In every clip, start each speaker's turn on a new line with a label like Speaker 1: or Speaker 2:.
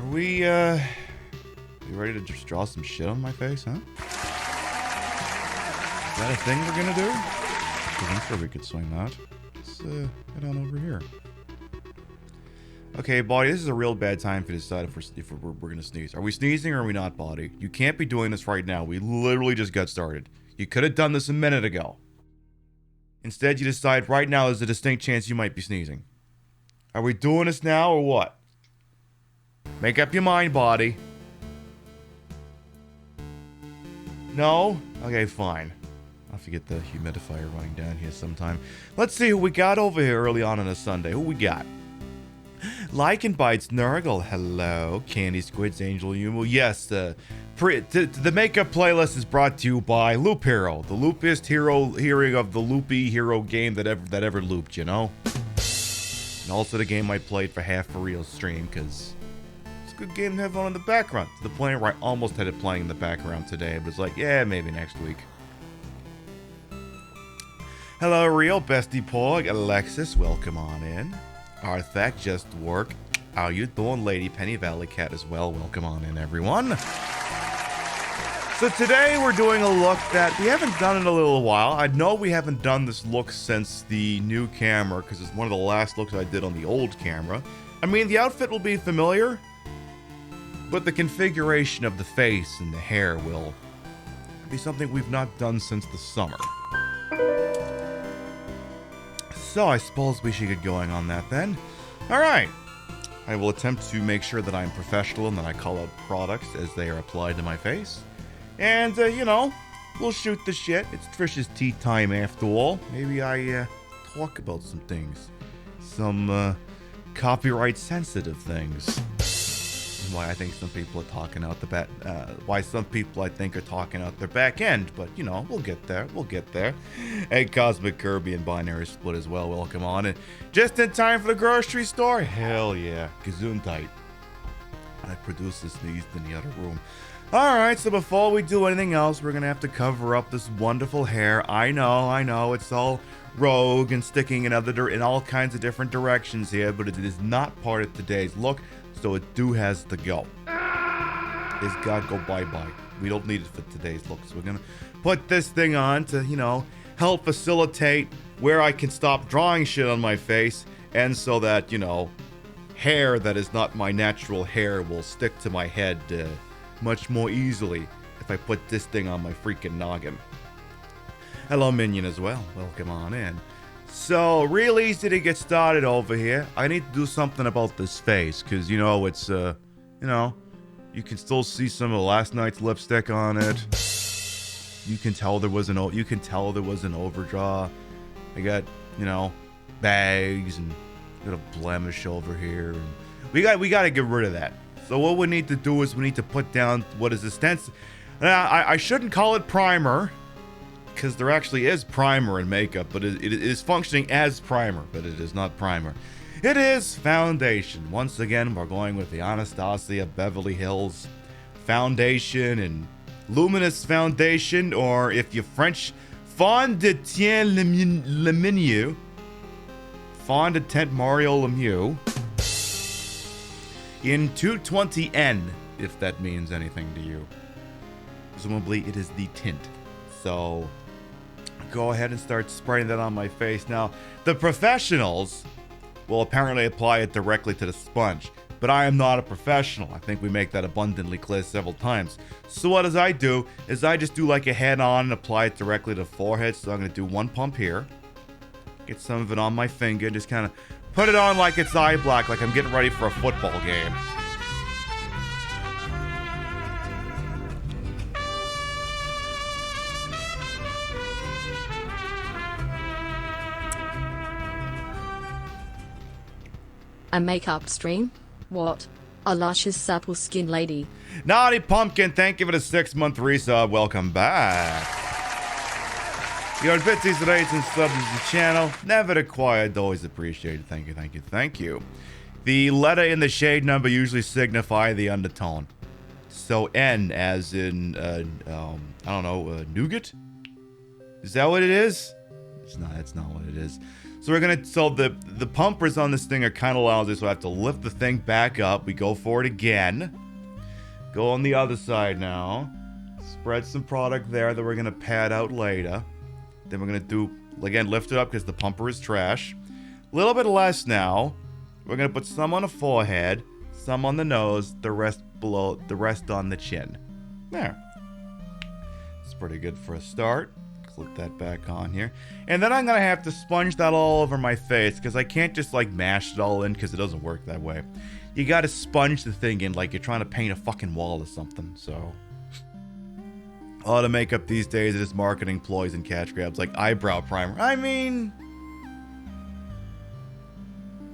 Speaker 1: Are we, you ready to just draw some shit on my face, huh? Is that a thing we're gonna do? Because I'm sure we could swing that. Let's, head on over here. Okay, buddy, this is a real bad time for you to decide if we're gonna sneeze. Are we sneezing or are we not, buddy? You can't be doing this right now. We literally just got started. You could have done this a minute ago. Instead, you decide right now there's a distinct chance you might be sneezing. Are we doing this now or what? Make up your mind, buddy. No? Okay, fine. I'll have to get the humidifier running down here sometime. Let's see who we got over here early on a Sunday. Who we got? Lycan Bites Nurgle, hello. Candy Squids, Angel Yumu. Yes, the makeup playlist is brought to you by Loop Hero, the loopiest hearing of the loopy hero game that ever looped, you know? And also the game I played for half for real stream, because it's a good game to have on in the background. To the point where I almost had it playing in the background today. It was like, yeah, maybe next week. Hello, Real Bestie Pog, Alexis, welcome on in. Arthak, Just Work. How you doing, Lady Penny Valley Cat as well? Welcome on in, everyone. So today we're doing a look that we haven't done in a little while. I know we haven't done this look since the new camera, because it's one of the last looks I did on the old camera. I mean, the outfit will be familiar, but the configuration of the face and the hair will be something we've not done since the summer. So I suppose we should get going on that then. Alright. I will attempt to make sure that I'm professional and that I call out products as they are applied to my face. And, you know, we'll shoot the shit. It's Trish's tea time after all. Maybe I talk about some things. Some copyright sensitive things. Why I think some people are talking out the back, why some people I think are talking out their back end, but you know, we'll get there, Hey, Cosmic Kirby and Binary Split as well, welcome on, and just in time for the grocery store, hell yeah, Gesundheit. I produced this sneezed in the other room. Alright, so before we do anything else, we're gonna have to cover up this wonderful hair. I know, it's all rogue and sticking in all kinds of different directions here, but it is not part of today's look. So it has to go. It's gotta go bye-bye. We don't need it for today's look. So we're gonna put this thing on to, you know, help facilitate where I can stop drawing shit on my face. And so that, you know, hair that is not my natural hair will stick to my head much more easily if I put this thing on my freaking noggin. Hello, Minion, as well. Welcome on in. So, real easy to get started over here. I need to do something about this face, because, you know, it's, you know, you can still see some of last night's lipstick on it. You can tell there was an overdraw. I got, you know, bags, and got a blemish over here, and we got to get rid of that. So what we need to do is we need to put down what is ostensibly, I shouldn't call it primer, because there actually is primer in makeup, but it is functioning as primer, but it is not primer. It is foundation. Once again, we're going with the Anastasia Beverly Hills foundation and luminous foundation, or if you're French, Fond de Teint Lemieux. Fond de Teint Mario Lemieux. In 220N, if that means anything to you. Presumably, it is the tint. So go ahead and start spraying that on my face. Now, the professionals will apparently apply it directly to the sponge, but I am not a professional. I think we make that abundantly clear several times. So what I do is I just do like a head-on and apply it directly to the forehead. So I'm going to do one pump here, get some of it on my finger, just kind of put it on like it's eye black, like I'm getting ready for a football game.
Speaker 2: A makeup stream? What? A luscious supple skin lady.
Speaker 1: Naughty Pumpkin, thank you for the 6-month resub. Welcome back. Your bitsies, rates, and subs to the channel. Never acquired, always appreciated. Thank you. The letter in the shade number usually signify the undertone. So N as in, I don't know, nougat? Is that what it is? It's not. That's not what it is. So we're gonna. So the pumpers on this thing are kind of lousy. So I have to lift the thing back up. We go for it again. Go on the other side now. Spread some product there that we're gonna pad out later. Then we're gonna do again. Lift it up because the pumper is trash. A little bit less now. We're gonna put some on the forehead, some on the nose, the rest below, the rest on the chin. There. It's pretty good for a start. Clip that back on here. And then I'm gonna have to sponge that all over my face because I can't just like mash it all in because it doesn't work that way. You gotta sponge the thing in like you're trying to paint a fucking wall or something, so. A lot of makeup these days is marketing ploys and catch grabs like eyebrow primer. I mean,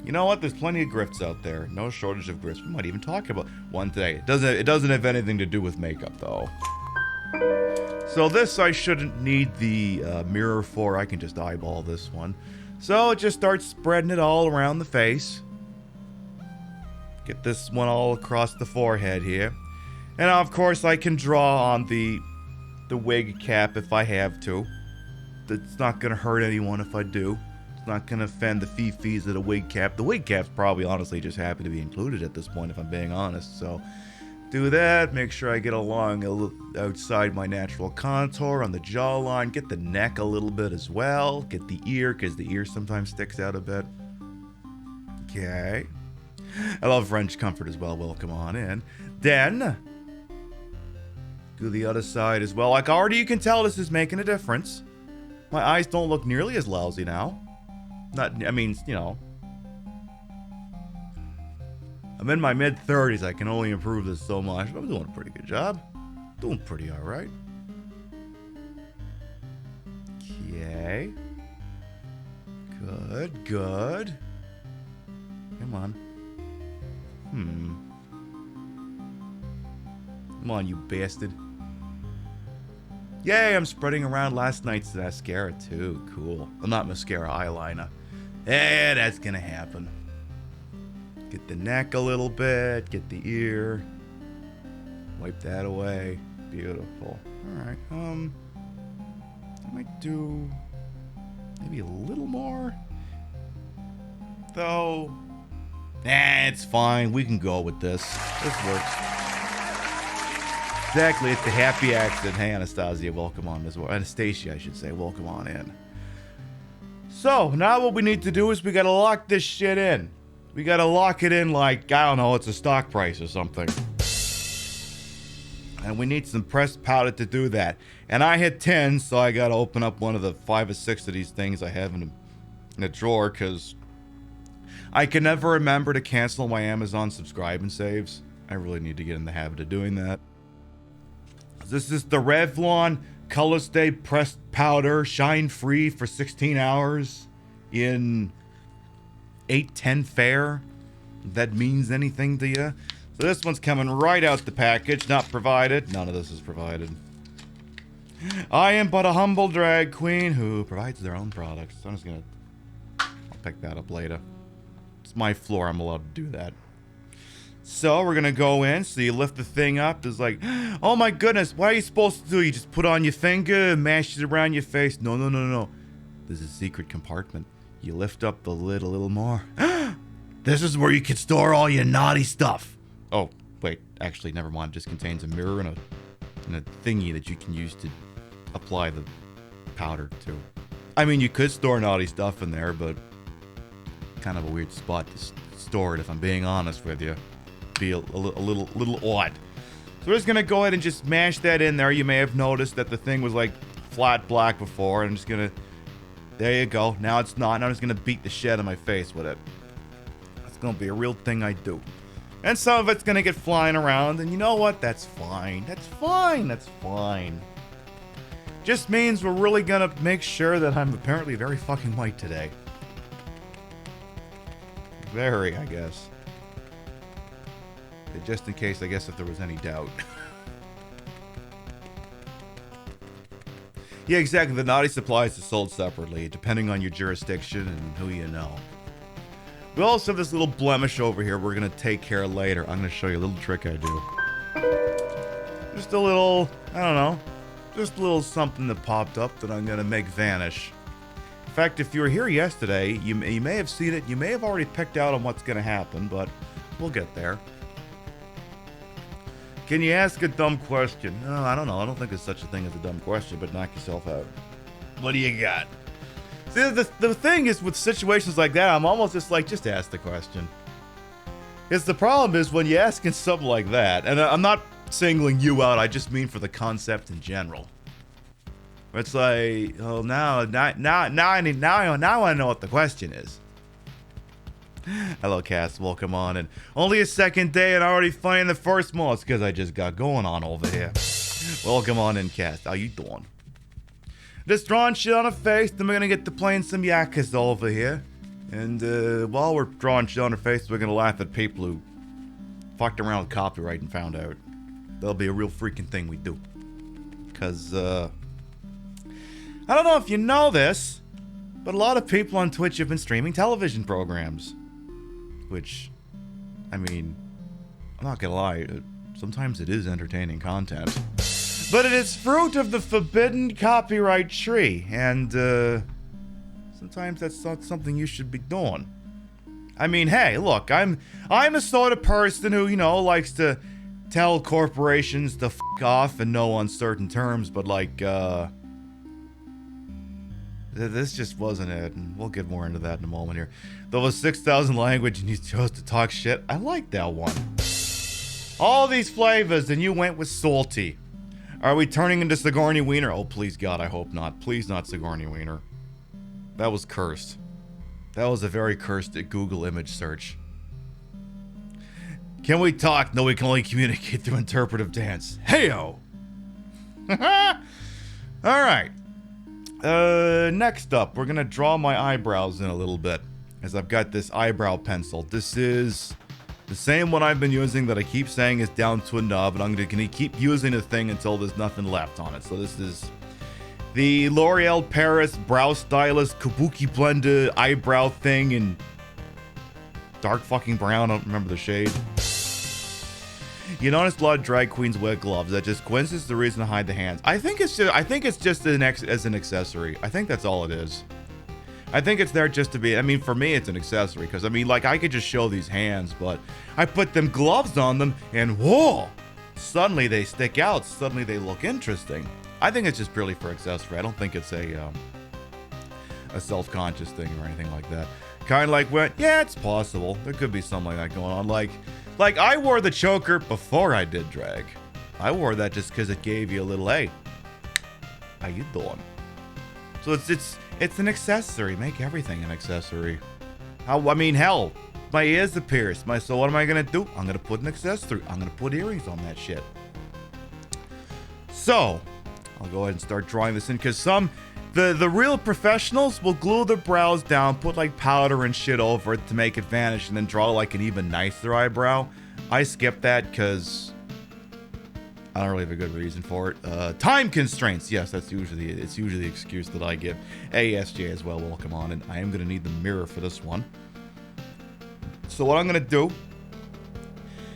Speaker 1: you know what? There's plenty of grifts out there. No shortage of grifts. We might even talk about one today. It doesn't have anything to do with makeup though. So this I shouldn't need the mirror for. I can just eyeball this one. So just start spreading it all around the face. Get this one all across the forehead here. And of course I can draw on the wig cap if I have to. It's not going to hurt anyone if I do. It's not going to offend the fifis of the wig cap. The wig cap's probably honestly just happy to be included at this point if I'm being honest. So do that. Make sure I get along a little outside my natural contour on the jawline. Get the neck a little bit as well. Get the ear because the ear sometimes sticks out a bit. Okay. I love French comfort as well. Welcome on in. Then do the other side as well. Like already you can tell this is making a difference. My eyes don't look nearly as lousy now. I mean, you know. I'm in my mid-30s. I can only improve this so much. But I'm doing a pretty good job. Doing pretty alright. Okay. Good, good. Come on. Come on, you bastard. Yay, I'm spreading around last night's mascara too. Cool. Well, not mascara, eyeliner. Yeah, that's gonna happen. Get the neck a little bit. Get the ear. Wipe that away. Beautiful. Alright, I might do maybe a little more. Though, it's fine. We can go with this. This works. Exactly, it's the happy accident. Hey, Anastasia, welcome on as well. Anastasia, I should say, welcome on in. So, now what we need to do is we gotta lock this shit in. We gotta lock it in like, I don't know, it's a stock price or something. And we need some pressed powder to do that. And I hit 10, so I gotta open up one of the 5 or 6 of these things I have in a drawer, because I can never remember to cancel my Amazon subscribe and saves. I really need to get in the habit of doing that. This is the Revlon Color Stay Pressed Powder, shine free for 16 hours in 810 fair. If that means anything to you. So this one's coming right out the package, not provided. None of this is provided. I am but a humble drag queen who provides their own products. So I'm just gonna, I'll pick that up later. It's my floor, I'm allowed to do that. So we're gonna go in, so you lift the thing up, there's like, oh my goodness, what are you supposed to do? You just put on your finger, mash it around your face. No, no, no, no. There's a secret compartment. You lift up the lid a little more. This is where you can store all your naughty stuff. Oh, wait, actually, never mind. It just contains a mirror and a thingy that you can use to apply the powder to. I mean, you could store naughty stuff in there, but kind of a weird spot to store it, if I'm being honest with you. Be a little odd. So we're just gonna go ahead and just mash that in there. You may have noticed that the thing was like flat black before. I'm just gonna, there you go. Now it's not. Now I'm just gonna beat the shit out of my face with it. That's gonna be a real thing I do. And some of it's gonna get flying around, and you know what? That's fine. That's fine. That's fine. Just means we're really gonna make sure that I'm apparently very fucking white today. Very, I guess. Just in case, I guess, if there was any doubt. Yeah, exactly. The naughty supplies are sold separately, depending on your jurisdiction and who you know. We also have this little blemish over here we're going to take care of later. I'm going to show you a little trick I do. Just a little, I don't know, just a little something that popped up that I'm going to make vanish. fact, if you were here yesterday, you may have seen it. You may have already picked out on what's going to happen, but we'll get there. Can you ask a dumb question? No, I don't know. I don't think there's such a thing as a dumb question, but knock yourself out. What do you got? See, the thing is with situations like that, I'm almost just like, just ask the question. Because the problem is when you're asking something like that, and I'm not singling you out, I just mean for the concept in general. It's like, oh, now I know what the question is. Hello, Cass. Welcome on. And only a second day and already finding the first one. It's because I just got going on over here. Welcome on in, Cass. How you doing? Just drawing shit on a face, then we're gonna get to playing some Yakuza over here. And while we're drawing shit on our face, we're gonna laugh at people who fucked around with copyright and found out. That'll be a real freaking thing we do. Because, I don't know if you know this, but a lot of people on Twitch have been streaming television programs. Which, I mean, I'm not gonna lie, sometimes it is entertaining content. But it is fruit of the forbidden copyright tree, and sometimes that's not something you should be doing. I mean, hey, look, I'm a sort of person who, you know, likes to tell corporations to f*** off in no uncertain terms, but like, this just wasn't it, and we'll get more into that in a moment here. There was 6,000 language and you chose to talk shit. I like that one. All these flavors and you went with salty. Are we turning into Sigourney Weaver? Oh, please God, I hope not. Please not Sigourney Weaver. That was cursed. That was a very cursed Google image search. Can we talk? No, we can only communicate through interpretive dance. Heyo! Alright. Next up, we're gonna draw my eyebrows in a little bit, as I've got this eyebrow pencil. This is the same one I've been using that I keep saying is down to a nub, and I'm gonna keep using the thing until there's nothing left on it. So this is the L'Oreal Paris Brow Stylist Kabuki Blender eyebrow thing in dark fucking brown. I don't remember the shade. You notice a lot of drag queens wear gloves. That just coincidence the reason to hide the hands. I think it's just as an accessory. I think that's all it is. I think it's there just to be. I mean, for me, it's an accessory because I mean, like, I could just show these hands, but I put them gloves on them, and whoa! Suddenly they stick out. Suddenly they look interesting. I think it's just purely for accessory. I don't think it's a self-conscious thing or anything like that. Kind of like when, yeah, it's possible. There could be something like that going on. Like I wore the choker before I did drag. I wore that just because it gave you a little, hey, how you doing? So it's an accessory. Make everything an accessory. I mean, hell, my ears are pierced. So what am I gonna do? I'm gonna put an accessory. I'm gonna put earrings on that shit. So I'll go ahead and start drawing this in because the real professionals will glue their brows down, put like powder and shit over it to make it vanish, and then draw like an even nicer eyebrow. I skip that because I don't really have a good reason for it. Time constraints. Yes, it's usually the excuse that I give. ASJ as well. Welcome on, and I am gonna need the mirror for this one. So what I'm gonna do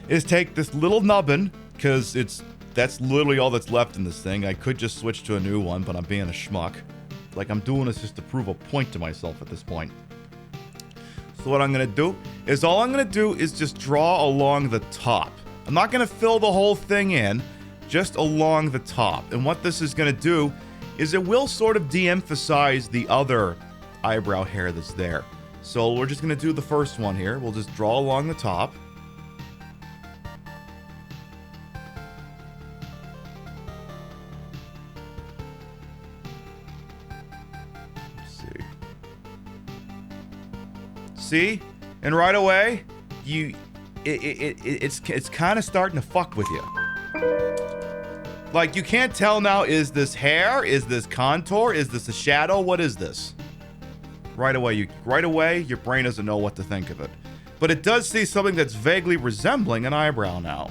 Speaker 1: is take this little nubbin because that's literally all that's left in this thing. I could just switch to a new one, but I'm being a schmuck. Like, I'm doing this just to prove a point to myself at this point. So what I'm gonna do is just draw along the top. I'm not gonna fill the whole thing in, just along the top. And what this is gonna do is it will sort of de-emphasize the other eyebrow hair that's there. So we're just gonna do the first one here. We'll just draw along the top. See? And right away, it's kind of starting to fuck with you. Like, you can't tell now, is this hair? Is this contour? Is this a shadow? What is this? Right away, your brain doesn't know what to think of it. But it does see something that's vaguely resembling an eyebrow now.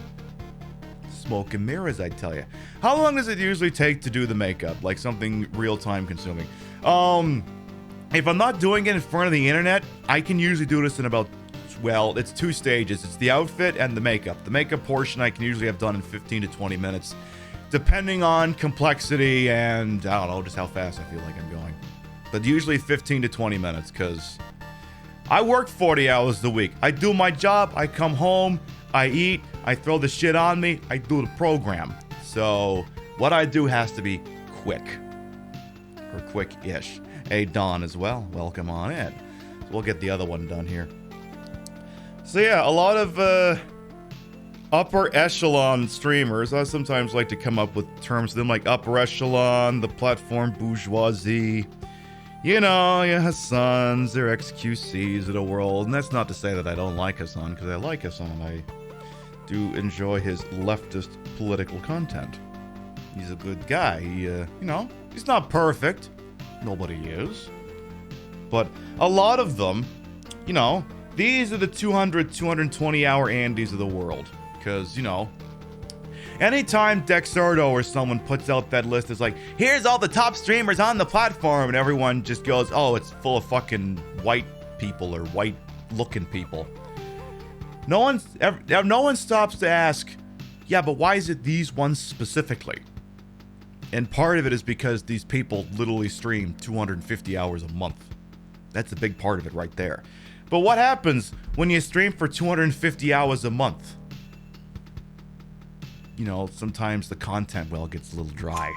Speaker 1: Smoke and mirrors, I tell you. How long does it usually take to do the makeup? Like something real time consuming? If I'm not doing it in front of the internet, I can usually do this in about, well, it's 2 stages. It's the outfit and the makeup. The makeup portion I can usually have done in 15 to 20 minutes, depending on complexity and, I don't know, just how fast I feel like I'm going. but usually 15 to 20 minutes because I work 40 hours a week. I do my job, I come home, I eat, I throw the shit on me, I do the program. So what I do has to be quick, or quick-ish. Hey, Don as well, welcome on in. So we'll get the other one done here. So yeah, a lot of upper echelon streamers. I sometimes like to come up with terms for them like upper echelon, the platform bourgeoisie. You know, your Hassans, their XQCs of the world. And that's not to say that I don't like Hassan, because I like Hassan. I do enjoy his leftist political content. He's a good guy. He, he's not perfect. Nobody is. But a lot of them, these are the 200, 220 hour Andes of the world. Because, anytime Dexerto or someone puts out that list, it's like, here's all the top streamers on the platform, and everyone just goes, oh, it's full of fucking white people or white-looking people. No one stops to ask, yeah, but why is it these ones specifically? And part of it is because these people literally stream 250 hours a month. That's a big part of it right there. But what happens when you stream for 250 hours a month? Sometimes the content, gets a little dry.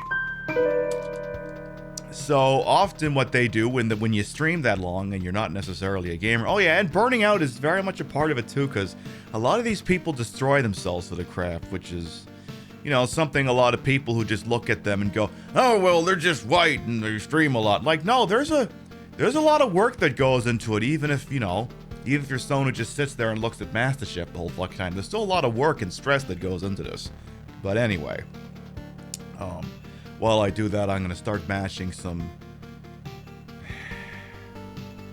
Speaker 1: So often what they do when you stream that long and you're not necessarily a gamer, oh yeah, and burning out is very much a part of it too, because a lot of these people destroy themselves for the craft, which is, something a lot of people who just look at them and go, oh, well, they're just white and they stream a lot. Like, no, there's a lot of work that goes into it, even if you're someone who just sits there and looks at MasterChef the whole fucking time. There's still a lot of work and stress that goes into this. But anyway, while I do that, I'm going to start mashing some...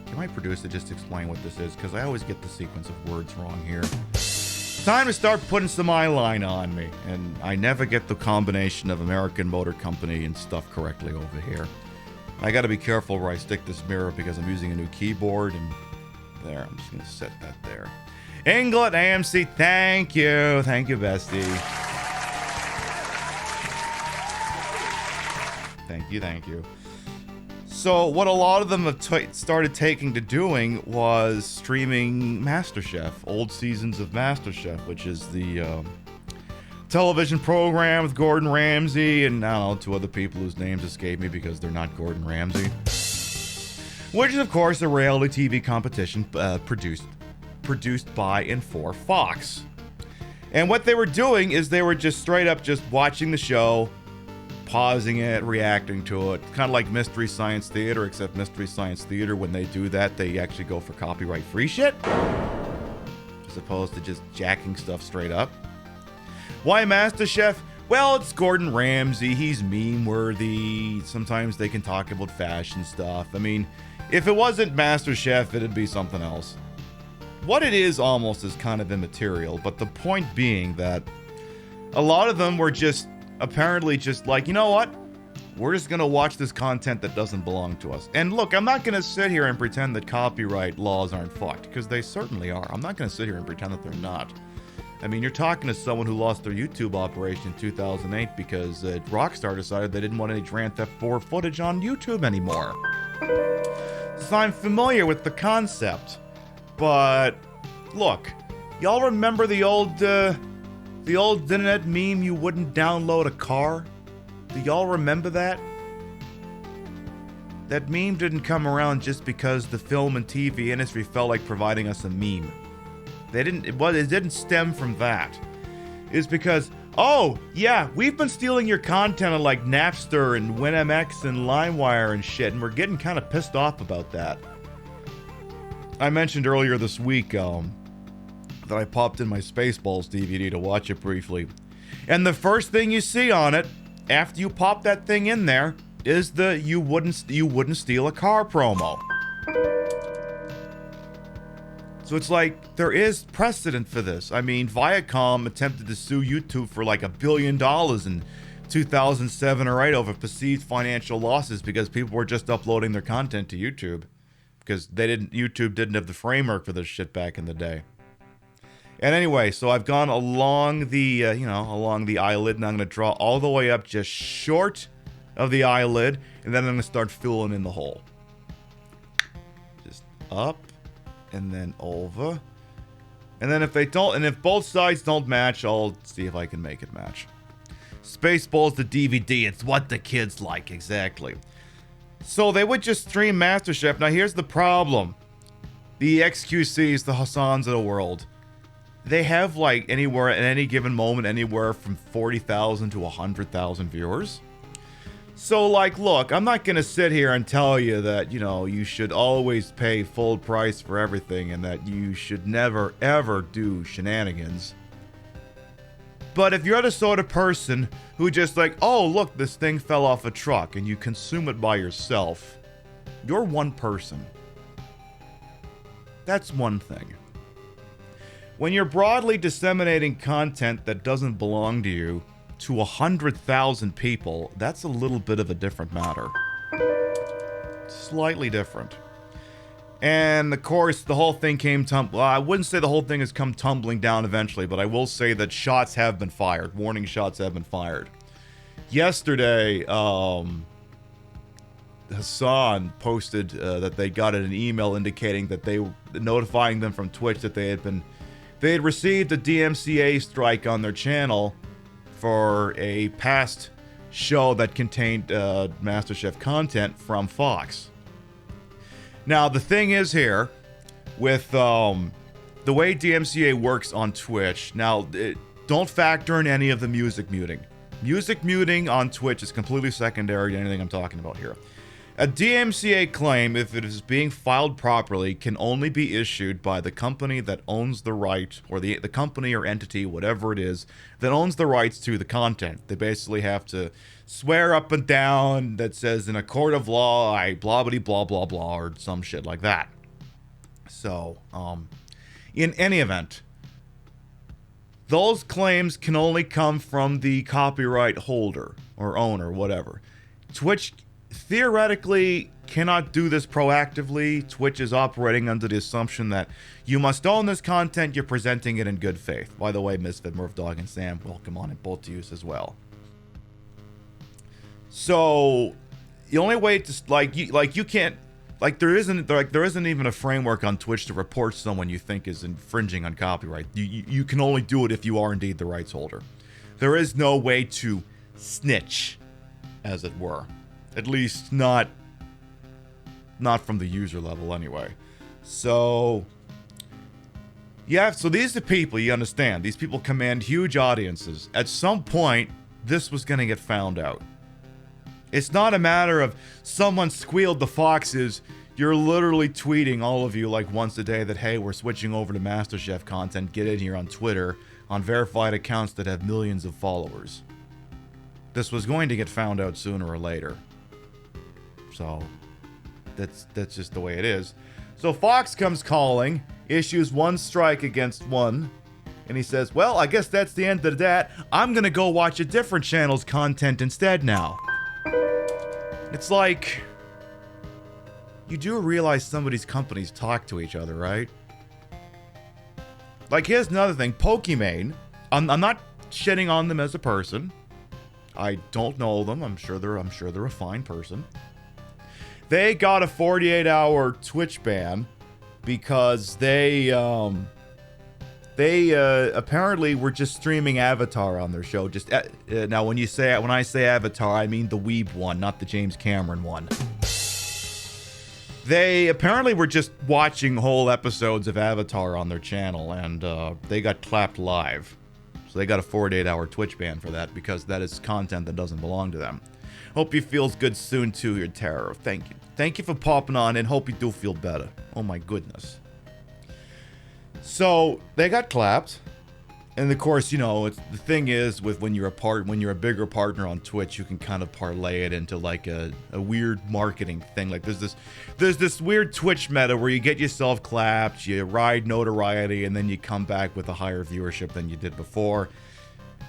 Speaker 1: Can my producer just explain what this is? Because I always get the sequence of words wrong here. Time to start putting some eyeline on me. And I never get the combination of American Motor Company and stuff correctly over here. I got to be careful where I stick this mirror because I'm using a new keyboard. And there, I'm just going to set that there. Inglet AMC, thank you. Thank you, bestie. Thank you. So what a lot of them have started taking to doing was streaming MasterChef, old seasons of MasterChef, which is the television program with Gordon Ramsay and, I don't know, two other people whose names escape me because they're not Gordon Ramsay. Which is, of course, a reality TV competition produced by and for Fox. And what they were doing is they were just straight up just watching the show, pausing it, reacting to it. Kind of like Mystery Science Theater, except Mystery Science Theater, when they do that, they actually go for copyright-free shit, as opposed to just jacking stuff straight up. Why MasterChef? Well, it's Gordon Ramsay. He's meme-worthy. Sometimes they can talk about fashion stuff. I mean, if it wasn't MasterChef, it'd be something else. What it is almost is kind of immaterial, but the point being that a lot of them were just apparently just like, you know what? We're just going to watch this content that doesn't belong to us. And look, I'm not going to sit here and pretend that copyright laws aren't fucked, because they certainly are. I'm not going to sit here and pretend that they're not. I mean, you're talking to someone who lost their YouTube operation in 2008 because Rockstar decided they didn't want any Grand Theft 4 footage on YouTube anymore. So I'm familiar with the concept. But, look, y'all remember the old internet meme, you wouldn't download a car? Do y'all remember that? That meme didn't come around just because the film and TV industry felt like providing us a meme. It didn't stem from that. It's because, oh, yeah, we've been stealing your content on like Napster and WinMX and LimeWire and shit, and we're getting kind of pissed off about that. I mentioned earlier this week that I popped in my Spaceballs DVD to watch it briefly. And the first thing you see on it, after you pop that thing in there, is the you wouldn't steal a car promo. So it's like, there is precedent for this. I mean, Viacom attempted to sue YouTube for like $1 billion in 2007 or 8 over perceived financial losses because people were just uploading their content to YouTube. Because YouTube didn't have the framework for this shit back in the day. And anyway, so I've gone along the, along the eyelid, and I'm going to draw all the way up just short of the eyelid, and then I'm going to start filling in the hole. up, and then over. And then if they don't, and if both sides don't match, I'll see if I can make it match. Spaceball's the DVD. It's what the kids like, exactly. So they would just stream MasterChef. Now here's the problem. The XQCs, the Hassans of the world, they have like anywhere at any given moment, anywhere from 40,000 to 100,000 viewers. So like, look, I'm not going to sit here and tell you that, you know, you should always pay full price for everything and that you should never, ever do shenanigans. But if you're the sort of person who just like, oh, look, this thing fell off a truck and you consume it by yourself, you're one person. That's one thing. When you're broadly disseminating content that doesn't belong to you to 100,000 people, that's a little bit of a different matter. Slightly different. And of course, the whole thing came well, I wouldn't say the whole thing has come tumbling down eventually, but I will say that shots have been fired. Warning shots have been fired. Yesterday, Hassan posted that they got an email indicating that notifying them from Twitch that they had received a DMCA strike on their channel for a past show that contained MasterChef content from Fox. Now, the thing is here, with the way DMCA works on Twitch, now, don't factor in any of the music muting. Music muting on Twitch is completely secondary to anything I'm talking about here. A DMCA claim, if it is being filed properly, can only be issued by the company that owns the right, or the company or entity, whatever it is, that owns the rights to the content. They basically have to swear up and down that says, in a court of law, I blah blah blah blah blah, or some shit like that. So, in any event, those claims can only come from the copyright holder, or owner, whatever. Twitch theoretically cannot do this proactively. Twitch is operating under the assumption that you must own this content, you're presenting it in good faith. By the way, Misfit, Murph Dog, and Sam, welcome on, and both to use as well. So the only way to you can't, there isn't even a framework on Twitch to report someone you think is infringing on copyright. You can only do it if you are indeed the rights holder. There is no way to snitch, as it were. At least not from the user level anyway. So yeah, so these are the people, you understand. These people command huge audiences. At some point, this was going to get found out. It's not a matter of someone squealed the foxes. You're literally tweeting, all of you, like once a day that, hey, we're switching over to MasterChef content. Get in here on Twitter on verified accounts that have millions of followers. This was going to get found out sooner or later. So that's just the way it is. So Fox comes calling, issues one strike against one, and he says, well, I guess that's the end of that. I'm gonna go watch a different channel's content instead now. It's like, you do realize some of these companies talk to each other, right? Like, here's another thing. Pokimane, I'm not shitting on them as a person. I don't know them. I'm sure they're a fine person. They got a 48-hour Twitch ban because they apparently were just streaming Avatar on their show. Just now, when I say Avatar, I mean the Weeb one, not the James Cameron one. They apparently were just watching whole episodes of Avatar on their channel, and they got clapped live. So they got a 48-hour Twitch ban for that, because that is content that doesn't belong to them. Hope you feels good soon too, your terror. Thank you. Thank you for popping on, and hope you do feel better. Oh my goodness. So they got clapped, and of course, you know, the thing is with when you're a bigger partner on Twitch, you can kind of parlay it into like a weird marketing thing. Like there's this weird Twitch meta where you get yourself clapped, you ride notoriety, and then you come back with a higher viewership than you did before.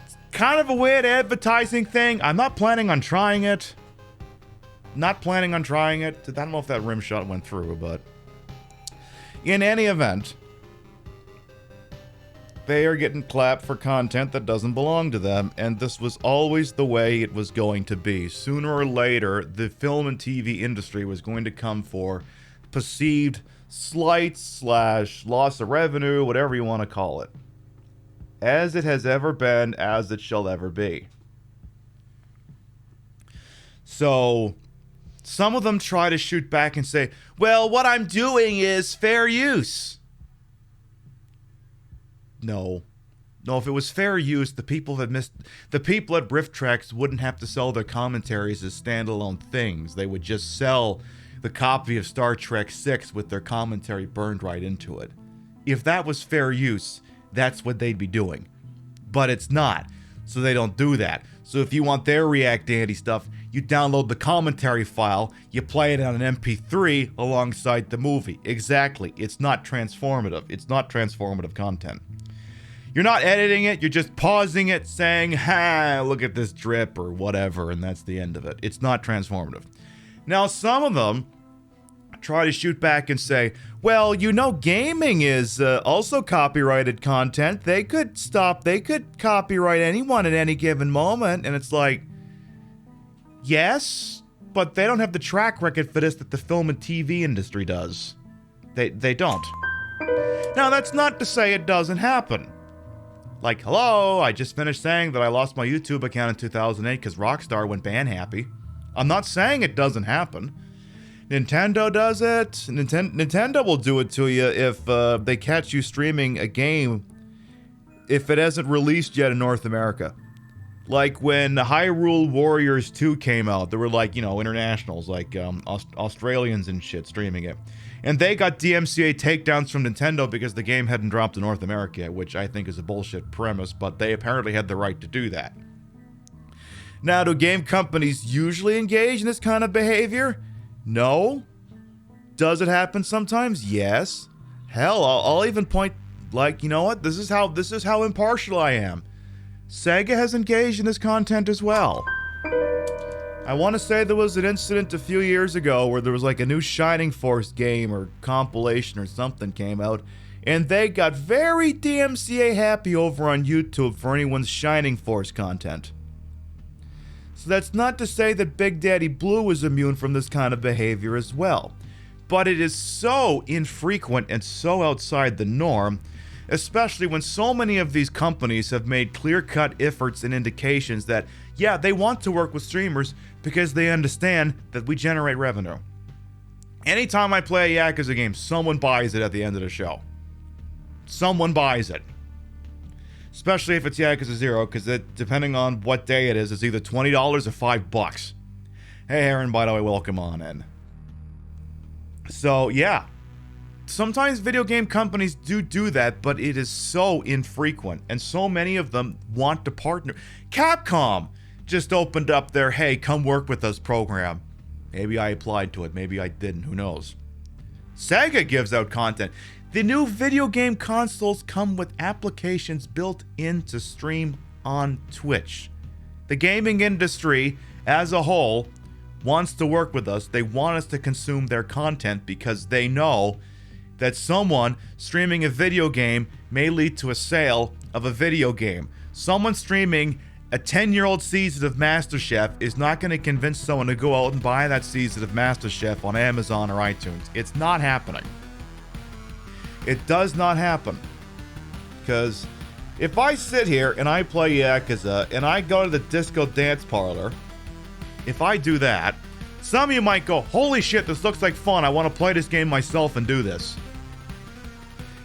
Speaker 1: It's kind of a weird advertising thing. I'm not planning on trying it. I don't know if that rim shot went through, but in any event, they are getting clapped for content that doesn't belong to them, and this was always the way it was going to be. Sooner or later, the film and TV industry was going to come for perceived slight / loss of revenue, whatever you want to call it. As it has ever been, as it shall ever be. So, some of them try to shoot back and say, well, what I'm doing is fair use. No, if it was fair use, the people at Rift Tracks wouldn't have to sell their commentaries as standalone things. They would just sell the copy of Star Trek VI with their commentary burned right into it. If that was fair use, that's what they'd be doing. But it's not, so they don't do that. So if you want their React Dandy stuff, you download the commentary file, you play it on an MP3 alongside the movie. Exactly. It's not transformative. It's not transformative content. You're not editing it, you're just pausing it, saying, ha, look at this drip, or whatever, and that's the end of it. It's not transformative. Now, some of them try to shoot back and say, well, gaming is also copyrighted content. They could copyright anyone at any given moment, and it's like, yes, but they don't have the track record for this that the film and TV industry does. They don't. Now, that's not to say it doesn't happen. Like, hello, I just finished saying that I lost my YouTube account in 2008 because Rockstar went ban happy. I'm not saying it doesn't happen. Nintendo does it. Nintendo will do it to you if they catch you streaming a game if it hasn't released yet in North America. Like when Hyrule Warriors 2 came out, there were internationals, like Australians and shit streaming it. And they got DMCA takedowns from Nintendo because the game hadn't dropped in North America yet, which I think is a bullshit premise, but they apparently had the right to do that. Now, do game companies usually engage in this kind of behavior? No. Does it happen sometimes? Yes. Hell, I'll even point, this is how impartial I am. Sega has engaged in this content as well. I want to say there was an incident a few years ago where there was a new Shining Force game or compilation or something came out, and they got very DMCA happy over on YouTube for anyone's Shining Force content. So that's not to say that Big Daddy Blue is immune from this kind of behavior as well, but it is so infrequent and so outside the norm, especially when so many of these companies have made clear-cut efforts and indications that, yeah, they want to work with streamers because they understand that we generate revenue. Anytime I play a Yakuza game, someone buys it at the end of the show. Someone buys it. Especially if it's Yakuza 0, because depending on what day it is, it's either $20 or $5. Hey, Aaron, by the way, welcome on in. So, yeah. Sometimes video game companies do that, but it is so infrequent, and so many of them want to partner. Capcom just opened up their, hey, come work with us program. Maybe I applied to it, maybe I didn't, who knows. Sega gives out content. The new video game consoles come with applications built in to stream on Twitch. The gaming industry, as a whole, wants to work with us. They want us to consume their content because they know that someone streaming a video game may lead to a sale of a video game. Someone streaming a 10-year-old season of MasterChef is not going to convince someone to go out and buy that season of MasterChef on Amazon or iTunes. It's not happening. It does not happen. Because if I sit here and I play Yakuza and I go to the disco dance parlor, if I do that, some of you might go, holy shit, this looks like fun. I want to play this game myself and do this.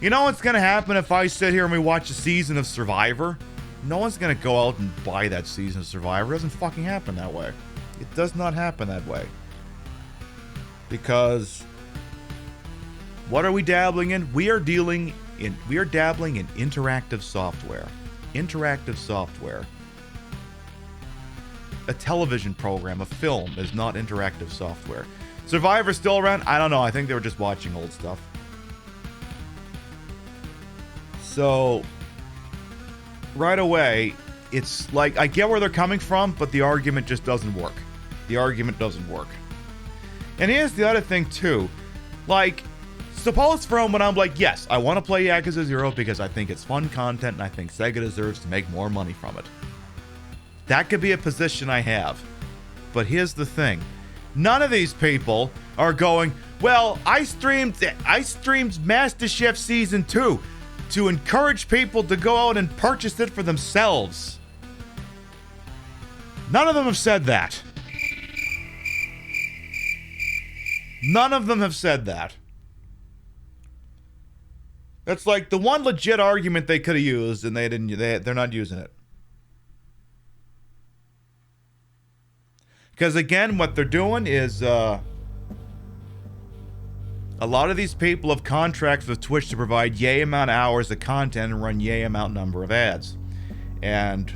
Speaker 1: You know what's going to happen if I sit here and we watch a season of Survivor? No one's going to go out and buy that season of Survivor. It doesn't fucking happen that way. It does not happen that way. Because what are we dabbling in? We are dabbling in interactive software. Interactive software. A television program, a film, is not interactive software. Survivor's still around? I don't know. I think they were just watching old stuff. So, right away, it's like, I get where they're coming from, but the argument just doesn't work. The argument doesn't work. And here's the other thing, too. Like, suppose for a moment I'm like, yes, I want to play Yakuza 0 because I think it's fun content and I think Sega deserves to make more money from it. That could be a position I have. But here's the thing. None of these people are going, Well, I streamed MasterChef Season 2 to encourage people to go out and purchase it for themselves. None of them have said that. None of them have said that. That's like the one legit argument they could have used, and they're not using it. Because again, what they're doing is a lot of these people have contracts with Twitch to provide yay amount of hours of content and run yay amount number of ads. And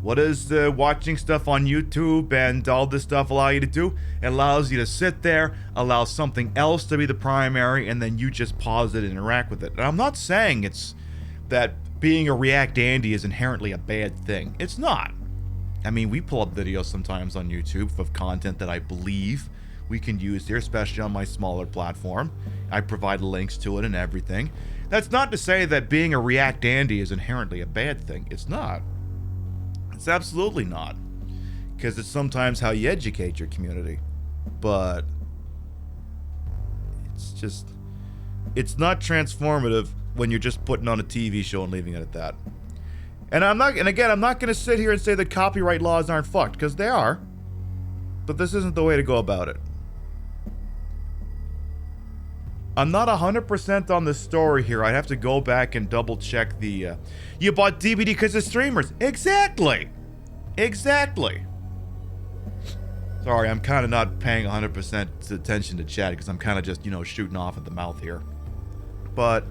Speaker 1: what does watching stuff on YouTube and all this stuff allow you to do? It allows you to sit there, allow something else to be the primary, and then you just pause it and interact with it. And I'm not saying it's that being a React Andy is inherently a bad thing. It's not. I mean, we pull up videos sometimes on YouTube of content that I believe we can use here, especially on my smaller platform. I provide links to it and everything. That's not to say that being a React Andy is inherently a bad thing. It's not. It's absolutely not. Because it's sometimes how you educate your community. But it's not transformative when you're just putting on a TV show and leaving it at that. And I'm not going to sit here and say that copyright laws aren't fucked, because they are. But this isn't the way to go about it. I'm not 100% on the story here. I'd have to go back and double check the, you bought DVD because of streamers. Exactly. Sorry, I'm kind of not paying 100% attention to chat because I'm kind of just, shooting off at the mouth here. But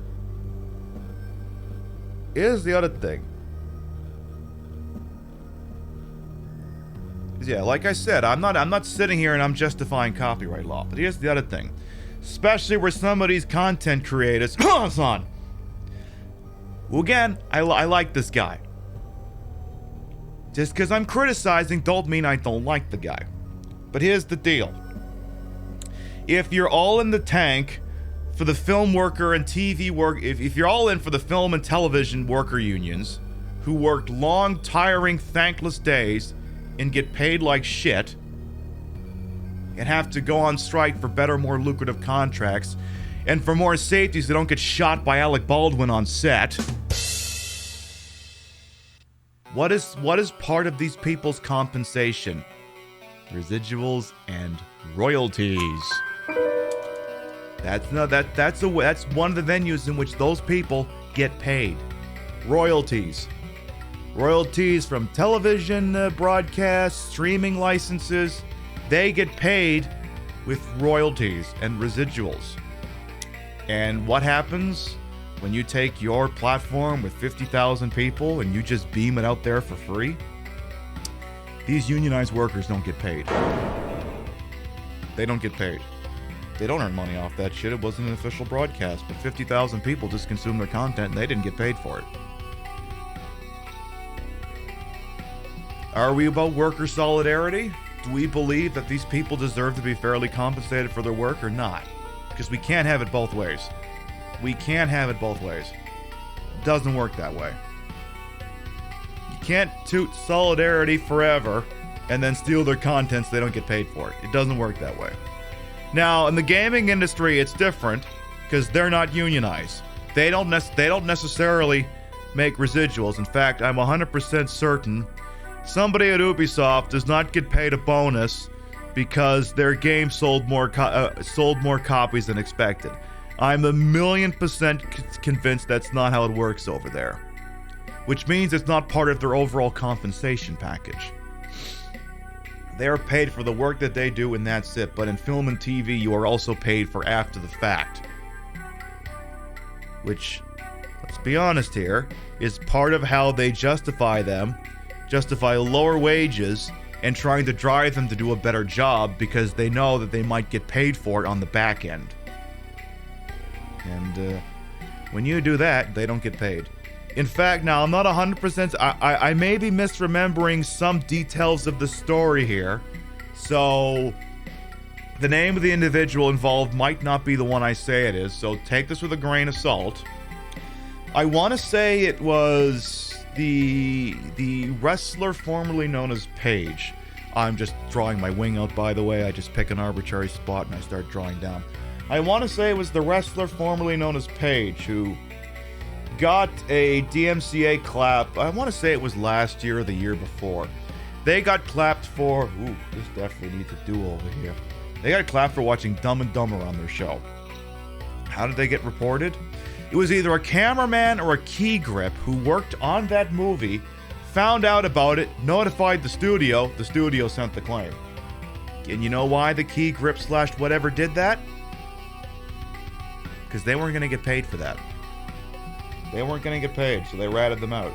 Speaker 1: here's the other thing. Yeah, like I said, I'm not sitting here and I'm justifying copyright law. But here's the other thing. Especially where some of these content creators... Well, again, I like this guy. Just because I'm criticizing don't mean I don't like the guy. But here's the deal. If you're all in the tank for the film worker and TV work... If you're all in for the film and television worker unions who worked long, tiring, thankless days and get paid like shit... and have to go on strike for better, more lucrative contracts, and for more safety so they don't get shot by Alec Baldwin on set. What is part of these people's compensation? Residuals and royalties. That's one of the venues in which those people get paid. Royalties. Royalties from television broadcasts, streaming licenses. They get paid with royalties and residuals. And what happens when you take your platform with 50,000 people and you just beam it out there for free? These unionized workers don't get paid. They don't get paid. They don't earn money off that shit. It wasn't an official broadcast, but 50,000 people just consumed their content and they didn't get paid for it. Are we about worker solidarity? Do we believe that these people deserve to be fairly compensated for their work or not? Because we can't have it both ways. We can't have it both ways. It doesn't work that way. You can't toot solidarity forever and then steal their content so they don't get paid for it. It doesn't work that way. Now, in the gaming industry, it's different because they're not unionized. They don't necessarily make residuals. In fact, I'm 100% certain somebody at Ubisoft does not get paid a bonus because their game sold more copies than expected. I'm 1,000,000% convinced that's not how it works over there. Which means it's not part of their overall compensation package. They're paid for the work that they do and that's it. But in film and TV, you are also paid for after the fact. Which, let's be honest here, is part of how they justify lower wages and trying to drive them to do a better job because they know that they might get paid for it on the back end. And when you do that, they don't get paid. In fact, now I'm not 100%, I may be misremembering some details of the story here, so the name of the individual involved might not be the one I say it is, so take this with a grain of salt. I want to say it was the wrestler formerly known as Paige. I'm just drawing my wing out, by the way. I just pick an arbitrary spot and I start drawing down. I want to say it was the wrestler formerly known as Paige who got a DMCA clap. I want to say it was last year or the year before. They got clapped for... Ooh, this definitely needs a do-over here. They got clapped for watching Dumb and Dumber on their show. How did they get reported? It was either a cameraman or a key grip who worked on that movie, found out about it, notified the studio sent the claim. And you know why the key grip / whatever did that? Because they weren't going to get paid for that. They weren't going to get paid, so they ratted them out.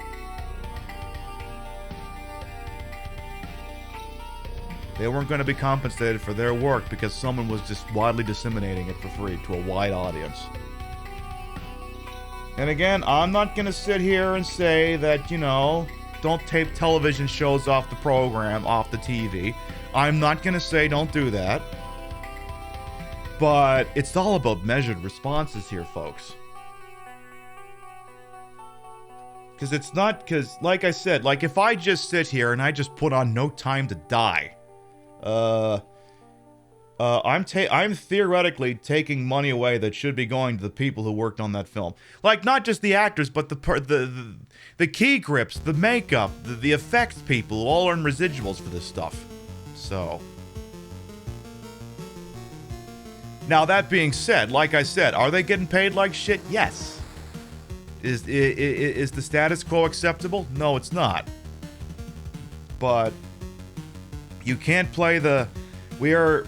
Speaker 1: They weren't going to be compensated for their work because someone was just widely disseminating it for free to a wide audience. And again, I'm not going to sit here and say that, don't tape television shows off the program, off the TV. I'm not going to say don't do that. But it's all about measured responses here, folks. Because it's not, like I said, if I just sit here and I just put on No Time to Die, I'm theoretically taking money away that should be going to the people who worked on that film. Not just the actors, but the key grips, the makeup, the effects people who all earn residuals for this stuff. So... Now, that being said, like I said, are they getting paid like shit? Yes. Is the status quo acceptable? No, it's not. But you can't play the we are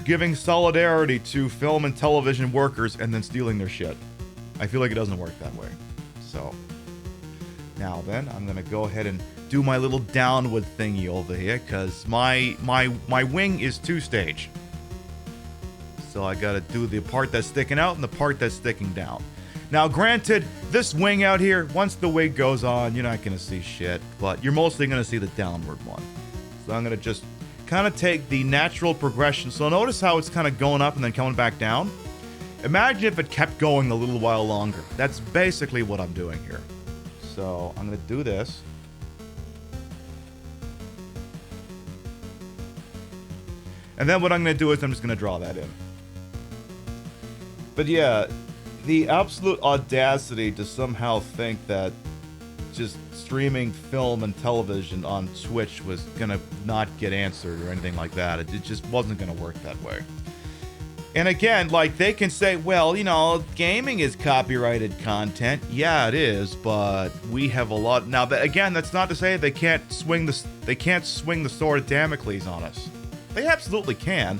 Speaker 1: giving solidarity to film and television workers and then stealing their shit. I feel like it doesn't work that way. So now then, I'm gonna go ahead and do my little downward thingy over here because my wing is 2-stage. So I gotta do the part that's sticking out and the part that's sticking down. Now, granted, this wing out here, once the wig goes on, you're not gonna see shit, but you're mostly gonna see the downward one. So I'm gonna just kind of take the natural progression. So notice how it's kind of going up and then coming back down. Imagine if it kept going a little while longer. That's basically what I'm doing here. So I'm gonna do this. And then what I'm gonna do is I'm just gonna draw that in. But yeah, the absolute audacity to somehow think that just streaming film and television on Twitch was gonna not get answered or anything like that. It just wasn't gonna work that way. And again, they can say, well, gaming is copyrighted content. Yeah, it is, but we have a lot. Now, again, that's not to say they can't swing the sword of Damocles on us. They absolutely can.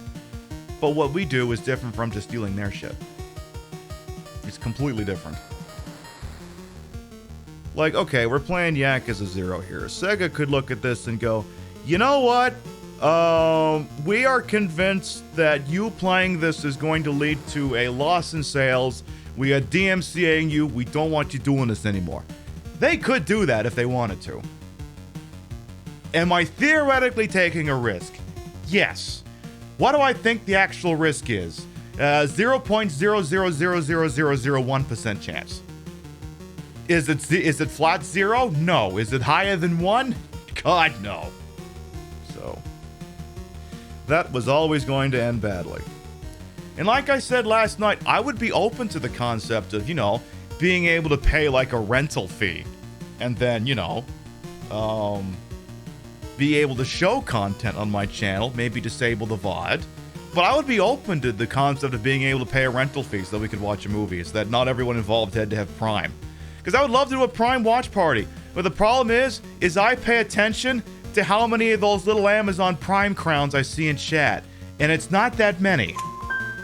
Speaker 1: But what we do is different from just stealing their shit. It's completely different. Okay, we're playing Yakuza 0 here. Sega could look at this and go, you know what? We are convinced that you playing this is going to lead to a loss in sales. We are DMCAing you. We don't want you doing this anymore. They could do that if they wanted to. Am I theoretically taking a risk? Yes. What do I think the actual risk is? 0.0000001% chance. Is it flat 0? No. Is it higher than 1? God, no. So, that was always going to end badly. And like I said last night, I would be open to the concept of, being able to pay a rental fee. And then, be able to show content on my channel, maybe disable the VOD. But I would be open to the concept of being able to pay a rental fee so that we could watch a movie, so that not everyone involved had to have Prime. Because I would love to do a Prime watch party. But the problem is I pay attention to how many of those little Amazon Prime crowns I see in chat. And it's not that many.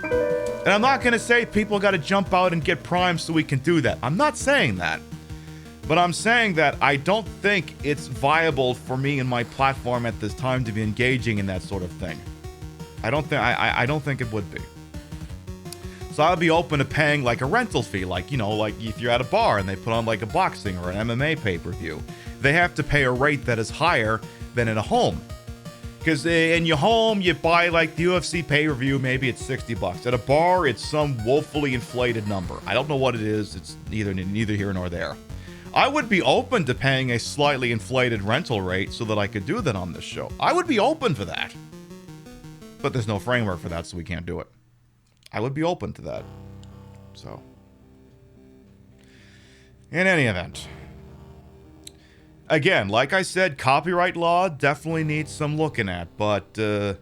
Speaker 1: And I'm not going to say people got to jump out and get Prime so we can do that. I'm not saying that. But I'm saying that I don't think it's viable for me and my platform at this time to be engaging in that sort of thing. I don't think it would be. So I'd be open to paying a rental fee, if you're at a bar and they put on a boxing or an MMA pay-per-view. They have to pay a rate that is higher than in a home. Because in your home, you buy the UFC pay-per-view, maybe it's $60. At a bar, it's some woefully inflated number. I don't know what it is. It's neither here nor there. I would be open to paying a slightly inflated rental rate so that I could do that on this show. I would be open for that. But there's no framework for that, so we can't do it. I would be open to that. So, in any event, again, like I said, copyright law definitely needs some looking at, but the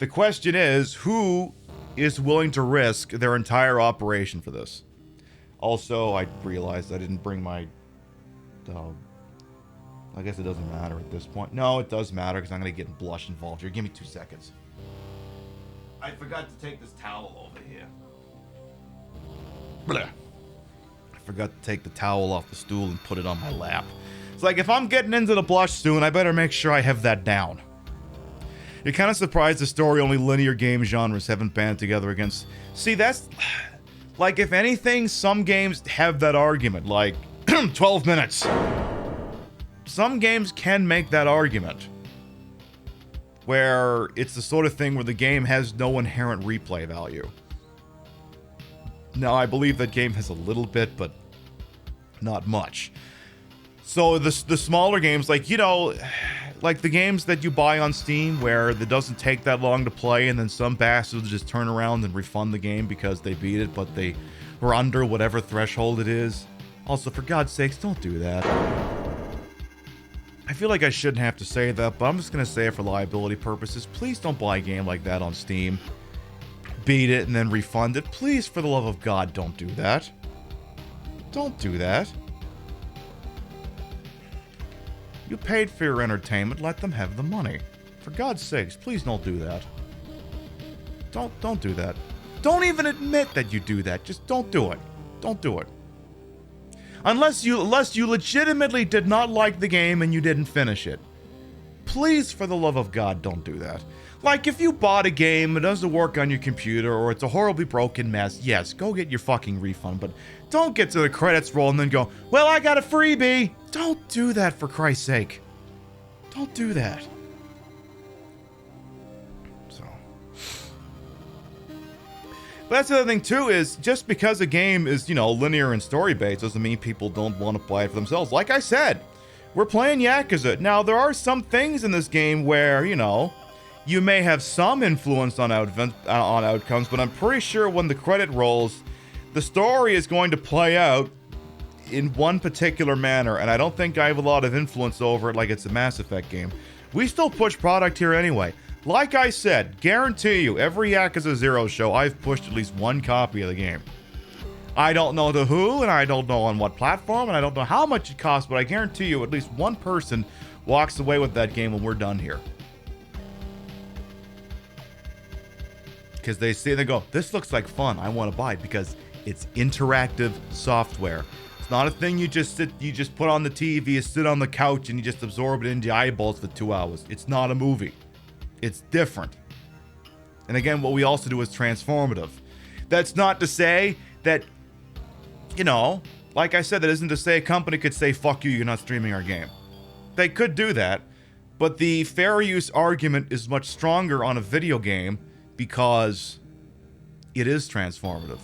Speaker 1: question is, who is willing to risk their entire operation for this? Also, I realized I didn't bring my... I guess it doesn't matter at this point. No, it does matter because I'm going to get blush involved here. Give me 2 seconds. I forgot to take this towel over here. Blah. I forgot to take the towel off the stool and put it on my lap. It's like, if I'm getting into the blush soon, I better make sure I have that down. You're kind of surprised the story only linear game genres haven't band together against... See, that's... Like, if anything, some games have that argument. Like, 12 minutes. Some games can make that argument. Where it's the sort of thing where the game has no inherent replay value. Now, I believe that game has a little bit, but not much. So the smaller games, like, you know, like the games that you buy on Steam where it doesn't take that long to play and then some bastards just turn around and refund the game because they beat it, but they were under whatever threshold it is. Also, for God's sakes, don't do that. I feel like I shouldn't have to say that, but I'm just going to say it for liability purposes. Please don't buy a game like that on Steam. Beat it and then refund it. Please, for the love of God, don't do that. Don't do that. You paid for your entertainment, let them have the money. For God's sakes, please don't do that. Don't do that. Don't even admit that you do that. Just don't do it. Don't do it. Unless you legitimately did not like the game and you didn't finish it. Please, for the love of God, don't do that. Like, if you bought a game, it doesn't work on your computer, or it's a horribly broken mess, yes, go get your fucking refund, but don't get to the credits roll and then go, well, I got a freebie! Don't do that, for Christ's sake. Don't do that. So. But that's the other thing, too, is just because a game is, you know, linear and story-based doesn't mean people don't want to buy it for themselves. Like I said, we're playing Yakuza. Now, there are some things in this game where, you know, you may have some influence on outcomes, but I'm pretty sure when the credit rolls, the story is going to play out in one particular manner, and I don't think I have a lot of influence over it like it's a Mass Effect game. We still push product here anyway. Like I said, guarantee you, every Yakuza 0 show, I've pushed at least one copy of the game. I don't know to who, and I don't know on what platform, and I don't know how much it costs, but I guarantee you at least one person walks away with that game when we're done here. Because they see, they go, this looks like fun, I want to buy it, because it's interactive software. It's not a thing you just put on the TV, you sit on the couch, and you just absorb it into your eyeballs for 2 hours. It's not a movie. It's different. And again, what we also do is transformative. That's not to say that, you know, like I said, that isn't to say a company could say, fuck you, you're not streaming our game. They could do that, but the fair use argument is much stronger on a video game because it is transformative.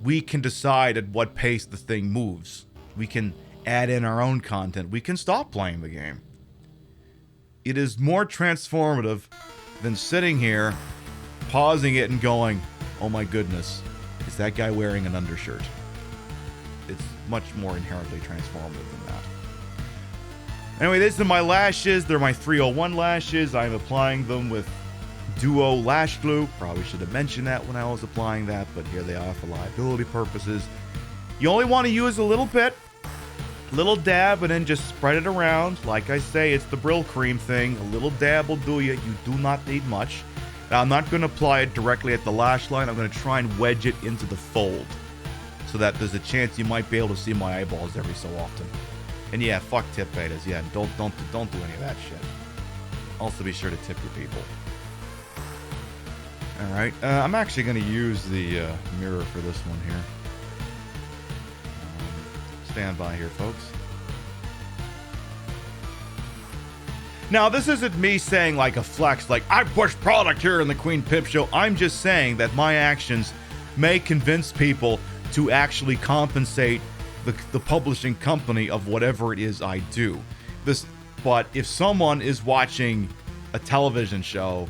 Speaker 1: We can decide at what pace the thing moves. We can add in our own content. We can stop playing the game. It is more transformative than sitting here, pausing it and going, oh my goodness, is that guy wearing an undershirt? It's much more inherently transformative than that. Anyway, these are my lashes. They're my 301 lashes. I'm applying them with Duo Lash Glue. Probably should have mentioned that when I was applying that, but here they are for liability purposes. You only want to use a little bit, little dab, and then just spread it around. Like I say, it's the Brill cream thing. A little dab will do you. You do not need much. Now, I'm not going to apply it directly at the lash line. I'm going to try and wedge it into the fold so that there's a chance you might be able to see my eyeballs every so often. And yeah, fuck tip betas. Yeah, don't do any of that shit. Also, be sure to tip your people. All right, I'm actually going to use the mirror for this one here. Stand by here, folks. Now, this isn't me saying like a flex, like I push product here in the Queen Pip Show. I'm just saying that my actions may convince people to actually compensate the publishing company of whatever it is I do. But if someone is watching a television show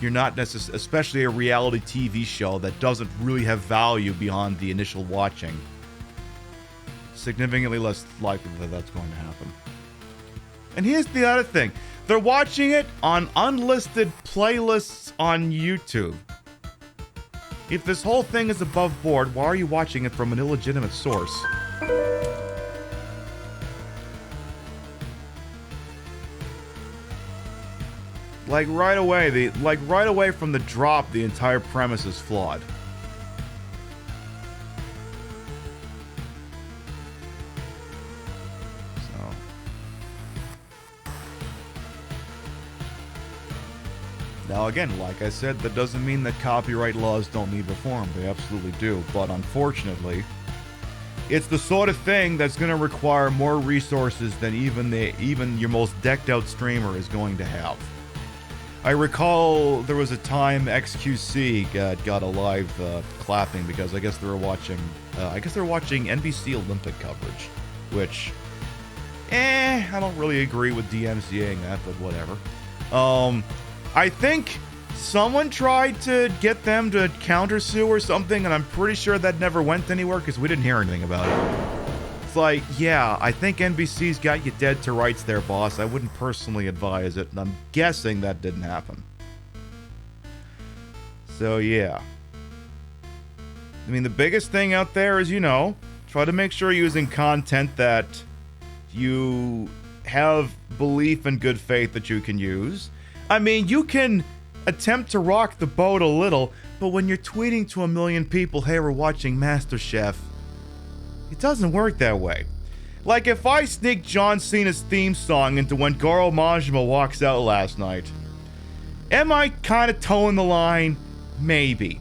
Speaker 1: you're not necessarily, especially a reality TV show that doesn't really have value beyond the initial watching. Significantly less likely that that's going to happen. And here's the other thing. They're watching it on unlisted playlists on YouTube. If this whole thing is above board, why are you watching it from an illegitimate source? Like right away from the drop, the entire premise is flawed. Now again, like I said, that doesn't mean that copyright laws don't need reform. They absolutely do. But unfortunately, it's the sort of thing that's going to require more resources than even your most decked out streamer is going to have. I recall there was a time XQC got a live clapping because I guess they were watching NBC Olympic coverage, which I don't really agree with DMCAing that, but whatever. I think someone tried to get them to countersue or something, and I'm pretty sure that never went anywhere because we didn't hear anything about it. It's like, yeah, I think NBC's got you dead to rights there, boss. I wouldn't personally advise it, and I'm guessing that didn't happen. So, yeah. I mean, the biggest thing out there is, try to make sure you're using content that you have belief and good faith that you can use. I mean, you can attempt to rock the boat a little, but when you're tweeting to 1 million people, hey, we're watching MasterChef, it doesn't work that way. Like, if I sneak John Cena's theme song into when Goro Majima walks out last night, am I kind of towing the line? Maybe.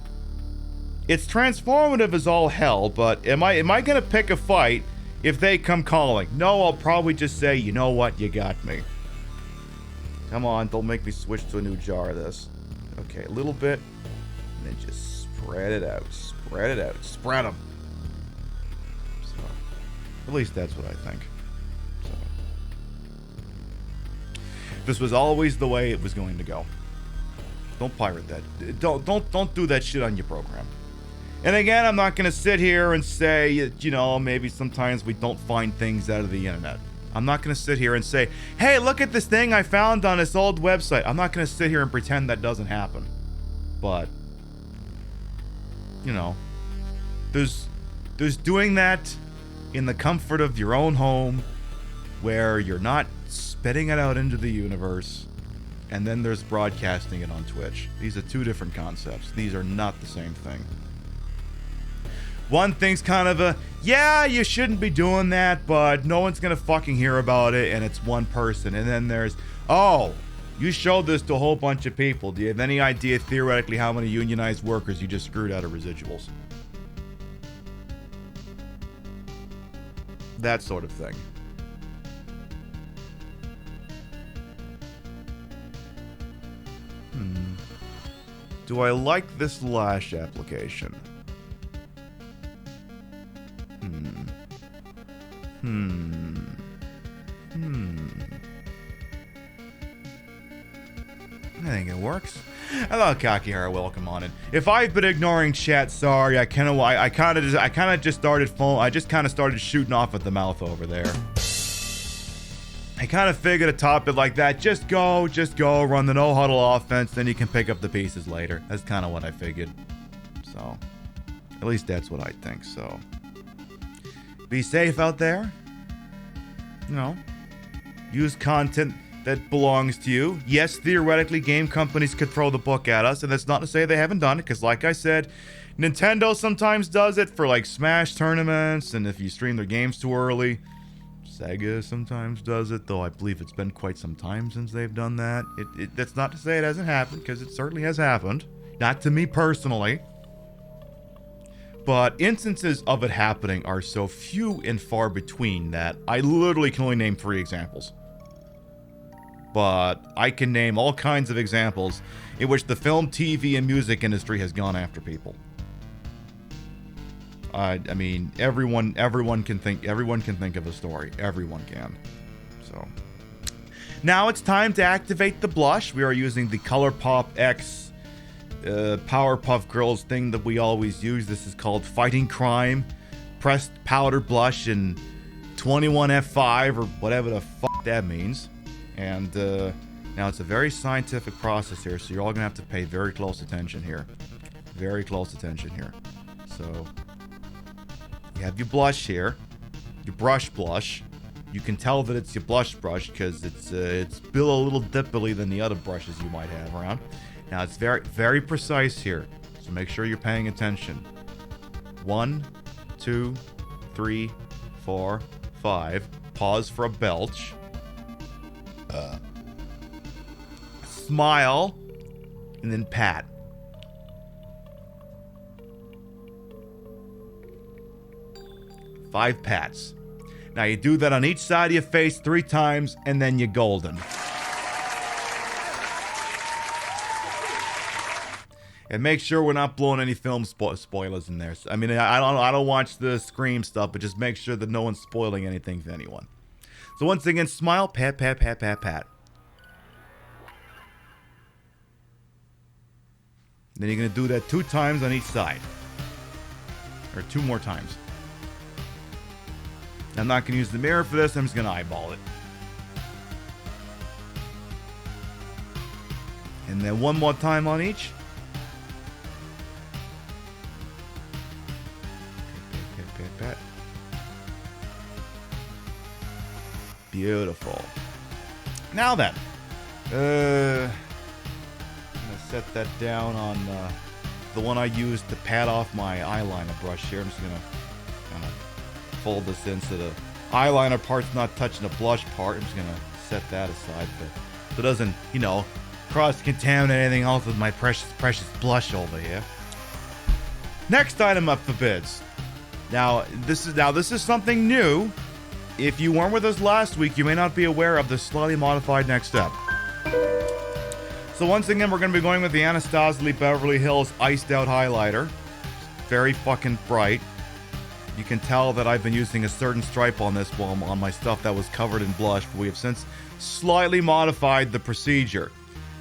Speaker 1: It's transformative as all hell, but am I going to pick a fight if they come calling? No, I'll probably just say, you know what, you got me. Come on, don't make me switch to a new jar of this. Okay, a little bit, and then just spread it out. Spread it out. Spread them. So, at least that's what I think. So, this was always the way it was going to go. Don't pirate that. Don't do that shit on your program. And again, I'm not going to sit here and say, maybe sometimes we don't find things out of the internet. I'm not going to sit here and say, hey, look at this thing I found on this old website. I'm not going to sit here and pretend that doesn't happen. But, there's doing that in the comfort of your own home where you're not spitting it out into the universe. And then there's broadcasting it on Twitch. These are two different concepts. These are not the same thing. One thing's kind of yeah, you shouldn't be doing that, but no one's gonna fucking hear about it, and it's one person. And then there's, oh, you showed this to a whole bunch of people. Do you have any idea, theoretically, how many unionized workers you just screwed out of residuals? That sort of thing. Do I like this Lash application? I think it works. Hello, Kakihara. Welcome on in. If I've been ignoring chat, sorry. I kind of just started shooting off at the mouth over there. I kind of figured a topic like that, just go, run the no-huddle offense, then you can pick up the pieces later. That's kind of what I figured. So, at least that's what I think, so. Be safe out there. Use content that belongs to you. Yes, theoretically, game companies could throw the book at us, and that's not to say they haven't done it, because like I said, Nintendo sometimes does it for, like, Smash tournaments, and if you stream their games too early. Sega sometimes does it, though I believe it's been quite some time since they've done that. That's not to say it hasn't happened, because it certainly has happened. Not to me personally. But instances of it happening are so few and far between that I literally can only name 3 examples. But I can name all kinds of examples in which the film, TV, and music industry has gone after people. I mean, everyone can think of a story. Everyone can. So now it's time to activate the blush. We are using the ColourPop X Powerpuff Girls thing that we always use. This is called Fighting Crime, pressed powder blush in 21F5 or whatever the fuck that means. And now it's a very scientific process here, so you're all gonna have to pay very close attention here. Very close attention here. So you have your blush here, your brush blush. You can tell that it's your blush brush because it's built a little differently than the other brushes you might have around. Now it's very, very precise here, so make sure you're paying attention. 1, 2, 3, 4, 5. Pause for a belch. Smile, and then pat. Five pats. Now you do that on each side of your face 3 times, and then you're golden. And make sure we're not blowing any film spoilers in there. I mean, I don't watch the Scream stuff, but just make sure that no one's spoiling anything for anyone. So once again, smile, pat, pat, pat, pat, pat. Then you're gonna do that 2 times on each side, or 2 more times. I'm not gonna use the mirror for this. I'm just gonna eyeball it. And then 1 more time on each. Pat. Beautiful. Now then, I'm gonna set that down on the one I used to pat off my eyeliner brush here. I'm just gonna kind of fold this in so the eyeliner part's not touching the blush part. I'm just gonna set that aside so it doesn't, you know, cross-contaminate anything else with my precious blush over here. Next item up for bids. Now this is something new. If you weren't with us last week, you may not be aware of the slightly modified next step. So once again, we're going to be going with the Anastasia Beverly Hills Iced Out Highlighter. Very fucking bright. You can tell that I've been using a certain stripe on this one on my stuff that was covered in blush, but we have since slightly modified the procedure.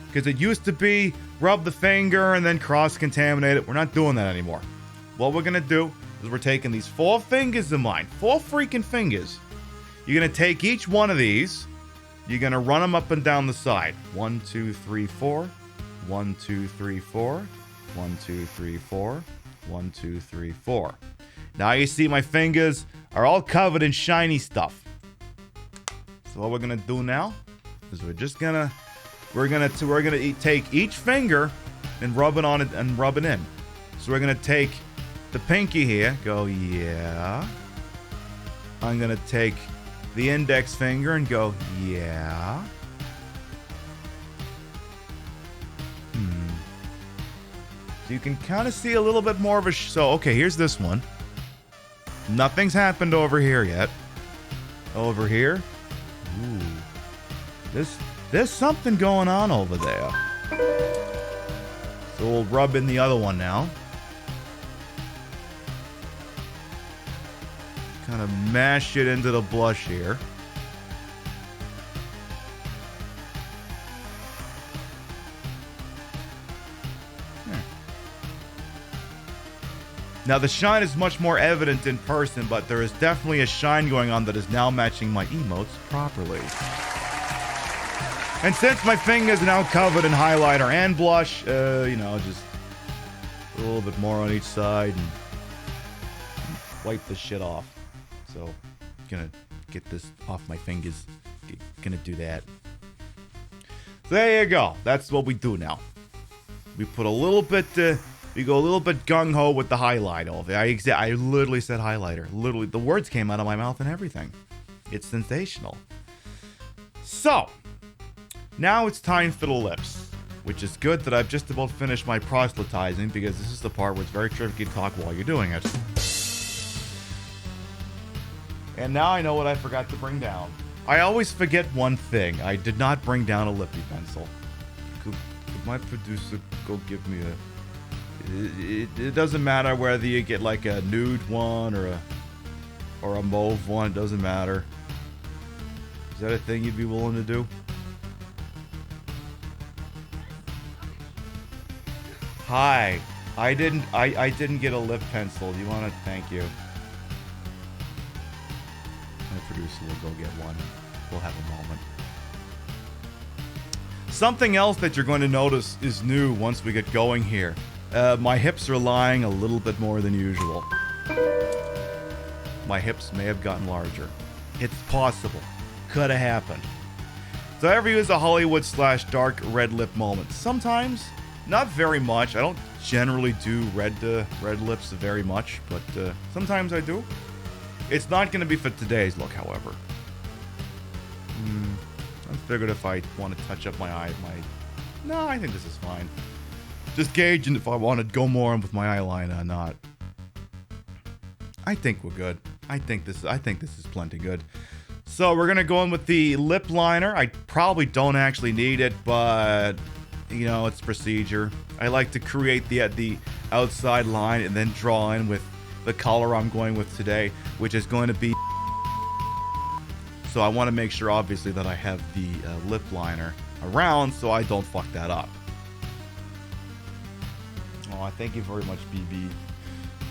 Speaker 1: Because it used to be rub the finger and then cross-contaminate it. We're not doing that anymore. What we're going to do is we're taking these 4 fingers of mine, 4 freaking fingers. You're going to take each one of these. You're going to run them up and down the side. 1, 2, 3, 4. 1, 2, 3, 4. 1, 2, 3, 4. 1, 2, 3, 4. Now you see my fingers are all covered in shiny stuff. So what we're going to do now is we're going to take each finger and rub it on it and rub it in. So we're going to take the pinky here, go yeah. I'm going to take the index finger and go, yeah. So you can kind of see a little bit more of a... So, okay, here's this one. Nothing's happened over here yet. Over here. Ooh. There's something going on over there. So we'll rub in the other one now. Kind of mash it into the blush here. Now the shine is much more evident in person, but there is definitely a shine going on that is now matching my emotes properly. And since my fingers are now covered in highlighter and blush, you know, just a little bit more on each side and wipe this shit off. So, gonna get this off my fingers. Gonna do that. So there you go. That's what we do now. We put a little bit, we go a little bit gung-ho with the highlight over there. I literally said highlighter. Literally, the words came out of my mouth and everything. It's sensational. So, now it's time for the lips. Which is good that I've just about finished my proselytizing, because this is the part where it's very tricky to talk while you're doing it. And now I know what I forgot to bring down. I always forget one thing. I did not bring down a lippy pencil. Could my producer go give me a... It doesn't matter whether you get like a nude one or a mauve one. It doesn't matter. Is that a thing you'd be willing to do? Hi. I didn't get a lip pencil. Do you want to? Thank you. My producer will go get one. We'll have a moment. Something else that you're going to notice is new once we get going here. My hips are lying a little bit more than usual. My hips may have gotten larger. It's possible. Could have happened. So I ever use a Hollywood / dark red lip moment? Sometimes. Not very much. I don't generally do red lips very much, but sometimes I do. It's not going to be for today's look, however. I figured if I want to touch up my eye, no, I think this is fine. Just gauging if I want to go more with my eyeliner or not. I think we're good. I think this is plenty good. So we're gonna go in with the lip liner. I probably don't actually need it, but you know, it's procedure. I like to create the outside line and then draw in with the color I'm going with today, which is going to be. So I want to make sure, obviously, that I have the lip liner around so I don't fuck that up. Oh, thank you very much, BB.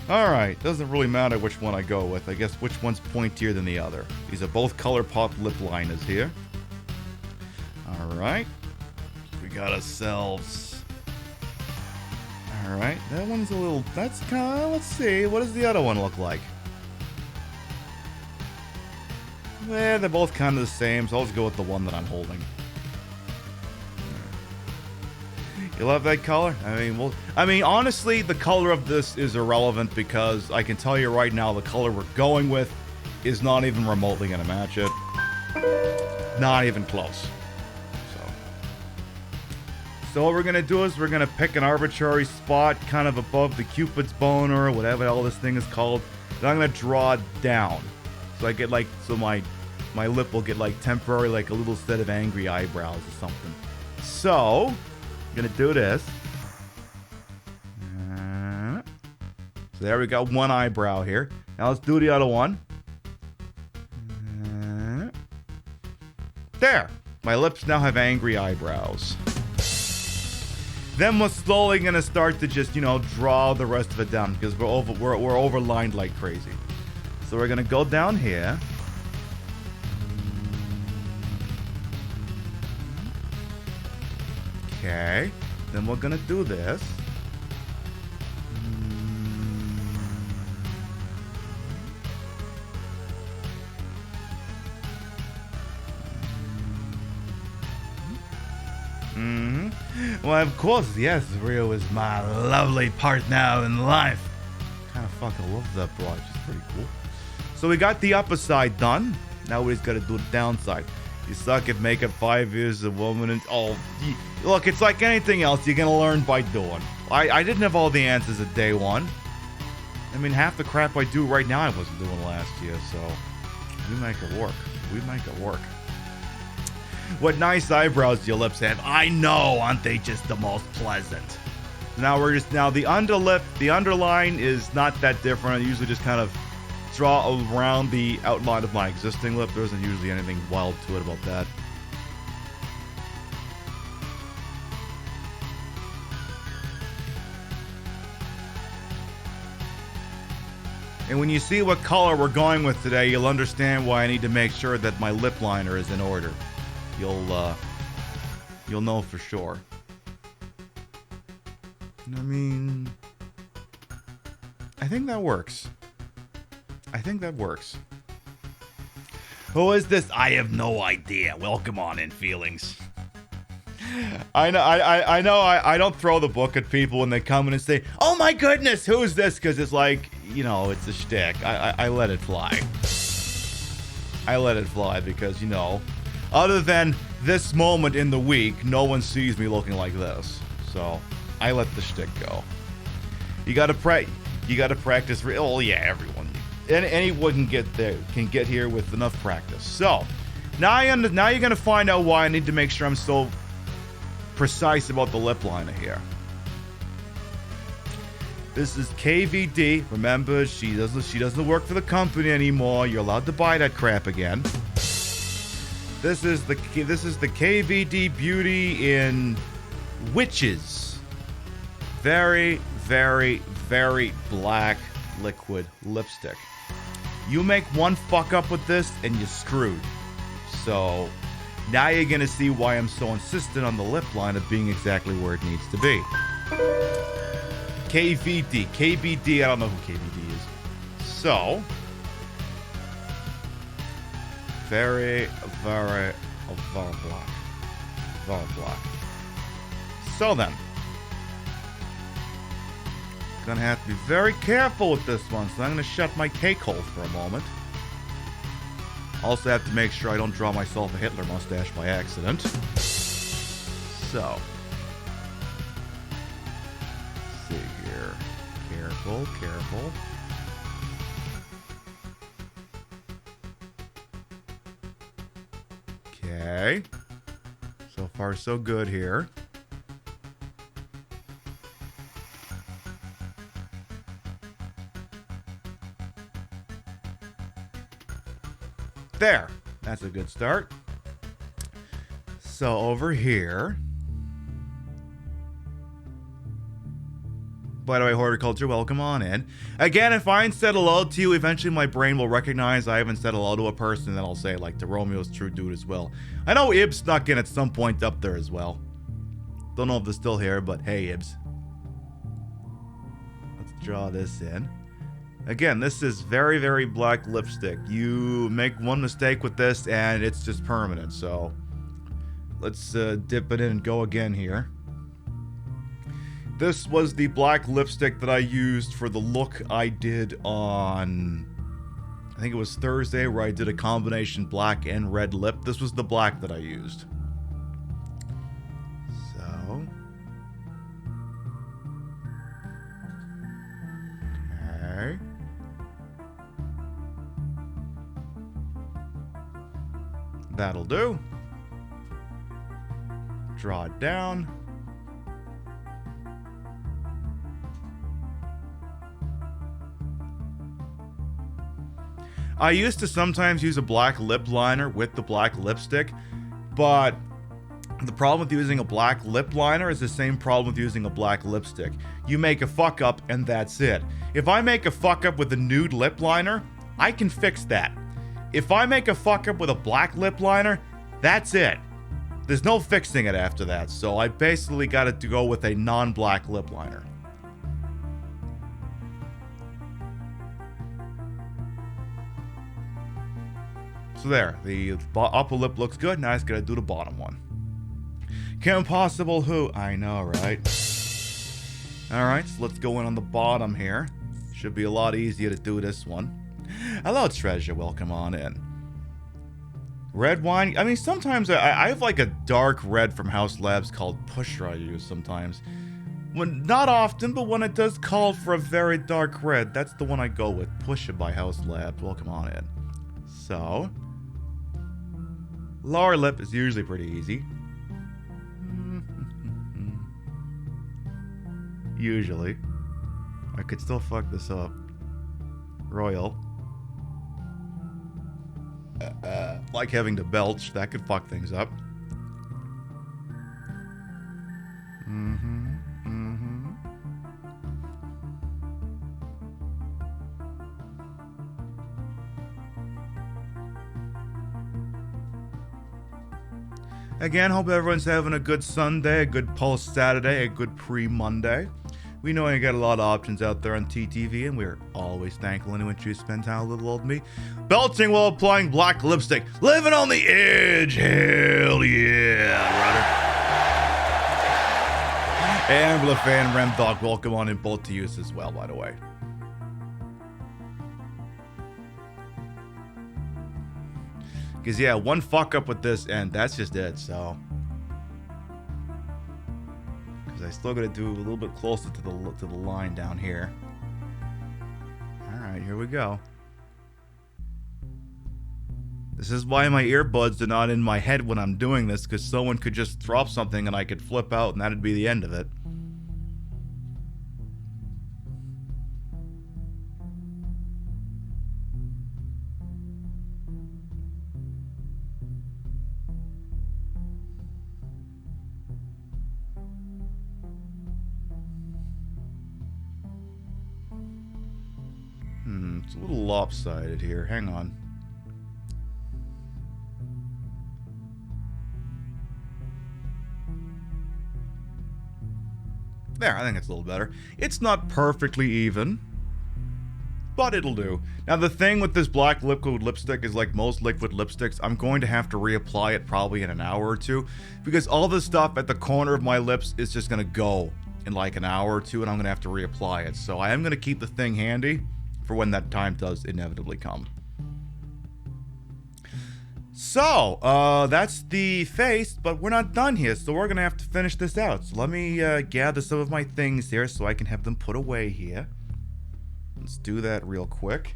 Speaker 1: Alright, doesn't really matter which one I go with. I guess which one's pointier than the other. These are both ColourPop lip liners here. Alright. We got ourselves... Alright, that one's a little... That's kind of... Let's see, what does the other one look like? Eh, they're both kind of the same, so I'll just go with the one that I'm holding. You love that color? I mean, honestly, the color of this is irrelevant because I can tell you right now the color we're going with is not even remotely going to match it. Not even close. So what we're going to do is we're going to pick an arbitrary spot kind of above the Cupid's boner or whatever all this thing is called. Then I'm going to draw it down. So I get like, so my lip will get like temporary, like a little set of angry eyebrows or something. So... gonna do this. So there we got one eyebrow here. Now let's do the other one. There. My lips now have angry eyebrows. Then we're slowly gonna start to just, you know, draw the rest of it down because we're overlined like crazy. So we're gonna go down here. Okay, then we're gonna do this. Well, of course, yes, Rio is my lovely partner in life. Kind of fucking love that broad, she's pretty cool. So we got the upper side done. Now we just gotta do the downside. You suck at makeup 5 years, a woman, and look, it's like anything else. You're gonna learn by doing. I didn't have all the answers at day one. I mean, half the crap I do right now I wasn't doing last year, so we make it work. We make it work. What nice eyebrows your lips have. I know, aren't they just the most pleasant? Now the underlip, the underline is not that different. I usually just kind of draw around the outline of my existing lip. There isn't usually anything wild to it about that. And when you see what color we're going with today, you'll understand why I need to make sure that my lip liner is in order. You'll know for sure. I mean, I think that works. I think that works. Who is this? I have no idea. Welcome on in, feelings. I know. I don't throw the book at people when they come in and say, "Oh my goodness, who's this?" Because it's like, you know, it's a shtick. I let it fly. I let it fly because, you know, other than this moment in the week, no one sees me looking like this. So I let the shtick go. You gotta practice. Oh yeah, everyone. Anyone can get here with enough practice. So now you're gonna find out why I need to make sure I'm so precise about the lip liner here. This is KVD. Remember, she doesn't work for the company anymore. You're allowed to buy that crap again. This is the KVD Beauty in Witches very, very, very black liquid lipstick. You make one fuck up with this and you're screwed. So now you're gonna see why I'm so insistent on the lip line of being exactly where it needs to be. KBD, I don't know who KBD is. So, very, very, very black. Very black. So then, gonna have to be very careful with this one, so I'm gonna shut my cake hole for a moment. Also have to make sure I don't draw myself a Hitler mustache by accident. So, let's see here. Careful, careful. Okay. So far, so good here. There. That's a good start. So over here. By the way, Horticulture, welcome on in. Again, if I ain't said hello to you, eventually my brain will recognize I haven't said hello to a person, and then I'll say, like, to Romeo's True Dude as well. I know Ibs snuck in at some point up there as well. Don't know if they're still here, but hey, Ibs. Let's draw this in. Again, this is very, very black lipstick. You make one mistake with this, and it's just permanent, so let's dip it in and go again here. This was the black lipstick that I used for the look I did on, I think it was Thursday, where I did a combination black and red lip. This was the black that I used. So. Okay. That'll do. Draw it down. I used to sometimes use a black lip liner with the black lipstick, but the problem with using a black lip liner is the same problem with using a black lipstick. You make a fuck up and that's it. If I make a fuck up with a nude lip liner, I can fix that. If I make a fuck up with a black lip liner, that's it. There's no fixing it after that, so I basically got to go with a non-black lip liner. So there, the upper lip looks good. Now I just gotta do the bottom one. Kim Possible who? I know, right? Alright, so let's go in on the bottom here. Should be a lot easier to do this one. Hello, Treasure. Welcome on in. Red wine. I mean, sometimes I have like a dark red from House Labs called Pusher I use sometimes. Not often, but when it does call for a very dark red, that's the one I go with. Pusher by House Labs. Welcome on in. So, lower lip is usually pretty easy. Usually. I could still fuck this up. Royal. Like having to belch, that could fuck things up. Again, hope everyone's having a good Sunday, a good post-Saturday, a good pre-Monday. We know you got a lot of options out there on TTV, and we're always thankful anyone chooses to spend time with little old me. Belching while applying black lipstick. Living on the edge. Hell yeah, brother. And Fan Remdog, welcome on in both to you as well, by the way. Because, yeah, one fuck up with this, and that's just it, so. Because I still got to do a little bit closer to the line down here. Alright, here we go. This is why my earbuds are not in my head when I'm doing this, because someone could just drop something and I could flip out, and that'd be the end of it. It's a little lopsided here. Hang on. There, I think it's a little better. It's not perfectly even, but it'll do. Now, the thing with this black liquid lipstick is, like most liquid lipsticks, I'm going to have to reapply it probably in an hour or two, because all the stuff at the corner of my lips is just going to go in like an hour or two, and I'm going to have to reapply it. So I am going to keep the thing handy for when that time does inevitably come. So, that's the face, but we're not done here, so we're going to have to finish this out. So let me gather some of my things here so I can have them put away here. Let's do that real quick.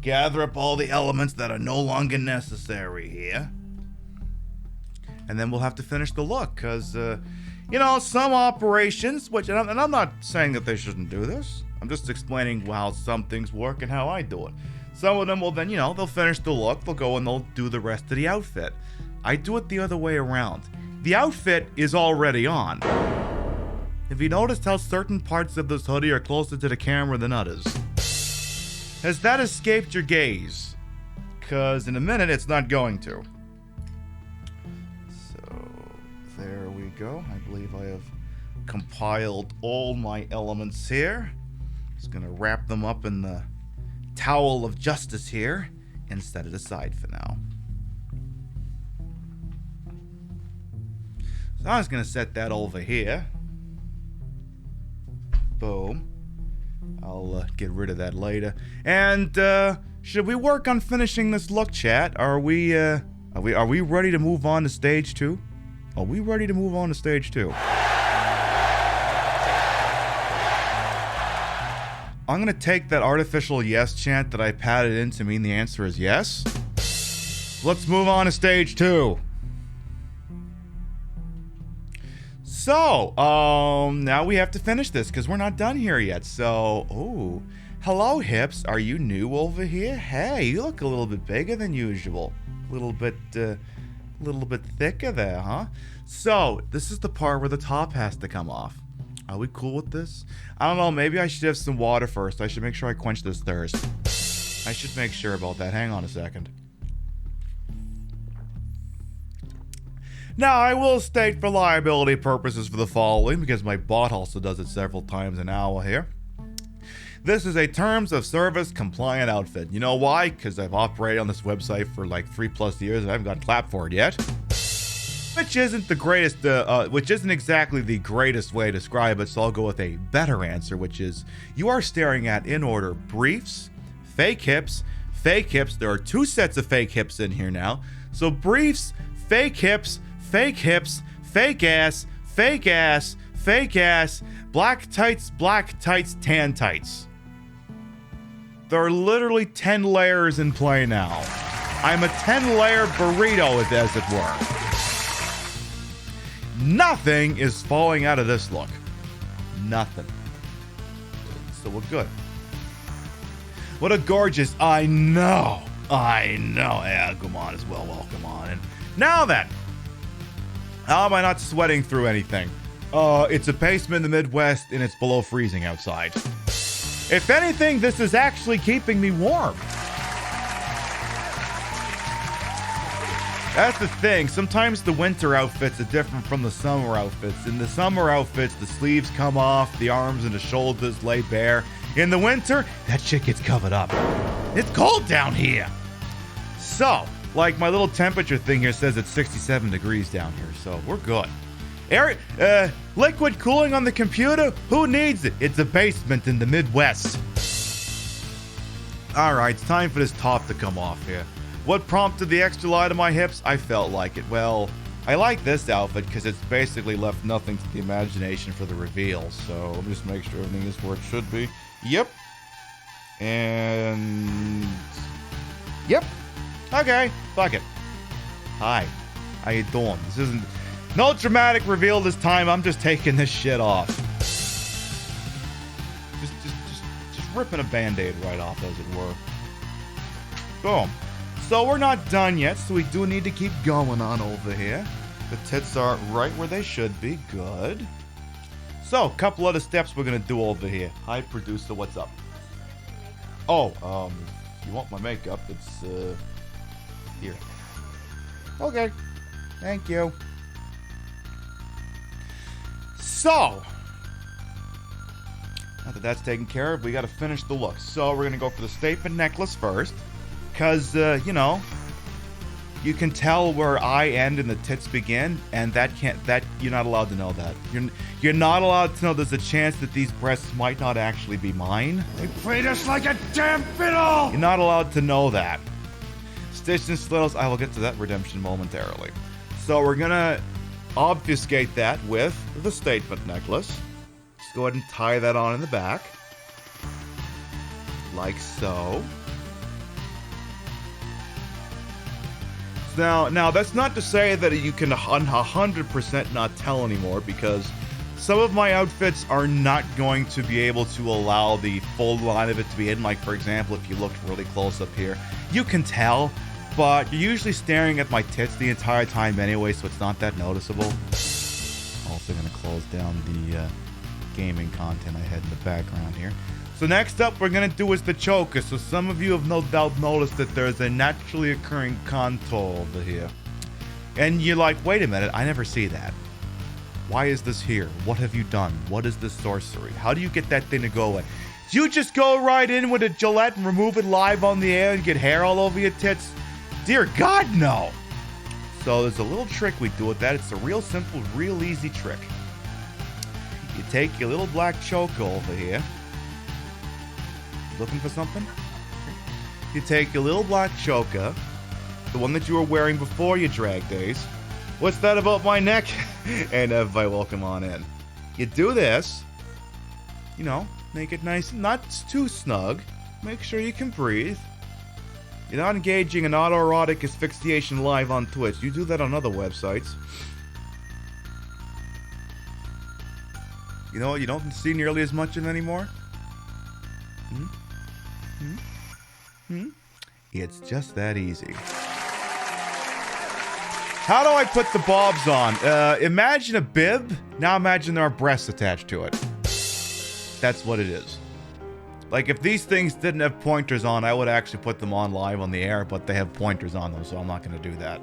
Speaker 1: Gather up all the elements that are no longer necessary here. And then we'll have to finish the look, because, you know, some operations, and I'm not saying that they shouldn't do this. I'm just explaining how some things work and how I do it. Some of them will then, you know, they'll finish the look, they'll go and they'll do the rest of the outfit. I do it the other way around. The outfit is already on. Have you noticed how certain parts of this hoodie are closer to the camera than others? Has that escaped your gaze? Because in a minute it's not going to. So, there we go. I believe I have compiled all my elements here. Just gonna wrap them up in the towel of justice here and set it aside for now. So I'm just gonna set that over here. Boom. I'll get rid of that later. And should we work on finishing this look, chat? Are we ready to move on to stage 2? Are we ready to move on to stage 2? I'm gonna take that artificial yes chant that I padded in to mean the answer is yes. Let's move on to stage 2. So, now we have to finish this because we're not done here yet. So, oh, hello hips. Are you new over here? Hey, you look a little bit bigger than usual. A little bit thicker there, huh? So, this is the part where the top has to come off. Are we cool with this? I don't know, maybe I should have some water first. I should make sure I quench this thirst. I should make sure about that. Hang on a second. Now, I will state for liability purposes for the following, because my bot also does it several times an hour here. This is a terms of service compliant outfit. You know why? Because I've operated on this website for like 3+ years and I haven't gotten clapped for it yet. Which isn't the greatest, which isn't exactly the greatest way to describe it, so I'll go with a better answer, which is you are staring at, in order, briefs, fake hips. There are 2 sets of fake hips in here now. So briefs, fake hips, fake ass, black tights, tan tights. There are literally 10 layers in play now. I'm a 10-layer burrito, as it were. Nothing is falling out of this look. Nothing. So we're good. What a gorgeous, I know. Yeah, come on as well. Welcome on. And now then, how am I not sweating through anything? It's a basement in the Midwest and it's below freezing outside. If anything, this is actually keeping me warm. That's the thing. Sometimes the winter outfits are different from the summer outfits. In the summer outfits, the sleeves come off, the arms and the shoulders lay bare. In the winter, that shit gets covered up. It's cold down here. So, like my little temperature thing here says it's 67 degrees down here, so we're good. Liquid cooling on the computer? Who needs it? It's a basement in the Midwest. Alright, it's time for this top to come off here. What prompted the extra light on my hips? I felt like it. Well, I like this outfit because it's basically left nothing to the imagination for the reveal. So let me just make sure everything is where it should be. Yep. And... Yep. Okay. Fuck it. Hi. How you doing? This isn't... No dramatic reveal this time. I'm just taking this shit off. Just ripping a band-aid right off, as it were. Boom. So we're not done yet, so we do need to keep going on over here. The tits are right where they should be. Good. So, a couple other steps we're going to do over here. Hi, producer, what's up? Oh, If you want my makeup, it's, here. Okay. Thank you. So, now that that's taken care of, we gotta finish the look. So we're gonna go for the statement necklace first. Because, you know, you can tell where I end and the tits begin, and you're not allowed to know that. You're not allowed to know there's a chance that these breasts might not actually be mine. They played us like a damn fiddle! You're not allowed to know that. Stitch and Slittles, I will get to that redemption momentarily. So we're gonna obfuscate that with the statement necklace. Just go ahead and tie that on in the back. Like so. Now that's not to say that you can 100% not tell anymore, because some of my outfits are not going to be able to allow the full line of it to be hidden. Like, for example, if you looked really close up here, you can tell, but you're usually staring at my tits the entire time anyway, so it's not that noticeable. Also going to close down the gaming content I had in the background here. So next up we're going to do is the choker. So some of you have no doubt noticed that there's a naturally occurring contour over here. And you're like, wait a minute, I never see that. Why is this here? What have you done? What is this sorcery? How do you get that thing to go away? Do you just go right in with a Gillette and remove it live on the air and get hair all over your tits? Dear God, no! So there's a little trick we do with that. It's a real simple, real easy trick. You take your little black choker over here. Looking for something? You take your little black choker, the one that you were wearing before your drag days. What's that about my neck? And everybody welcome on in. You do this, you know, make it nice, not too snug. Make sure you can breathe. You're not engaging in autoerotic asphyxiation live on Twitch. You do that on other websites. You know what you don't see nearly as much of anymore? It's just that easy. How do I put the bobs on? Imagine a bib. Now imagine there are breasts attached to it. That's what it is. Like, if these things didn't have pointers on, I would actually put them on live on the air, but they have pointers on them, so I'm not going to do that.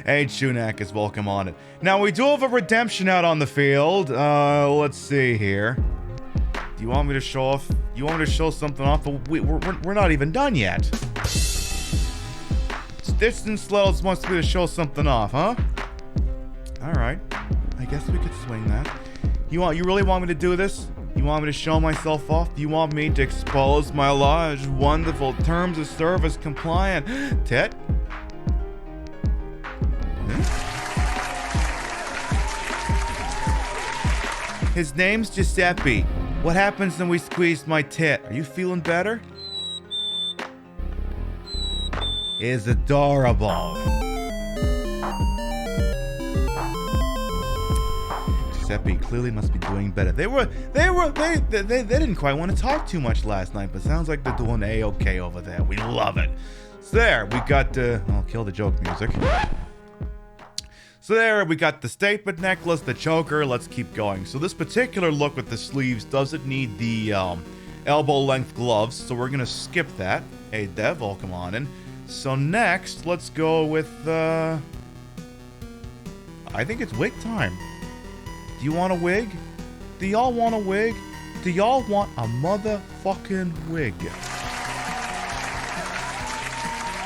Speaker 1: Hey, Shunak is welcome on it. Now, we do have a redemption out on the field. Let's see here. Do you want me to show off? You want me to show something off? But we're not even done yet. Stitch and Slittles wants me to show something off, huh? Alright. I guess we could swing that. You really want me to do this? You want me to show myself off? You want me to expose my large, wonderful terms of service compliant tit? His name's Giuseppe. What happens when we squeeze my tit? Are you feeling better? Is adorable. Giuseppe clearly must be doing better. They didn't quite want to talk too much last night, but sounds like they're doing A-okay over there. We love it. So there, we got I'll kill the joke music. So there, we got the statement necklace, the choker. Let's keep going. So this particular look with the sleeves doesn't need the elbow-length gloves, so we're gonna skip that. Hey, Dev, welcome on in. So next, let's go with I think it's wig time. Do you want a wig? Do y'all want a wig? Do y'all want a motherfucking wig?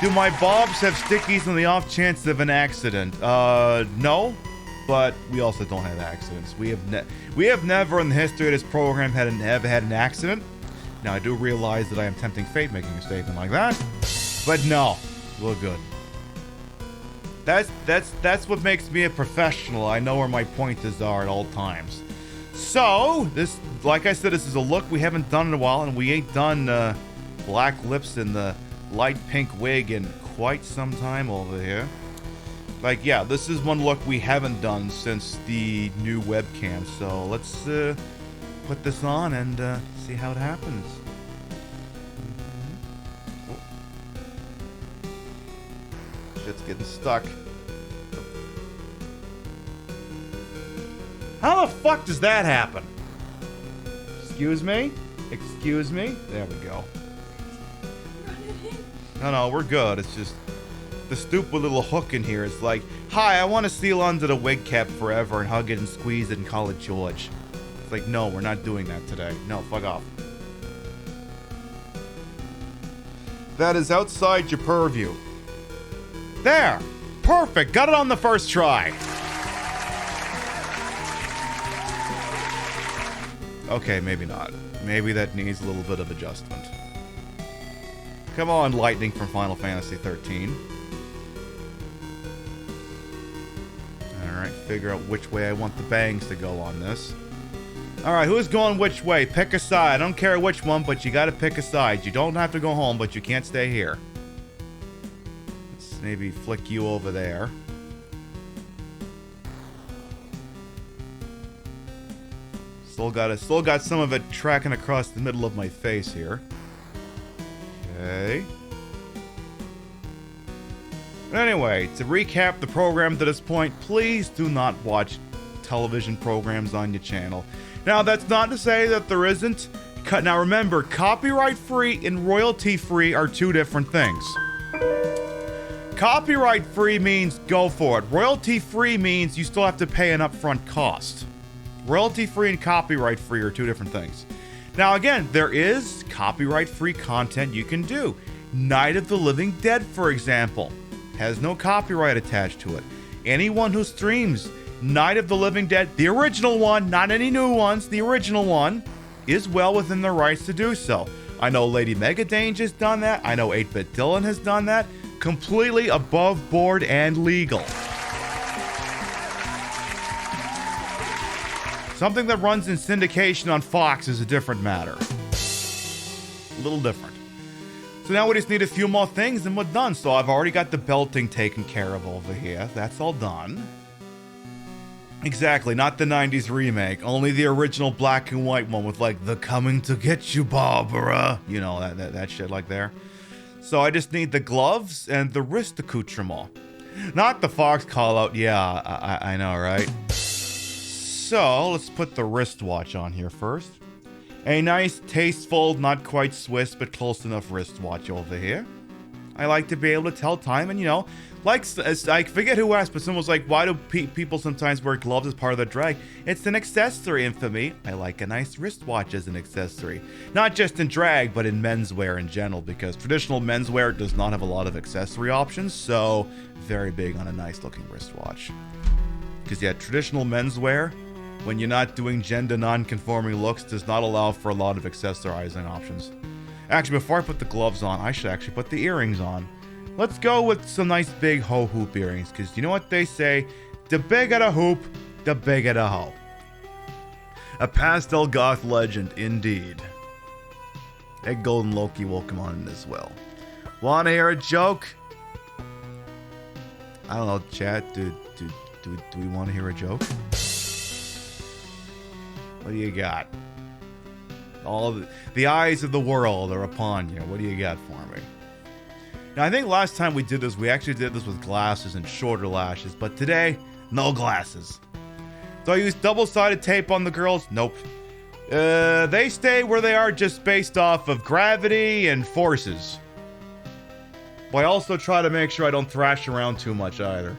Speaker 1: Do my bobs have stickies on the off chance of an accident? No, but we also don't have accidents. We have never in the history of this program ever had an accident. Now I do realize that I am tempting fate making a statement like that, but no, we're good. That's what makes me a professional. I know where my pointers are at all times. So this, like I said, this is a look we haven't done in a while, and we ain't done black lips and the light pink wig in quite some time over here. Like, yeah, this is one look we haven't done since the new webcam. So let's put this on and see how it happens. Shit's getting stuck. How the fuck does that happen? Excuse me? Excuse me? There we go. No, we're good. It's just the stupid little hook in here is like, hi, I want to seal under the wig cap forever and hug it and squeeze it and call it George. It's like, no, we're not doing that today. No, fuck off. That is outside your purview. There! Perfect! Got it on the first try! Okay, maybe not. Maybe that needs a little bit of adjustment. Come on, lightning from Final Fantasy 13. Alright, figure out which way I want the bangs to go on this. Alright, who's going which way? Pick a side. I don't care which one, but you gotta pick a side. You don't have to go home, but you can't stay here. Let's maybe flick you over there. Still got some of it tracking across the middle of my face here. Okay. Anyway, to recap the program to this point, please do not watch television programs on your channel. Now, that's not to say that there isn't. Now, remember, copyright-free and royalty-free are two different things. Copyright-free means go for it. Royalty-free means you still have to pay an upfront cost. Royalty-free and copyright-free are two different things. Now, again, there is copyright-free content you can do. Night of the Living Dead, for example, has no copyright attached to it. Anyone who streams Night of the Living Dead, the original one, not any new ones, the original one, is well within their rights to do so. I know Lady Megadange has done that. I know 8-Bit Dylan has done that. Completely above board and legal. Something that runs in syndication on Fox is a different matter. A little different. So now we just need a few more things and we're done. So I've already got the belting taken care of over here. That's all done. Exactly, not the 90s remake. Only the original black and white one with like, the coming to get you, Barbara. You know, that shit like there. So I just need the gloves and the wrist accoutrement. Not the Fox call out. Yeah, I know, right? So let's put the wristwatch on here first. A nice, tasteful, not quite Swiss, but close enough wristwatch over here. I like to be able to tell time, and you know, like, I forget who asked, but someone was like, why do people sometimes wear gloves as part of the drag? It's an accessory, and for me, I like a nice wristwatch as an accessory. Not just in drag, but in menswear in general, because traditional menswear does not have a lot of accessory options, so very big on a nice looking wristwatch. Because yeah, traditional menswear, when you're not doing gender non-conforming looks, does not allow for a lot of accessorizing options. Actually, before I put the gloves on, I should actually put the earrings on. Let's go with some nice big hoe hoop earrings, because you know what they say? The bigger the hoop, the bigger the hoe. A pastel goth legend, indeed. Hey, Golden Loki will come on as well. Wanna hear a joke? I don't know, chat, do we want to hear a joke? What do you got? All the eyes of the world are upon you. What do you got for me? Now, I think last time we did this, we actually did this with glasses and shorter lashes, but today, no glasses. So I used double-sided tape on the girls? Nope. They stay where they are just based off of gravity and forces. But I also try to make sure I don't thrash around too much either.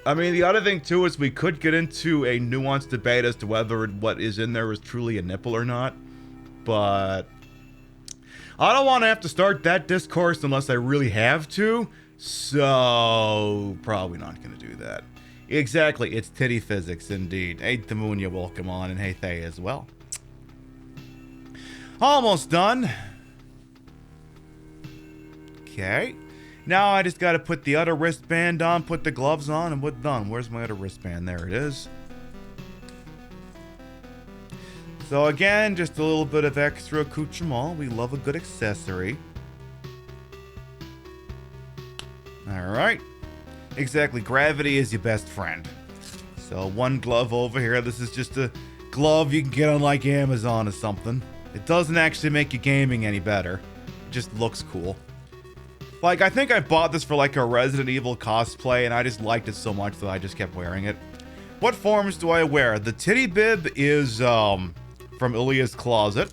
Speaker 1: I mean, the other thing, too, is we could get into a nuanced debate as to whether what is in there is truly a nipple or not. But I don't want to have to start that discourse unless I really have to. So, probably not going to do that. Exactly, it's titty physics, indeed. Hey, Tamunia, welcome on, and hey, Thay as well. Almost done. Okay. Now I just gotta put the other wristband on, put the gloves on, and we're done. Where's my other wristband? There it is. So again, just a little bit of extra accoutrement. We love a good accessory. Alright. Exactly, gravity is your best friend. So one glove over here. This is just a glove you can get on like Amazon or something. It doesn't actually make your gaming any better. It just looks cool. Like, I think I bought this for like a Resident Evil cosplay, and I just liked it so much that I just kept wearing it. What forms do I wear? The titty bib is from Ilya's closet.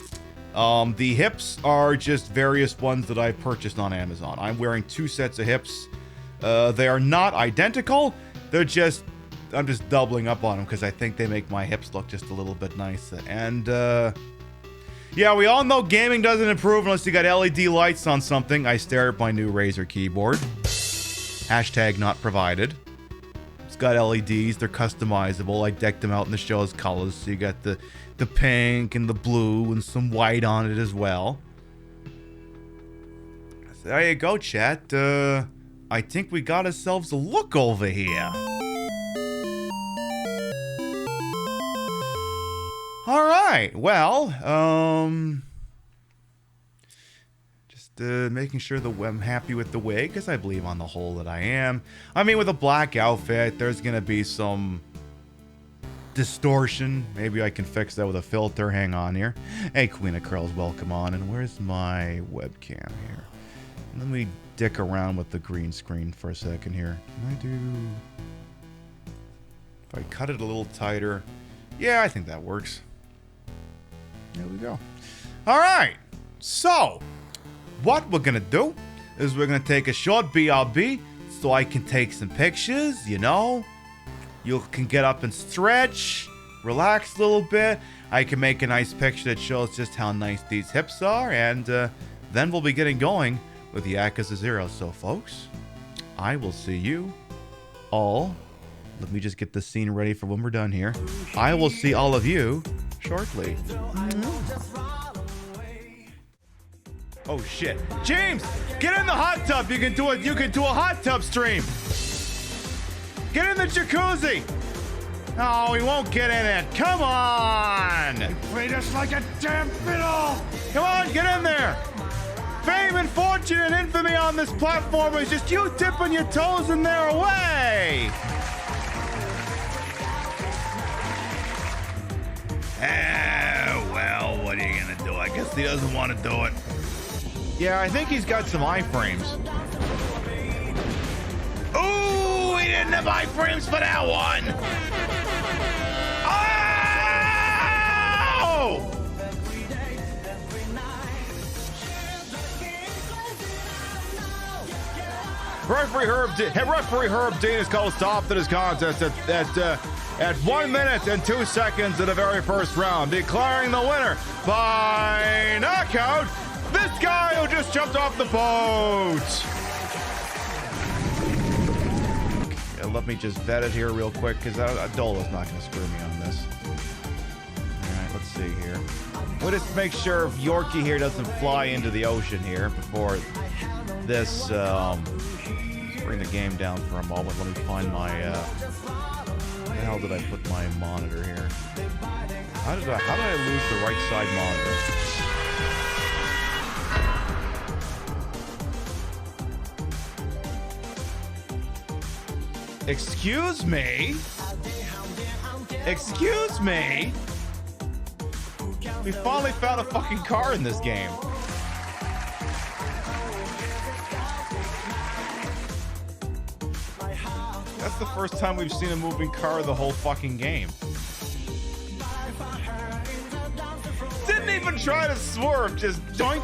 Speaker 1: The hips are just various ones that I purchased on Amazon. I'm wearing 2 sets of hips. They are not identical. They're just, I'm just doubling up on them because I think they make my hips look just a little bit nicer. And, yeah, we all know gaming doesn't improve unless you got LED lights on something. I stare at my new Razer keyboard. Hashtag not provided. It's got LEDs. They're customizable. I decked them out in the show's colors. So you got the pink and the blue and some white on it as well. So there you go, chat. I think we got ourselves a look over here. All right, well, just making sure that I'm happy with the wig, because I believe on the whole that I am. I mean, with a black outfit, there's going to be some distortion. Maybe I can fix that with a filter. Hang on here. Hey, Queen of Curls, welcome on. And where's my webcam here? Let me dick around with the green screen for a second here. Can I do... If I cut it a little tighter... Yeah, I think that works. There we go. All right. So, what we're going to do is we're going to take a short BRB so I can take some pictures, you know. You can get up and stretch, relax a little bit. I can make a nice picture that shows just how nice these hips are. And then we'll be getting going with the Yakuza 0. So, folks, I will see you all. Let me just get the scene ready for when we're done here. I will see all of you shortly. Oh shit. James, get in the hot tub. You can do a hot tub stream. Get in the jacuzzi. Oh, he won't get in it. Come on.
Speaker 3: You played us like a damn fiddle.
Speaker 1: Come on, get in there. Fame and fortune and infamy on this platform is just you dipping your toes in there away. Well, what are you gonna do? I guess he doesn't want to do it. Yeah, I think he's got some iframes. Ooh, he didn't have iframes for that one. Oh! Referee Herb Dean has called a stop to this contest at 1 minute and 2 seconds of the very first round, declaring the winner by knockout, this guy who just jumped off the boat. Okay, let me just vet it here real quick, because Dolo's not going to screw me on this. All right, let's see here. We'll just make sure Yorkie here doesn't fly into the ocean here before this. Bring the game down for a moment. Let me find my. Where the hell did I put my monitor here? How did I lose the right side monitor? Excuse me? Excuse me? We finally found a fucking car in this game. That's the first time we've seen a moving car the whole fucking game. Didn't even try to swerve, just doink.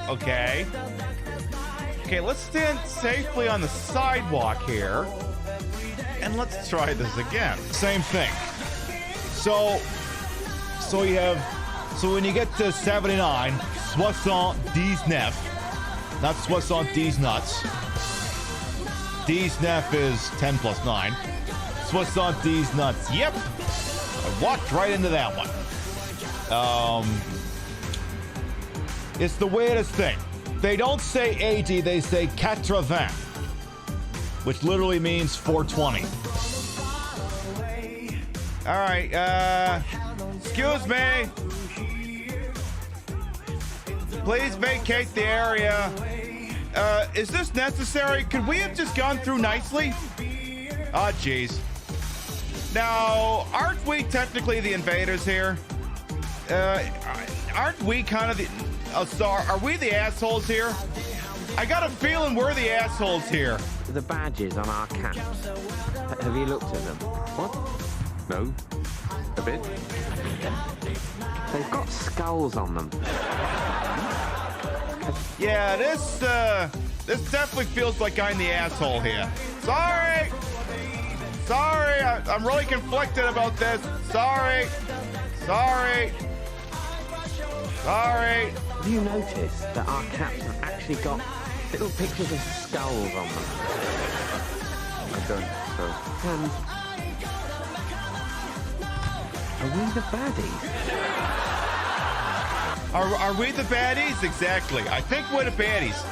Speaker 1: Okay. Okay, let's stand safely on the sidewalk here. And let's try this again. Same thing. So when you get to 79, 79, not 79, D's-Neff is 10 plus 9. 70 nuts. Yep. I walked right into that one. It's the weirdest thing. They don't say 80, they say 80, which literally means 420. All right, excuse me. Please vacate the area. Is this necessary? Could we have just gone through nicely? Oh, jeez. Now, aren't we technically the invaders here? Aren't we kind of the... are we the assholes here? I got a feeling we're the assholes here.
Speaker 4: The badges on our caps. Have you looked at them? What? No. A bit? They've got skulls on them.
Speaker 1: Yeah, this definitely feels like I'm the asshole here. Sorry, I'm really conflicted about this. Sorry.
Speaker 4: Have you noticed that our caps have actually got little pictures of skulls on them?
Speaker 5: I don't, so.
Speaker 4: And are we the baddies?
Speaker 1: Are we the baddies? Exactly. I think we're the baddies.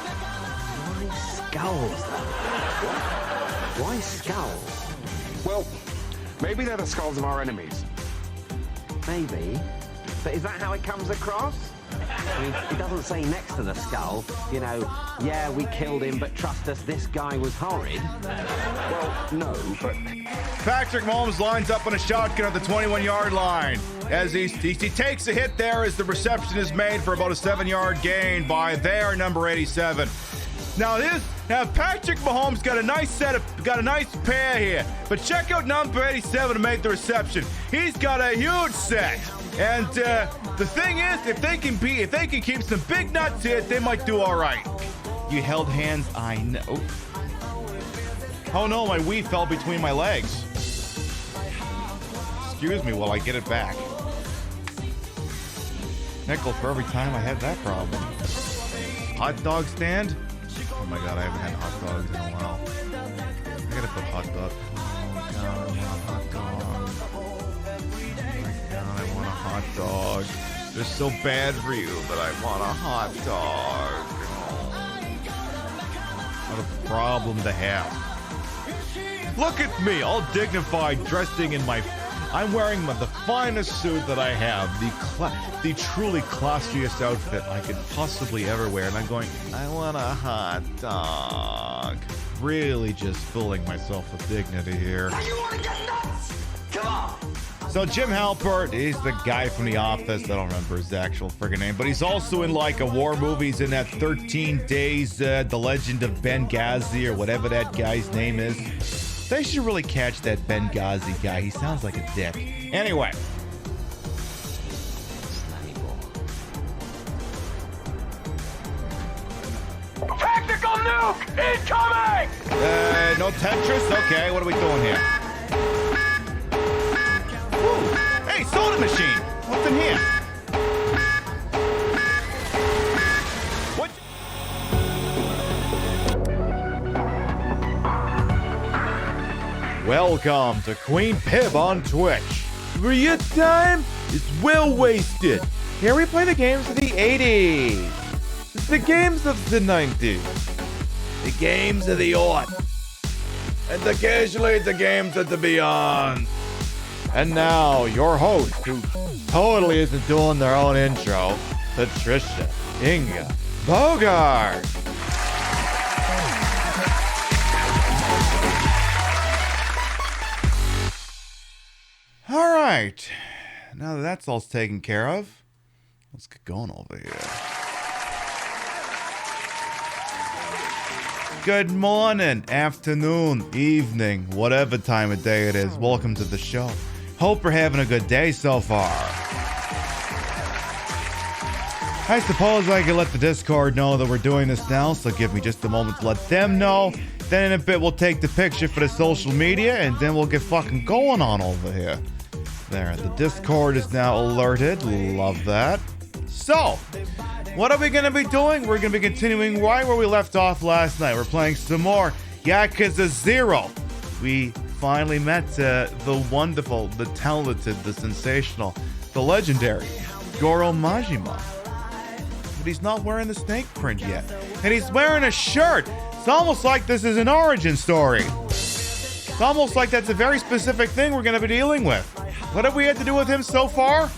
Speaker 4: Why skulls, though? Why skulls?
Speaker 5: Well, maybe they're the skulls of our enemies.
Speaker 4: Maybe. But is that how it comes across? I mean, it doesn't say next to the skull, you know, yeah, we killed him, but trust us, this guy was horrid.
Speaker 5: Well, no, but...
Speaker 1: Patrick Mahomes lines up on a shotgun at the 21-yard line. As he takes a hit there as the reception is made for about a 7-yard gain by their number 87. Now Patrick Mahomes got a nice pair here, but check out number 87 to make the reception. He's got a huge set, and the thing is, if they can keep some big nuts here, they might do all right. You held hands, I know. Oh no, my Wii fell between my legs. Excuse me while I get it back. Nickel for every time I had that problem. Hot dog stand? Oh my god, I haven't had hot dogs in a while. I gotta put hot dog. Oh god, I want a hot dog. Oh my god, I want a hot dog. They're so bad for you, but I want a hot dog. Oh. What a problem to have. Look at me, all dignified, dressing in my... I'm wearing the finest suit that I have, the truly classiest outfit I could possibly ever wear, and I'm going, I want a hot dog. Really just fooling myself with dignity here.
Speaker 3: Now you want to get nuts? Come on!
Speaker 1: So Jim Halpert, he's the guy from The Office. I don't remember his actual friggin' name, but he's also in like a war movie. He's in that 13 Days, The Legend of Benghazi, or whatever that guy's name is. They should really catch that Benghazi guy. He sounds like a dick. Anyway.
Speaker 3: Tactical nuke incoming!
Speaker 1: No Tetris? Okay, what are we doing here? Ooh. Hey, soda machine! What's in here? What? Welcome to Queen Pib on Twitch, where your time is well wasted. Here we play the games of the 80s, the games of the 90s, the games of the aughts, and occasionally the games of the beyond. And now, your host, who totally isn't doing their own intro, Patricia Inga Bogart. All right, now that that's all taken care of, let's get going over here. Good morning, afternoon, evening, whatever time of day it is. Welcome to the show. Hope you're having a good day so far. I suppose I can let the Discord know that we're doing this now, so give me just a moment to let them know. Then in a bit we'll take the picture for the social media, and then we'll get fucking going on over here. There, the Discord is now alerted. Love that. So, what are we going to be doing? We're going to be continuing right where we left off last night. We're playing some more Yakuza 0. We finally met the wonderful, the talented, the sensational, the legendary Goro Majima. But he's not wearing the snake print yet. And he's wearing a shirt. It's almost like this is an origin story. It's almost like that's a very specific thing we're going to be dealing with. What have we had to do with him so far?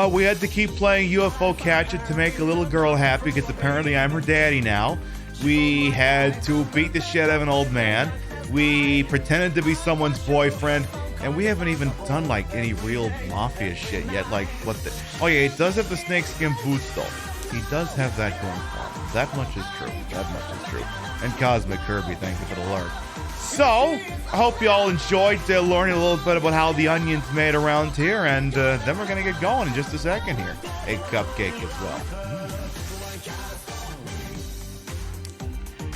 Speaker 1: We had to keep playing UFO Catcher to make a little girl happy, because apparently I'm her daddy now. We had to beat the shit out of an old man. We pretended to be someone's boyfriend, and we haven't even done like any real mafia shit yet. Like what the? Oh yeah, he does have the snakeskin boots though. He does have that going for him. That much is true. That much is true. And Cosmic Kirby, thank you for the alert. So, I hope you all enjoyed learning a little bit about how the onion's made around here, and then we're going to get going in just a second here. A cupcake as well.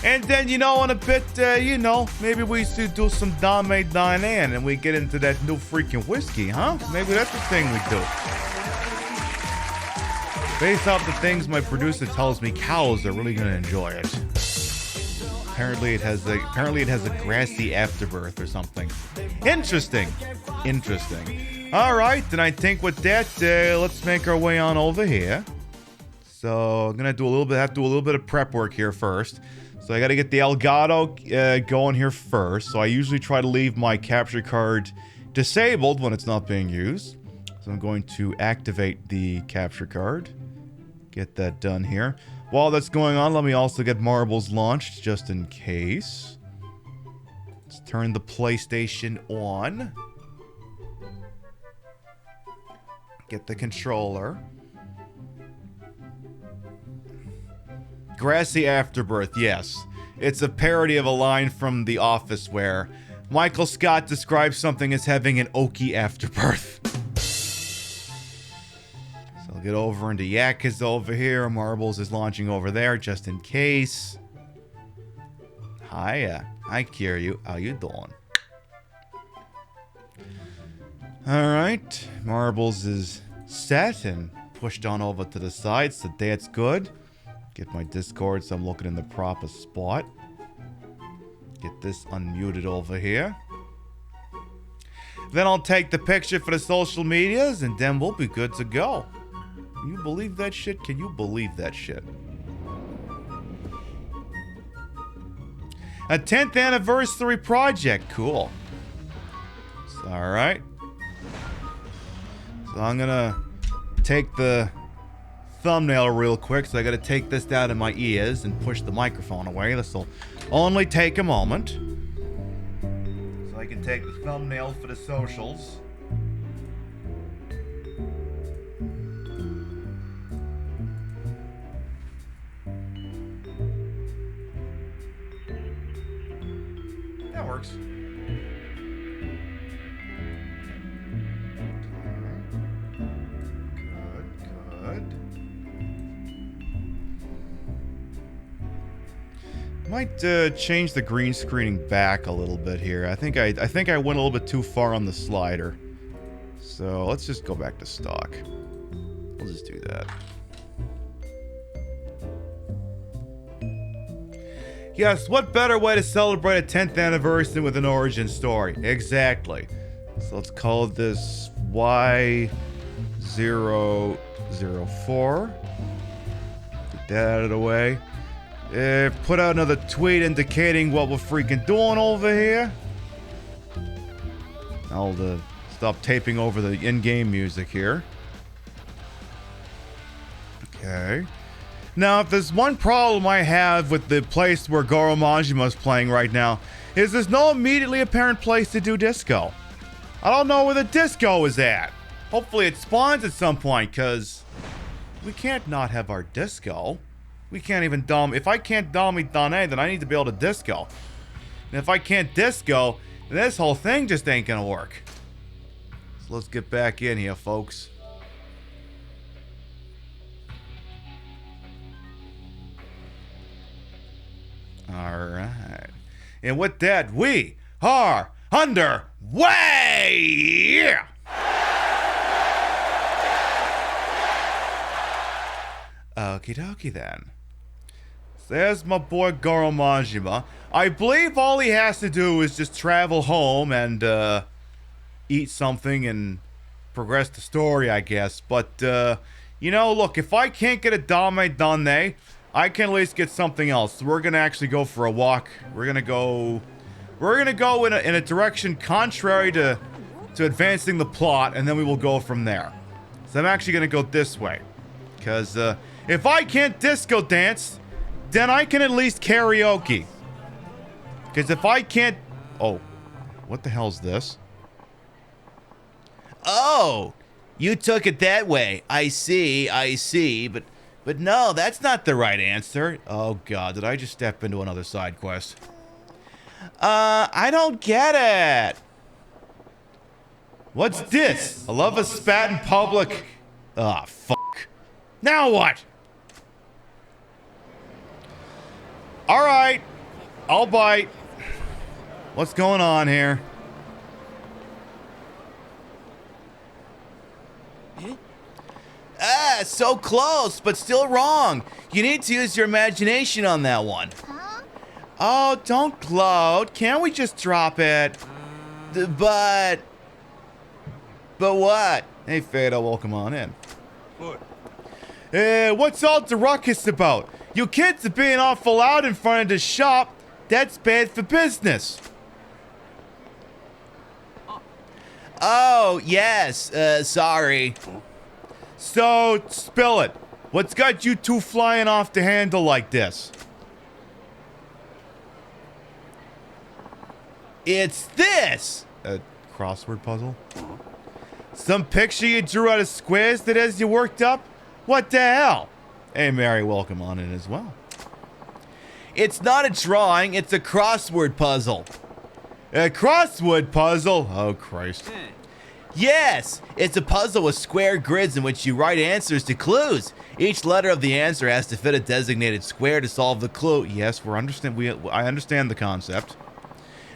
Speaker 1: And then, in a bit, maybe we should do some Dame Diane and we get into that new freaking whiskey, huh? Maybe that's the thing we do. Based off the things my producer tells me, cows are really going to enjoy it. Apparently it has a grassy afterbirth or something. Interesting. All right, then I think with that, let's make our way on over here. So I'm gonna have to do a little bit of prep work here first. So I got to get the Elgato going here first. So I usually try to leave my capture card disabled when it's not being used. So I'm going to activate the capture card. Get that done here. While that's going on, let me also get Marbles launched just in case. Let's turn the PlayStation on. Get the controller. Grassy Afterbirth, yes. It's a parody of a line from The Office where Michael Scott describes something as having an oaky afterbirth. So I'll get over into Yakuza over here. Marbles is launching over there just in case. Hiya. Hi, Kiryu. How you doing? Alright. Marbles is set and pushed on over to the side, so that's good. Get my Discord so I'm looking in the proper spot. Get this unmuted over here. Then I'll take the picture for the social medias and then we'll be good to go. Can you believe that shit? Can you believe that shit? A 10th anniversary project. Cool. Alright. So I'm gonna take the thumbnail real quick, so I gotta take this out of my ears and push the microphone away. This will only take a moment. So I can take the thumbnail for the socials. That works. Good. Might change the green screening back a little bit here. I think I went a little bit too far on the slider. So let's just go back to stock. We'll just do that. Yes, what better way to celebrate a 10th anniversary with an origin story? Exactly. So let's call this Y004. Get that out of the way. Put out another tweet indicating what we're freaking doing over here. I'll stop taping over the in-game music here. Okay. Now, if there's one problem I have with the place where Goro Majima's playing right now, is there's no immediately apparent place to do disco. I don't know where the disco is at. Hopefully it spawns at some point, because we can't not have our disco. We can't even if I can't Dame Dane, then I need to be able to disco. And if I can't disco, then this whole thing just ain't gonna work. So let's get back in here, folks. Alright. And with that, we are underway! Okie dokie then. There's my boy Goro Majima. I believe all he has to do is just travel home and eat something and progress the story, I guess. But, look, if I can't get a Dame Dane, I can at least get something else. So we're gonna actually go for a walk. We're gonna go in a direction contrary to advancing the plot, and then we will go from there. So I'm actually gonna go this way. Because, if I can't disco dance, then I can at least karaoke. Because if I can't... Oh, what the hell's this? Oh, you took it that way. I see. But no, that's not the right answer. Oh, God, did I just step into another side quest? I don't get it. What's this? I love a spat in public. Ah, fuck. Now what? Alright. I'll bite. What's going on here? Ah, so close, but still wrong. You need to use your imagination on that one. Oh, don't gloat. Can't we just drop it? But what? Hey, Fado, welcome on in. What's all the ruckus about? You kids are being awful loud in front of the shop. That's bad for business. Oh, yes. Sorry. So, spill it. What's got you two flying off the handle like this? It's this! A crossword puzzle? Some picture you drew out of squares that has you worked up? What the hell? Hey, Mary, welcome on in as well. It's not a drawing, it's a crossword puzzle. A crossword puzzle? Oh, Christ. Yes, it's a puzzle with square grids in which you write answers to clues. Each letter of the answer has to fit a designated square to solve the clue. Yes, I understand the concept.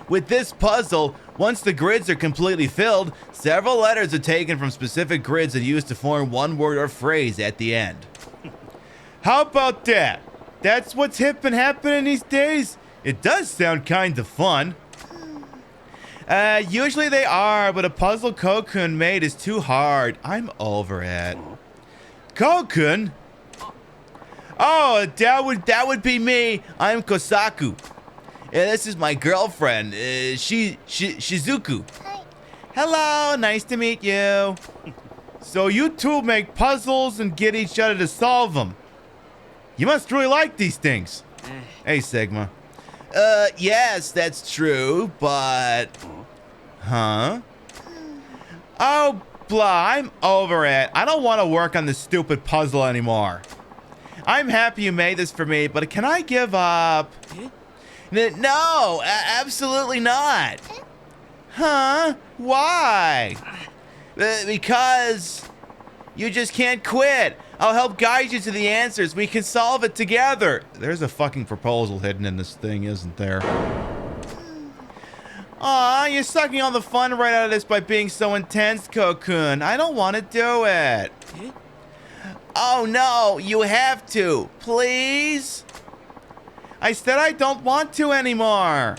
Speaker 1: With this puzzle, once the grids are completely filled, several letters are taken from specific grids and used to form one word or phrase at the end. How about that? That's what's hip and happening these days? It does sound kind of fun. Usually they are, but a puzzle Kokun made is too hard. I'm over it. Kokun? Oh, that would be me. I'm Kosaku. This is my girlfriend, Shizuku. Hi. Hello, nice to meet you. So you two make puzzles and get each other to solve them. You must really like these things. Hey, Sigma. Yes, that's true, but... Huh? Oh, blah, I'm over it. I don't want to work on this stupid puzzle anymore. I'm happy you made this for me, but can I give up? No, absolutely not. Huh? Why? Because you just can't quit. I'll help guide you to the answers. We can solve it together. There's a fucking proposal hidden in this thing, isn't there? Aw, you're sucking all the fun right out of this by being so intense, Kokun. I don't want to do it. Oh no, you have to. Please? I said I don't want to anymore.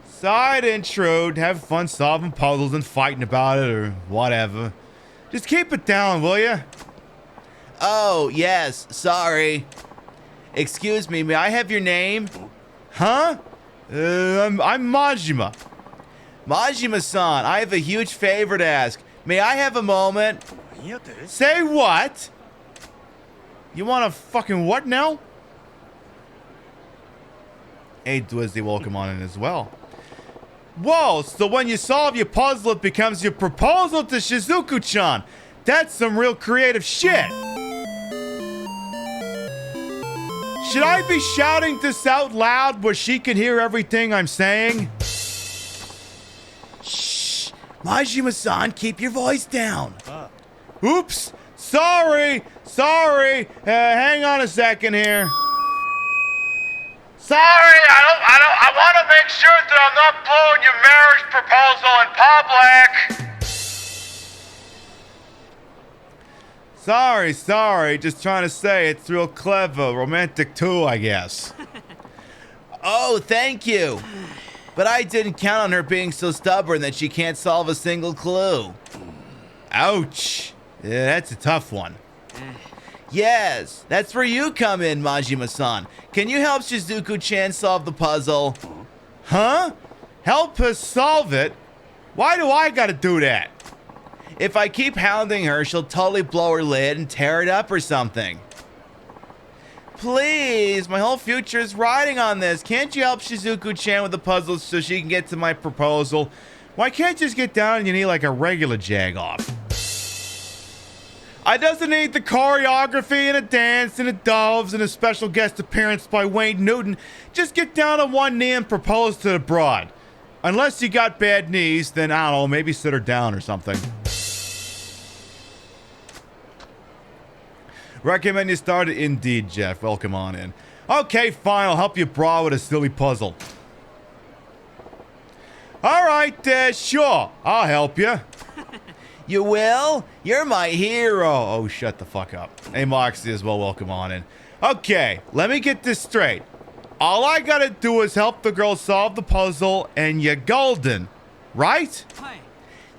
Speaker 1: Sorry to intrude. Have fun solving puzzles and fighting about it or whatever. Just keep it down, will you? Oh, yes. Sorry. Excuse me. May I have your name? Huh? I'm Majima. Majima-san, I have a huge favor to ask. May I have a moment? Say what? You want a fucking what now? Hey, Dwizzy, welcome on in as well. Whoa, so when you solve your puzzle, it becomes your proposal to Shizuku-chan. That's some real creative shit. Should I be shouting this out loud where she can hear everything I'm saying? Shh, Majima-san, keep your voice down. Oops, sorry. Hang on a second here. Sorry, I want to make sure that I'm not blowing your marriage proposal in public. Sorry, just trying to say it's real clever, romantic too, I guess. Oh, thank you. But I didn't count on her being so stubborn that she can't solve a single clue. Ouch. Yeah, that's a tough one. Yes, that's where you come in, Majima-san. Can you help Shizuku-chan solve the puzzle? Huh? Help her solve it? Why do I gotta do that? If I keep hounding her, she'll totally blow her lid and tear it up or something. Please, my whole future is riding on this. Can't you help Shizuku-chan with the puzzle so she can get to my proposal? Why can't you just get down on your knee like a regular jag-off? I doesn't need the choreography and a dance and a doves and a special guest appearance by Wayne Newton. Just get down on one knee and propose to the broad. Unless you got bad knees, then I don't know, maybe sit her down or something. Recommend you start it? Indeed, Jeff. Welcome on in. Okay, fine. I'll help you bra with a silly puzzle. All right, sure. I'll help you. You will? You're my hero. Oh, shut the fuck up. Hey, Moxie as well. Welcome on in. Okay, let me get this straight. All I gotta do is help the girl solve the puzzle and you're golden, right? Hi.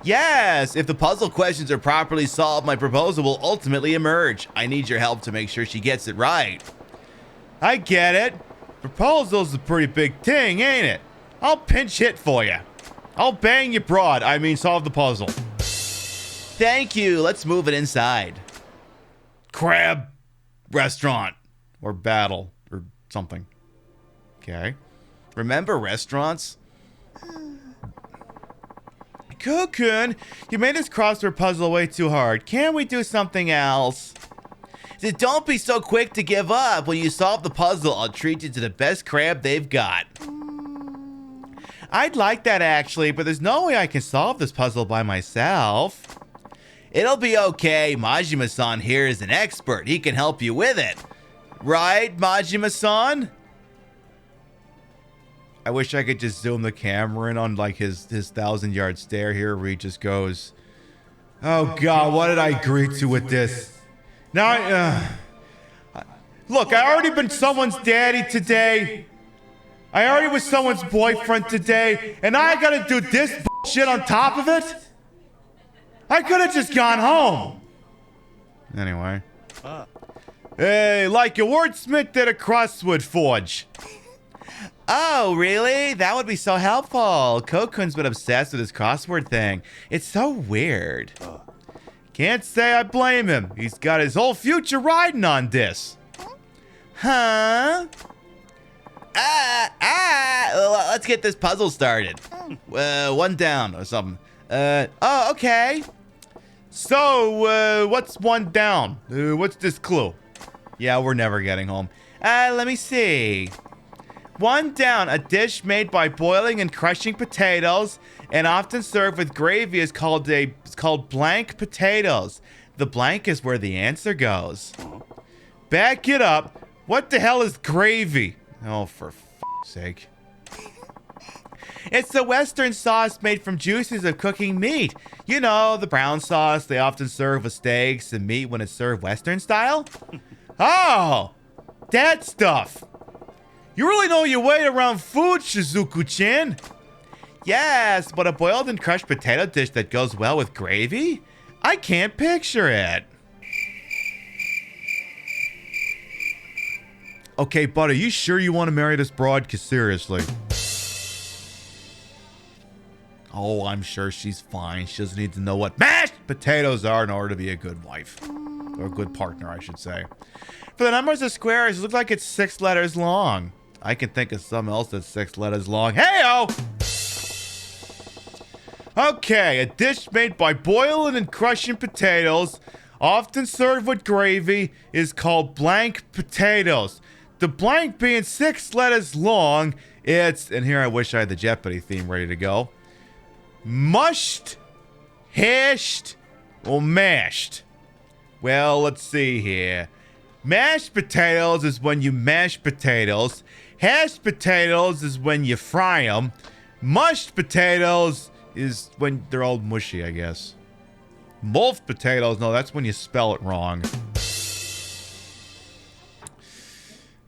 Speaker 1: Yes, if the puzzle questions are properly solved, my proposal will ultimately emerge. I need your help to make sure she gets it right. I get it. Proposal's a pretty big thing, ain't it? I'll pinch hit for you. I'll bang you broad. I mean, solve the puzzle. Thank you. Let's move it inside. Crab restaurant or battle or something. Okay. Remember restaurants? Cocoon, you made this crossword puzzle way too hard. Can't we do something else? Don't be so quick to give up. When you solve the puzzle, I'll treat you to the best crab they've got. I'd like that actually, but there's no way I can solve this puzzle by myself. It'll be okay. Majima-san here is an expert. He can help you with it. Right, Majima-san? I wish I could just zoom the camera in on like his 1,000-yard stare here where he just goes, oh God, what did I agree to with this? Now, look, I already been someone's daddy today. I already was someone's boyfriend today, and I gotta do this shit on top of it? I could have just gone home. Anyway. Hey, like your wordsmith did a crossword forge. Oh, really? That would be so helpful. Kokun's been obsessed with his crossword thing. It's so weird. Can't say I blame him. He's got his whole future riding on this. Huh? Let's get this puzzle started. One down or something. Oh, okay. So, what's one down? What's this clue? Yeah, we're never getting home. Let me see. One down, a dish made by boiling and crushing potatoes and often served with gravy is called blank potatoes. The blank is where the answer goes. Back it up. What the hell is gravy? Oh, for f***'s sake. It's a Western sauce made from juices of cooking meat. You know, the brown sauce they often serve with steaks and meat when it's served Western style. Oh, that stuff. You really know your way around food, Shizuku-chan. Yes, but a boiled and crushed potato dish that goes well with gravy? I can't picture it. Okay, bud, are you sure you want to marry this broad? 'Cause seriously. Oh, I'm sure she's fine. She doesn't need to know what mashed potatoes are in order to be a good wife. Or a good partner, I should say. For the numbers of squares, it looks like it's 6 letters long. I can think of something else that's 6 letters long. Hey-o! Okay, a dish made by boiling and crushing potatoes, often served with gravy, is called blank potatoes. The blank being 6 letters long, it's, and here I wish I had the Jeopardy theme ready to go, mushed, hashed, or mashed. Well, let's see here. Mashed potatoes is when you mash potatoes. Hashed potatoes is when you fry them. Mushed potatoes is when they're all mushy, I guess. Mulfed potatoes, no, that's when you spell it wrong.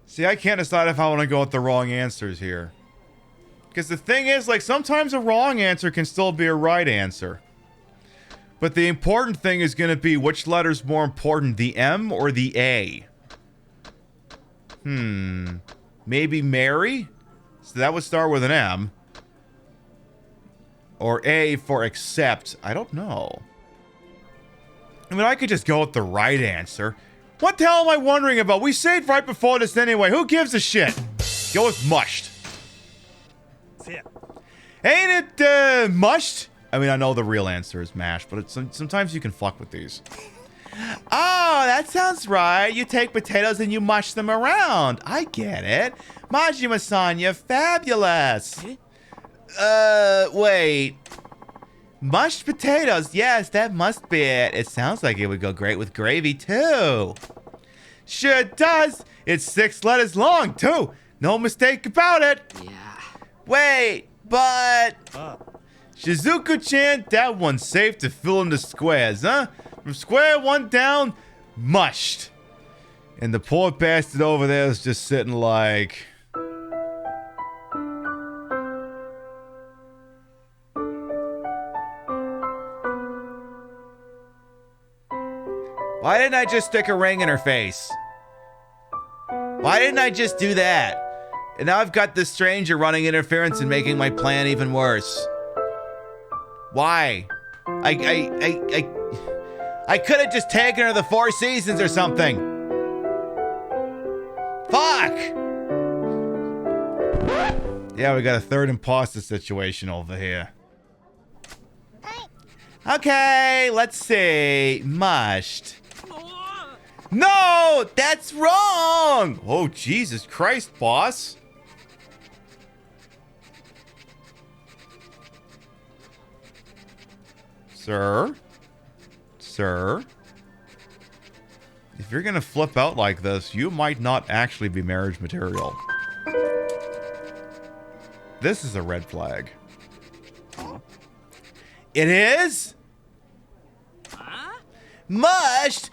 Speaker 1: See, I can't decide if I want to go with the wrong answers here. Because the thing is, like, sometimes a wrong answer can still be a right answer. But the important thing is going to be which letter's more important, the M or the A? Maybe Mary? So that would start with an M. Or A for accept. I don't know. I mean, I could just go with the right answer. What the hell am I wondering about? We saved right before this anyway. Who gives a shit? Go with mushed. Ain't it mushed? I mean, I know the real answer is mashed, but sometimes you can fuck with these. Oh, that sounds right. You take potatoes and you mush them around. I get it. Majima-san, you're fabulous. Wait. Mushed potatoes. Yes, that must be it. It sounds like it would go great with gravy, too. Sure does. It's 6 letters long, too. No mistake about it.
Speaker 6: Yeah.
Speaker 1: Wait, but... Shizuku-chan, that one's safe to fill in the squares, huh? From square 1 down, mushed. And the poor bastard over there is just sitting like... Why didn't I just stick a ring in her face? Why didn't I just do that? And now I've got this stranger running interference and making my plan even worse. Why? I could have just taken her the 4 seasons or something. Fuck! Yeah, we got a third imposter situation over here. Okay, let's see. Mushed. No, that's wrong! Oh, Jesus Christ, boss. Sir? Sir? If you're gonna flip out like this, you might not actually be marriage material. This is a red flag. It is? Mushed?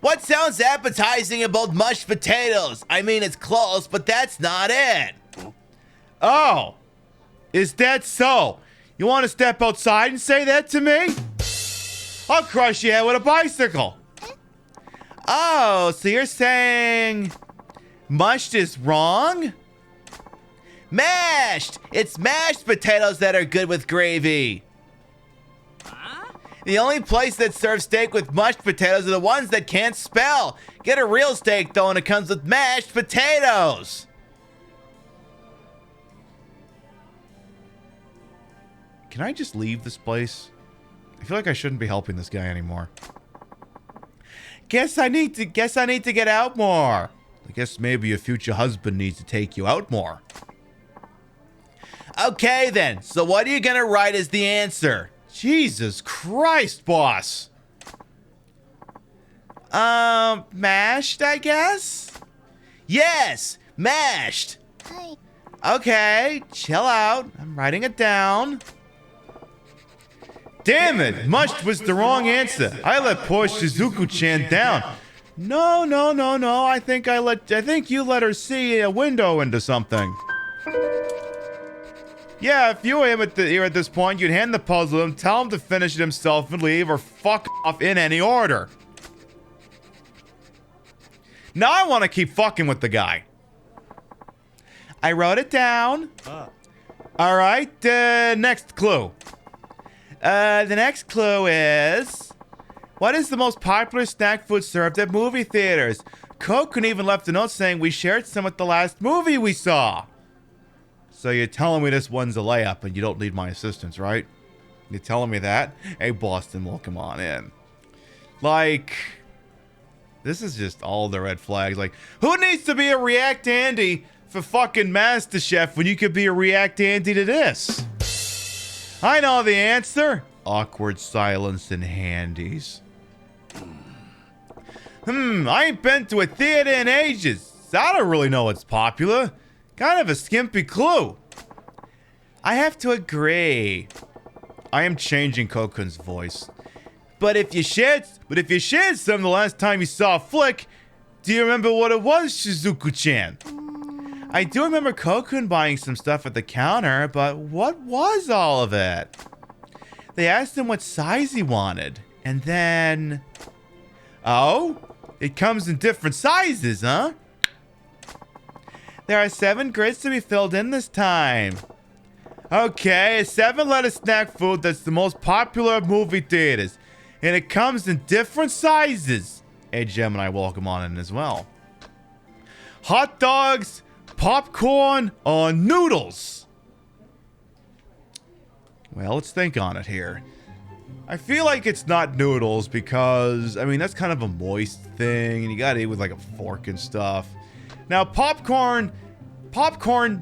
Speaker 1: What sounds appetizing about mushed potatoes? I mean, it's close, but that's not it. Oh. Is that so? You want to step outside and say that to me? I'll crush your head with a bicycle. Oh, so you're saying mushed is wrong? Mashed! It's mashed potatoes that are good with gravy. The only place that serves steak with mushed potatoes are the ones that can't spell. Get a real steak, though, and it comes with mashed potatoes. Can I just leave this place? I feel like I shouldn't be helping this guy anymore. Guess I need to get out more. I guess maybe your future husband needs to take you out more. Okay, then. So what are you going to write as the answer? Jesus Christ, boss. Mashed, I guess? Yes, mashed. Okay, chill out. I'm writing it down. Damn it, mushed was the wrong answer. I let poor Shizuku-chan down. No. I think you let her see a window into something. Yeah, if you were him here at this point, you'd hand the puzzle to him, tell him to finish it himself and leave, or fuck off in any order. Now I want to keep fucking with the guy. I wrote it down. All right, next clue. The next clue is... What is the most popular snack food served at movie theaters? Kokun even left a note saying we shared some at the last movie we saw. So you're telling me this one's a layup and you don't need my assistance, right? You're telling me that? Hey, Boston, welcome on in. Like, this is just all the red flags. Like, who needs to be a React Andy for fucking MasterChef when you could be a React Andy to this? I know the answer. Awkward silence and handies. I ain't been to a theater in ages, so I don't really know what's popular. Kind of a skimpy clue. I have to agree. I am changing Kokun's voice. But if you shared some the last time you saw a flick, do you remember what it was, Shizuku-chan? I do remember Kokun buying some stuff at the counter, but what was all of it? They asked him what size he wanted, and then... Oh? It comes in different sizes, huh? There are 7 grids to be filled in this time. Okay, a 7-letter snack food that's the most popular at movie theaters. And it comes in different sizes. Hey, Gemini, welcome on in as well. Hot dogs, popcorn, or noodles? Well, let's think on it here. I feel like it's not noodles because, I mean, that's kind of a moist thing, and you gotta eat with like a fork and stuff. Now, popcorn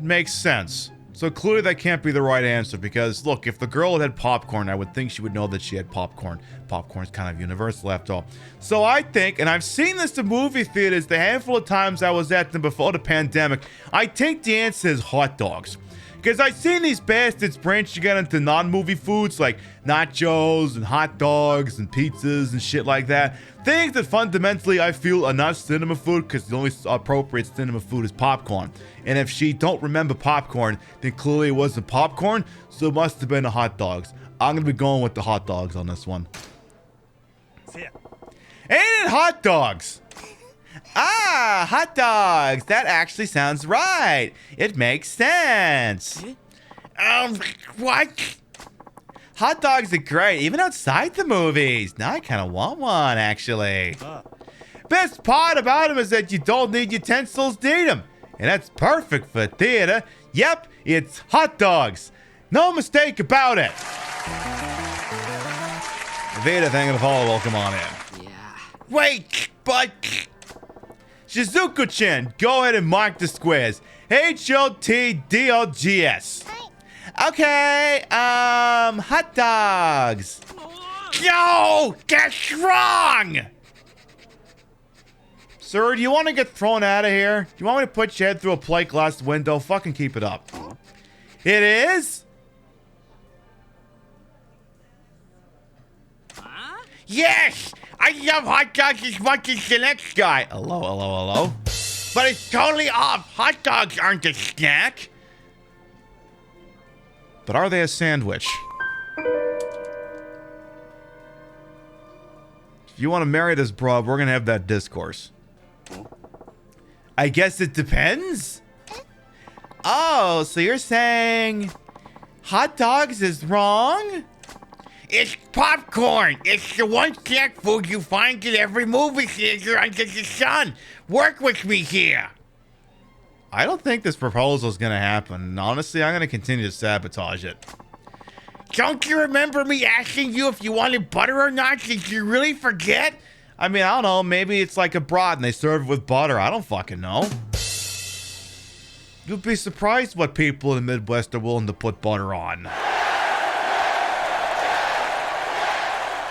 Speaker 1: makes sense. So clearly that can't be the right answer because, look, if the girl had popcorn, I would think she would know that she had popcorn. Popcorn's kind of universal after all. So I think, and I've seen this in movie theaters the handful of times I was at them before the pandemic, I think the answer is hot dogs. Because I've seen these bastards branching out into non-movie foods like nachos and hot dogs and pizzas and shit like that. Things that fundamentally I feel are not cinema food because the only appropriate cinema food is popcorn. And if she don't remember popcorn, then clearly it wasn't popcorn, so it must have been the hot dogs. I'm going to be going with the hot dogs on this one. Ain't it hot dogs? Ah, hot dogs. That actually sounds right. It makes sense. What? Hot dogs are great, even outside the movies. Now I kind of want one, actually. Best part about them is that you don't need utensils to eat them. And that's perfect for theater. Yep, it's hot dogs. No mistake about it. Veda, thank you for follow. Welcome on in.
Speaker 6: Yeah.
Speaker 1: Wait, but... Shizuku-chan, go ahead and mark the squares. HOTDOGS. Okay, hot dogs. No, that's wrong. Sir, do you want to get thrown out of here? Do you want me to put your head through a plate glass window? Fucking keep it up. It is? Yes! I love hot dogs as much as the next guy. Hello, hello, hello. But it's totally off. Hot dogs aren't a snack. But are they a sandwich? If you want to marry this broad, we're going to have that discourse. I guess it depends? Oh, so you're saying hot dogs is wrong? It's popcorn. It's the one snack food you find in every movie theater under the sun. Work with me here. I don't think this proposal is going to happen. Honestly, I'm going to continue to sabotage it. Don't you remember me asking you if you wanted butter or not? Did you really forget? I mean, I don't know. Maybe it's like a broad and they serve it with butter. I don't fucking know. You'd be surprised what people in the Midwest are willing to put butter on.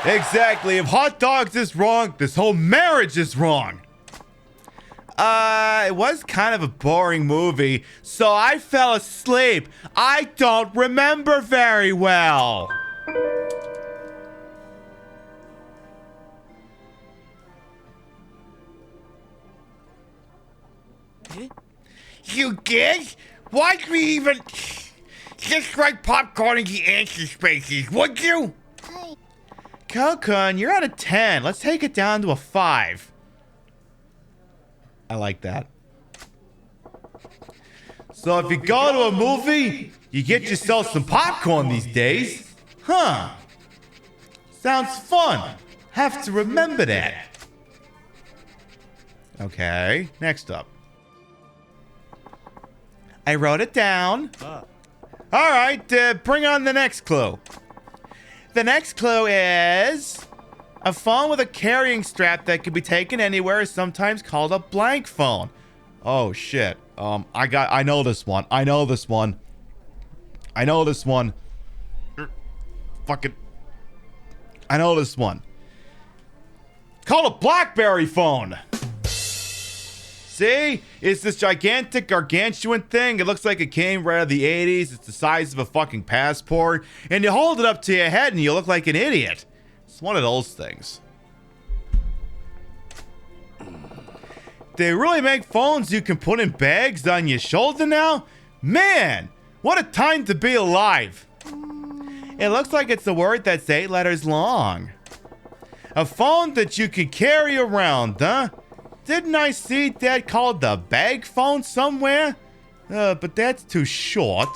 Speaker 1: Exactly. If hot dogs is wrong, this whole marriage is wrong. It was kind of a boring movie, so I fell asleep. I don't remember very well. You did? Why'd we even... Just write popcorn in the answer spaces, would you? Kokun, you're out of 10. Let's take it down to a 5. I like that. So if you go to a movie, you get yourself some popcorn these days. Huh. Sounds fun. Have to remember that. Okay, next up. I wrote it down. Alright, bring on the next clue. The next clue is... a phone with a carrying strap that can be taken anywhere is sometimes called a blank phone. Oh, shit. I know this one. I know this one. Fucking... I know this one. It's called a BlackBerry phone. See? It's this gigantic, gargantuan thing. It looks like it came right out of the 80s. It's the size of a fucking passport. And you hold it up to your head and you look like an idiot. It's one of those things. They really make phones you can put in bags on your shoulder now? Man, what a time to be alive. It looks like it's a word that's 8 letters long. A phone that you can carry around, huh? Didn't I see that called the bag phone somewhere? But that's too short.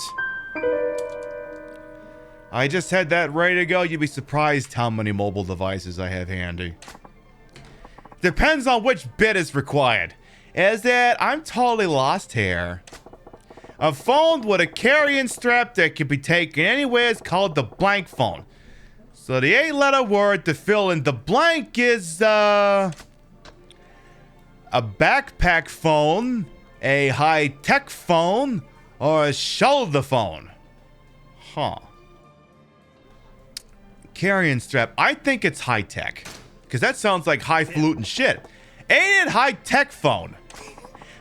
Speaker 1: I just had that ready to go. You'd be surprised how many mobile devices I have handy. Depends on which bit is required. Is that I'm totally lost here. A phone with a carrying strap that can be taken anywhere is called the blank phone. So the 8-letter word to fill in the blank is, a backpack phone, a high-tech phone, or a shoulder phone. Huh. Carrying strap. I think it's high-tech. Because that sounds like highfalutin shit. Ain't it high-tech phone?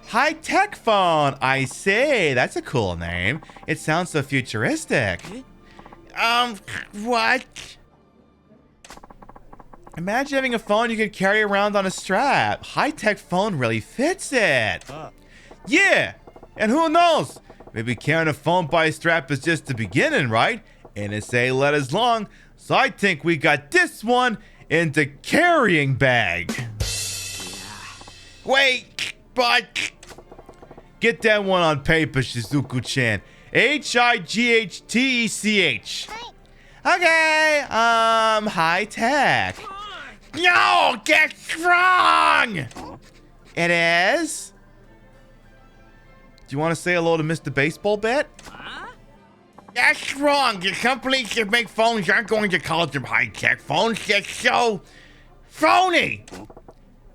Speaker 1: High-tech phone. I see. That's a cool name. It sounds so futuristic. What? Imagine having a phone you could carry around on a strap. High-tech phone really fits it. Yeah. And who knows? Maybe carrying a phone by a strap is just the beginning, right? And it's 8 letters long. So I think we got this one in the carrying bag. Wait, but get that one on paper, Shizuku-chan. H-I-G-H-T-E-C-H. Okay, high tech. No, that's wrong. It is? Do you want to say hello to Mr. Baseball Bat? That's wrong. The companies that make phones aren't going to call them high-tech phones. That's so phony.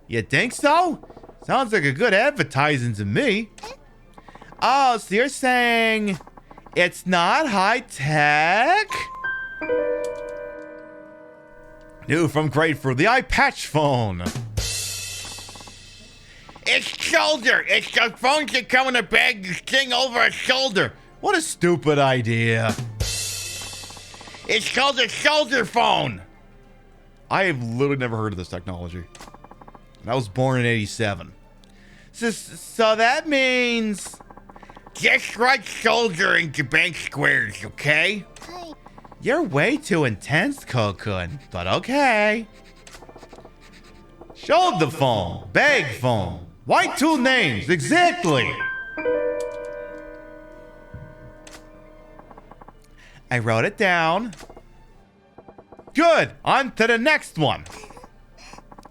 Speaker 1: You think so? Sounds like a good advertising to me. Oh, so you're saying it's not high-tech? New from Grateful, the eye patch phone. It's shoulder. It's the phones that come in a bag you sling over a shoulder. What a stupid idea. It's called a shoulder phone. I have literally never heard of this technology. And I was born in 87. So that means just write shoulder into bank squares, okay? You're way too intense, Kokun, but okay. Shoulder phone, bag phone. Why two names? Exactly. I wrote it down. Good. On to the next one.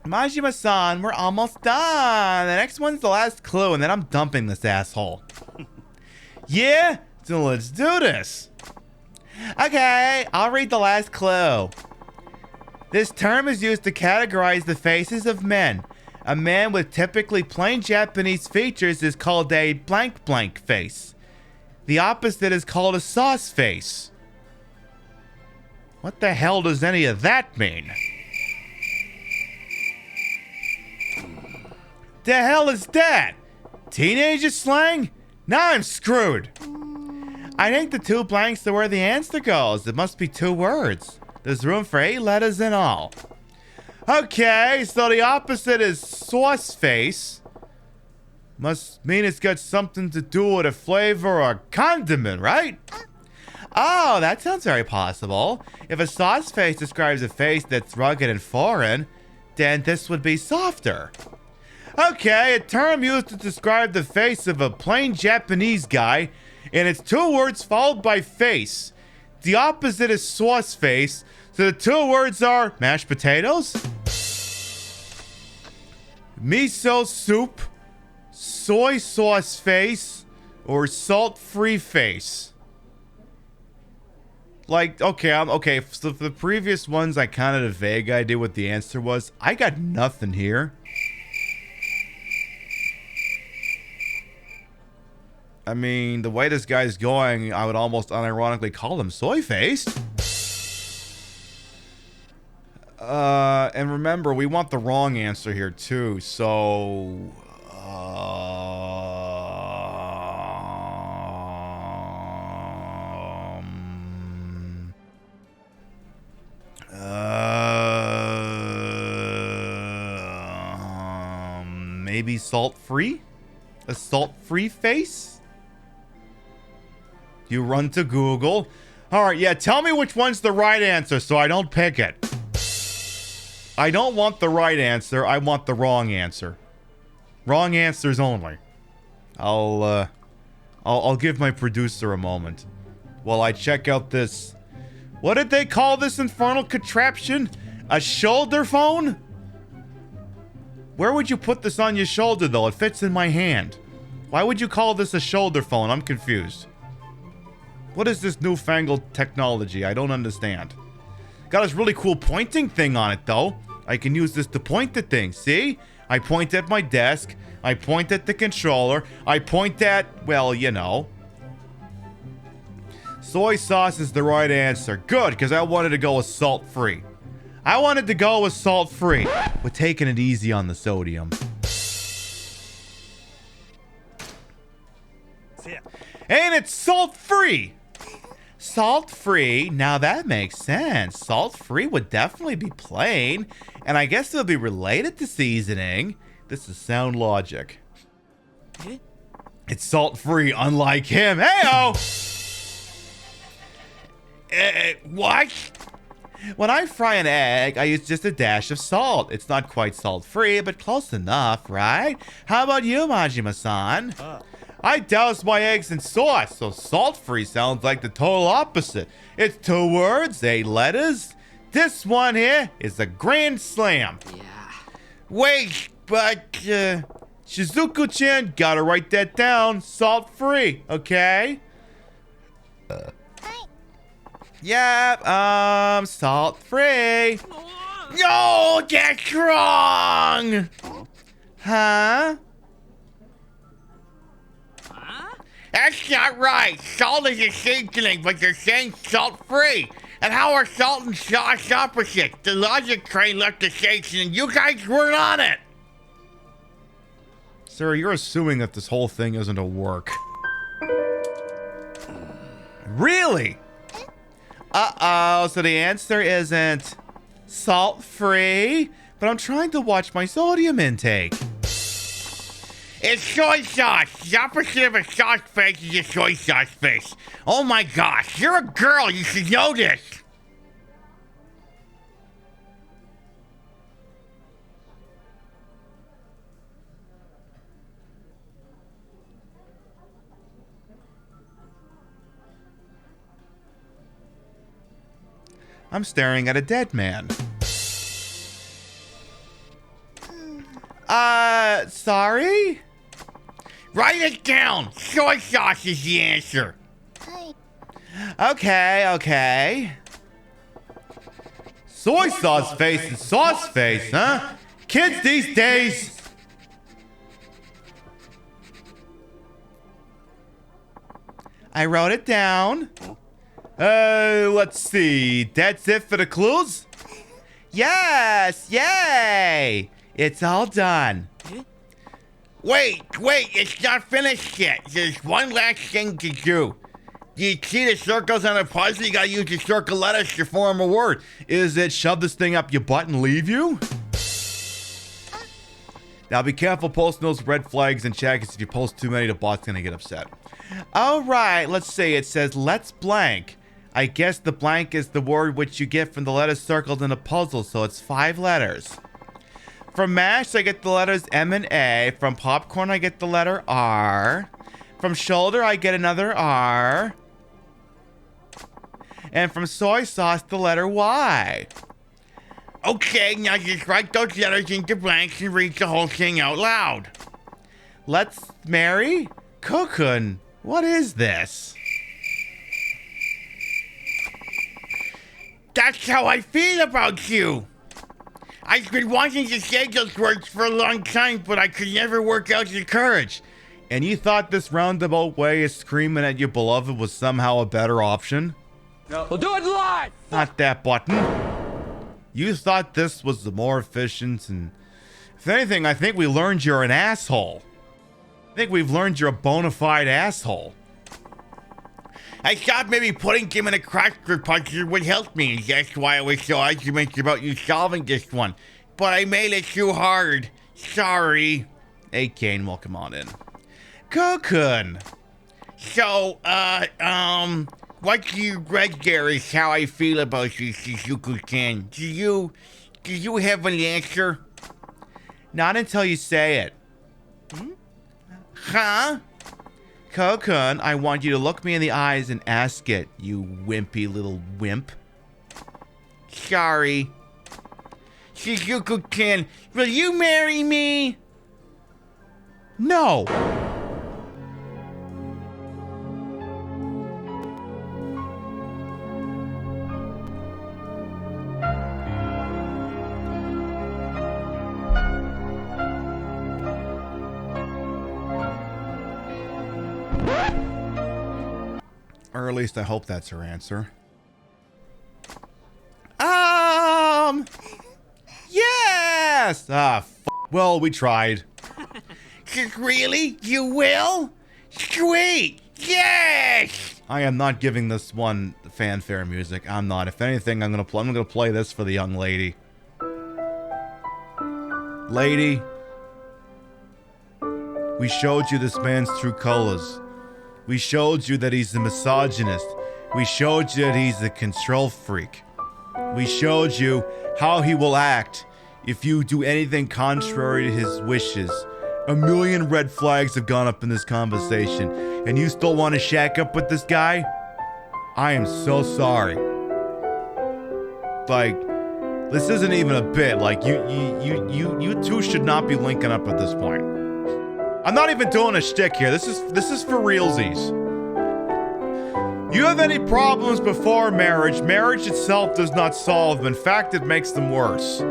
Speaker 1: Majima-san, we're almost done. The next one's the last clue, and then I'm dumping this asshole. Yeah? So let's do this. Okay, I'll read the last clue. This term is used to categorize the faces of men. A man with typically plain Japanese features is called a blank blank face. The opposite is called a sauce face. What the hell does any of that mean? The hell is that? Teenager slang? Now I'm screwed. I think the 2 blanks are where the answer goes. It must be 2 words. There's room for 8 letters in all. Okay, so the opposite is sauce face. Must mean it's got something to do with a flavor or condiment, right? Oh, that sounds very possible. If a sauce face describes a face that's rugged and foreign, then this would be softer. Okay, a term used to describe the face of a plain Japanese guy, and it's 2 words followed by face. The opposite is sauce face, so the 2 words are mashed potatoes, miso soup, soy sauce face, or salt-free face. Like, okay, so for the previous ones, I kind of had a vague idea what the answer was. I got nothing here. I mean, the way this guy's going, I would almost unironically call him soy-faced. And remember, we want the wrong answer here, too, so... maybe salt-free? A salt-free face? You run to Google. Alright, yeah, tell me which one's the right answer so I don't pick it. I don't want the right answer, I want the wrong answer. Wrong answers only. I'll give my producer a moment while I check out this... What did they call this infernal contraption? A shoulder phone? Where would you put this on your shoulder, though? It fits in my hand. Why would you call this a shoulder phone? I'm confused. What is this newfangled technology? I don't understand. Got this really cool pointing thing on it, though. I can use this to point at things, see? I point at my desk. I point at the controller. I point at, well, you know. Soy sauce is the right answer. Good, because I wanted to go with salt-free. I wanted to go with salt-free. We're taking it easy on the sodium. And it's salt-free. Salt-free. Now that makes sense. Salt-free would definitely be plain. And I guess it would be related to seasoning. This is sound logic. It's salt-free, unlike him. Hey-oh! What? When I fry an egg, I use just a dash of salt. It's not quite salt-free, but close enough, right? How about you, Majima-san? I douse my eggs in sauce, so salt-free sounds like the total opposite. It's 2 words, 8 letters. This one here is a grand slam. Yeah. Wait, but, Shizuku-chan, gotta write that down. Salt-free, okay? Yep, salt-free. No, that's wrong! Huh? That's not right. Salt is a seasoning, but you're saying salt-free. And how are salt and sauce opposites? The logic train left the station and you guys weren't on it. Sir, you're assuming that this whole thing isn't a work. Really? Uh-oh, so the answer isn't salt-free, but I'm trying to watch my sodium intake. It's soy sauce. The opposite of a sauce face is a soy sauce face. Oh my gosh, you're a girl. You should know this. I'm staring at a dead man. Sorry? Write it down. Soy sauce is the answer. Okay. Soy sauce face and sauce face, huh? Kids these days. I wrote it down. Let's see. That's it for the clues? Yes, yay! It's all done. Wait, it's not finished yet. There's one last thing to do. Do you see the circles on a puzzle? You gotta use the circle letters to form a word. Is it shove this thing up your butt and leave you? Now be careful posting those red flags and chat, because if you post too many, the bot's gonna get upset. Alright, let's see. It says, let's blank. I guess the blank is the word which you get from the letters circled in a puzzle, so it's 5 letters. From MASH, I get the letters M and A. From popcorn, I get the letter R. From shoulder, I get another R. And from soy sauce, the letter Y. Okay, now just write those letters into blanks and read the whole thing out loud. Let's marry? Kokun, what is this? That's how I feel about you. I've been wanting to say those words for a long time, but I could never work out the courage. And you thought this roundabout way of screaming at your beloved was somehow a better option?
Speaker 3: No. We'll do it live!
Speaker 1: Not that button. You thought this was the more efficient, and if anything, I think we learned you're an asshole. I think we've learned you're a bona fide asshole. I thought maybe putting him in a crossword puzzle would help me, and that's why I was so arguments about you solving this one. But I made it too hard. Sorry. Hey, Kane, welcome on in. Kokun. So, what you read there is how I feel about you, Shizuku-chan. Do you have an answer? Not until you say it. Huh? Kokun, I want you to look me in the eyes and ask it, you wimpy little wimp. Sorry. Shizuku-chan, will you marry me? No. Or at least I hope that's her answer. Yes! Well, we tried. Really? You will? Sweet! Yes! I am not giving this one fanfare music. I'm not. If anything, I'm gonna play this for the young lady. Lady, we showed you this man's true colors. We showed you that he's a misogynist. We showed you that he's a control freak. We showed you how he will act if you do anything contrary to his wishes. A million red flags have gone up in this conversation, and you still want to shack up with this guy? I am so sorry. Like, this isn't even a bit. Like, you two should not be linking up at this point. I'm not even doing a shtick here. This is for realsies. You have any problems before marriage? Marriage itself does not solve them. In fact, it makes them worse.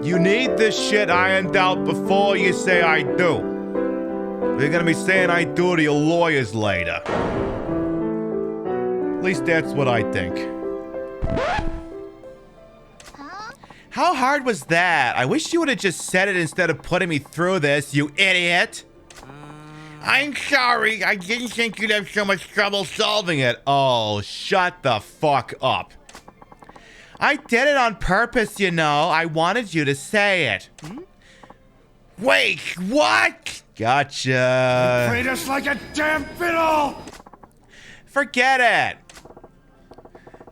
Speaker 1: You need this shit ironed out before you say I do. You're gonna be saying I do to your lawyers later. At least that's what I think. How hard was that? I wish you would have just said it instead of putting me through this, you idiot. I'm sorry. I didn't think you'd have so much trouble solving it. Oh, shut the fuck up. I did it on purpose, you know. I wanted you to say it. Wait, what? Gotcha.
Speaker 5: You treat us like a damn fiddle!
Speaker 1: Forget it.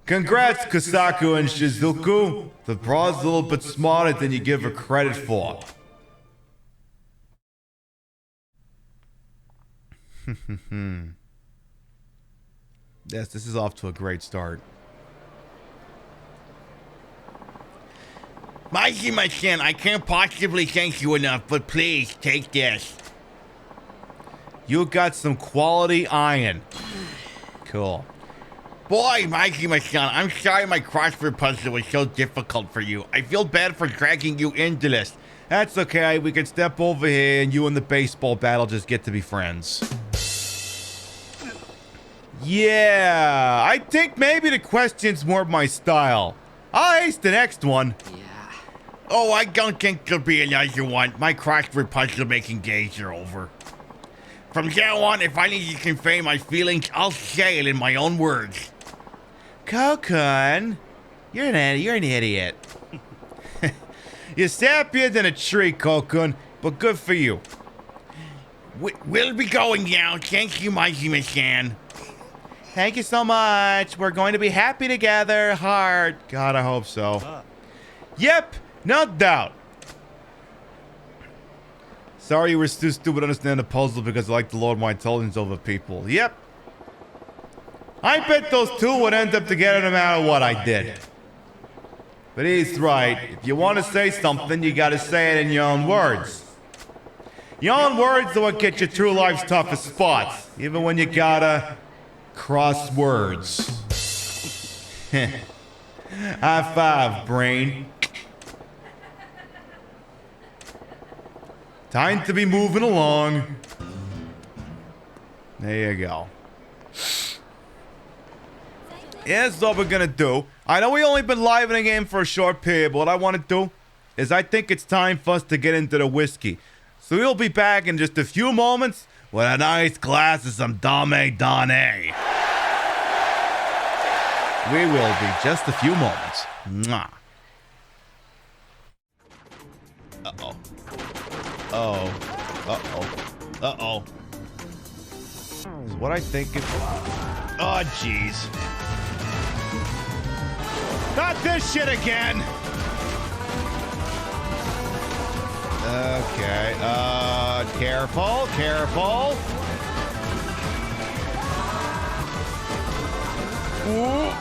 Speaker 1: Congrats, Kosaku and Shizuku. The bra's a little bit smarter than you give her credit for. Yes, this is off to a great start. Majima-san, I can't possibly thank you enough, but please, take this. You got some quality iron. Cool. Boy, Majima-san, I'm sorry my crossword puzzle was so difficult for you. I feel bad for dragging you into this. That's okay, we can step over here and you and the baseball bat will just get to be friends. Yeah, I think maybe the question's more my style. I'll ace the next one.
Speaker 3: Yeah.
Speaker 1: Oh, I don't think there'll be another one. My crossword puzzle making days are over. From now on, if I need to convey my feelings, I'll say it in my own words. Kokun, you're an idiot. You're sappier than a tree, Kokun, but good for you. We'll be going now. Thank you, Majima-san. Thank you so much. We're going to be happy together. Heart. God, I hope so. Yep, no doubt. Sorry you were too stupid to understand the puzzle because I like to lord my intelligence over people. Yep. I bet those two would end up together no matter what I did. But he's right. If you want to say something, you gotta say it in your own words. Your own words are what get you through life's toughest spots, even when you gotta cross words. High five, brain. Time to be moving along. There you go. Yeah, that's what we're gonna do. I know we only been live in the game for a short period, but what I want to do is I think it's time for us to get into the whiskey. So we'll be back in just a few moments with a nice glass of some Dame Donne. We will be just a few moments. Mwah. Uh-oh. Oh. Uh-oh. Uh-oh. Is what I think is... Oh, jeez. Not this shit again! Okay, careful, careful. Ooh.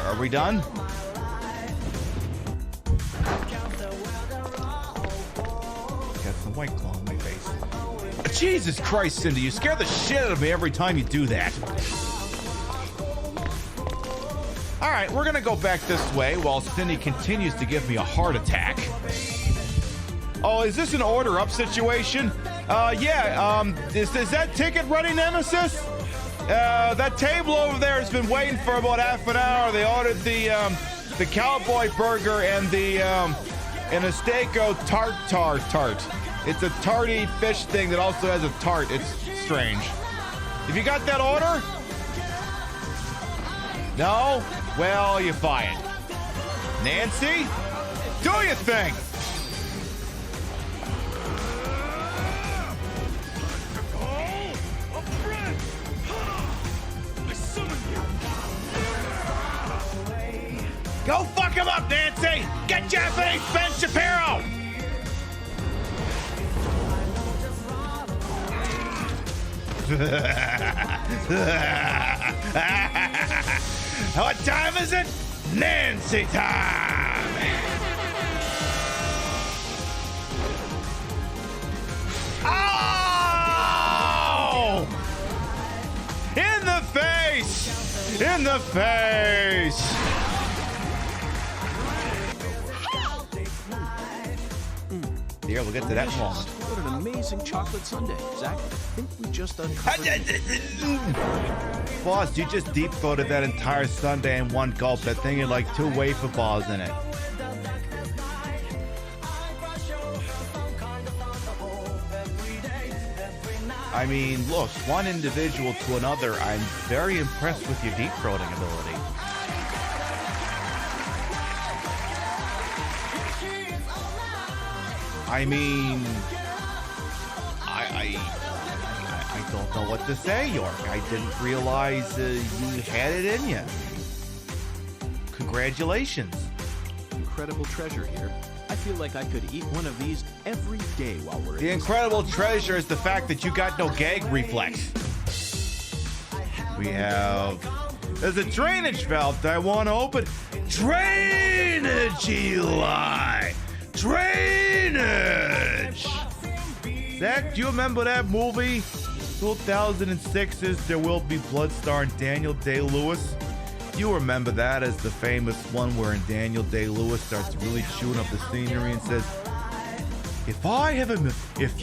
Speaker 1: Are we done? Got some White Claw on my face. Jesus Christ, Cindy, you scare the shit out of me every time you do that. All right, we're gonna go back this way while Cindy continues to give me a heart attack. Oh, is this an order up situation? Yeah, is that ticket ready, Nemesis? That table over there has been waiting for about half an hour. They ordered the cowboy burger and a steako tart. It's a tarty fish thing that also has a tart. It's strange. Have you got that order? No? Well, you're fired. Nancy, do your thing. Go fuck him up, Nancy! Get Japanese Ben Shapiro! What time is it? Nancy time! Oh! In the face! In the face! Here, we'll get to that moment.
Speaker 6: What an amazing chocolate sundae. Zach, I think we just uncovered...
Speaker 1: Boss, you just deep-throated that entire sundae in one gulp. That thing had like 2 wafer bars in it. I mean, look, one individual to another, I'm very impressed with your deep-throating ability. I mean, I don't know what to say, York. I didn't realize you had it in you. Congratulations.
Speaker 6: Incredible treasure here. I feel like I could eat one of these every day while we're
Speaker 1: The incredible treasure is the fact that you got no gag reflex. We have... There's a drainage valve that I want to open. Drainage, Eli! Drainage! Zach, do you remember that movie? 2006's There Will Be Blood starring Daniel Day-Lewis? You remember that as the famous one wherein Daniel Day-Lewis starts really chewing up the scenery and says, if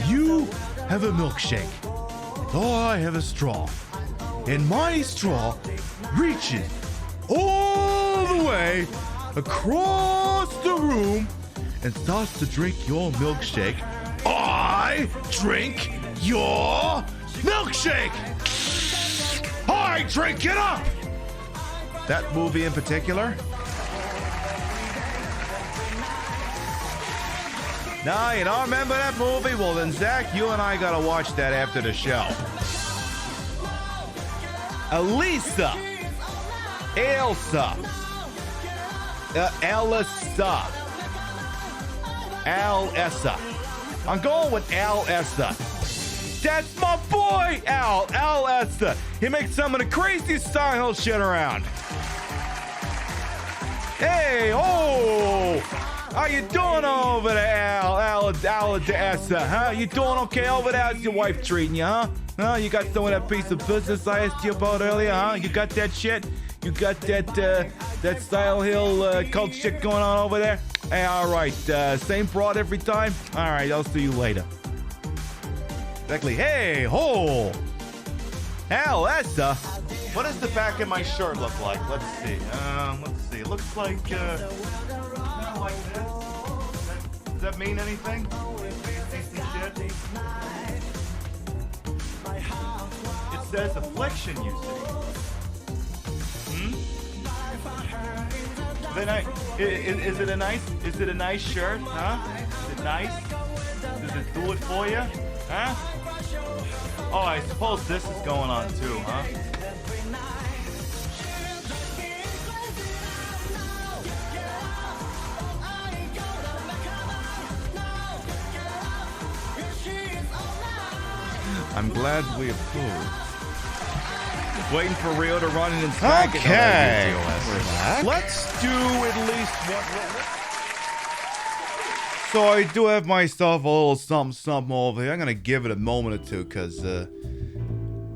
Speaker 1: you have a milkshake, and I have a straw, and my straw reaches all the way across the room and starts to drink your milkshake, I drink your milkshake! I drink it up! That movie in particular? Nah, you don't remember that movie? Well then, Zach, you and I gotta watch that after the show. Elisa. Elsa. Elisa. Al-Essa. I'm going with Al-Essa. That's my boy, Al-Essa. He makes some of the craziest style shit around. Hey, oh! How you doing over there, Al-Essa, huh? You doing okay over there? How's your wife treating you, huh? Huh? You got some of that piece of business I asked you about earlier, huh? You got that shit? You got that Style Hill cult shit going on over there? Hey, all right. Same broad every time? All right, I'll see you later. Exactly. Hey, ho! Al-Essa? What does the back of my shirt look like? Let's see. It looks like, like this. Does that mean anything? Shit? It says affliction, you see. Is it a nice shirt, huh? Is it nice? Does it do it for you? Huh? Oh, I suppose this is going on too, huh? I'm glad we approved. Waiting for Rio to run and inspect it. Okay. Let's do at least one. So I do have myself a little something over here. I'm gonna give it a moment or two, because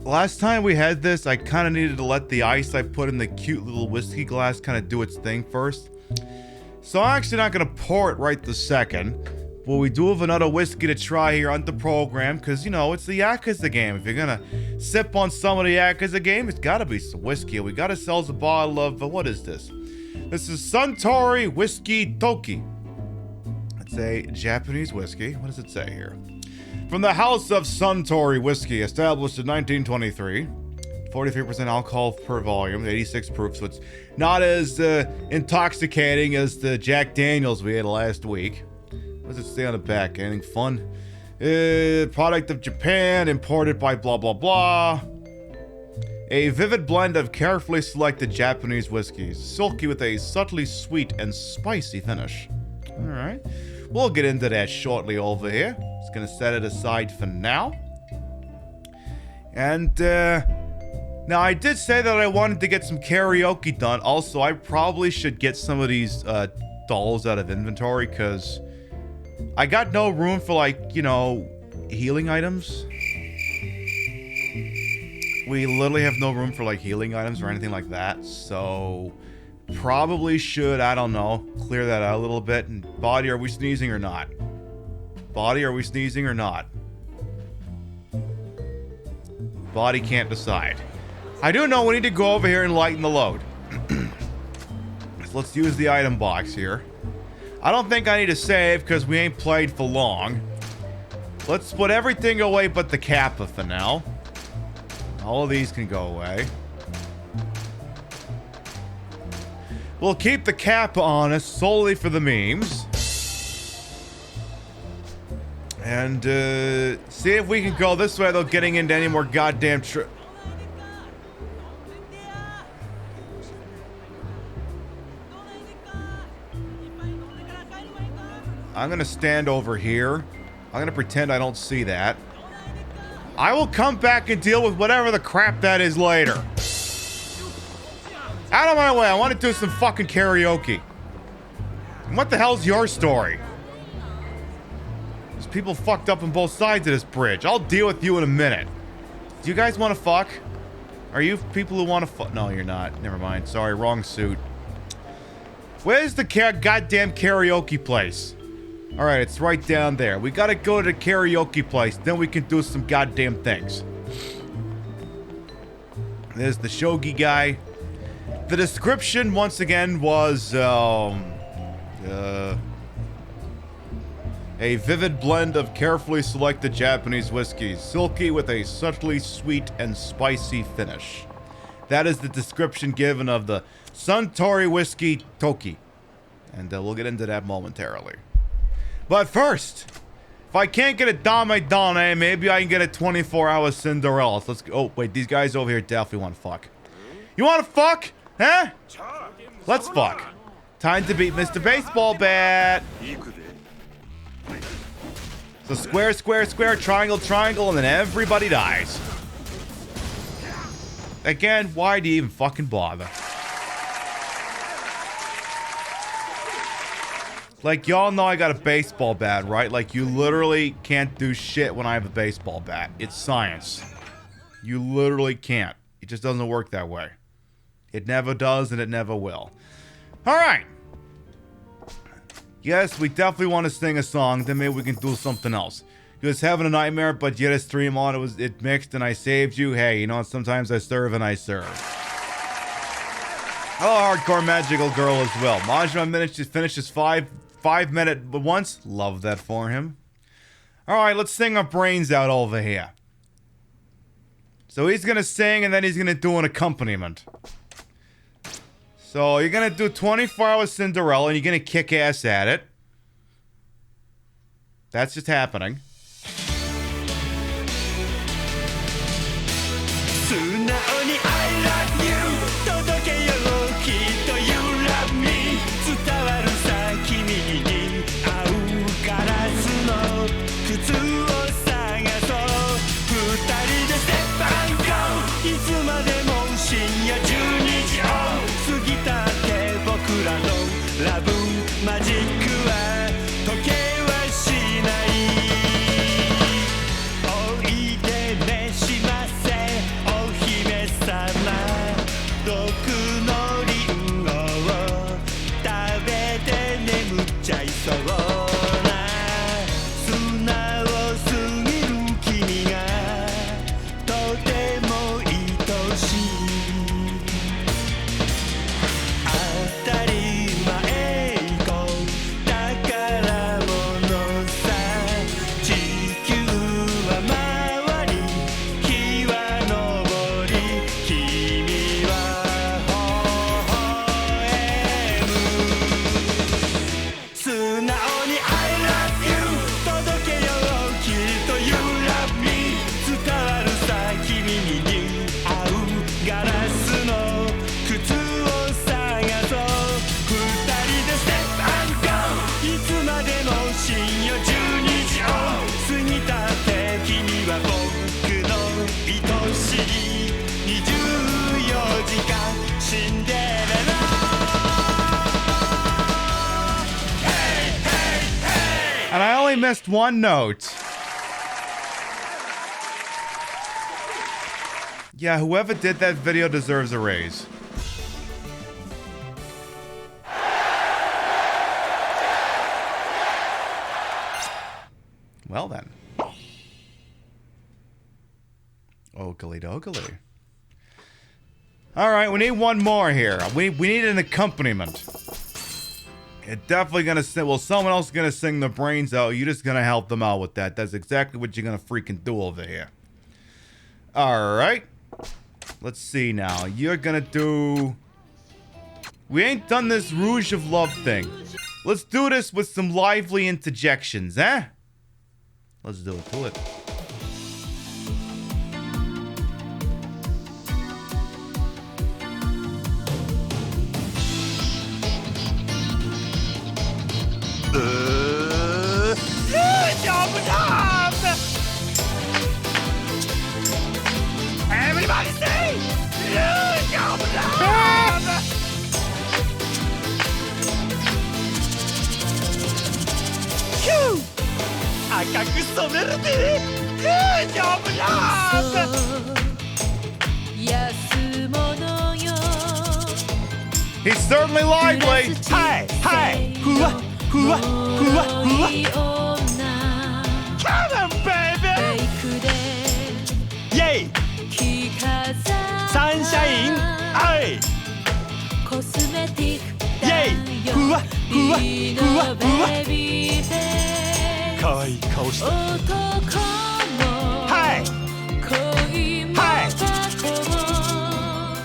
Speaker 1: last time we had this, I kind of needed to let the ice I put in the cute little whiskey glass kind of do its thing first. So I'm actually not gonna pour it right this second. But we do have another whiskey to try here on the program, because, you know, it's the Yakuza game. If you're gonna sip on some of the Yakuza game, it's gotta be some whiskey. We gotta sell us a bottle of, what is this? This is Suntory Whiskey Toki. It's a Japanese whiskey. What does it say here? From the House of Suntory Whiskey, established in 1923. 43% alcohol per volume, 86 proof, so it's not as intoxicating as the Jack Daniels we had last week. What does it say on the back? Anything fun? Product of Japan, imported by blah blah blah. A vivid blend of carefully selected Japanese whiskeys, silky with a subtly sweet and spicy finish. Alright, we'll get into that shortly over here. Just gonna set it aside for now. And now I did say that I wanted to get some karaoke done. Also, I probably should get some of these dolls out of inventory, because I got no room for, like, you know, healing items. We literally have no room for, like, healing items or anything like that. So, probably should, I don't know, clear that out a little bit. And body, are we sneezing or not? Body, are we sneezing or not? Body can't decide. I do know we need to go over here and lighten the load. So let's use the item box here. I don't think I need to save, because we ain't played for long. Let's put everything away but the Kappa for now. All of these can go away. We'll keep the Kappa on us solely for the memes. And see if we can go this way without getting into any more goddamn I'm gonna stand over here. I'm gonna pretend I don't see that. I will come back and deal with whatever the crap that is later. Out of my way, I want to do some fucking karaoke. And what the hell's your story? There's people fucked up on both sides of this bridge. I'll deal with you in a minute. Do you guys want to fuck? Are you people who want to fuck? No, you're not. Never mind. Sorry, wrong suit. Where's the goddamn karaoke place? Alright, it's right down there. We gotta go to the karaoke place, then we can do some goddamn things. There's the shogi guy. The description, once again, was, a vivid blend of carefully selected Japanese whiskeys, silky with a subtly sweet and spicy finish. That is the description given of the Suntory Whiskey Toki. And we'll get into that momentarily. But first, if I can't get a Dame Donna, maybe I can get a 24-hour Cinderella. So let's go. Oh, wait, these guys over here definitely want to fuck. You want to fuck? Huh? Let's fuck. Time to beat Mr. Baseball Bat. So square, square, square, triangle, triangle, and then everybody dies. Again, why do you even fucking bother? Like, y'all know I got a baseball bat, right? Like, you literally can't do shit when I have a baseball bat. It's science. You literally can't. It just doesn't work that way. It never does, and it never will. Alright. Yes, we definitely want to sing a song. Then maybe we can do something else. You was having a nightmare, but you had a stream on. It mixed, and I saved you. Hey, you know, sometimes I serve and I serve. Hello, Hardcore Magical Girl as well. Majima minutes just finished his 5-minute once. Love that for him. Alright, let's sing our brains out over here. So he's gonna sing and then he's gonna do an accompaniment. So you're gonna do 24-hour Cinderella and you're gonna kick ass at it. That's just happening. only missed one note. Yeah, whoever did that video deserves a raise. Well then. Oakley dokley. Alright, we need one more here. We need an accompaniment. You're definitely gonna sing. Well, someone else is gonna sing the brains out. You're just gonna help them out with that. That's exactly what you're gonna freaking do over here. Alright. Let's see now. You're gonna do... We ain't done this Rouge of Love thing. Let's do this with some lively interjections, eh? Let's do it. Do it.
Speaker 3: Everybody say, Rouge of Love! Phew! 赤く染めるで、Rouge of Love!
Speaker 1: He's certainly lively.
Speaker 3: Hi, hi! Hua, hua, hua, hua! Come on, baby! Yay! Sunshine, aye! Yay! Hua, hua, hua, hua! かわいい顔してはいはい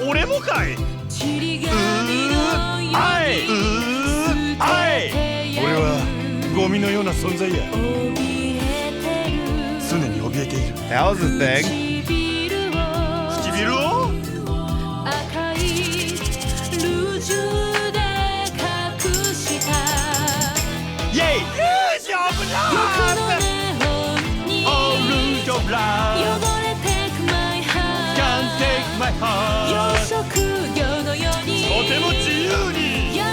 Speaker 3: 俺もかい俺はゴミのような存在や常に怯えている
Speaker 1: That was a thing.
Speaker 3: 唇をイェイ Rouge of Love Oh Rouge of Love Can't take my heart とても自由に Oh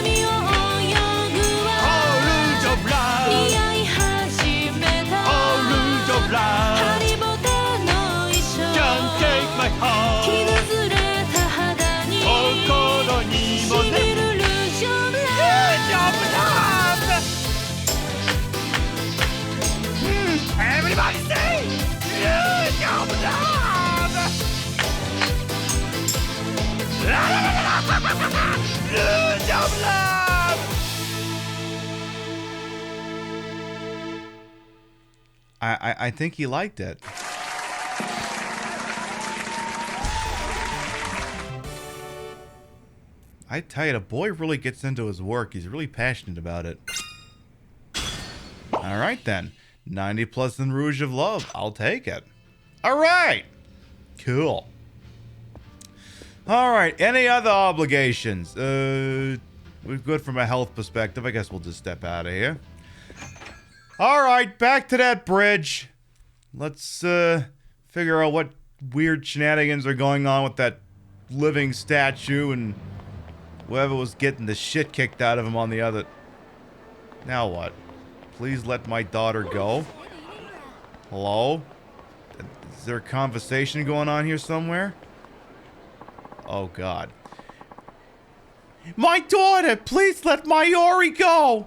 Speaker 3: Rouge of Love Oh Rouge of Love Can't take my heart 心にもね Rouge of Love Everybody say Rouge of Love La la la la la Rouge of Love
Speaker 1: I think he liked it. I tell you, the boy really gets into his work. He's really passionate about it. Alright then. 90 plus in Rouge of Love. I'll take it. Alright! Cool. Alright, any other obligations? We're good from a health perspective. I guess we'll just step out of here. Alright, back to that bridge. Let's figure out what weird shenanigans are going on with that living statue and whoever was getting the shit kicked out of him on the other... Now what? Please let my daughter go. Hello? Is there a conversation going on here somewhere? Oh, God. My daughter! Please let my Yori go!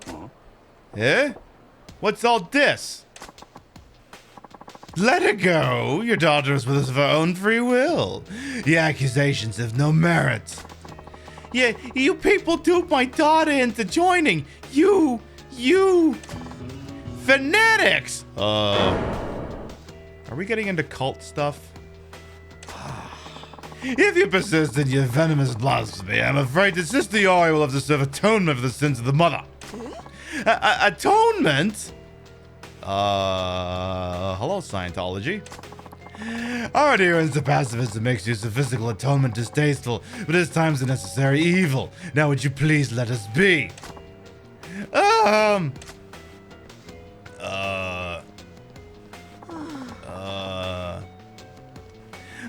Speaker 1: Eh? What's all this? Let her go. Your daughter is with us of her own free will. The accusations have no merit. Yeah, you people duped my daughter into joining. You fanatics! Are we getting into cult stuff? If you persist in your venomous blasphemy, I'm afraid that Sister Yori will have to serve atonement for the sins of the mother. Atonement? Hello, Scientology. Our adherence to pacifism makes use of physical atonement distasteful, but at times a necessary evil. Now would you please let us be?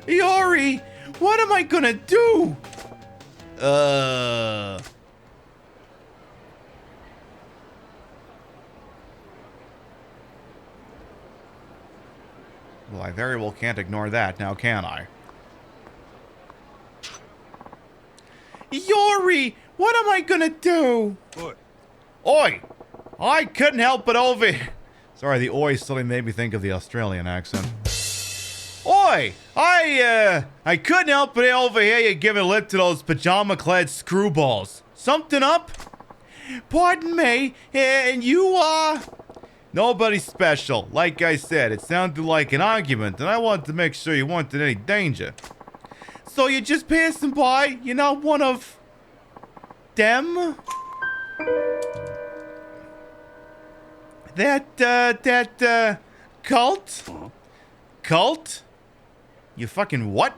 Speaker 1: Yori, what am I gonna do? Well, I very well can't ignore that now, can I? Yori! What am I gonna do?
Speaker 3: Oi.
Speaker 1: Oi! I couldn't help but over... Sorry, the oi suddenly made me think of the Australian accent. Oi! I couldn't help but overhear you giving lip to those pajama-clad screwballs. Something up? Pardon me, and you are... Nobody special. Like I said, it sounded like an argument, and I wanted to make sure you weren't in any danger. So you're just passing by? You're not one of... them? That cult? Cult? You fucking what?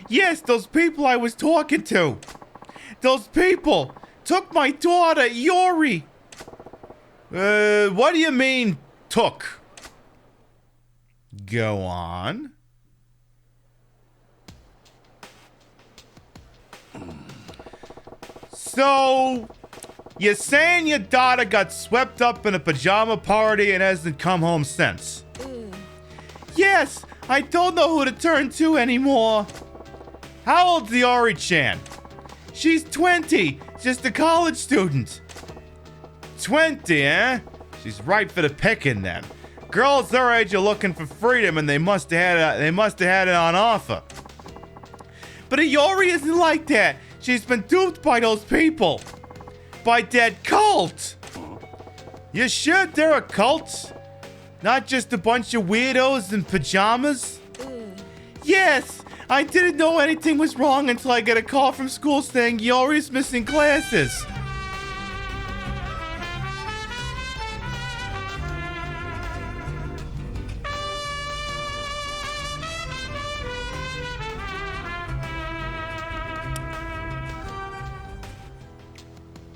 Speaker 1: Yes, those people I was talking to. Those people took my daughter, Yori. What do you mean, took? Go on. So, you're saying your daughter got swept up in a pajama party and hasn't come home since? Yes, I don't know who to turn to anymore. How old's the Ori-chan? She's 20, just a college student. 20, eh? She's right for the picking then. Girls their age are looking for freedom, and they must have had it on offer. But Iori isn't like that. She's been duped by those people. By that cult. You sure they're a cult? Not just a bunch of weirdos in pajamas? Yes, I didn't know anything was wrong until I got a call from school saying Iori's missing classes.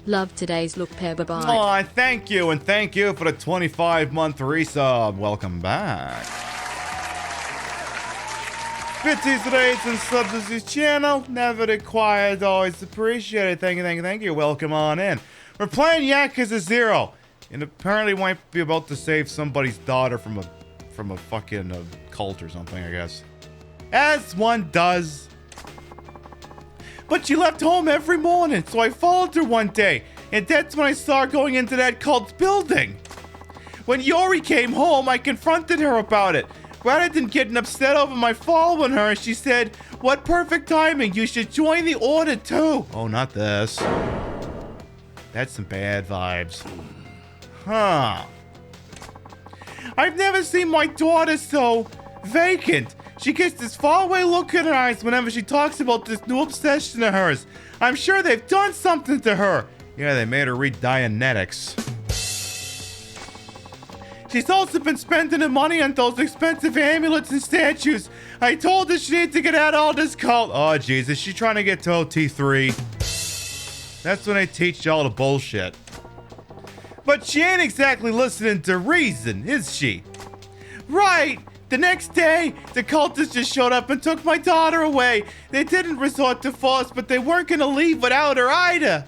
Speaker 2: Love today's look, pair. Bye-bye.
Speaker 1: Aw, thank you, and thank you for the 25-month resub. Welcome back. Bitsy rates and subs to this channel. Never required, always appreciated. Thank you. Welcome on in. We're playing Yakuza 0, and apparently might be about to save somebody's daughter from a fucking cult or something, I guess. As one does. But she left home every morning, so I followed her one day, and that's when I saw her going into that cult's building. When Yori came home, I confronted her about it. Rather than getting upset over my following her, she said, "What perfect timing, you should join the order too." Oh, not this. That's some bad vibes. Huh. I've never seen my daughter so vacant. She gets this faraway look in her eyes whenever she talks about this new obsession of hers. I'm sure they've done something to her. Yeah, they made her read Dianetics. She's also been spending her money on those expensive amulets and statues. I told her she needs to get out of all this cult. Oh, Jesus, she's trying to get to OT3. That's when they teach you all the bullshit. But she ain't exactly listening to reason, is she? Right! The next day, the cultists just showed up and took my daughter away. They didn't resort to force, but they weren't gonna leave without her either.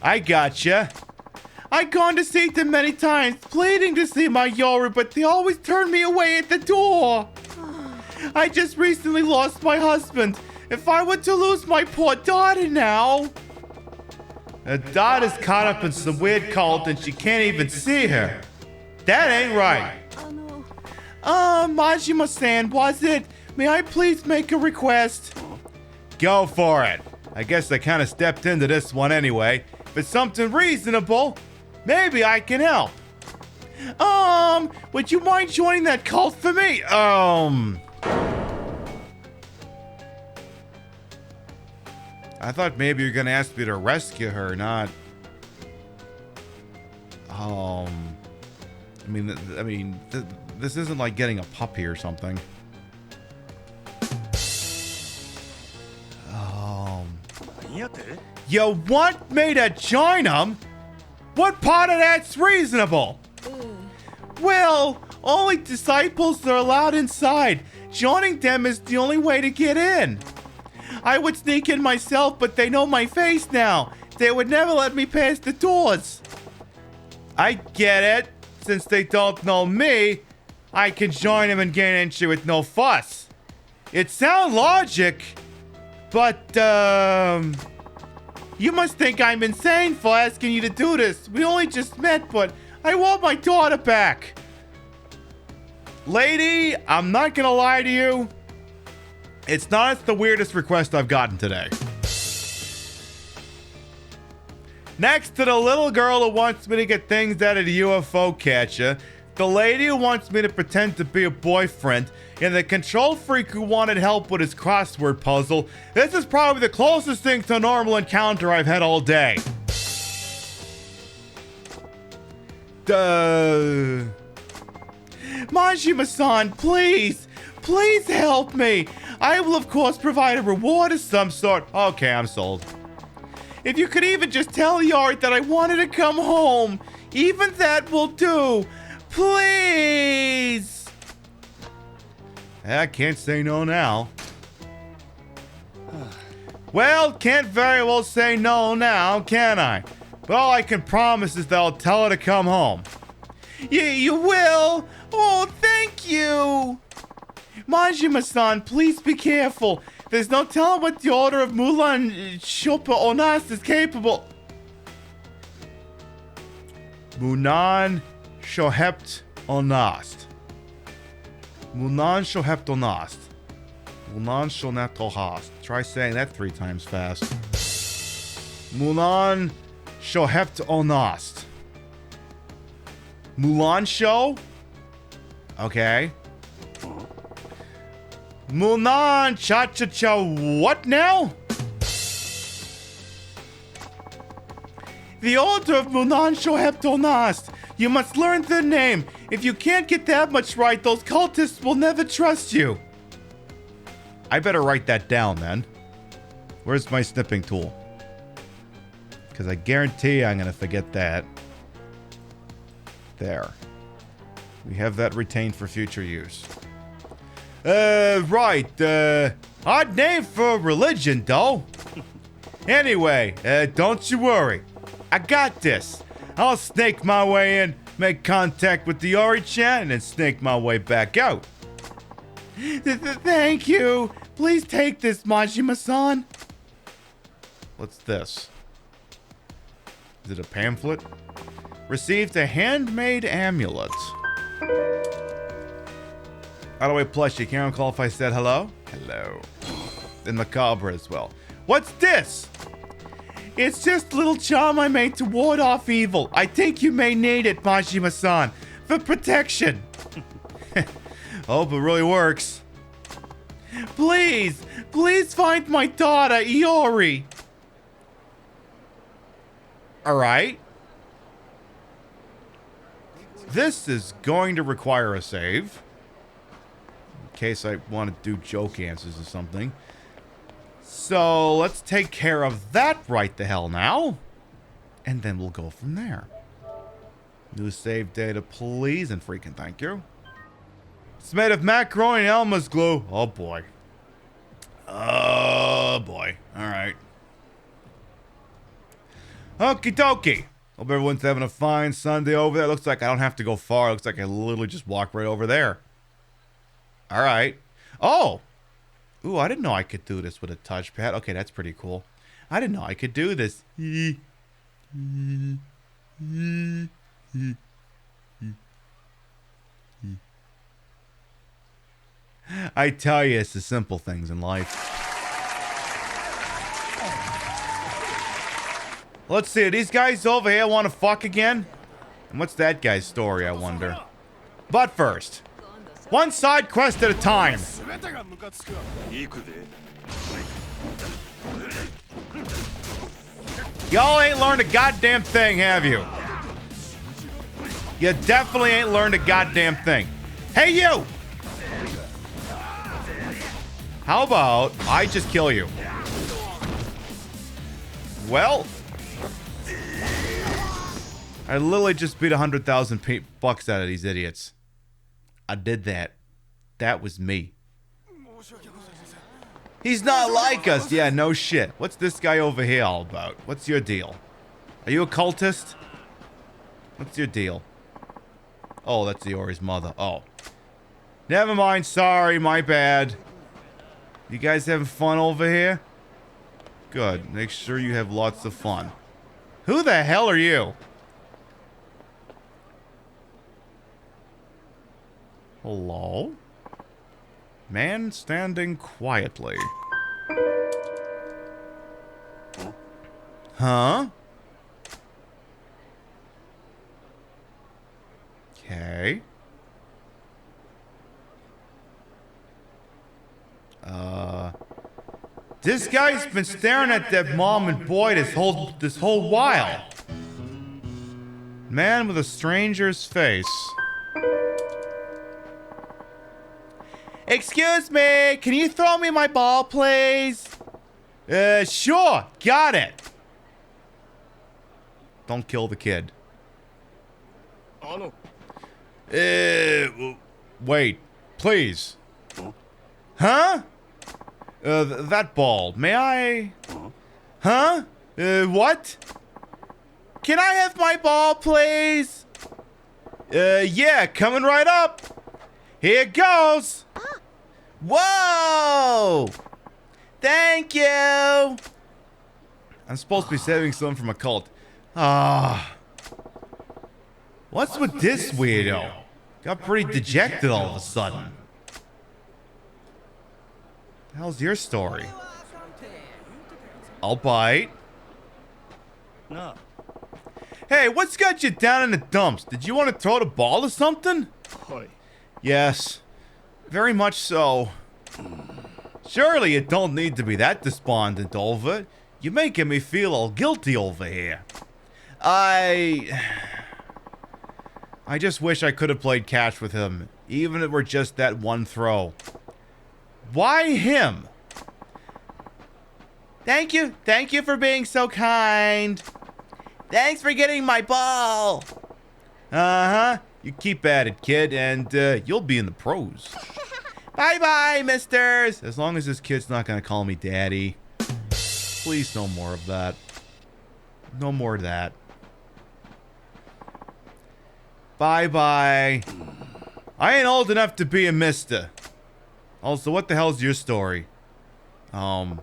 Speaker 1: I gotcha. I've gone to see them many times, pleading to see my Yori, but they always turn me away at the door. I just recently lost my husband. If I were to lose my poor daughter now... Her daughter's caught up in some weird cult and she can't even see her. That ain't right. Majima-san, was it? May I please make a request? Go for it. I guess I kind of stepped into this one anyway. If it's something reasonable, maybe I can help. Would you mind joining that cult for me? I thought maybe you're gonna ask me to rescue her, not... This isn't like getting a puppy or something. You want me to join them? What part of that's reasonable? Well, only disciples are allowed inside. Joining them is the only way to get in. I would sneak in myself, but they know my face now. They would never let me pass the doors. I get it. since they don't know me, I can join them and gain entry with no fuss. It sounds logic, but, you must think I'm insane for asking you to do this. We only just met, but I want my daughter back. Lady, I'm not gonna lie to you. It's not the weirdest request I've gotten today. Next to the little girl who wants me to get things out of the UFO catcher, the lady who wants me to pretend to be a boyfriend, and the control freak who wanted help with his crossword puzzle, this is probably the closest thing to a normal encounter I've had all day. Majima-san, please! Please help me! I will of course provide a reward of some sort. Okay, I'm sold. If you could even just tell Yari that I wanted to come home, even that will do. Please! I can't say no now. Well, can't very well say no now, can I? But all I can promise is that I'll tell her to come home. You will? Oh, thank you! Majima-san, please be careful. There's no telling what the order of Mulan Shopa Onast is capable. Munan Shohept Onast. Munan Shohept Onast. Munan Shonet Ohast. Try saying that 3 times fast. Mulan Shohept Onast. Mulan Show? Okay. Mulan Cha-Cha-Cha what now? The Order of Mulan Shohept Onast. You must learn their name. If you can't get that much right, those cultists will never trust you. I better write that down then. Where's my snipping tool? Because I guarantee I'm going to forget that. There. We have that retained for future use. Right. Odd name for religion, though. Anyway, don't you worry. I got this. I'll snake my way in, make contact with the Ori-chan, and then snake my way back out. Thank you. Please take this, Majima-san. What's this? Is it a pamphlet? Received a handmade amulet. By the way, plush, you can't recall if I said hello? Hello. And macabre as well. What's this? It's just a little charm I made to ward off evil. I think you may need it, Majima-san, for protection. Hope it really works. Please, please find my daughter, Iori. Alright. This is going to require a save. In case I want to do joke answers or something. So let's take care of that right the hell now. And then we'll go from there. New save data, please, and freaking thank you. It's made of macaroni and Elmer's glue. Oh boy. Oh boy. Alright. Okie dokie. Hope everyone's having a fine Sunday over there. Looks like I don't have to go far. Looks like I literally just walk right over there. Alright. Oh! Ooh, I didn't know I could do this with a touchpad. Okay, that's pretty cool. I didn't know I could do this. I tell you, it's the simple things in life. Let's see, these guys over here want to fuck again? And what's that guy's story, I wonder? But first, one side quest at a time. Y'all ain't learned a goddamn thing, have you? You definitely ain't learned a goddamn thing. Hey, you! How about I just kill you? Well, I literally just beat 100,000 bucks out of these idiots. I did that. That was me. He's not like us. Yeah, no shit. What's this guy over here all about? What's your deal? Are you a cultist? What's your deal? Oh, that's Iori's mother. Oh. Never mind. Sorry, my bad. You guys having fun over here? Good. Make sure you have lots of fun. Who the hell are you? Hello? Man standing quietly. Huh? Okay. This guy's been staring at that mom and boy this whole while. Man with a stranger's face. Excuse me, can you throw me my ball, please? Sure, got it. Don't kill the kid. Wait, please. Huh? That ball, may I? Huh? What? Can I have my ball, please? Yeah, coming right up. Here it goes. Whoa! Thank you! I'm supposed to be saving some from a cult. Ah. What's with this weirdo? Got pretty dejected all of a sudden. The hell's your story? I'll bite.
Speaker 3: No.
Speaker 1: Hey, what's got you down in the dumps? Did you want to throw the ball or something?
Speaker 3: Hoi.
Speaker 1: Yes. Very much so. Surely you don't need to be that despondent over it. You're making me feel all guilty over here. I just wish I could have played catch with him, even if it were just that one throw. Why him? Thank you for being so kind. Thanks for getting my ball. Uh-huh. You keep at it, kid, and you'll be in the pros. Bye-bye, misters. As long as this kid's not gonna call me daddy. Please, no more of that. No more of that. Bye-bye. I ain't old enough to be a mister. Also, what the hell's your story? Mafia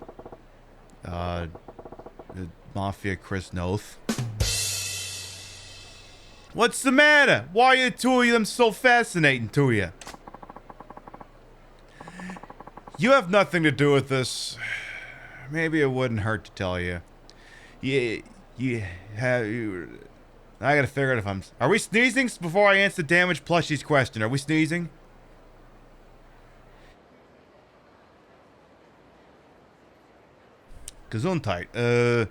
Speaker 1: Chris Noth. What's the matter? Why are the two of them so fascinating to you? You have nothing to do with this. Maybe it wouldn't hurt to tell you. I gotta figure out if I'm... Are we sneezing before I answer Damaged Plushie's question? Are we sneezing? Gesundheit.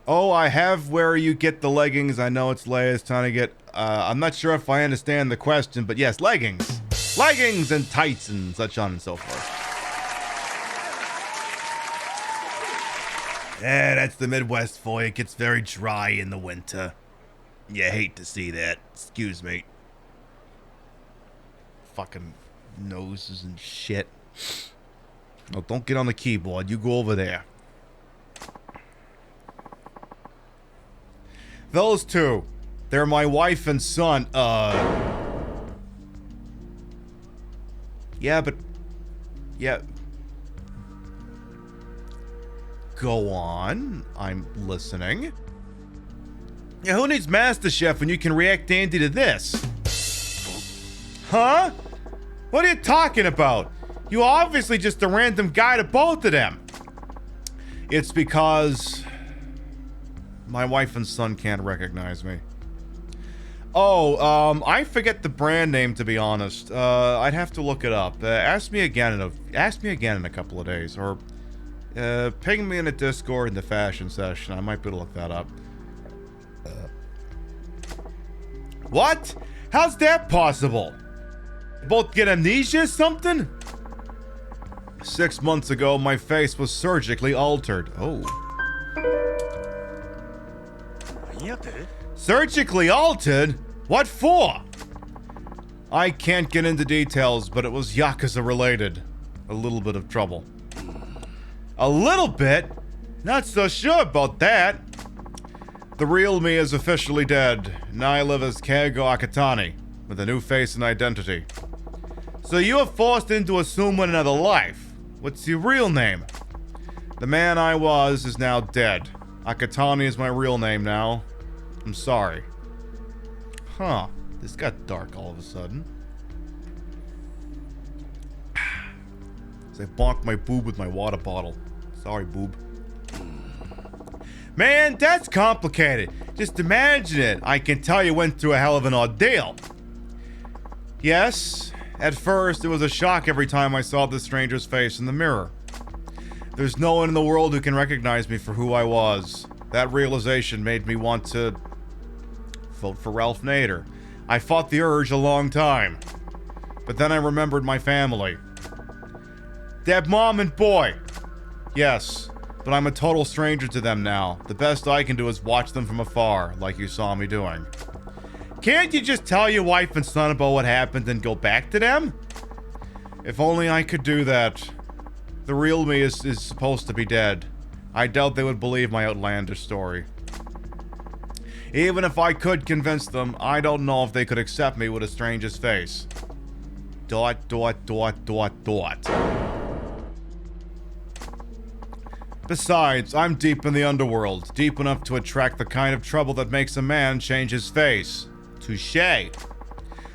Speaker 1: Oh, I have where you get the leggings. I know it's Leia's trying to get... I'm not sure if I understand the question, but yes, leggings. Leggings and tights and such on and so forth. Yeah, that's the Midwest for you. It gets very dry in the winter. You hate to see that. Excuse me. Fucking noses and shit. Oh, don't get on the keyboard. You go over there. Those two. They're my wife and son. Yeah, but... Yeah. Go on. I'm listening. Yeah, who needs MasterChef when you can react Andy to this? Huh? What are you talking about? You obviously just a random guy to both of them. It's because... my wife and son can't recognize me. Oh, I forget the brand name, to be honest. I'd have to look it up. Ask me again in a couple of days, or ping me in a Discord in the fashion session. I might be able to look that up. What? How's that possible? Both get amnesia or something? 6 months ago, my face was surgically altered. Oh. Surgically altered? What for? I can't get into details, but it was Yakuza related. A little bit of trouble. A little bit? Not so sure about that. The real me is officially dead. Now I live as Keigo Akatani. with a new face and identity. So you are forced into assuming another life. What's your real name? The man I was is now dead. Akatani is my real name now. I'm sorry. Huh. This got dark all of a sudden. As I bonk my boob with my water bottle. Sorry, boob. Man, that's complicated. Just imagine it. I can tell you went through a hell of an ordeal. Yes, at first it was a shock every time I saw this stranger's face in the mirror. There's no one in the world who can recognize me for who I was. That realization made me want to vote for Ralph Nader. I fought the urge a long time. But then I remembered my family. Dad, mom, and boy. Yes, but I'm a total stranger to them now. The best I can do is watch them from afar, like you saw me doing. Can't you just tell your wife and son about what happened and go back to them? If only I could do that. The real me is supposed to be dead. I doubt they would believe my outlandish story. Even if I could convince them, I don't know if they could accept me with a stranger's face. ... Besides, I'm deep in the underworld, deep enough to attract the kind of trouble that makes a man change his face. Touché.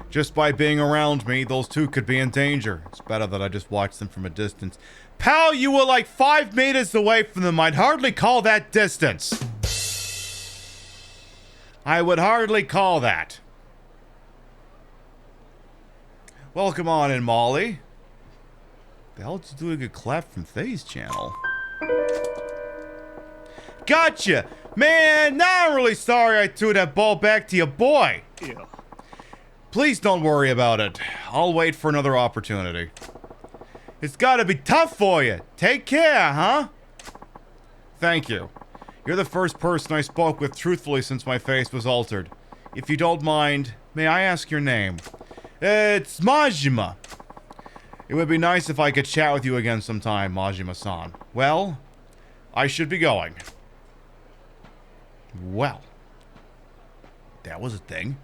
Speaker 1: Just by being around me, those two could be in danger. It's better that I just watch them from a distance. Pal, you were like 5 meters away from them. I'd hardly call that distance. I would hardly call that. Welcome on in, Molly. The hell did you doing a clap from Faye's channel? Gotcha! Man, now I'm really sorry I threw that ball back to your boy.
Speaker 3: Yeah.
Speaker 1: Please don't worry about it. I'll wait for another opportunity. It's gotta be tough for you. Take care, huh? Thank you. You're the first person I spoke with truthfully since my face was altered. If you don't mind, may I ask your name? It's Majima. It would be nice if I could chat with you again sometime, Majima-san. Well, I should be going. Well, that was a thing.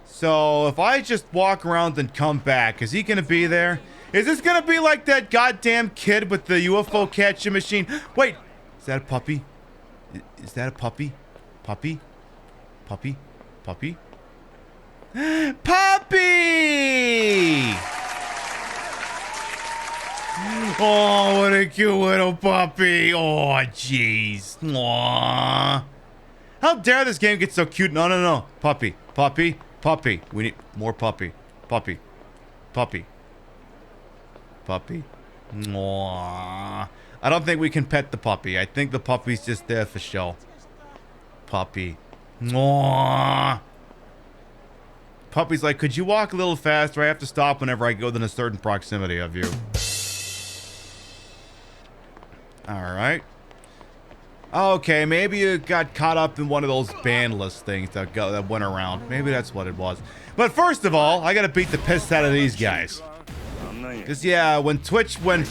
Speaker 1: So, if I just walk around and come back, is he gonna be there? Is this gonna be like that goddamn kid with the UFO catching machine? Wait, is that a puppy? Is that a puppy? Puppy? Puppy? Puppy? Puppy! Oh, what a cute little puppy. Oh, jeez. Aww. How dare this game get so cute? No, no, no. Puppy. Puppy. Puppy. We need more puppy. Puppy. Puppy. Puppy. Aww. I don't think we can pet the puppy. I think the puppy's just there for show. Puppy. Aww. Puppy's like, could you walk a little faster? I have to stop whenever I go within a certain proximity of you. Alright. Okay, maybe you got caught up in one of those ban list things that went around. Maybe that's what it was. But first of all, I gotta beat the piss out of these guys. Cause yeah, when Twitch was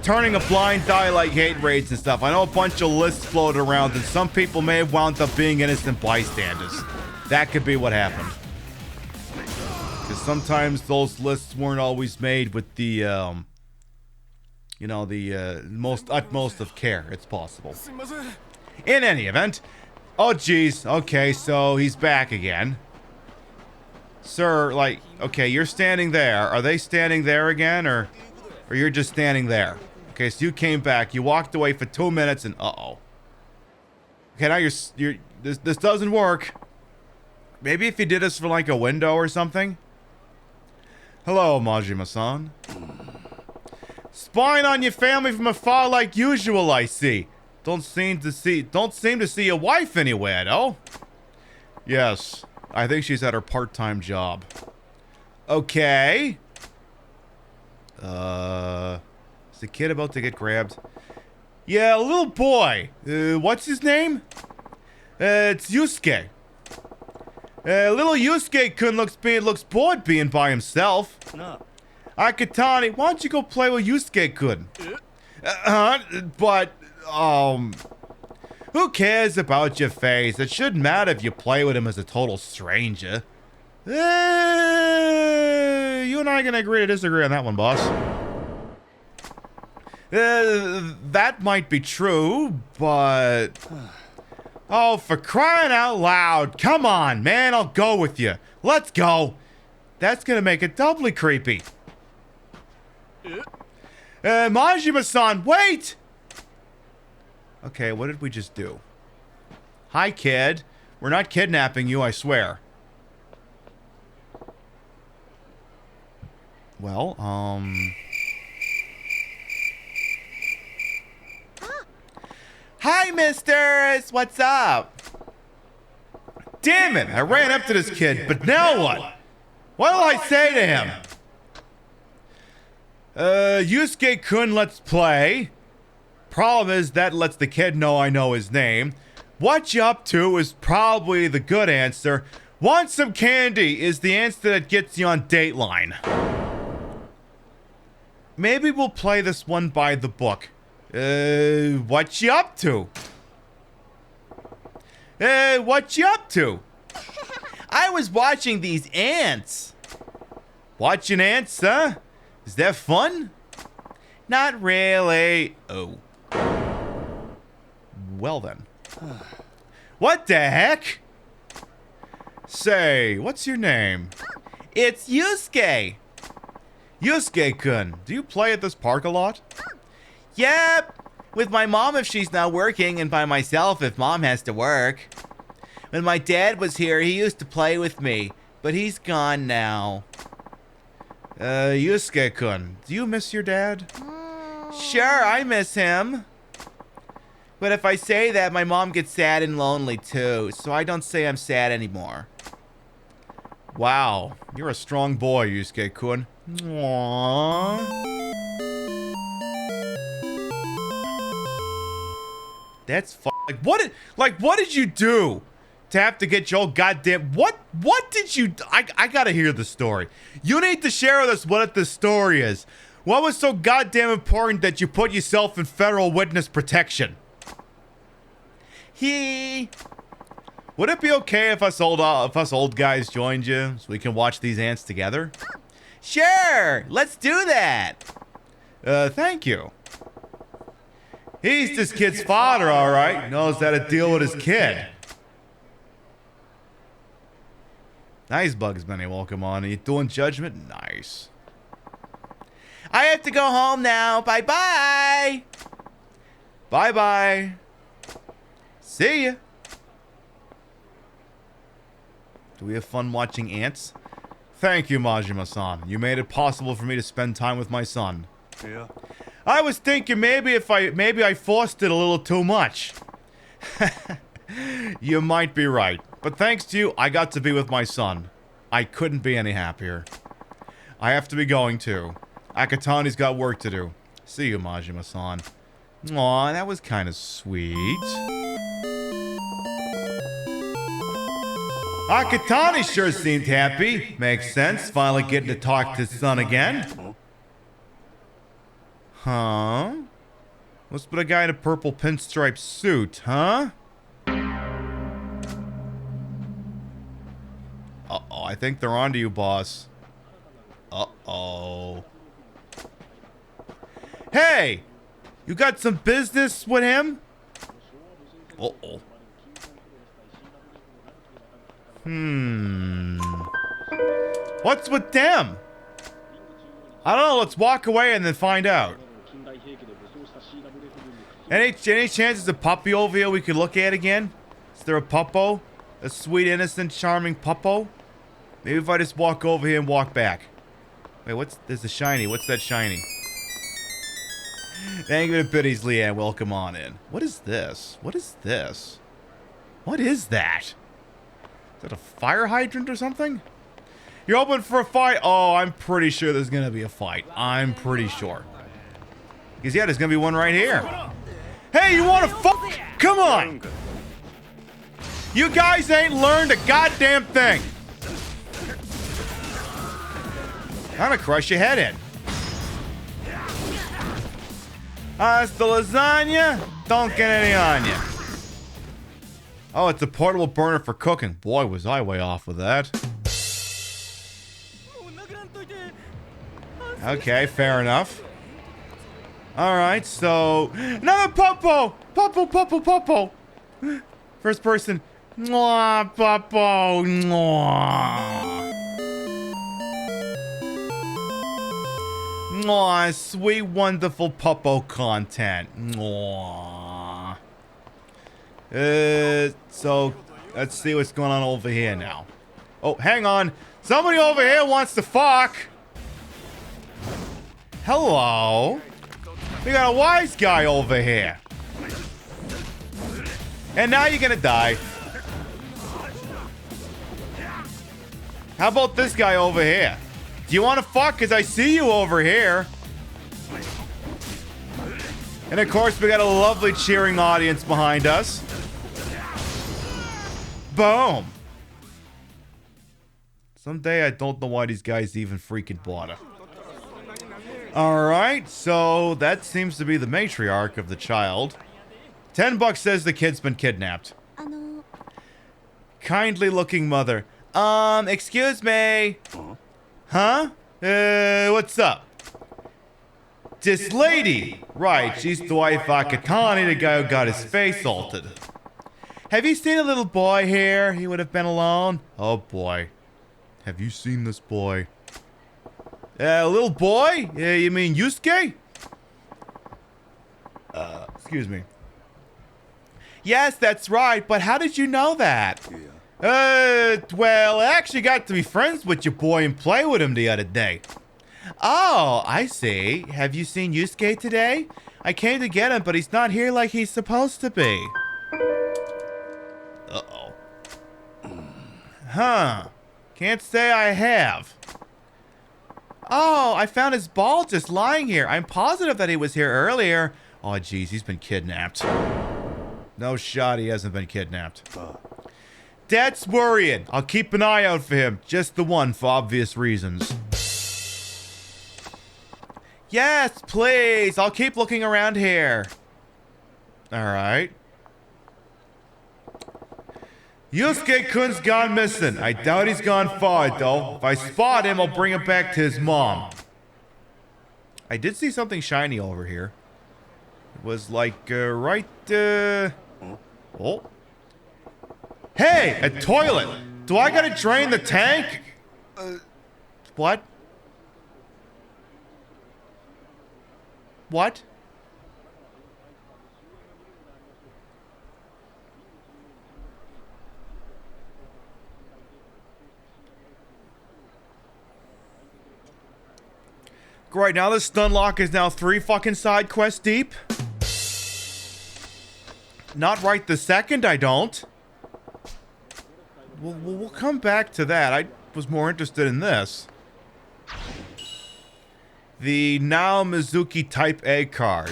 Speaker 1: turning a blind eye like hate raids and stuff, I know a bunch of lists floated around and some people may have wound up being innocent bystanders. That could be what happened. Cause sometimes those lists weren't always made with the you know, the utmost of care. It's possible. In any event, oh geez, okay, so he's back again. Sir, like, okay, you're standing there. Are they standing there again, or you're just standing there? Okay, so you came back, you walked away for 2 minutes, and uh-oh. Okay, now this doesn't work. Maybe if you did this for like a window or something? Hello, Majima-san. Spying on your family from afar like usual, I see. Don't seem to see your wife anywhere, though. Yes, I think she's at her part-time job. Okay. Is the kid about to get grabbed? Yeah, a little boy. What's his name? It's Yusuke. Little Yusuke-kun looks bored being by himself.
Speaker 3: No.
Speaker 1: Akatani, why don't you go play with Yusuke-kun? But, Who cares about your face? It shouldn't matter if you play with him as a total stranger. You and I are gonna agree to disagree on that one, boss. That might be true, but... Oh, for crying out loud. Come on, man, I'll go with you. Let's go. That's gonna make it doubly creepy. Majima-san, wait! Okay, what did we just do? Hi, kid. We're not kidnapping you, I swear. Well, Hi, misters! What's up? Damn it! I ran up to this kid, but now what? What'll I say to him? Yusuke-kun, let's play. Problem is, that lets the kid know I know his name. What you up to is probably the good answer. Want some candy is the answer that gets you on Dateline. Maybe we'll play this one by the book. What you up to? What you up to? I was watching these ants. Watching ants, huh? Is that fun? Not really. Oh. Well then. What the heck? Say, what's your name? It's Yusuke. Yusuke-kun, do you play at this park a lot? Yep. With my mom if she's not working, and by myself if mom has to work. When my dad was here, he used to play with me, but he's gone now. Yusuke-kun, do you miss your dad? Sure, I miss him. But if I say that, my mom gets sad and lonely too, so I don't say I'm sad anymore. Wow, you're a strong boy, Yusuke-kun. Aww. That's what did you do to have to get your goddamn what did you I gotta hear the story. You need to share with us what the story is. What was so goddamn important that you put yourself in federal witness protection? Would it be okay if us old guys joined you so we can watch these ants together? Sure, let's do that. Thank you. He's this kid's father, all right. Knows how to deal with his kid. Nice, Bugs Bunny. Welcome on. Are you doing judgment? Nice. I have to go home now. Bye-bye. Bye-bye. See ya. Do we have fun watching ants? Thank you, Majima-san. You made it possible for me to spend time with my son.
Speaker 3: Yeah.
Speaker 1: I was thinking maybe I forced it a little too much. You might be right. But thanks to you, I got to be with my son. I couldn't be any happier. I have to be going too. Akatani's got work to do. See you, Majima-san. Aw, that was kind of sweet. Akatani sure seemed happy. Makes sense, finally getting to talk to his son again. Huh? What's with a guy in a purple pinstripe suit, huh? Uh-oh, I think they're onto you, boss. Uh-oh. Hey! You got some business with him? Uh-oh. What's with them? I don't know, let's walk away and then find out. Any chances of puppy over here we could look at again? Is there a puppo? A sweet, innocent, charming puppo? Maybe if I just walk over here and walk back. Wait, there's a shiny. What's that shiny? Thank you to Biddies, Leanne. Welcome on in. What is this? What is this? What is that? Is that a fire hydrant or something? You're open for a fight? Oh, I'm pretty sure there's gonna be a fight. I'm pretty sure. Because yeah, there's gonna be one right here. Hey, you wanna fuck? Come on! You guys ain't learned a goddamn thing. I'm gonna crush your head in. Hasta lasagna, don't get any on you. Oh, it's a portable burner for cooking. Boy, was I way off with that. Okay, fair enough. Alright, so... Another Popo! Popo, Popo, Popo! First person. Mwah, Popo! Mwah! Mwah, sweet, wonderful Popo content. Mwah. So, let's see what's going on over here now. Oh, hang on. Somebody over here wants to fuck. Hello. We got a wise guy over here. And now you're gonna die. How about this guy over here? Do you want to fuck? Because I see you over here. And of course, we got a lovely cheering audience behind us. Boom. Someday I don't know why these guys even freaking bother. Alright, so that seems to be the matriarch of the child. $10 says the kid's been kidnapped. Kindly looking mother. Excuse me. Huh? What's up? This lady. Right, she's the wife of Akatani, the guy who got his face altered. Have you seen a little boy here? He would have been alone. Oh boy. Have you seen this boy? A little boy? You mean Yusuke? Excuse me. Yes, that's right, but how did you know that? Well, I actually got to be friends with your boy and play with him the other day. Oh, I see. Have you seen Yusuke today? I came to get him, but he's not here like he's supposed to be. Uh-oh. Huh. Can't say I have. Oh, I found his ball just lying here. I'm positive that he was here earlier. Oh, jeez, he's been kidnapped. No shot he hasn't been kidnapped. That's worrying. I'll keep an eye out for him. Just the one for obvious reasons. Yes, please. I'll keep looking around here. Alright. Yusuke-kun's gone missing. I doubt he's gone far, though. If I spot him, I'll bring him back to his mom. I did see something shiny over here. It was like, right, Oh. Hey, a toilet! Do I gotta drain the tank? What? What? Great, now this stun lock is now 3 fucking side quests deep. Not right this second, I don't. We'll come back to that. I was more interested in this. The Now Mizuki Type A card.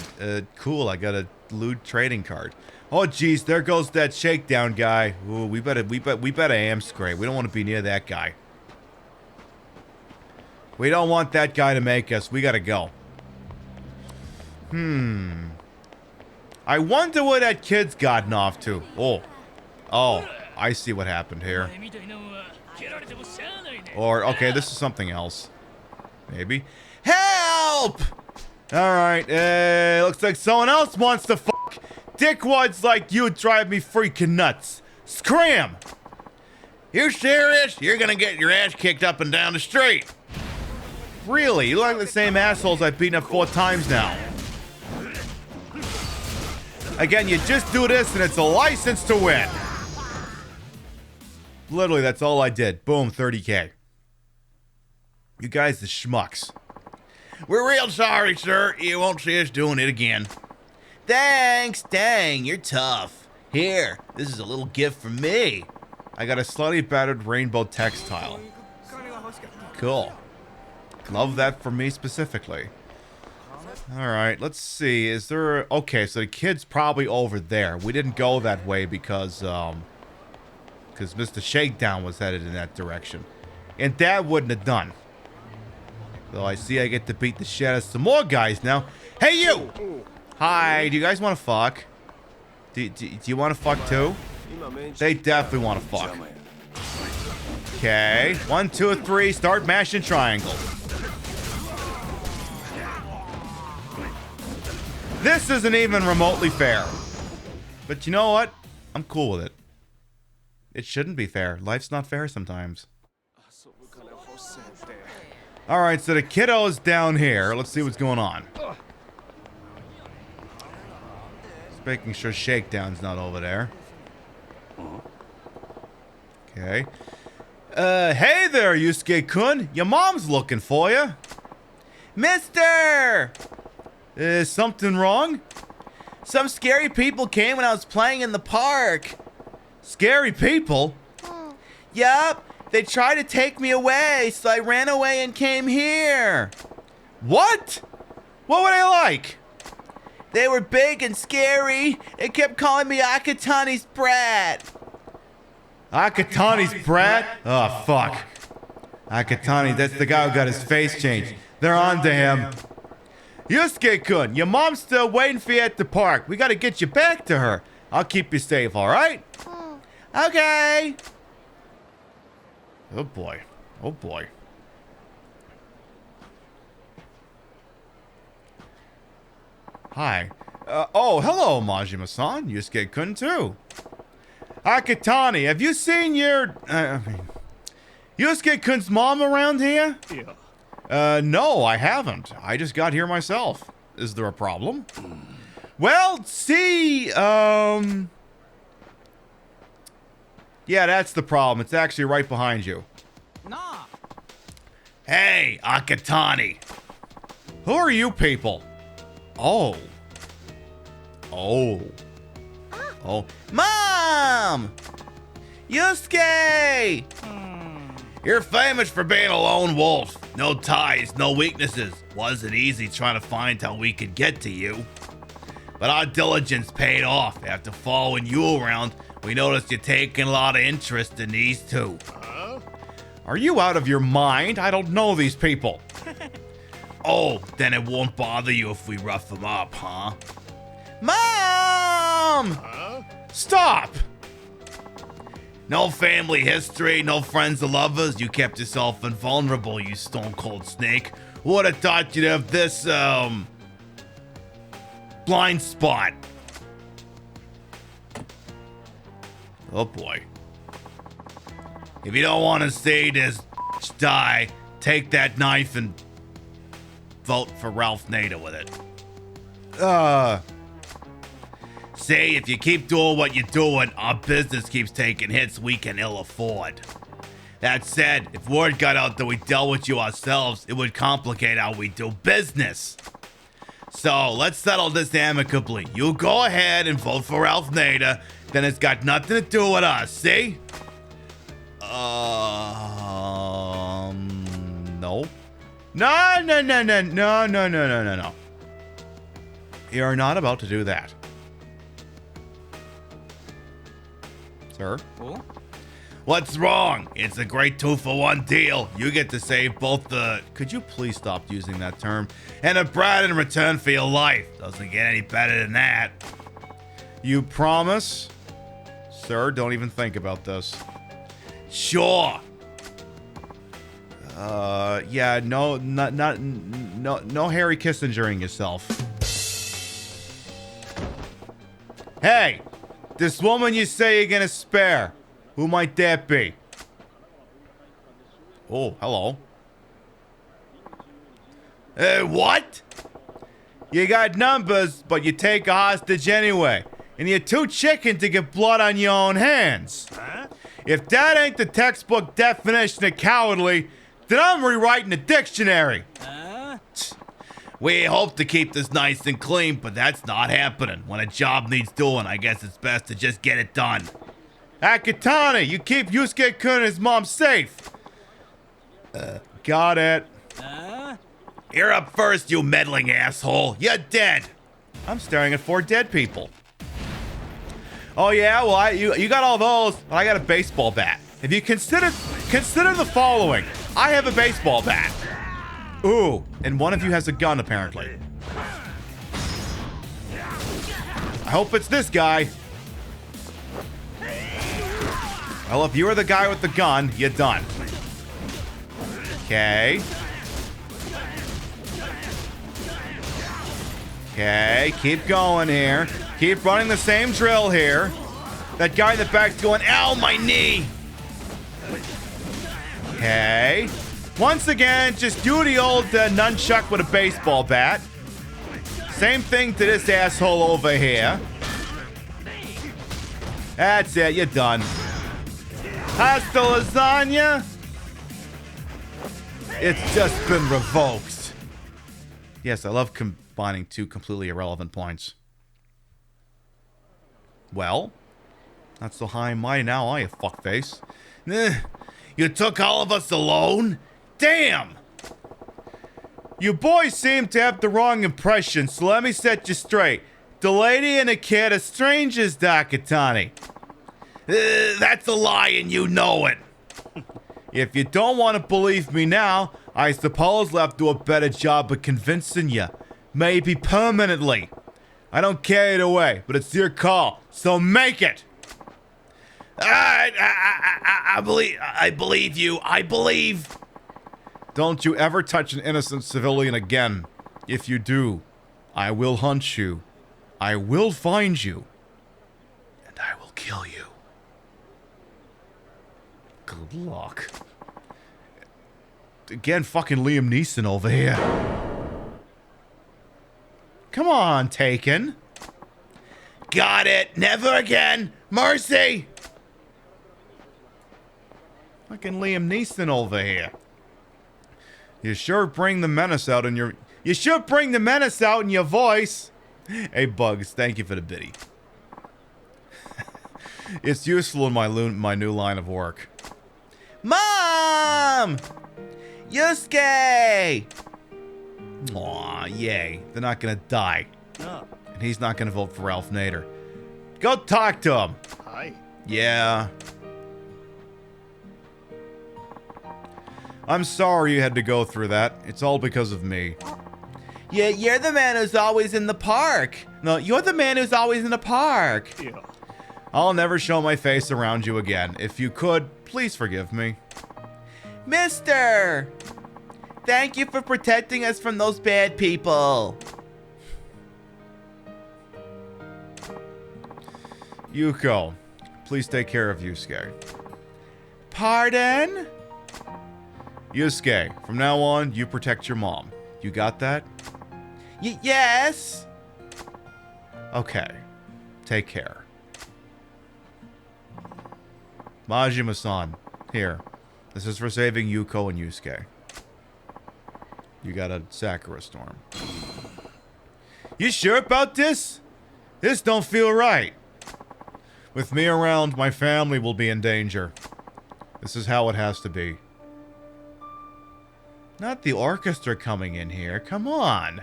Speaker 1: Cool, I got a loot trading card. Oh jeez, there goes that shakedown guy. Ooh, we better am scrape. We don't want to be near that guy. We don't want that guy to make us. We gotta go. I wonder where that kid's gotten off to. Oh, I see what happened here. Or, okay, this is something else. Maybe. Help! Alright, looks like someone else wants to fuck. Dickwads like you drive me freaking nuts. Scram! You serious? You're gonna get your ass kicked up and down the street. Really? You look like the same assholes I've beaten up 4 times now. Again, you just do this and it's a license to win. Literally, that's all I did. Boom, 30K. You guys the schmucks. We're real sorry, sir. You won't see us doing it again. Thanks. Dang, you're tough. Here, this is a little gift from me. I got a slightly battered rainbow textile. Cool. Love that for me specifically. Alright, let's see. Is there... Okay, so the kid's probably over there. We didn't go that way because Mr. Shakedown was headed in that direction. And that wouldn't have done. Though I see I get to beat the shit out of some more guys now. Hey, you! Hi, do you guys want to fuck? Do you want to fuck too? They definitely want to fuck. Okay. 1, 2, 3. Start mashing triangle. This isn't even remotely fair. But you know what? I'm cool with it. It shouldn't be fair. Life's not fair sometimes. Alright, so the kiddo's down here. Let's see what's going on. Just making sure Shakedown's not over there. Okay. Hey there, Yusuke-kun. Your mom's looking for you. Mister! Is something wrong? Some scary people came when I was playing in the park. Scary people? Yup. They tried to take me away, so I ran away and came here. What? What were they like? They were big and scary. They kept calling me Akatani's brat. Akatani's brat? Oh, fuck. Akatani, that's the guy who got his face changed. They're on to him. Yusuke-kun, your mom's still waiting for you at the park. We gotta get you back to her. I'll keep you safe, alright? Okay. Oh boy. Oh boy. Hi. Oh, hello, Majima-san. Yusuke-kun too. Akatani, have you seen your... Yusuke-kun's mom around here? Yeah. No, I haven't. I just got here myself. Is there a problem? Well, see, yeah, that's the problem. It's actually right behind you. Nah. Hey, Akatani. Who are you people? Oh. Oh. Oh. Mom! Yusuke! You're famous for being a lone wolf. No ties, no weaknesses. Wasn't easy trying to find how we could get to you. But our diligence paid off. After following you around, we noticed you're taking a lot of interest in these two. Are you out of your mind? I don't know these people. Oh, then it won't bother you if we rough them up, huh? Mom! Stop! No family history, no friends or lovers. You kept yourself invulnerable, you stone-cold snake. Who would have thought you'd have this, blind spot? Oh boy. If you don't want to see this die, take that knife and vote for Ralph Nader with it. See, if you keep doing what you're doing, our business keeps taking hits we can ill afford. That said, if word got out that we dealt with you ourselves, it would complicate how we do business. So, let's settle this amicably. You go ahead and vote for Ralph Nader, then it's got nothing to do with us, see? No. No. You're not about to do that. Sir? Oh? What's wrong? It's a great 2-for-1 deal. You get to save both the... Could you please stop using that term? And a brat in return for your life. Doesn't get any better than that. You promise? Sir, don't even think about this. Sure. Yeah, no Harry Kissingering yourself. Hey! This woman you say you're gonna spare. Who might that be? Oh, hello. What? You got numbers, but you take a hostage anyway. And you're too chicken to get blood on your own hands. Huh? If that ain't the textbook definition of cowardly, then I'm rewriting the dictionary. We hope to keep this nice and clean, but that's not happening. When a job needs doing, I guess it's best to just get it done. Akatani, you keep Yusuke-kun and his mom safe. Got it. You're up first, you meddling asshole. You're dead. I'm staring at 4 dead people. Oh yeah, well you got all those, but I got a baseball bat. If you consider the following, I have a baseball bat. Ooh, and one of you has a gun apparently. I hope it's this guy. Well, if you were the guy with the gun, you're done. Okay. Okay, keep going here. Keep running the same drill here. That guy in the back's going, ow, my knee. Okay. Once again, just do the old nunchuck with a baseball bat. Same thing to this asshole over here. That's it, you're done. Hasta lasagna. It's just been revoked. Yes, I love combining two completely irrelevant points. Well, not so high and mighty now, are you, fuckface? You took all of us alone? Damn! You boys seem to have the wrong impression, so let me set you straight. The lady and the kid are strangers, Dakatani. That's a lie and you know it. If you don't want to believe me now, I suppose I'll have to do a better job of convincing you. Maybe permanently. I don't care either way, but it's your call, so make it! I believe you. I believe. Don't you ever touch an innocent civilian again. If you do, I will hunt you. I will find you. And I will kill you. Good luck. Again, fucking Liam Neeson over here. Come on, Taken. Got it. Never again. Mercy. Fucking Liam Neeson over here. You sure bring the menace out in your... You should bring the menace out in your voice. Hey, Bugs, thank you for the biddy. It's useful in my new line of work. Mom! Yusuke! Aw, yay. They're not gonna die.
Speaker 3: Oh,
Speaker 1: And he's not gonna vote for Ralph Nader. Go talk to him.
Speaker 3: hi.
Speaker 1: Yeah. I'm sorry you had to go through that. It's all because of me. Yeah, you're the man who's always in the park. No, you're the man who's always in the park.
Speaker 3: Yeah.
Speaker 1: I'll never show my face around you again. If you could, please forgive me. Mister! Thank you for protecting us from those bad people. Yuko, please take care of Yusuke. Pardon? Yusuke, from now on, you protect your mom. You got that? Yes! Okay. Take care. Majima-san, here. This is for saving Yuko and Yusuke. You got a Sakura storm. You sure about this? This don't feel right. With me around, my family will be in danger. This is how it has to be. Not the orchestra coming in here. Come on.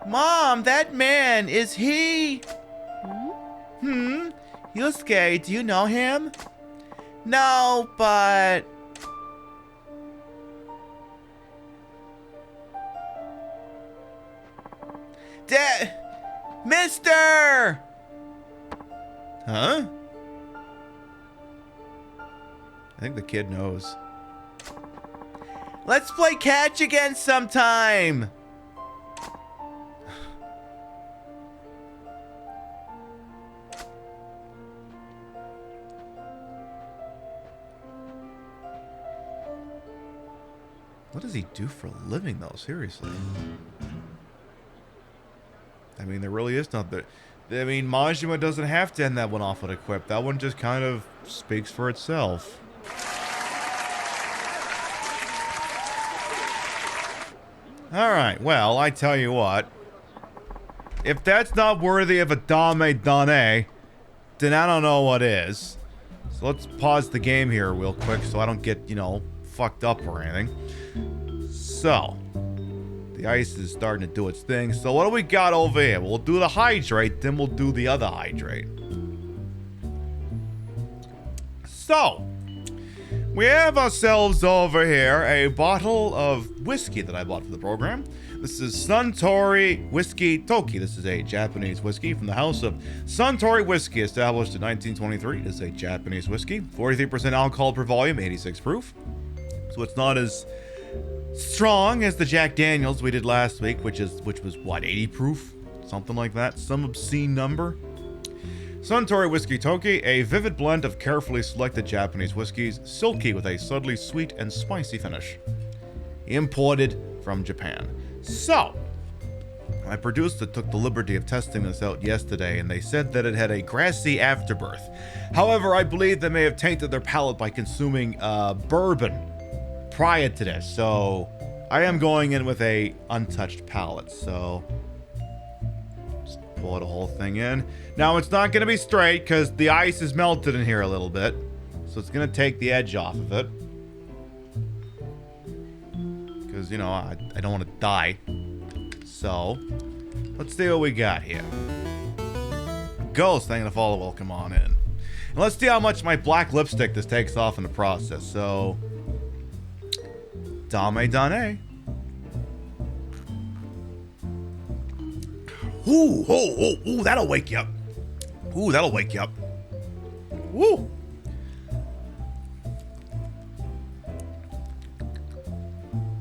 Speaker 1: Mom, that man, is he... Yusuke, do you know him? No, but... Mister! Huh? I think the kid knows. Let's play catch again sometime! What does he do for a living, though? Seriously. I mean, there really is nothing. I mean, Majima doesn't have to end that one off with a quip. That one just kind of speaks for itself. Alright, well, I tell you what. If that's not worthy of a Dame Dane, then I don't know what is. So let's pause the game here real quick so I don't get, you know, fucked up or anything. So, the ice is starting to do its thing. So what do we got over here? We'll do the hydrate, then we'll do the other hydrate. So, we have ourselves over here a bottle of whiskey that I bought for the program. This is Suntory Whiskey Toki. This is a Japanese whiskey from the house of Suntory Whiskey, established in 1923. It is a Japanese whiskey, 43% alcohol per volume, 86 proof. So it's not as strong as the Jack Daniels we did last week, which was what, 80 proof? Something like that. Some obscene number. Suntory Whiskey Toki, a vivid blend of carefully selected Japanese whiskeys, silky with a subtly sweet and spicy finish. Imported from Japan. So, my producer took the liberty of testing this out yesterday, and they said that it had a grassy afterbirth. However, I believe they may have tainted their palate by consuming bourbon prior to this, so I am going in with a untouched palate, so just pour the whole thing in. Now, it's not going to be straight because the ice is melted in here a little bit, so it's going to take the edge off of it. Because, you know, I don't want to die. So, let's see what we got here. Ghost, thank you for follow. Welcome on in. And let's see how much my black lipstick this takes off in the process. So, Dame Dane. Ooh, that'll wake you up. Ooh, that'll wake you up. Woo.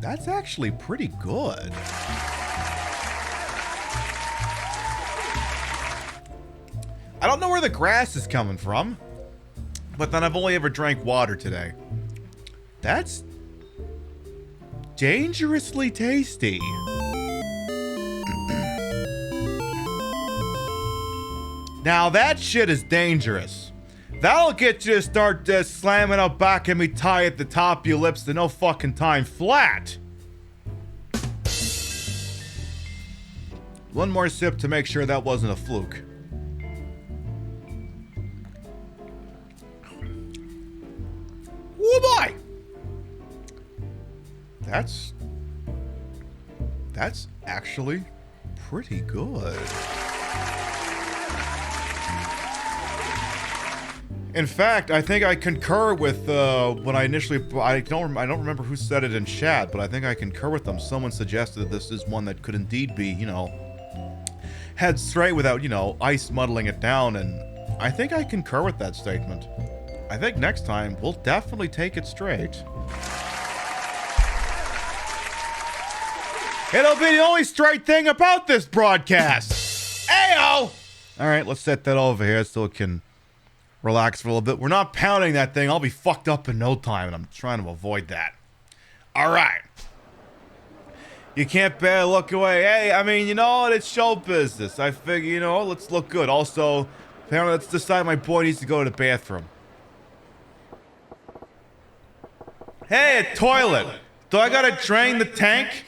Speaker 1: That's actually pretty good. I don't know where the grass is coming from, but then I've only ever drank water today. That's dangerously tasty. Now that shit is dangerous. That'll get you to start slamming out back at me tie at the top of your lips to no fucking time flat. One more sip to make sure that wasn't a fluke. Oh boy! That's actually pretty good. In fact, I think I concur with when I initially. I don't remember who said it in chat, but I think I concur with them. Someone suggested that this is one that could indeed be, you know, head straight without, you know, ice muddling it down, and I think I concur with that statement. I think next time we'll definitely take it straight. It'll be the only straight thing about this broadcast. Ayo! All right, let's set that over here so it can relax for a little bit. We're not pounding that thing. I'll be fucked up in no time, and I'm trying to avoid that. All right. You can't bear to look away. Hey, I mean, you know what? It's show business. I figure, you know, let's look good. Also, apparently, let's decide my boy needs to go to the bathroom. Hey, a toilet. Do I gotta drain the tank?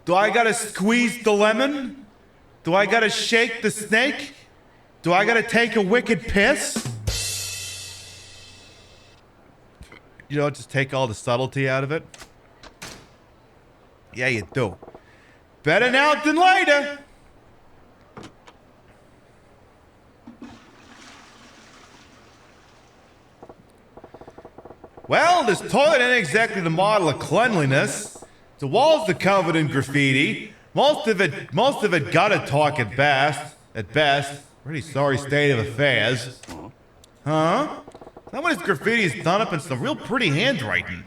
Speaker 1: Do I gotta squeeze the lemon? Do I gotta shake the snake? Do I gotta take a wicked piss? You know, just take all the subtlety out of it. Yeah, you do. Better now than later. Well, this toilet ain't exactly the model of cleanliness. The walls are covered in graffiti. Most of it gutter talk at best. Pretty sorry state of affairs. Huh? Some of this graffiti is done up in some real pretty handwriting.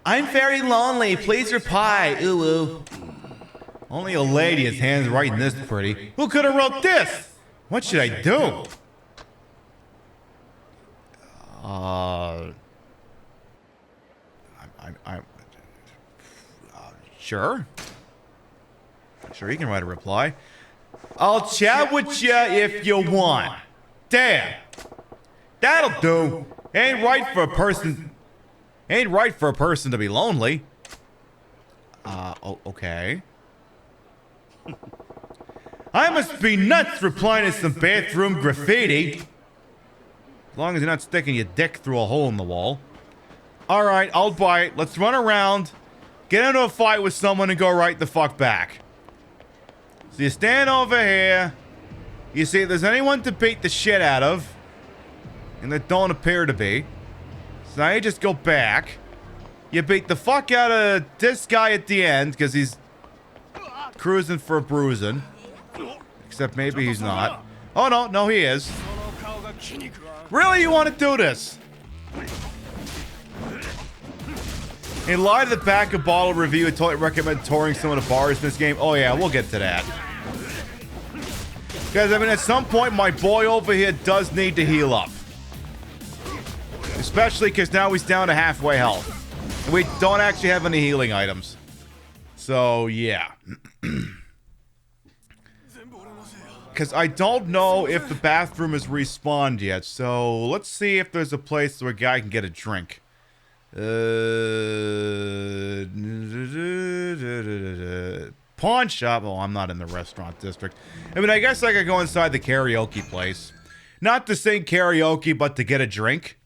Speaker 1: I'm very lonely. Please reply. Ooh, ooh. Only a lady has handwriting this pretty. Who could have wrote this? What should I do? Sure. Sure, you can write a reply. I'll chat with you if you want. Damn. That'll do. Ain't right for a person to be lonely. Okay. I must be nuts replying to some bathroom graffiti. As long as you're not sticking your dick through a hole in the wall. Alright, I'll bite. Let's run around, get into a fight with someone, and go right the fuck back. So you stand over here. You see if there's anyone to beat the shit out of. And there don't appear to be. So now you just go back. You beat the fuck out of this guy at the end because he's cruising for a bruising. Except maybe he's not. Oh, no. No, he is. Really? You want to do this? In light of the back of bottle review, I totally recommend touring some of the bars in this game. Oh, yeah. We'll get to that. Because, I mean, at some point, my boy over here does need to heal up. Especially because now he's down to halfway health. And we don't actually have any healing items. So, yeah. Because I don't know if the bathroom is respawned yet. So, let's see if there's a place where a guy can get a drink. Pawn shop. Oh, I'm not in the restaurant district. I mean, I guess I could go inside the karaoke place. Not to sing karaoke, but to get a drink.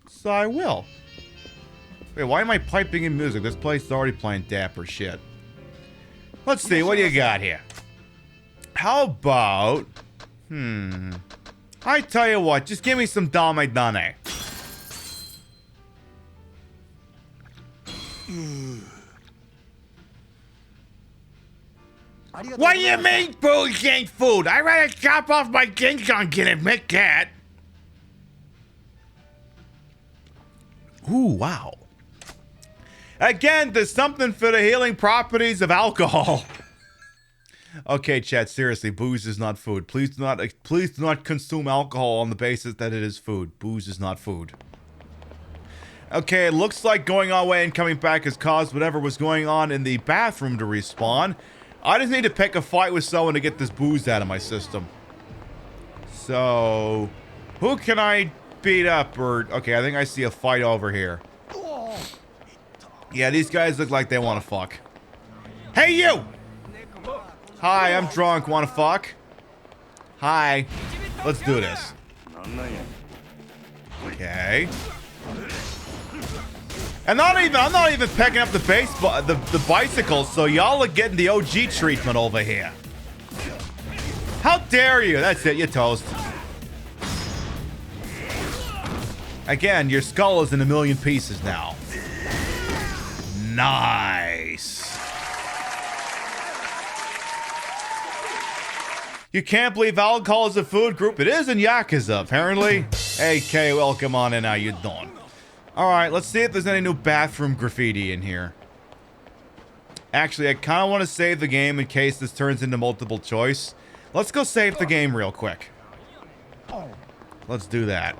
Speaker 1: So I will. Wait, why am I piping in music? This place is already playing dapper shit. Let's see, what do you got here? How about... I tell you what, just give me some dame dane. What do you mean booze ain't food? I'd rather chop off my King Kong and admit that. Ooh, wow. Again, there's something for the healing properties of alcohol. Okay, chat, seriously, booze is not food. Please do not consume alcohol on the basis that it is food. Booze is not food. Okay, it looks like going our way and coming back has caused whatever was going on in the bathroom to respawn. I just need to pick a fight with someone to get this booze out of my system. So, who can I beat up? Or, okay, I think I see a fight over here. Yeah, these guys look like they want to fuck. Hey, you! Hi, I'm drunk. Want to fuck? Hi. Let's do this. Okay. And I'm not even picking up the baseball, the bicycle, so y'all are getting the OG treatment over here. How dare you? That's it, you're toast. Again, your skull is in a million pieces now. Nice. You can't believe alcohol is a food group. It is in Yakuza, apparently. Hey, Kay, welcome on in. How you doing? Alright, let's see if there's any new bathroom graffiti in here. Actually, I kind of want to save the game in case this turns into multiple choice. Let's go save the game real quick. Let's do that.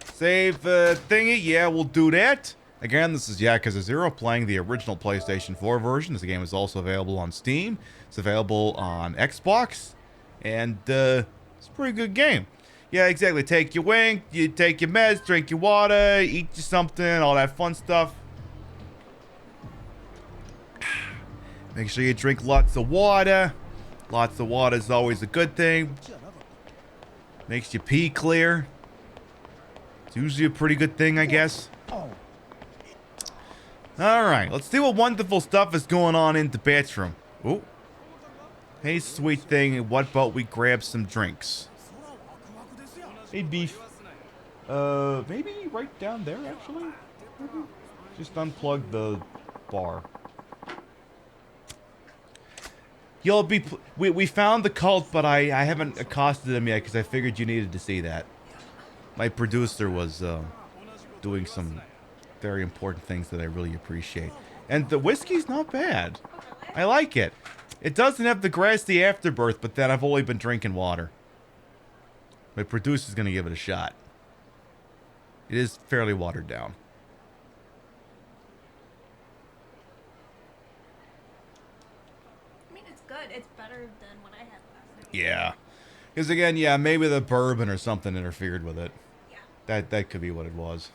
Speaker 1: Save thingy. Yeah, we'll do that. Again, this is Yakuza 0, playing the original PlayStation 4 version. This game is also available on Steam. It's available on Xbox. And it's a pretty good game. Yeah, exactly. Take your wink, you take your meds, drink your water, eat you something, all that fun stuff. Make sure you drink lots of water. Lots of water is always a good thing. Makes you pee clear. It's usually a pretty good thing, I guess. Alright, let's see what wonderful stuff is going on in the bathroom. Ooh. Hey, sweet thing, what about we grab some drinks? Hey, beef. Maybe right down there, actually? Maybe? Just unplug the bar. You'll be... We found the cult, but I haven't accosted them yet because I figured you needed to see that. My producer was doing some very important things that I really appreciate. And the whiskey's not bad. I like it. It doesn't have the grassy afterbirth, but then I've only been drinking water. My producer's gonna give it a shot. It is fairly watered down.
Speaker 7: I mean, it's good. It's better than what I had last night.
Speaker 1: Yeah. Because again, yeah, maybe the bourbon or something interfered with it.
Speaker 7: Yeah.
Speaker 1: That could be what it was.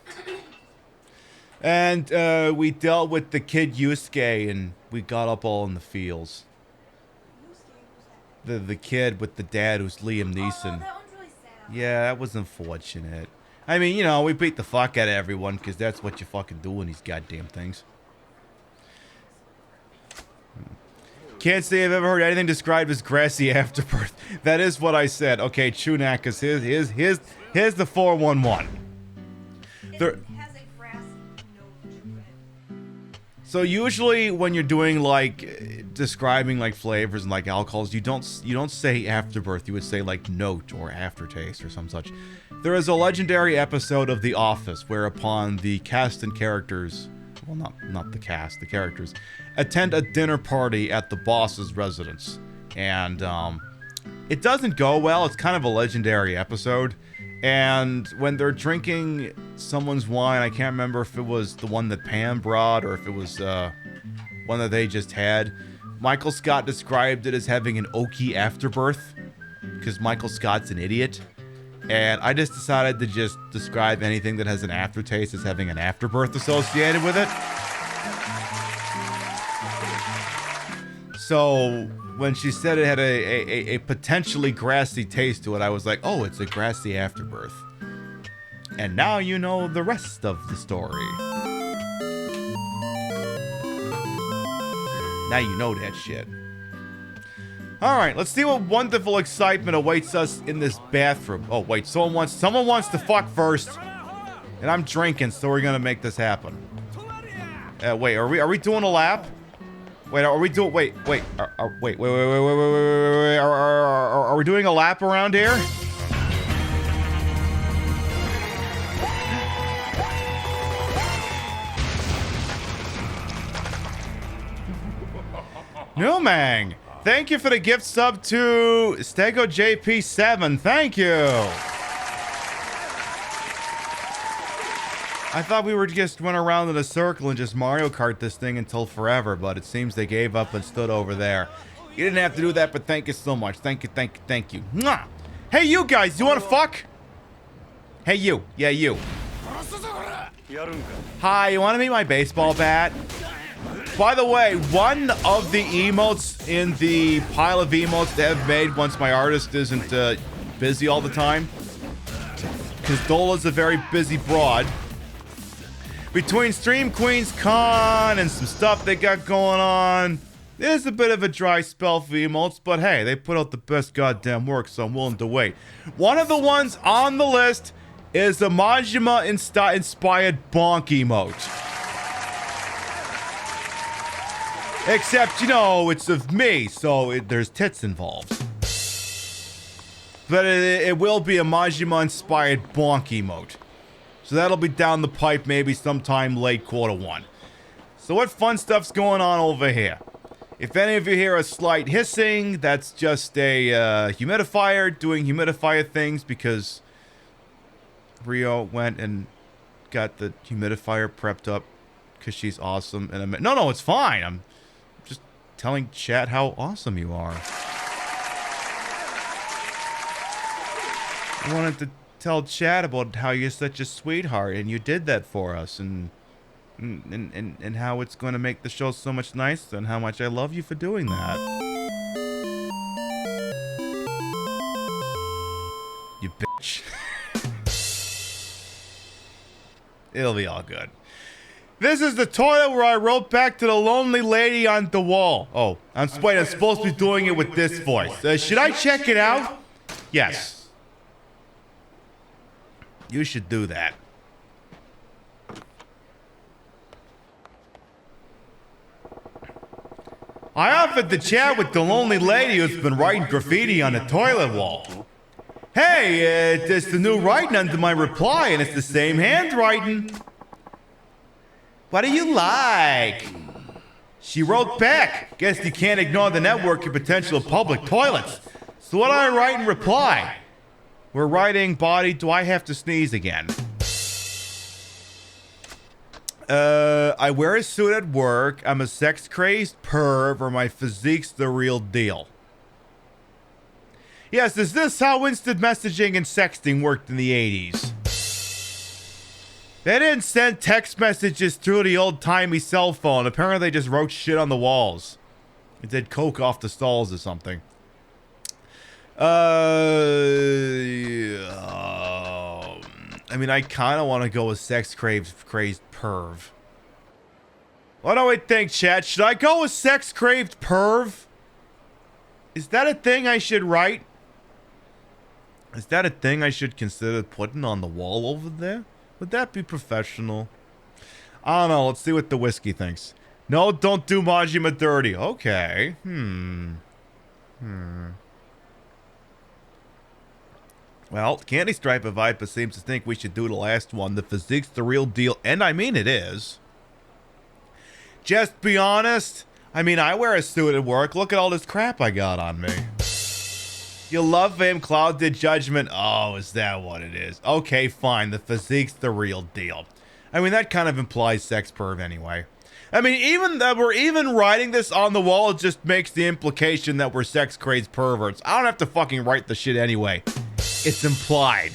Speaker 1: And we dealt with the kid Yusuke, and we got up all in the fields. The kid with the dad who's Liam Neeson.
Speaker 7: Oh, that one's really sad.
Speaker 1: Yeah, that was unfortunate. I mean, you know, we beat the fuck out of everyone because that's what you fucking do in these goddamn things. Can't say I've ever heard anything described as grassy afterbirth. That is what I said. Okay, Chunakas, here's the 411.
Speaker 7: It has a grass
Speaker 1: So usually when you're doing like describing like flavors and like alcohols, you don't say afterbirth. You would say like note or aftertaste or some such. There is a legendary episode of The Office whereupon the cast and characters, well, not the cast, the characters, attend a dinner party at the boss's residence, and it doesn't go well. It's kind of a legendary episode. And when they're drinking someone's wine, I can't remember if it was the one that Pam brought or if it was one that they just had. Michael Scott described it as having an oaky afterbirth because Michael Scott's an idiot. And I just decided to just describe anything that has an aftertaste as having an afterbirth associated with it. So when she said it had a potentially grassy taste to it, I was like, oh, it's a grassy afterbirth. And now you know the rest of the story. Now you know that shit. Alright, let's see what wonderful excitement awaits us in this bathroom. Oh, wait, someone wants to fuck first. And I'm drinking, so we're gonna make this happen. Wait, are we doing a lap? Wait, are we doing? Wait. Are we doing a lap around here? Newmang, thank you for the gift sub to Stego JP7. Thank you. I thought we were just run around in a circle and just Mario Kart this thing until forever, but it seems they gave up and stood over there. You didn't have to do that, but thank you so much. Thank you. Mwah! Hey, you guys, you want to fuck? Hey, you. Yeah, you. Hi, you want to meet my baseball bat? By the way, one of the emotes in the pile of emotes that I've made once my artist isn't busy all the time, because Dola's a very busy broad. Between Stream Queens Con and some stuff they got going on, there's a bit of a dry spell for emotes, but hey, they put out the best goddamn work, so I'm willing to wait. One of the ones on the list is the Majima-inspired bonk emote. Except, you know, it's of me, so there's tits involved. But it will be a Majima-inspired bonk emote. So that'll be down the pipe maybe sometime late Q1. So what fun stuff's going on over here? If any of you hear a slight hissing, that's just a humidifier doing humidifier things because Rio went and got the humidifier prepped up because she's awesome. And no, it's fine. I'm just telling chat how awesome you are. I wanted to tell chat about how you're such a sweetheart and you did that for us and how it's going to make the show so much nicer and how much I love you for doing that. You bitch. It'll be all good. This is the toilet where I wrote back to the lonely lady on the wall. Oh, I'm supposed to be doing it with this voice. Should I check it out? Yes. You should do that. I offered to chat with the lonely lady who's been writing graffiti on the toilet wall. Hey, it's the new writing under my reply, and it's the same handwriting. What do you like? She wrote back. Guess you can't ignore the network of potential public toilets. So what do I write in reply? We're writing, body, do I have to sneeze again? I wear a suit at work, I'm a sex-crazed perv, or my physique's the real deal. Yes, is this how instant messaging and sexting worked in the 80s? They didn't send text messages through the old-timey cell phone. Apparently they just wrote shit on the walls. It did coke off the stalls or something. I mean, I kind of want to go with sex-crazed perv. What do I think, chat? Should I go with sex-craved perv? Is that a thing I should write? Is that a thing I should consider putting on the wall over there? Would that be professional? I don't know. Let's see what the whiskey thinks. No, don't do Majima dirty. Okay. Well, Candy Stripe of Vipa seems to think we should do the last one. The physique's the real deal, and I mean it is. Just be honest. I mean, I wear a suit at work. Look at all this crap I got on me. You love him, Cloud did Judgment. Oh, is that what it is? Okay, fine. The physique's the real deal. I mean, that kind of implies sex perv anyway. I mean, even that we're even writing this on the wall just makes the implication that we're sex crazed perverts. I don't have to fucking write the shit anyway. It's implied.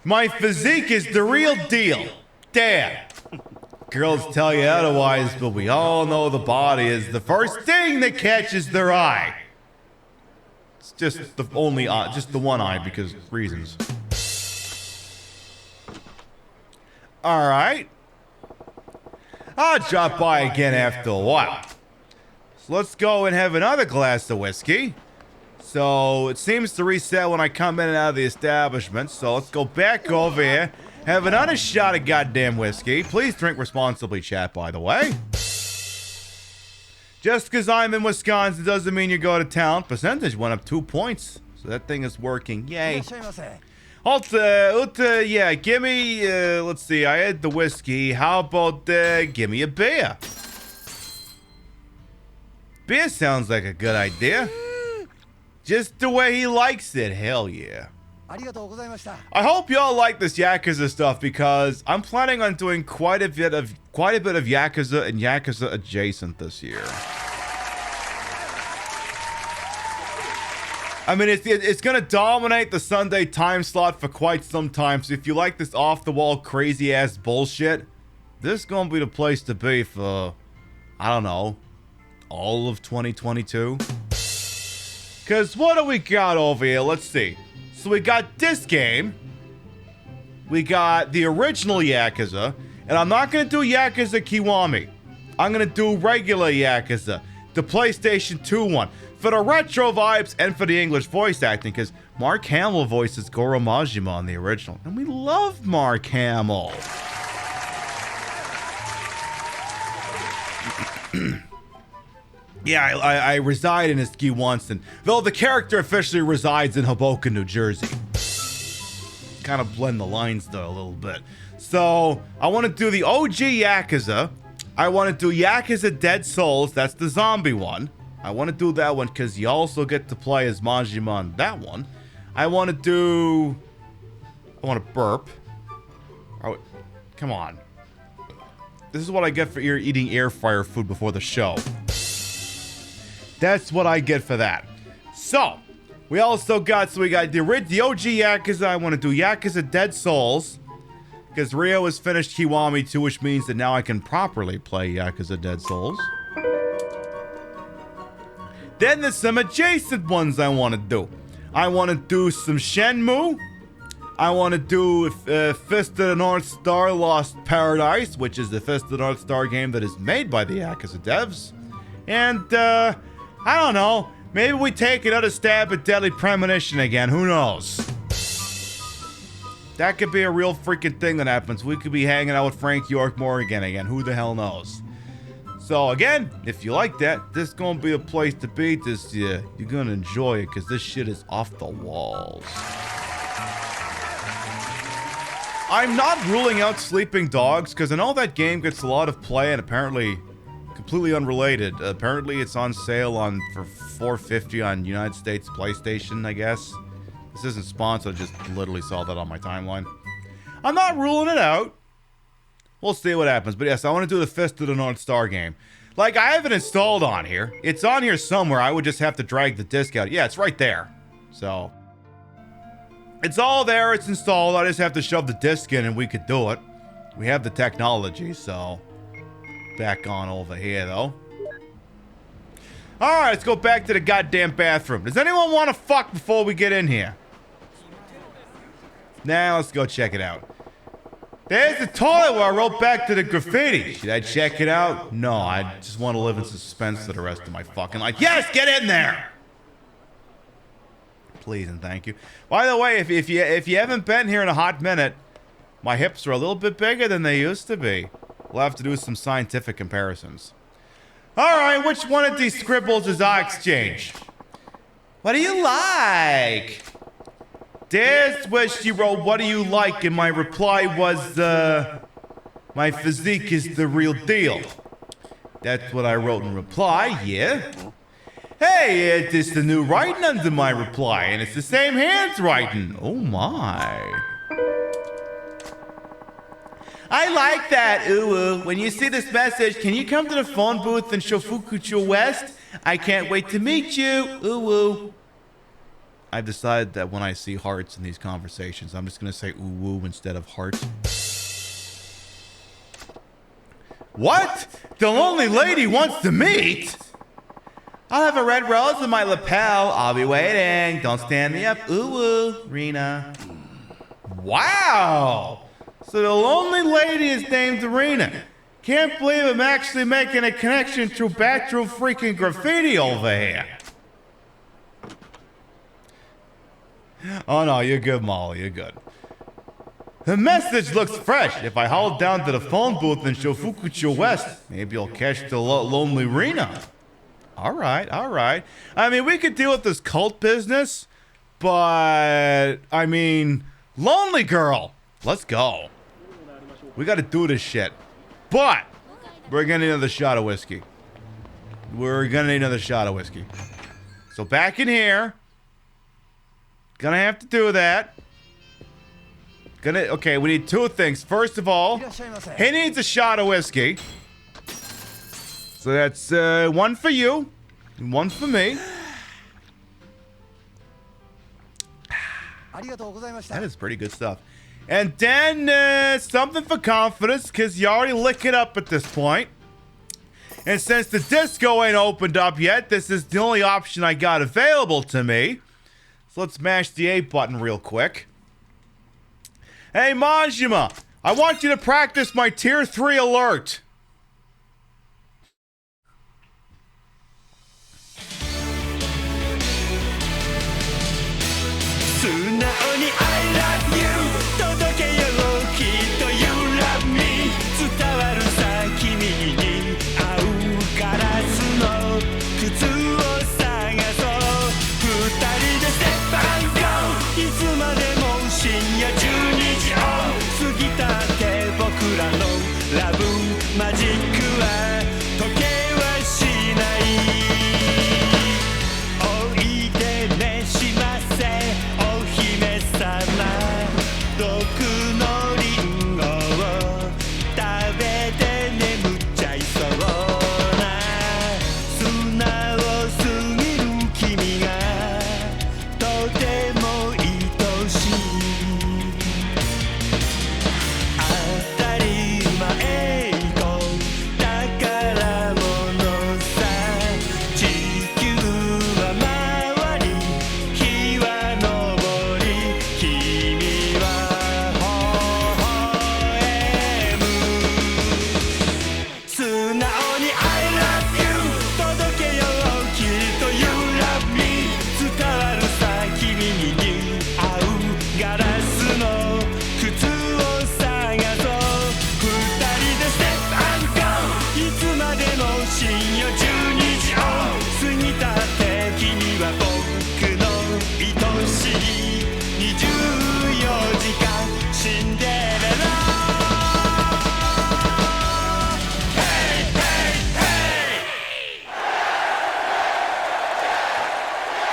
Speaker 1: My physique is the real deal. Dad. Girls tell you otherwise, but we all know the body is the first thing that catches their eye. It's just the only eye, just the one eye because reasons. Alright. I'll drop by again after a while. So let's go and have another glass of whiskey. So it seems to reset when I come in and out of the establishment. So let's go back over here. Have another shot of goddamn whiskey. Please drink responsibly, chat, by the way. Just because I'm in Wisconsin doesn't mean you go to town. Percentage went up 2 points. So that thing is working. Yay. Yeah, give me, let's see, I had the whiskey. How about, give me a beer? Beer sounds like a good idea. Just the way he likes it, hell yeah. I hope y'all like this Yakuza stuff because I'm planning on doing quite a bit of Yakuza and Yakuza adjacent this year. I mean, it's gonna dominate the Sunday time slot for quite some time. So if you like this off-the-wall, crazy-ass bullshit, this is gonna be the place to be for, I don't know, all of 2022. Cause what do we got over here? Let's see. So we got this game. We got the original Yakuza, and I'm not gonna do Yakuza Kiwami. I'm gonna do regular Yakuza, the PlayStation 2 one. For the retro vibes and for the English voice acting, because Mark Hamill voices Goro Majima on the original. And we love Mark Hamill. Yeah, I reside in Wisconsin, though the character officially resides in Hoboken, New Jersey. Kind of blend the lines though a little bit. So, I want to do the OG Yakuza. I want to do Yakuza Dead Souls, that's the zombie one. I want to do that one because you also get to play as Majima on that one. I want to burp. Oh, come on. This is what I get for eating air fryer food before the show. That's what I get for that. So, we also got, the OG Yakuza. I want to do Yakuza Dead Souls. Because Rio has finished Kiwami 2, which means that now I can properly play Yakuza Dead Souls. Then there's some adjacent ones I want to do. I want to do some Shenmue. I want to do Fist of the North Star Lost Paradise, which is the Fist of the North Star game that is made by the Yakuza devs. And, I don't know. Maybe we take another stab at Deadly Premonition again. Who knows? That could be a real freaking thing that happens. We could be hanging out with Frank York Morgan again. Who the hell knows? So again, if you like that, this is gonna be a place to be this year. You're gonna enjoy it because this shit is off the walls. I'm not ruling out Sleeping Dogs because I know that game gets a lot of play and apparently completely unrelated. Apparently it's on sale for $4.50 on United States PlayStation, I guess. This isn't sponsored, I just literally saw that on my timeline. I'm not ruling it out. We'll see what happens. But yes, I want to do the Fist of the North Star game. Like, I have it installed on here. It's on here somewhere. I would just have to drag the disc out. Yeah, it's right there. So, it's all there. It's installed. I just have to shove the disc in and we could do it. We have the technology, so. Back on over here, though. Alright, let's go back to the goddamn bathroom. Does anyone want to fuck before we get in here? Now, let's go check it out. There's the toilet where I wrote back to the graffiti. Should I check it out? No, I just want to live in suspense for the rest of my fucking life. Yes, get in there! Please and thank you. By the way, if you haven't been here in a hot minute, my hips are a little bit bigger than they used to be. We'll have to do some scientific comparisons. Alright, which one of these scribbles is I exchange? What do you like? There's where she wrote, what do you like? And my reply was, my physique is the real deal. That's what I wrote in reply, yeah. Hey, it's just the new writing under my reply, and it's the same handwriting. Oh my. I like that, ooh. When you see this message, can you come to the phone booth in Shofukucho West? I can't wait to meet you, ooh. I've decided that when I see hearts in these conversations, I'm just gonna say ooh instead of heart. What? The lonely lady wants to meet? I'll have a red rose in my lapel. I'll be waiting. Don't stand me up. Ooh, Rena. Wow. So the lonely lady is named Rena. Can't believe I'm actually making a connection through bathroom freaking graffiti over here. Oh no, you're good, Molly. You're good. The message looks fresh. If I haul down to the phone booth in Shofukucho West, maybe I'll catch the lonely Rena. All right. I mean, we could deal with this cult business, but I mean, lonely girl. Let's go. We got to do this shit. But we're gonna need another shot of whiskey. So back in here. Gonna have to do that. Okay, we need two things. First of all, he needs a shot of whiskey. So that's one for you and one for me. That is pretty good stuff. And then something for confidence, because you already lick it up at this point. And since the disco ain't opened up yet, this is the only option I got available to me. So let's mash the A button real quick. Hey, Majima, I want you to practice my tier 3 alert.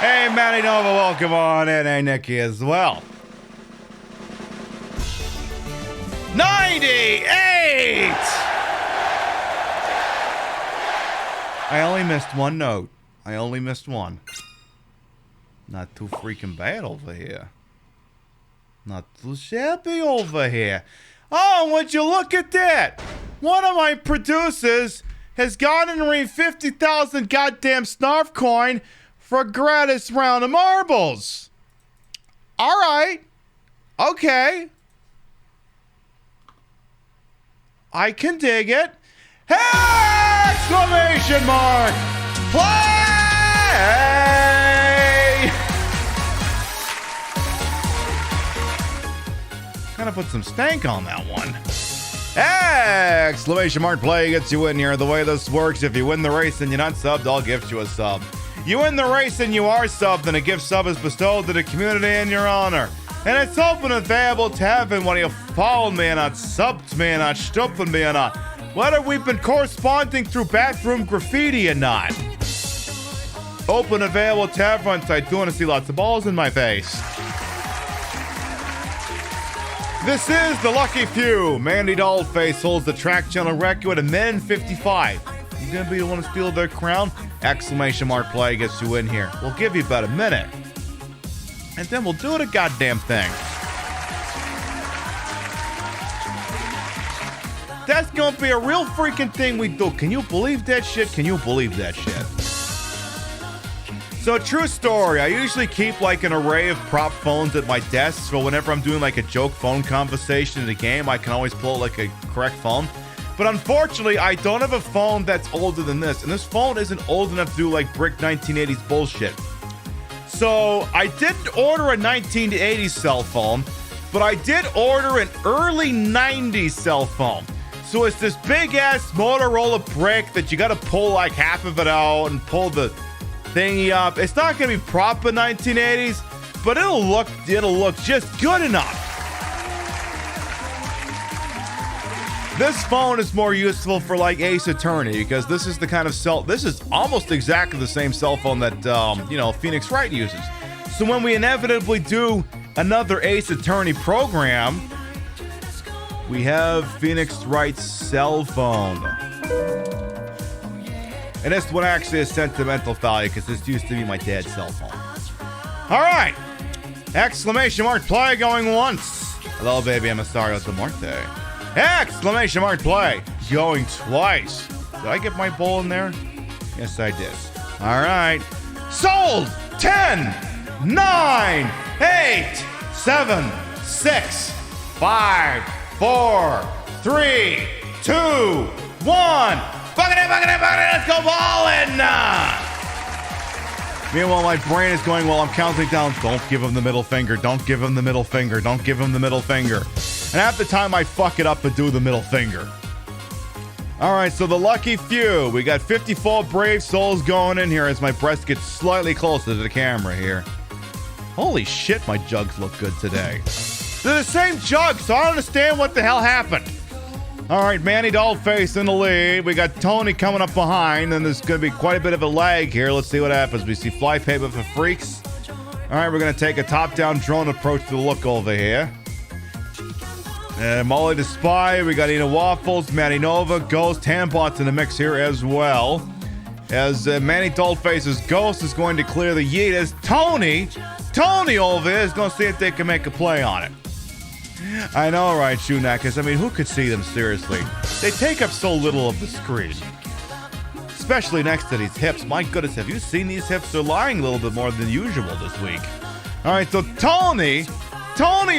Speaker 1: Hey, Matty Nova, welcome on in. Hey, Nikki as well. 98! I only missed one note. I only missed one. Not too freaking bad over here. Not too shabby over here. Oh, would you look at that? One of my producers has gone and read 50,000 goddamn snarf coin for a gratis round of marbles. All right. Okay. I can dig it. Hey! Exclamation mark! Play! Kind of put some stank on that one. Exclamation mark play gets you in here. The way this works, if you win the race and you're not subbed, I'll gift you a sub. You win the race and you are subbed, then a gift sub is bestowed to the community in your honor. And it's open and available to heaven whether you followed me or not, subbed me or not, stuffing me or not. Whether we've been corresponding through bathroom graffiti or not. Open and available to everyone, so I do want to see lots of balls in my face. This is the lucky few. Mandy Dollface holds the track channel record at a minute 55. You gonna be the one to steal their crown? Exclamation mark play gets you in here. We'll give you about a minute. And then we'll do the goddamn thing. That's gonna be a real freaking thing we do. Can you believe that shit? Can you believe that shit? So, true story, I usually keep like an array of prop phones at my desk, so whenever I'm doing like a joke phone conversation in a game, I can always pull like a correct phone. But unfortunately, I don't have a phone that's older than this, and this phone isn't old enough to do like brick 1980s bullshit. So, I didn't order a 1980s cell phone, but I did order an early 90s cell phone. So it's this big ass Motorola brick that you gotta pull like half of it out and pull the thingy up. It's not gonna be proper 1980s, but it'll look just good enough. This phone is more useful for like Ace Attorney because this is the kind of this is almost exactly the same cell phone that Phoenix Wright uses. So when we inevitably do another Ace Attorney program, we have Phoenix Wright's cell phone. And this one actually has sentimental value because this used to be my dad's cell phone. All right. Exclamation mark play going once. Hello, baby. I'm Astario de Morte. Exclamation mark play going twice. Did I get my bowl in there? Yes, I did. All right. Sold. 10, 9, 8, 7, 6, 5, 4, 3, 2, 1. Bucket it, let's go ballin'! Meanwhile, my brain is going, well, I'm counting down. Don't give him the middle finger. Don't give him the middle finger. Don't give him the middle finger. And half the time I fuck it up and do the middle finger. All right, so the lucky few. We got 54 brave souls going in here as my breast gets slightly closer to the camera here. Holy shit, my jugs look good today. They're the same jugs, so I don't understand what the hell happened. All right, Manny Dollface in the lead. We got Tony coming up behind, and there's going to be quite a bit of a lag here. Let's see what happens. We see Flypaper for Freaks. All right, we're going to take a top-down drone approach to the look over here. And Molly the Spy. We got Ina Waffles, Manny Nova, Ghost, Handbots in the mix here as well. As Manny Dollface's Ghost is going to clear the yeet, as Tony over here is going to see if they can make a play on it. I know, right, Shoeknackers? I mean, who could see them, seriously? They take up so little of the screen. Especially next to these hips. My goodness, have you seen these hips? They're lying a little bit more than usual this week. All right, so Tony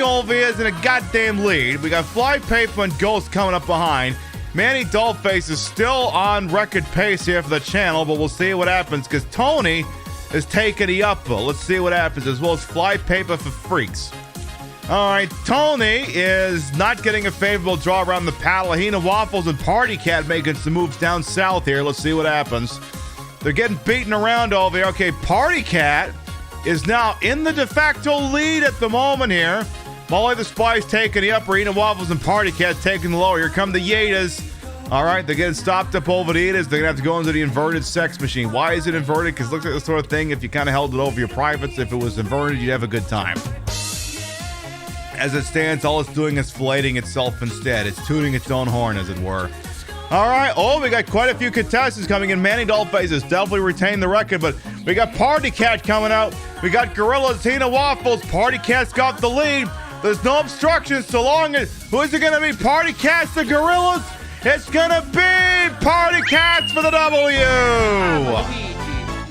Speaker 1: over here is in a goddamn lead. We got Flypaper and Ghost coming up behind. Manny Dollface is still on record pace here for the channel, but we'll see what happens because Tony is taking the upper. Let's see what happens, as well as Flypaper for Freaks. All right, Tony is not getting a favorable draw around the paddle. Hina Waffles and Party Cat making some moves down south here. Let's see what happens. They're getting beaten around over here. Okay, Party Cat is now in the de facto lead at the moment here. Molly the Spy's taking the upper. Hina Waffles and Party Cat taking the lower. Here come the Yetas. All right, they're getting stopped up over the Yetas. They're going to have to go into the inverted sex machine. Why is it inverted? Because it looks like the sort of thing if you kind of held it over your privates. If it was inverted, you'd have a good time. As it stands, all it's doing is filleting itself instead. It's tooting its own horn, as it were. All right. Oh, we got quite a few contestants coming in. Manny Dollface has definitely retained the record, but we got Party Cat coming out. We got Gorillas, Tina Waffles. Party Cat's got the lead. There's no obstructions so long as... Who is it going to be? Party Cats, the Gorillas? It's going to be Party Cats for the W.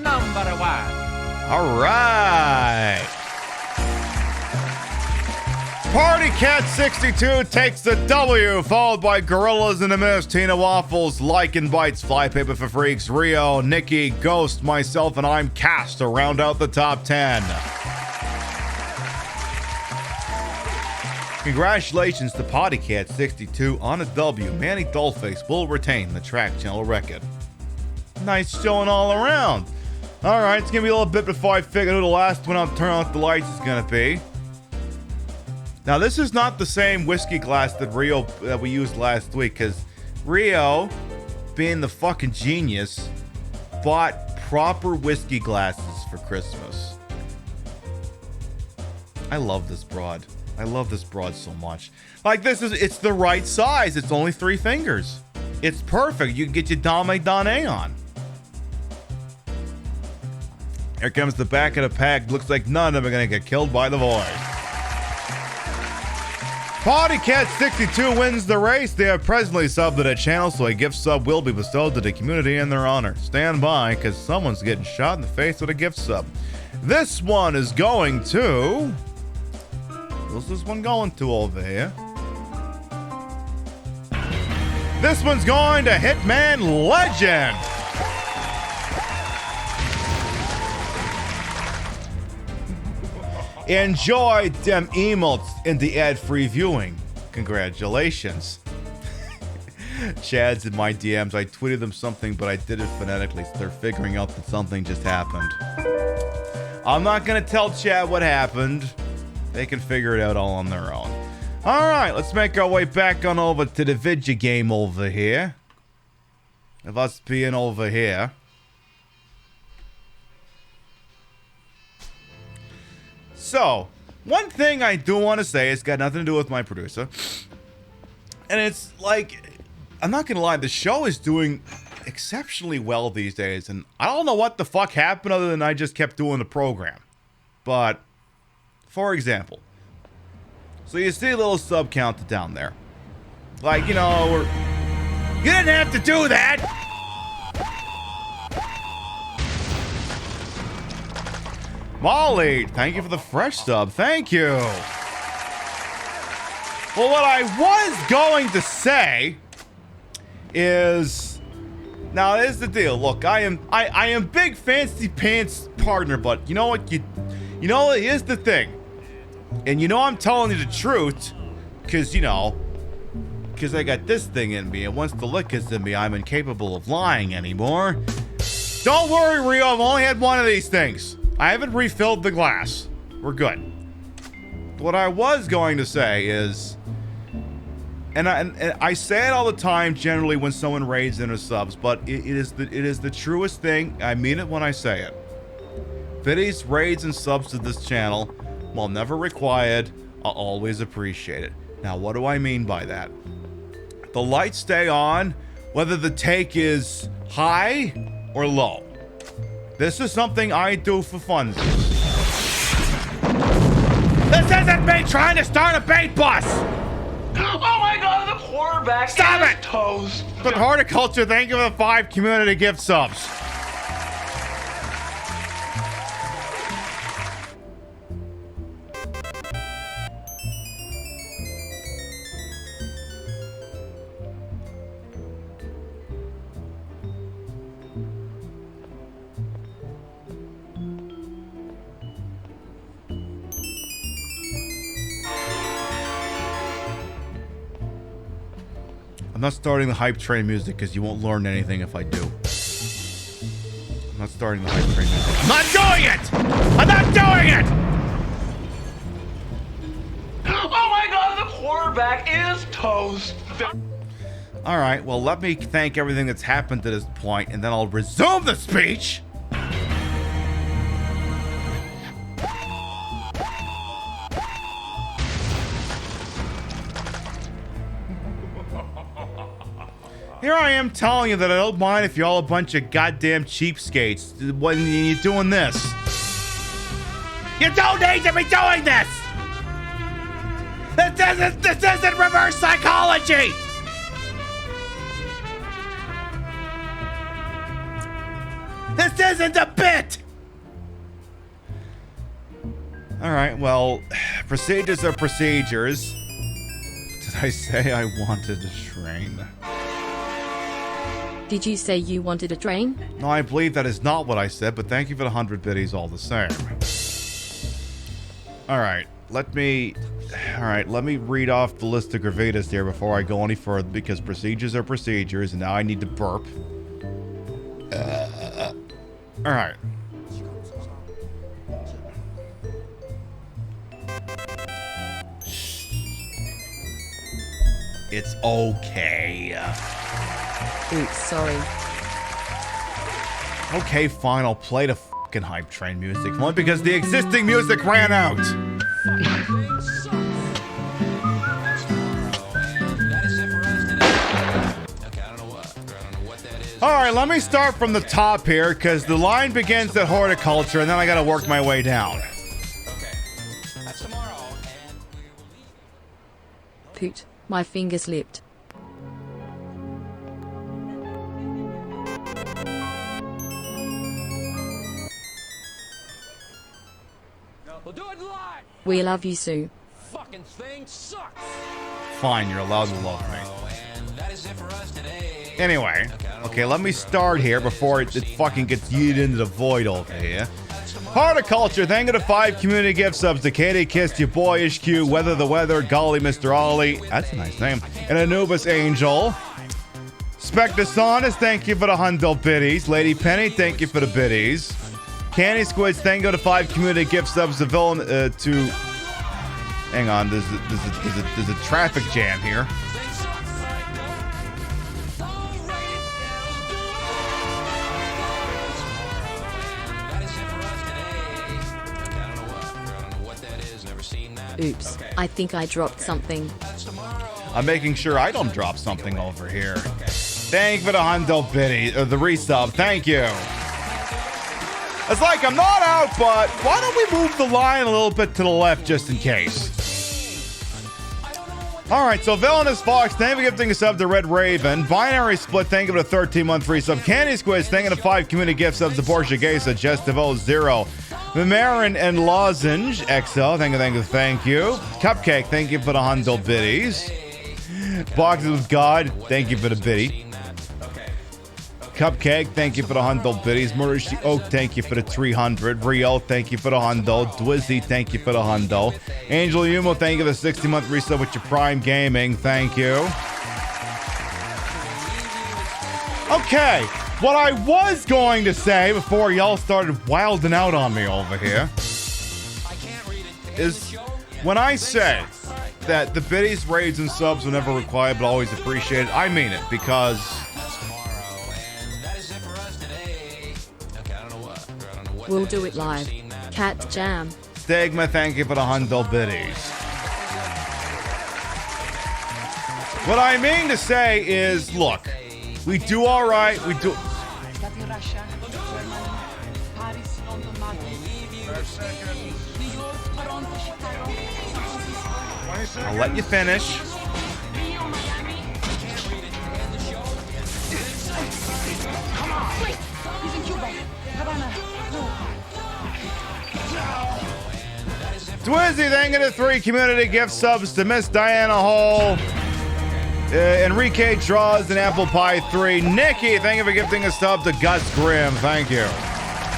Speaker 3: Number one.
Speaker 1: All right. Party Cat 62 takes the W, followed by Gorillas in the Mist, Tina Waffles, Like and Bites, Flypaper for Freaks, Rio, Nikki, Ghost, myself, and I'm Cast to round out the top 10. Congratulations to PiBcast62 on a W. Manny Dollface will retain the track channel record. Nice showing all around. Alright, it's gonna be a little bit before I figure who the last one out turn off the lights is gonna be. Now, this is not the same whiskey glass that we used last week, because Rio, being the fucking genius, bought proper whiskey glasses for Christmas. I love this broad. I love this broad so much. Like, it's the right size. It's only 3 fingers. It's perfect. You can get your Dame Donne on. Here comes the back of the pack. Looks like none of them are going to get killed by the voice. PiBcast62 wins the race. They have presently subbed to the channel, so a gift sub will be bestowed to the community in their honor. Stand by, because someone's getting shot in the face with a gift sub. This one is going to... Who's this one going to over here? This one's going to Hitman Legend. Enjoy them emotes in the ad-free viewing. Congratulations. Chad's in my DMs. I tweeted them something, but I did it phonetically, so they're figuring out that something just happened. I'm not going to tell Chad what happened. They can figure it out all on their own. Alright, let's make our way back on over to the video game over here. Of us being over here. So, one thing I do want to say, it's got nothing to do with my producer. And it's like, I'm not going to lie, the show is doing exceptionally well these days. And I don't know what the fuck happened other than I just kept doing the program. But... for example, so you see a little sub count down there. Like, you know, you didn't have to do that! Molly, thank you for the fresh sub. Thank you! Well, what I was going to say is... Now, here's the deal. Look, I am big fancy pants partner, but you know what? You know, here's the thing. And you know I'm telling you the truth, because, you know, because I got this thing in me, and once the liquor's in me, I'm incapable of lying anymore. Don't worry, Rio, I've only had one of these things. I haven't refilled the glass. We're good. What I was going to say is, and I say it all the time generally when someone raids in or subs, but it is the truest thing. I mean it when I say it. Biddies, raids, and subs to this channel, while never required, are always appreciated. Now, what do I mean by that? The lights stay on, whether the take is high or low. This is something I do for fun. This isn't me trying to start a bait bus!
Speaker 3: Oh my god, the quarterback
Speaker 1: Stop
Speaker 3: is
Speaker 1: it!
Speaker 3: toast.
Speaker 1: But Horticulture, thank you for the 5 community gift subs. I'm not starting the hype train music because you won't learn anything if I do. I'm not starting the hype train music. I'm not doing it! I'm not doing it!
Speaker 3: Oh my god, the quarterback is toast.
Speaker 1: Alright, well, let me thank everything that's happened to this point, and then I'll resume the speech! Here I am telling you that I don't mind if you're all a bunch of goddamn cheapskates when you're doing this. You don't need to be doing this! This isn't reverse psychology! This isn't a bit! Alright, well, procedures are procedures. Did I say I wanted a train?
Speaker 2: Did you say you wanted a train?
Speaker 1: No, I believe that is not what I said, but thank you for the 100 biddies all the same. Alright, let me read off the list of gravitas here before I go any further, because procedures are procedures, and now I need to burp. Alright. It's okay.
Speaker 2: Oops, sorry.
Speaker 1: Okay, fine, I'll play the fucking hype train music. Only because the existing music ran out. Alright, let me start from the top here, because the line begins at horticulture, and then I gotta work my way down.
Speaker 2: Poot, my finger slipped.
Speaker 3: We'll do it live.
Speaker 2: We love you, Sue.
Speaker 3: Fucking thing sucks.
Speaker 1: Fine, you're allowed to love me. Anyway, okay, let me start here before it fucking gets yeeted into the void over here. Horticulture, thank you to 5 community gift subs to Katie Kissed, You Boyish Q, Weather the Weather, Golly Mr. Ollie, that's a nice name, and Anubis Angel. Spectasonus, thank you for the hundo biddies. Lady Penny, thank you for the biddies. Candy Squids, thank you to 5 community gift subs to Villain, to... Hang on, there's a traffic jam here.
Speaker 2: Oops, I think I dropped something.
Speaker 1: I'm making sure I don't drop something over here. Thank you for the hundo biddy, the resub, thank you. It's like I'm not out, but why don't we move the line a little bit to the left just in case? Alright, so Villainous Fox, thank you for gifting a sub to Red Raven. Binary Split, thank you for the 13-month free sub. Candy Squiz, thank you for 5 community gift subs to Portia Gesa, Jestivo 0. Mamarin and Lozenge XL, thank you. Cupcake, thank you for the hundo biddies. Boxes with God, thank you for the biddy. Cupcake, thank you for the hundo biddies. Murishi Oak, thank you for the 300. Rio, thank you for the hundo. Dwizzy, thank you for the hundo. Angel Yumo, thank you for the 60-month resub with your Prime Gaming, thank you. Okay, what I was going to say before y'all started wilding out on me over here is when I say that the biddies, raids, and subs are never required but always appreciated, I mean it, because
Speaker 2: We'll do it live. Cat Jam.
Speaker 1: Stigma, thank you for the hundo biddies. What I mean to say is, look, we do all right. We do. I'll let you finish. Twizzy, thank you to 3 community gift subs to Miss Diana Hall, Enrique Draws, and Apple Pie 3. Nikki, thank you for gifting a sub to Gus Grimm. Thank you.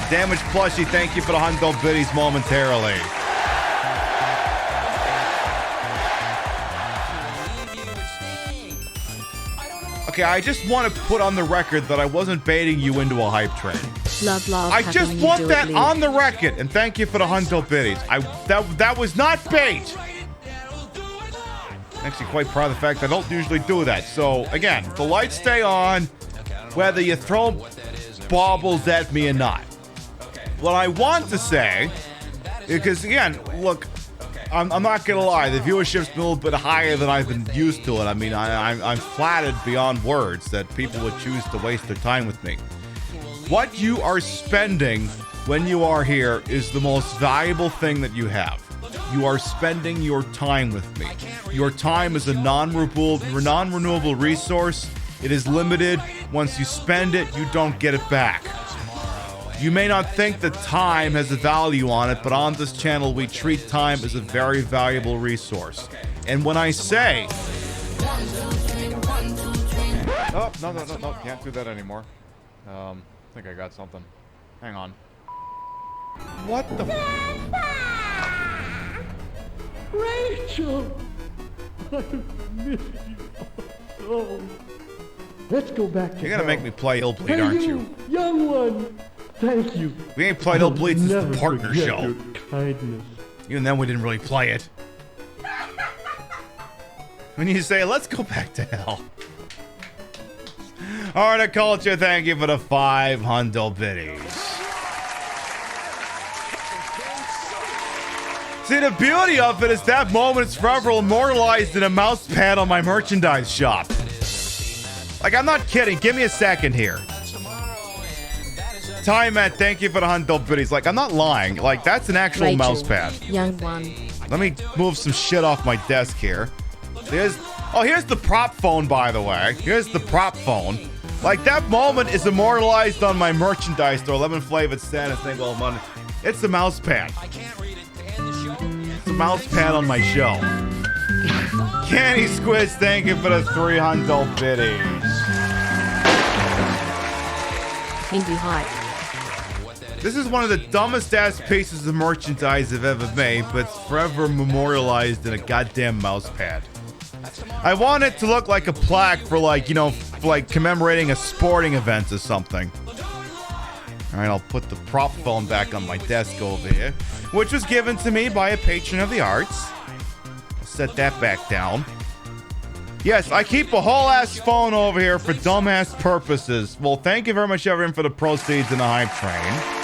Speaker 1: Damage Plushie, thank you for the hundo biddies momentarily. Okay, I just want to put on the record that I wasn't baiting you into a hype train.
Speaker 2: Love,
Speaker 1: I just want that on the record, and thank you for the hundo biddies. That was not bait. I'm actually quite proud of the fact that I don't usually do that. So again, the lights stay on, whether you throw baubles at me or not. What I want to say, because again, look, I'm not gonna lie, the viewership's been a little bit higher than I've been used to it. I mean, I'm flattered beyond words that people would choose to waste their time with me. What you are spending when you are here is the most valuable thing that you have. You are spending your time with me. Your time is a non-renewable resource. It is limited. Once you spend it, you don't get it back. You may not think that time has a value on it, but on this channel, we treat time as a very valuable resource. And when I say... Oh, no, can't do that anymore. I think I got something. Hang on. What the
Speaker 8: Rachel! I miss you so. Let's go back to
Speaker 1: You're gonna make me play Ill Bleed,
Speaker 8: hey,
Speaker 1: aren't you?
Speaker 8: Young one! Thank you.
Speaker 1: We ain't played Ill Bleed since the partner
Speaker 8: forget
Speaker 1: show.
Speaker 8: Your kindness.
Speaker 1: Even then, we didn't really play it. When you say, let's go back to hell. Horticulture, thank you for the 5 hundo biddies. See, the beauty of it is that moment is forever immortalized in a mouse pad on my merchandise shop. Like, I'm not kidding. Give me a second here. Time Matt, thank you for the hundo biddies. Like, I'm not lying. Like, that's an actual
Speaker 2: Rachel,
Speaker 1: mouse pad.
Speaker 2: Young one.
Speaker 1: Let me move some shit off my desk here. Here's the prop phone, by the way. Here's the prop phone. Like, that moment is immortalized on my merchandise store. Lemon flavored Santa single money. It's a mouse pad. It's a mouse pad on my show. Candy Squids, thank you for the 3 hundo biddies.
Speaker 2: Hindi hype.
Speaker 1: This is one of the dumbest ass pieces of merchandise I've ever made, but it's forever memorialized in a goddamn mouse pad. I want it to look like a plaque for, like, you know, like commemorating a sporting event or something. Alright, I'll put the prop phone back on my desk over here, which was given to me by a patron of the arts. I'll set that back down. Yes, I keep a whole ass phone over here for dumbass purposes. Well, thank you very much, everyone, for the proceeds in the hype train.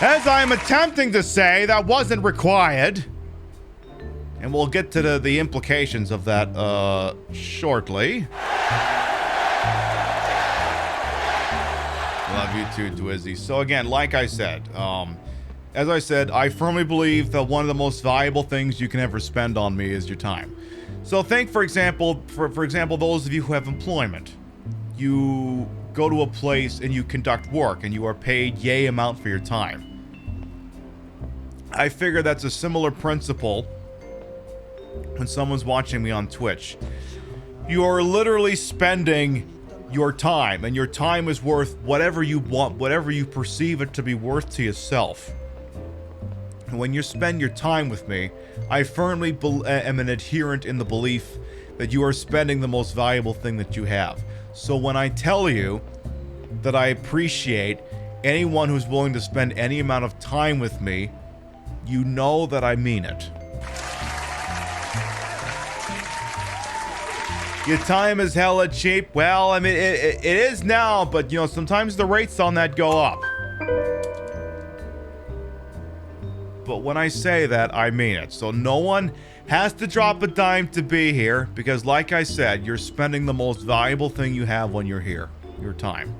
Speaker 1: As I'm attempting to say, that wasn't required. And we'll get to the implications of that shortly. Love you too, Dwizzy. So again, like I said, as I said, I firmly believe that one of the most valuable things you can ever spend on me is your time. So think, for example, for example, those of you who have employment. You go to a place and you conduct work and you are paid yay amount for your time. I figure that's a similar principle when someone's watching me on Twitch. You are literally spending your time, and your time is worth whatever you want, whatever you perceive it to be worth to yourself. And when you spend your time with me, I firmly am an adherent in the belief that you are spending the most valuable thing that you have. So when I tell you that I appreciate anyone who's willing to spend any amount of time with me, you know that I mean it. Your time is hella cheap. Well, I mean, it is now, but, you know, sometimes the rates on that go up. But when I say that, I mean it. So no one has to drop a dime to be here, because like I said, you're spending the most valuable thing you have when you're here, your time.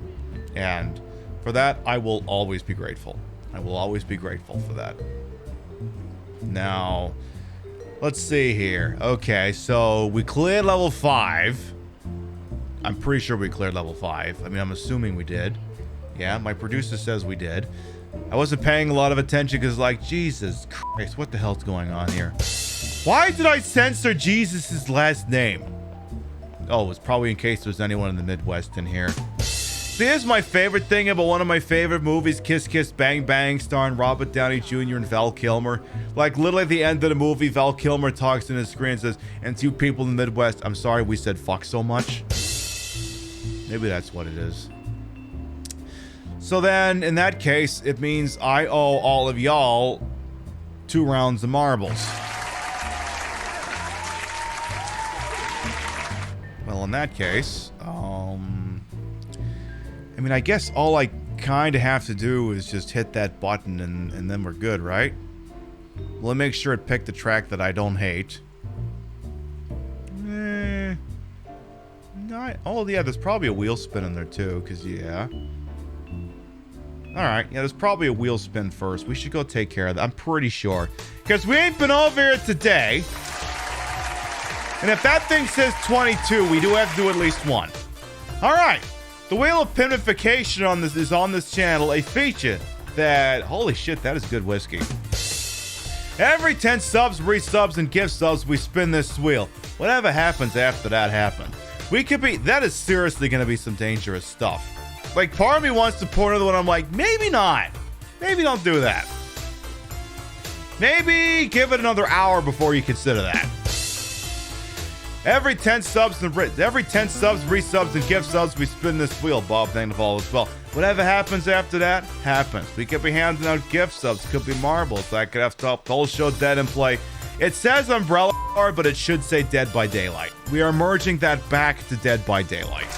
Speaker 1: And for that, I will always be grateful. I will always be grateful for that. Now, let's see here. Okay, so we cleared level 5. I'm pretty sure we cleared level 5. I mean, I'm assuming we did. Yeah, my producer says we did. I wasn't paying a lot of attention because, like, Jesus Christ, what the hell's going on here? Why did I censor Jesus' last name? Oh, it was probably in case there's anyone in the Midwest in here. See, here's my favorite thing about one of my favorite movies, Kiss Kiss Bang Bang, starring Robert Downey Jr. and Val Kilmer. Like, literally at the end of the movie, Val Kilmer talks in his screen and says, and to people in the Midwest, I'm sorry we said fuck so much. Maybe that's what it is. So then, in that case, it means I owe all of y'all 2 rounds of marbles. Well, in that case, I mean, I guess all I kind of have to do is just hit that button and then we're good, right? Well, let me make sure it picked the track that I don't hate. Oh, yeah, there's probably a wheel spin in there too, because, yeah. Alright, yeah, there's probably a wheel spin first. We should go take care of that, I'm pretty sure. Because we ain't been over here today. And if that thing says 22, we do have to do at least one. Alright. The Wheel of Pinification on this is on this channel, a feature that, holy shit, that is good whiskey. Every 10 subs, resubs, and gift subs, we spin this wheel. Whatever happens after that happens. We could be, that is seriously going to be some dangerous stuff. Like, part of me wants to pour another one, I'm like, maybe not. Maybe don't do that. Maybe give it another hour before you consider that. Every 10 subs, resubs, and gift subs, we spin this wheel. Bob, thank you all as well. Whatever happens after that, happens. We could be handing out gift subs, could be marbles. That could have stopped the whole show dead in play. It says Umbrella Bar, but it should say Dead by Daylight. We are merging that back to Dead by Daylight.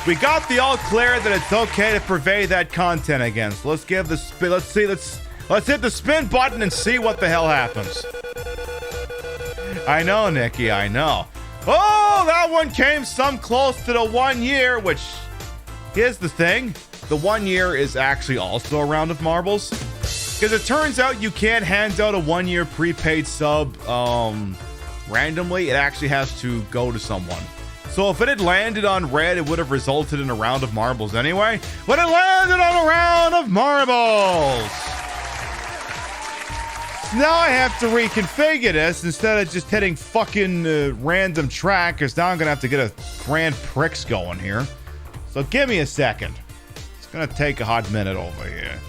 Speaker 1: We got the all clear that it's okay to purvey that content again. So let's give the spin. Let's hit the spin button and see what the hell happens. I know, Nikki, I know. Oh, that one came some close to the 1 year, which, here's the thing. The 1 year is actually also a round of marbles. Because it turns out you can't hand out a 1 year prepaid sub randomly. It actually has to go to someone. So if it had landed on red, it would have resulted in a round of marbles anyway. But it landed on a round of marbles. Now I have to reconfigure this instead of just hitting fucking random track, because now I'm going to have to get a Grand Prix going here. So give me a second. It's going to take a hot minute over here.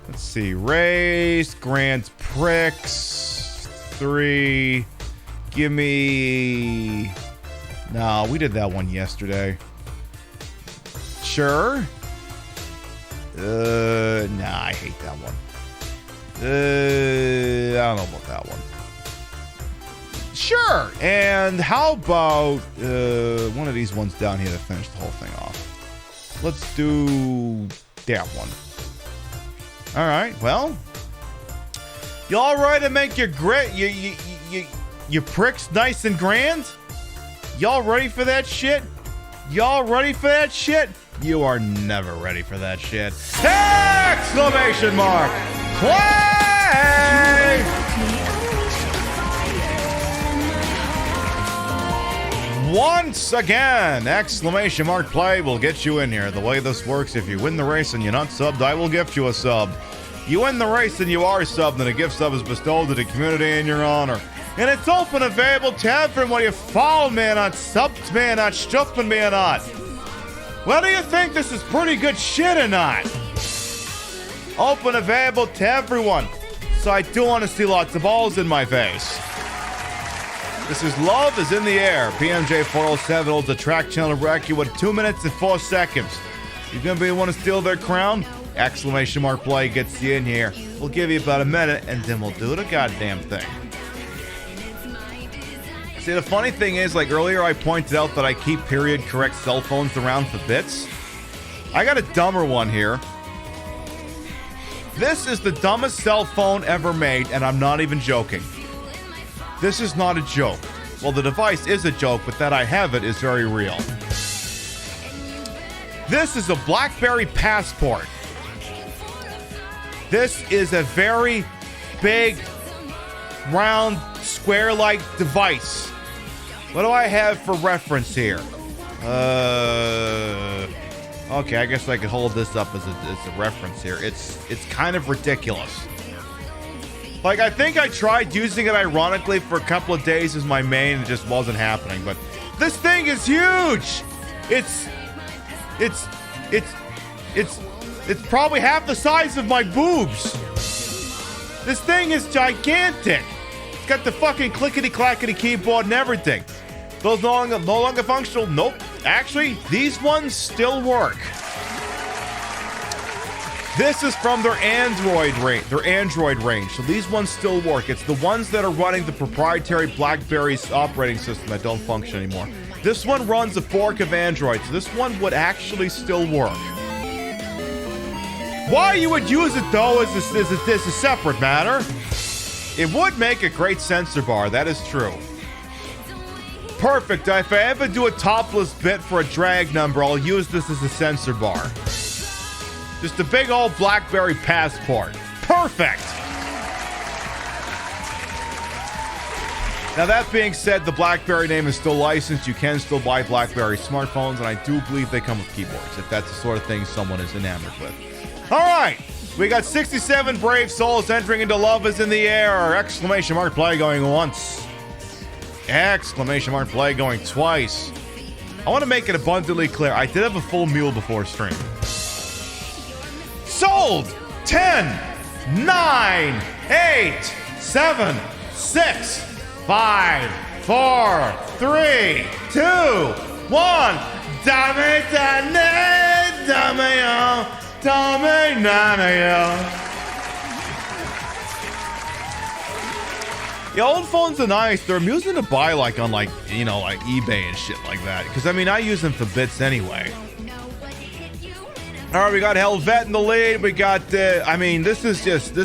Speaker 1: Let's see. Race, Grand Prix, 3. Give me... No, we did that one yesterday. Sure. Nah, I hate that one. I don't know about that one. Sure. And how about one of these ones down here to finish the whole thing off? Let's do that one. All right. Well, you all right to make your your pricks nice and grand? Y'all ready for that shit? Y'all ready for that shit? You are never ready for that shit. Exclamation mark! Play! Once again, exclamation mark play will get you in here. The way this works, if you win the race and you're not subbed, I will gift you a sub. You win the race and you are subbed, and a gift sub is bestowed to the community in your honor. And it's open and available to everyone. You follow me or not, subbed me or not, stuffing me or not. Whether you think this is pretty good shit or not. Open available to everyone. So I do want to see lots of balls in my face. This is Love is in the Air. PMJ407 holds a track channel record with 2 minutes and 4 seconds. You gonna be the one to steal their crown? Exclamation mark play gets you in here. We'll give you about a minute and then we'll do the goddamn thing. See, the funny thing is, like earlier I pointed out that I keep period correct cell phones around for bits. I got a dumber one here. This is the dumbest cell phone ever made, and I'm not even joking. This is not a joke. Well, the device is a joke, but that I have it is very real. This is a BlackBerry Passport. This is a very big, round, square-like device. What do I have for reference here? Okay, I guess I could hold this up as a reference here. It's kind of ridiculous. Like, I think I tried using it ironically for a couple of days as my main, and it just wasn't happening. But this thing is huge. It's probably half the size of my boobs. This thing is gigantic. It's got the fucking clickety-clackety keyboard and everything. Those no longer functional? Nope. Actually, these ones still work. This is from their Android range. So these ones still work. It's the ones that are running the proprietary BlackBerry's operating system that don't function anymore. This one runs a fork of Android, so this one would actually still work. Why you would use it though is a separate matter. It would make a great sensor bar, that is true. Perfect. If I ever do a topless bit for a drag number, I'll use this as a sensor bar. Just a big old BlackBerry Passport. Perfect. Now that being said, the BlackBerry name is still licensed. You can still buy BlackBerry smartphones, and I do believe they come with keyboards, if that's the sort of thing someone is enamored with. All right. We got 67 brave souls entering into Love is in the Air. Exclamation mark play going once. Exclamation mark play going twice. I want to make it abundantly clear. I did have a full meal before stream. Sold 10 9, 8, 7, 6, 5, 4, 3, 2, 1. Dame, dame, dame, dame, dame. Yeah, old phones are nice. They're amusing to buy, like, on, like, you know, like eBay and shit like that. Because, I mean, I use them for bits anyway. All right, we got Helvet in the lead. We got, I mean, this is just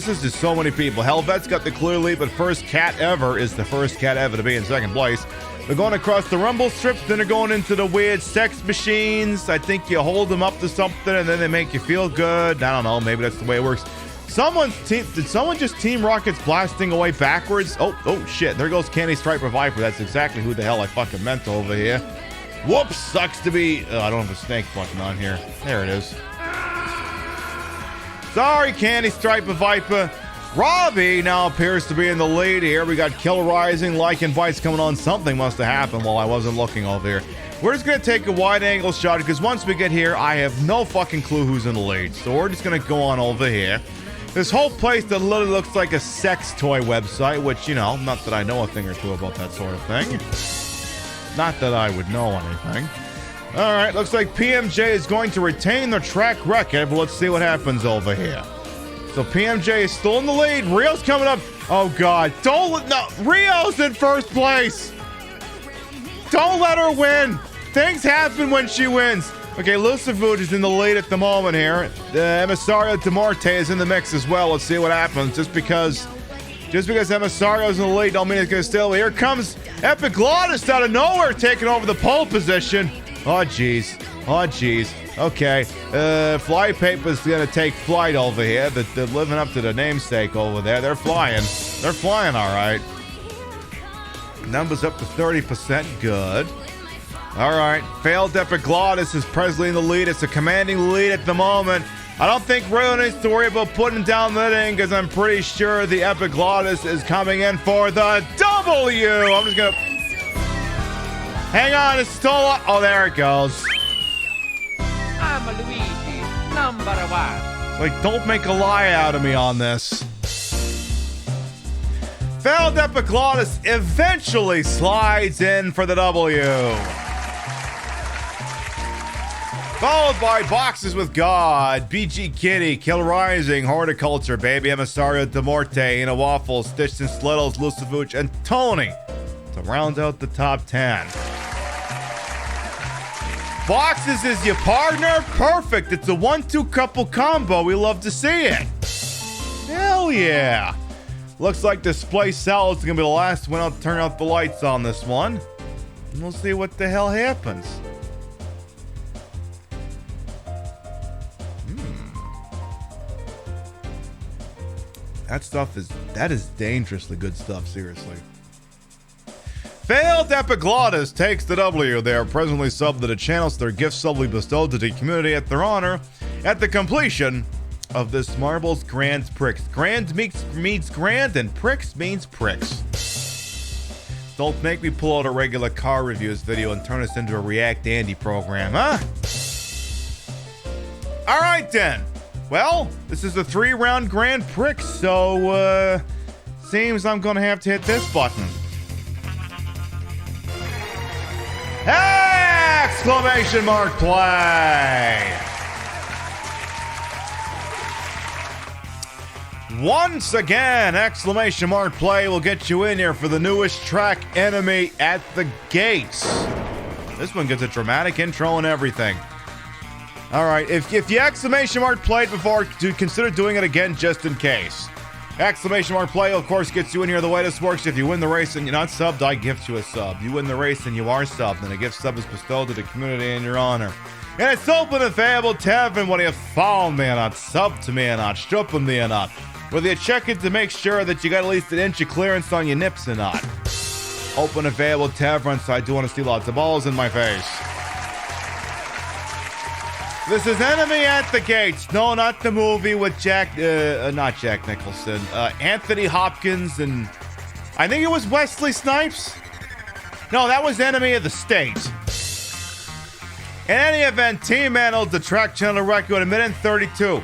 Speaker 1: so many people. Helvet's got the clear lead, but first cat ever is the first cat ever to be in second place. They're going across the rumble strips, then they're going into the weird sex machines. I think you hold them up to something, and then they make you feel good. I don't know. Maybe that's the way it works. Did someone just Team Rocket's blasting away backwards? Oh, shit. There goes Candy Striper Viper. That's exactly who the hell I fucking meant over here. Whoops. Sucks to be... I don't have a snake button on here. There it is. Sorry, Candy Striper Viper. Robbie now appears to be in the lead here. We got Kill Rising, Like and Bites coming on. Something must have happened while I wasn't looking over here. We're just going to take a wide-angle shot because once we get here, I have no fucking clue who's in the lead. So we're just going to go on over here. This whole place that literally looks like a sex toy website, which, you know, not that I know a thing or two about that sort of thing. Not that I would know anything. All right, looks like PMJ is going to retain their track record, but let's see what happens over here. So PMJ is still in the lead. Rio's coming up. Oh, God. Rio's in first place. Don't let her win. Things happen when she wins. Okay, Lucifuge is in the lead at the moment here. Emissario de Morte is in the mix as well. Let's see what happens. Just because Emisario's in the lead don't mean it's going to still. Here comes Epiglottis out of nowhere taking over the pole position. Oh, jeez. Okay. Flypaper's going to take flight over here. They're living up to the namesake over there. They're flying. All right. Numbers up to 30%. Good. All right. Failed Epiglottis is presently in the lead. It's a commanding lead at the moment. I don't think Rio needs to worry about putting down the thing because I'm pretty sure the Epiglottis is coming in for the W. I'm just going to... Hang on. It's still... Oh, there it goes.
Speaker 3: I'm Luigi, number one.
Speaker 1: Like, don't make a lie out of me on this. Failed Epiglottis eventually slides in for the W. Followed by Boxes with God, BG Kitty, Kill Rising, Horticulture, Baby Emissario de Morte, Ina Waffles, Stitched and Sliddles, Lucifuge, and Tony to round out the top 10. Boxes is your partner? Perfect. It's a 1-2 couple combo. We love to see it. Hell yeah. Looks like Display Salad is going to be the last one out to turn out the lights on this one. And we'll see what the hell happens. That is dangerously good stuff, seriously. Failed Epiglottis takes the W. They are presently subbed to the channel, so their gift sub will be bestowed to the community at their honor at the completion of this Marbles Grand Prix. Grand means grand, and Prix means pricks. Don't make me pull out a regular car reviews video and turn this into a React Andy program, huh? All right, then. Well, this is a 3-round Grand Prix, so, seems I'm gonna have to hit this button. Exclamation mark play! Once again, exclamation mark play will get you in here for the newest track, Enemy at the Gates. This one gets a dramatic intro and everything. All right, if you exclamation mark played before, consider doing it again just in case. Exclamation mark play, of course, gets you in here. The way this works, if you win the race and you're not subbed, I gift you a sub. You win the race and you are subbed, and a gift sub is bestowed to the community in your honor. And it's open and available to everyone, whether you follow me or not, sub to me or not, stripping me or not. Whether you check it to make sure that you got at least an inch of clearance on your nips or not. Open and available to everyone, so I do want to see lots of balls in my face. This is Enemy at the Gates. No, not the movie with not Jack Nicholson. Anthony Hopkins and I think it was Wesley Snipes. No, that was Enemy of the State. In any event, Team Man holds the track channel record at a minute and 32.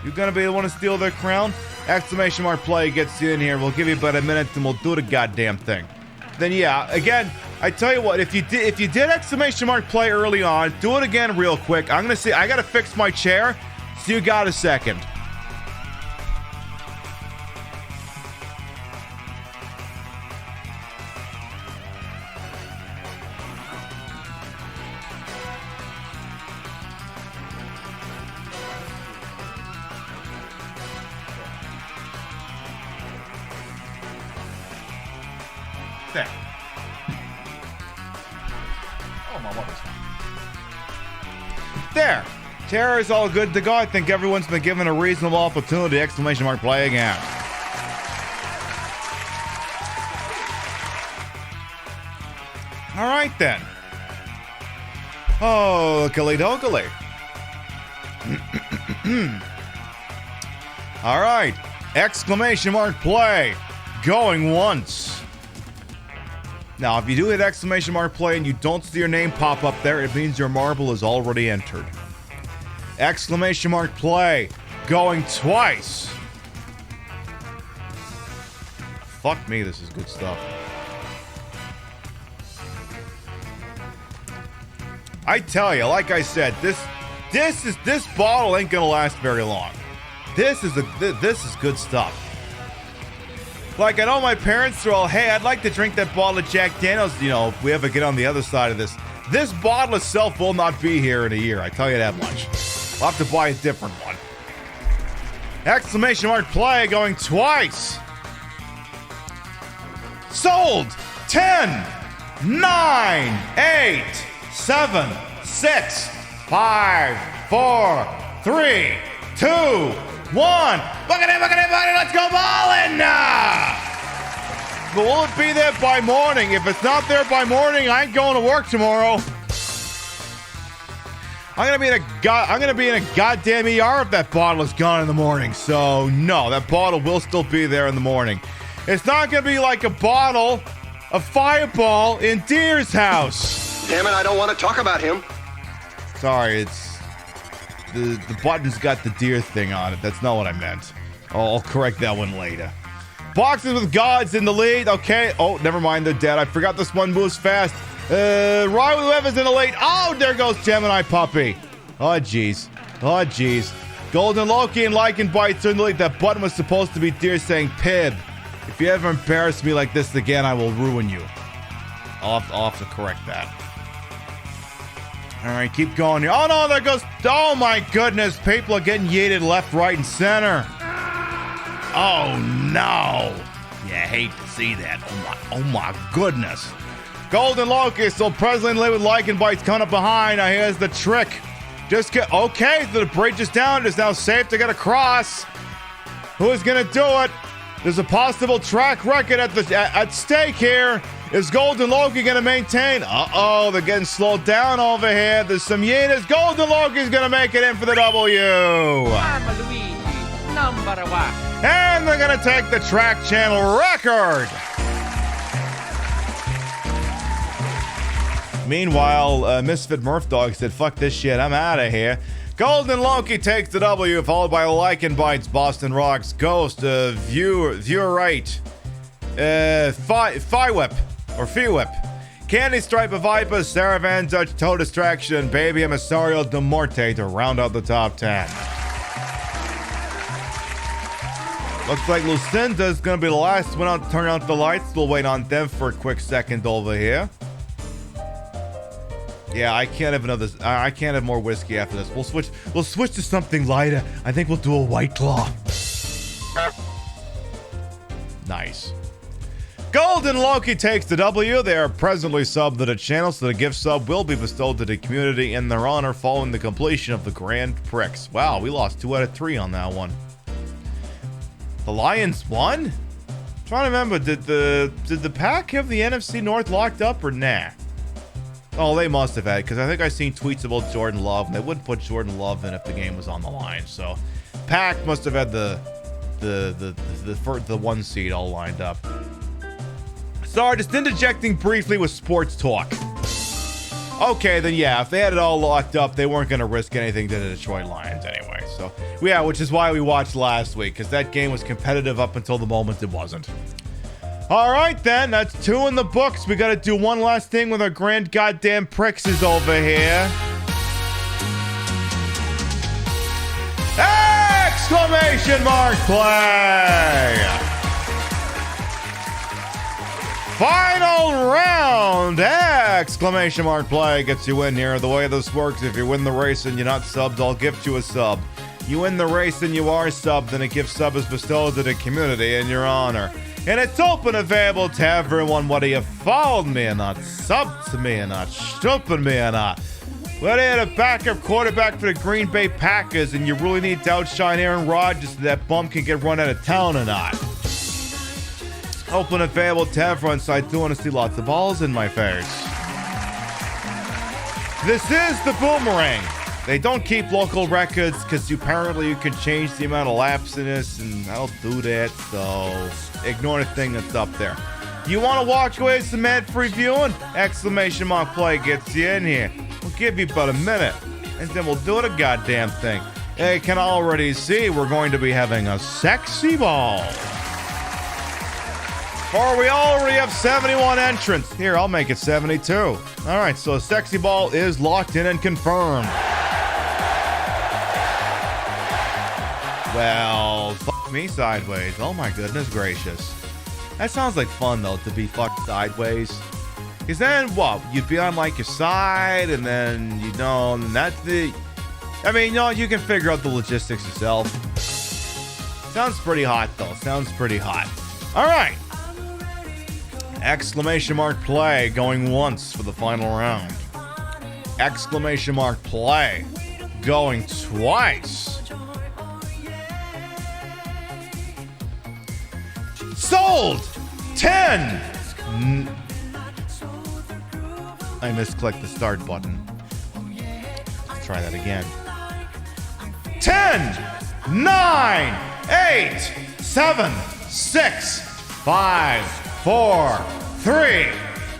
Speaker 1: You gonna be the one to steal their crown? exclamation mark play gets you in here. We'll give you about a minute and we'll do the goddamn thing. Then yeah, again, I tell you what, if you did exclamation mark play early on, do it again real quick. I'm gonna see, I gotta fix my chair, so you got a second. There. Oh, my water's there. Terror is all good to go. I think everyone's been given a reasonable opportunity. Exclamation mark play again. All right, then. Oh, dokily. All right. Exclamation mark play. Going once. Now, if you do hit exclamation mark play and you don't see your name pop up there, it means your marble is already entered. Exclamation mark play. Going twice. Fuck me, this is good stuff. I tell you, like I said, this bottle ain't gonna last very long. This is good stuff. Like, I know my parents are all, hey, I'd like to drink that bottle of Jack Daniels, you know, if we ever get on the other side of this. This bottle itself will not be here in a year, I tell you that much. I'll have to buy a different one. Exclamation mark play going twice. Sold. 10, 9, 8, 7, 6, 5, 4, 3, 2, 1. Look at it, buddy. Let's go ballin'! But will it be there by morning? If it's not there by morning, I ain't going to work tomorrow. I'm gonna be in a goddamn ER if that bottle is gone in the morning. So no, that bottle will still be there in the morning. It's not gonna be like a bottle of Fireball in Deer's house.
Speaker 9: Damn it, I don't want to talk about him.
Speaker 1: Sorry, it's the button's got the deer thing on it. That's not what I meant. I'll correct that one later. Boxes with gods in the lead. Okay. Oh, never mind. They're dead. I forgot this one moves fast. Riley Weber's in the lead. Oh, there goes Gemini Puppy. Oh, jeez. Oh, jeez. Golden Loki and Lycan Bites are in the lead. That button was supposed to be deer saying Pib. If you ever embarrass me like this again, I will ruin you. I'll have to correct that. All right, keep going here. Oh, no, there goes... Oh, my goodness. People are getting yeeted left, right, and center. Oh, no. You hate to see that. Oh, my goodness. Golden Loki still presently with Lycan Bites coming up behind. Now, here's the trick. Just get... Okay, so the bridge is down. It's now safe to get across. Who is going to do it? There's a possible track record at stake here. Is Golden Loki going to maintain? Uh-oh, they're getting slowed down over here. There's some yenas. Golden Loki's going to make it in for the W.
Speaker 3: Number one.
Speaker 1: And they're going to take the track channel record. Meanwhile, Misfit Murph Dog said, fuck this shit, I'm out of here. Golden Loki takes the W, followed by Lycan Bites, Boston Rocks, Ghost, Viewer Right, Phi Whip, or Fee Whip, Candy Stripe of Vipers, Sarah Van Dutch, Toe Distraction, Baby Emisario de Morte to round out the top 10. Looks like Lucinda's gonna be the last one out to turn out the lights. We'll wait on them for a quick second over here. Yeah, I can't have another. I can't have more whiskey after this. We'll switch to something lighter. I think we'll do a White Claw. Nice. Golden Loki takes the W. They are presently subbed to the channel, so the gift sub will be bestowed to the community in their honor following the completion of the Grand Prix. Wow, we lost 2 out of 3 on that one. The Lions won? I'm trying to remember, did the pack have the NFC North locked up or nah? Oh, they must have had, because I think I seen tweets about Jordan Love, and they wouldn't put Jordan Love in if the game was on the line. So, Pack must have had the 1 seed all lined up. Sorry, just interjecting briefly with sports talk. Okay, then yeah, if they had it all locked up, they weren't going to risk anything to the Detroit Lions anyway. So, yeah, which is why we watched last week, because that game was competitive up until the moment it wasn't. All right, then, that's 2 in the books. We got to do one last thing with our grand goddamn Prixes over here. Exclamation mark play! Final round! Exclamation mark play gets you in here. The way this works, if you win the race and you're not subbed, I'll gift you a sub. You win the race and you are subbed, then a gift sub is bestowed to the community in your honor. And it's open available to everyone, whether you followed me or not, subbed to me or not, stupid me or not. Whether you're the backup quarterback for the Green Bay Packers and you really need to outshine Aaron Rodgers so that bum can get run out of town or not. Open available to everyone, so I do want to see lots of balls in my face. This is the Boomerang. They don't keep local records because apparently you can change the amount of laps in this, and I'll do that, so ignore the thing that's up there. You want to walk away with some ad-free viewing? Exclamation mark play gets you in here. We'll give you about a minute, and then we'll do the goddamn thing. You can already see we're going to be having a sexy ball. Or we already have 71 entrants. Here, I'll make it 72. All right, so sexy ball is locked in and confirmed. Well, fuck me sideways. Oh my goodness gracious. That sounds like fun though, to be fucked sideways. Because then what? You'd be on like your side, and then you know, and that's the. I mean, you know, you can figure out the logistics yourself. Sounds pretty hot though. Sounds pretty hot. All right. Exclamation mark play going once for the final round. Exclamation mark play going twice. Sold! 10! I misclicked the start button. Let's try that again. 10, 9, 8, 7, 6, 5, 4, 3,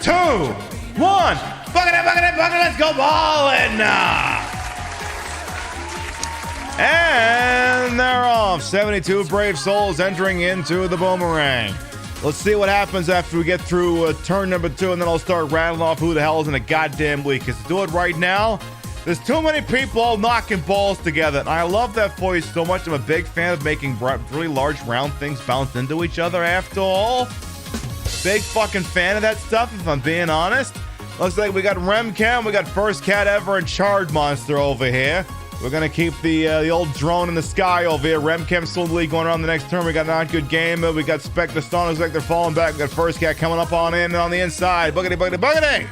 Speaker 1: 2, 1. Bucket it, let's go ballin'! And they're off. 72 brave souls entering into the Boomerang. Let's see what happens after we get through turn number 2, and then I'll start rattling off who the hell is in a goddamn league. Because to do it right now, there's too many people all knocking balls together. And I love that for you so much. I'm a big fan of making really large round things bounce into each other after all. Big fucking fan of that stuff, if I'm being honest. Looks like we got Remcam, we got First Cat Ever, and Charred Monster over here. We're going to keep the old drone in the sky over here. Remcam still in the lead going on the next turn. We got Not Good Game. We got Spectre Stone. Looks like they're falling back. We got First Cat coming up on in and on the inside. Boogity, boogity, boogity!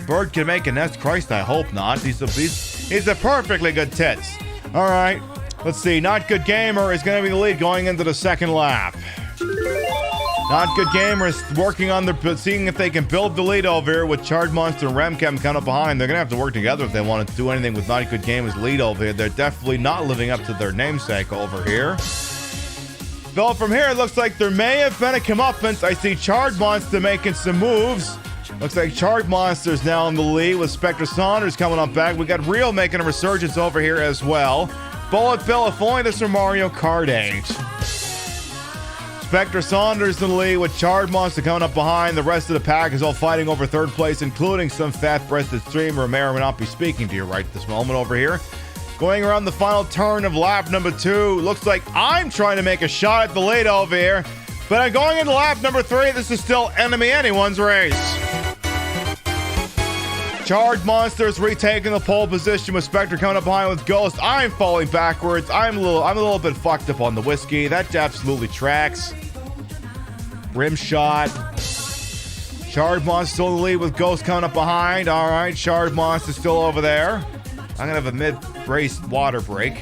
Speaker 1: Bird can make a nest. Christ, I hope not. He's a perfectly good tits. All right. Let's see. Not Good Gamer is going to be the lead going into the second lap. Not Good Gamer is working on seeing if they can build the lead over here with Charred Monster and Remcam kind of behind. They're going to have to work together if they want to do anything with Not Good Gamer's lead over here. They're definitely not living up to their namesake over here. Though from here, it looks like there may have been a comeuppance. I see Charred Monster making some moves. Looks like Charred Monster's now in the lead with Spectre Saunders coming up back. We got Real making a resurgence over here as well. Bullet Bill, if only this were Mario Kart 8. Spectre Saunders in the lead with Charred Monster coming up behind. The rest of the pack is all fighting over third place, including some fat-breasted streamer who may or may not be speaking to you right this moment over here. Going around the final turn of lap number 2. Looks like I'm trying to make a shot at the lead over here. But I'm going into lap number 3. This is still enemy anyone's race. Charred Monsters retaking the pole position with Spectre coming up behind with Ghost. I'm falling backwards. I'm a little bit fucked up on the whiskey. That absolutely tracks. Rim shot. Charred Monster still in the lead with Ghost coming up behind. All right, Charred Monster still over there. I'm gonna have a mid-race water break.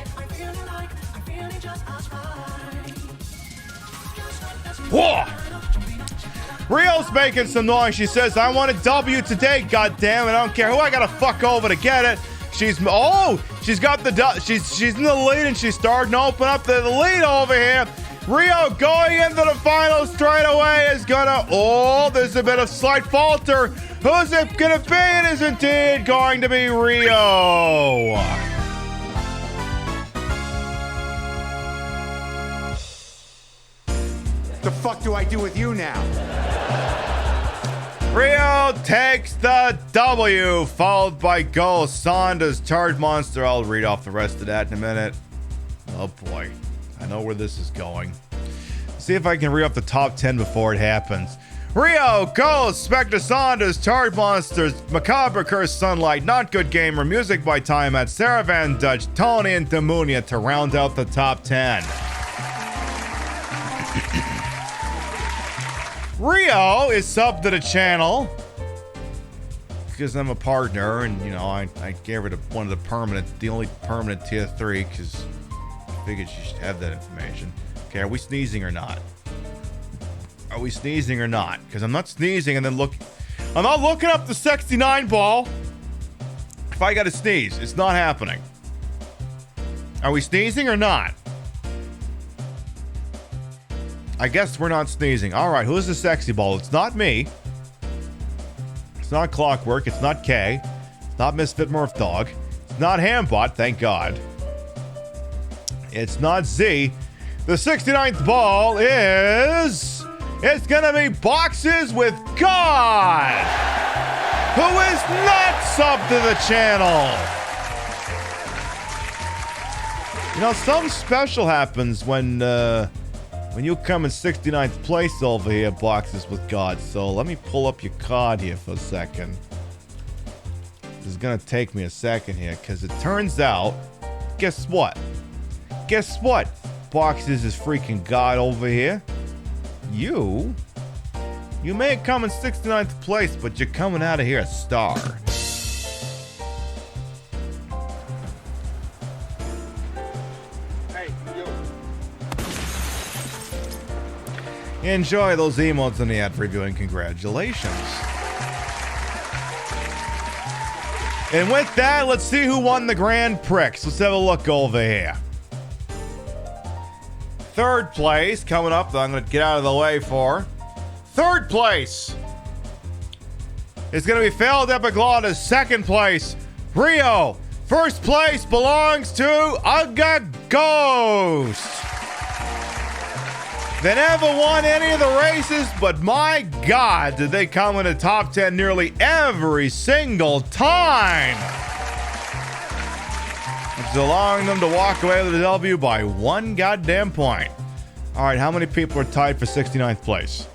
Speaker 1: Whoa! Rio's making some noise. She says, I want a W today, goddammit. I don't care who I gotta fuck over to get it. She's got the she's in the lead and she's starting to open up the lead over here. Rio going into the finals straight away is gonna... Oh, there's a bit of slight falter. Who's it gonna be? It is indeed going to be Rio.
Speaker 3: The fuck do I do with you now?
Speaker 1: Rio takes the W, followed by Ghost, Sonda's Charged Monster. I'll read off the rest of that in a minute. Oh boy, I know where this is going. See if I can read up the top 10 before it happens. Rio, Ghost, Spectre, Sonda's Charged Monsters, Macabre, Cursed Sunlight, Not Good Gamer, Music by Time at Sarah Van Dutch, Tony, and Demunia to round out the top 10. Rio is subbed to the channel because I'm a partner, and you know I gave her one of the only permanent tier 3 because I figured she should have that information. Okay, are we sneezing or not? Are we sneezing or not? Because I'm not sneezing and then I'm not looking up the 69 ball. If I gotta sneeze, it's not happening. Are we sneezing or not? I guess we're not sneezing. All right, who's the sexy ball? It's not me. It's not Clockwork. It's not Kay. It's not Misfit Murph Dog. It's not Hambot, thank God. It's not Z. The 69th ball is... It's gonna be Boxes with God, who is not subbed to the channel. You know, something special happens when you come in 69th place over here, Boxes with God. So let me pull up your card here for a second. This is gonna take me a second here, because it turns out, guess what? Guess what? Boxes is freaking God over here. You may have come in 69th place, but you're coming out of here a star. Enjoy those emotes in the ad preview, and congratulations. And with that, let's see who won the Grand Prix. Let's have a look over here. Third place coming up that I'm going to get out of the way for. Third place is going to be Failed Epiglottis. Second place, Rio. First place belongs to Ugga Ghost. They never won any of the races, but my God, did they come in the top 10 nearly every single time. It's allowing them to walk away with the W by one goddamn point. All right, how many people are tied for 69th place?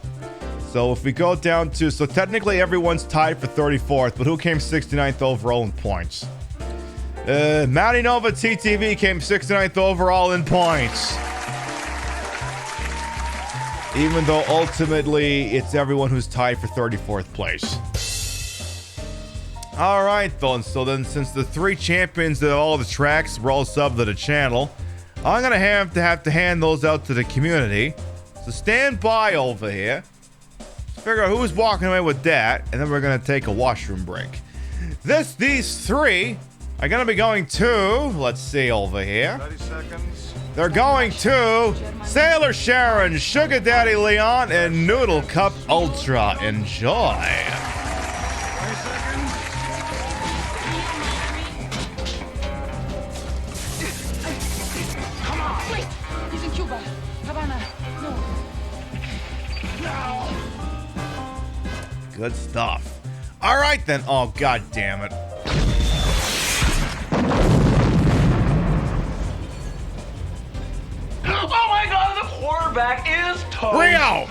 Speaker 1: So if we go down to, so technically everyone's tied for 34th, but who came 69th overall in points? Matty Nova TTV came 69th overall in points. Even though ultimately it's everyone who's tied for 34th place. All right, then. So then, since the three champions of all the tracks were all subbed to the channel, I'm gonna have to hand those out to the community. So stand by over here. Figure out who's walking away with that, and then we're gonna take a washroom break. These three are gonna be going to. Let's see over here.
Speaker 5: 30 seconds.
Speaker 1: They're going to Sailor Sharon, Sugar Daddy Leon, and Noodle Cup Ultra. Enjoy.
Speaker 5: 20 seconds.
Speaker 9: Come on. Wait, he's in Cuba. Havana. No.
Speaker 1: Good stuff. All right then. Oh, God damn it.
Speaker 3: Oh my God, the quarterback is toast.
Speaker 1: Rio!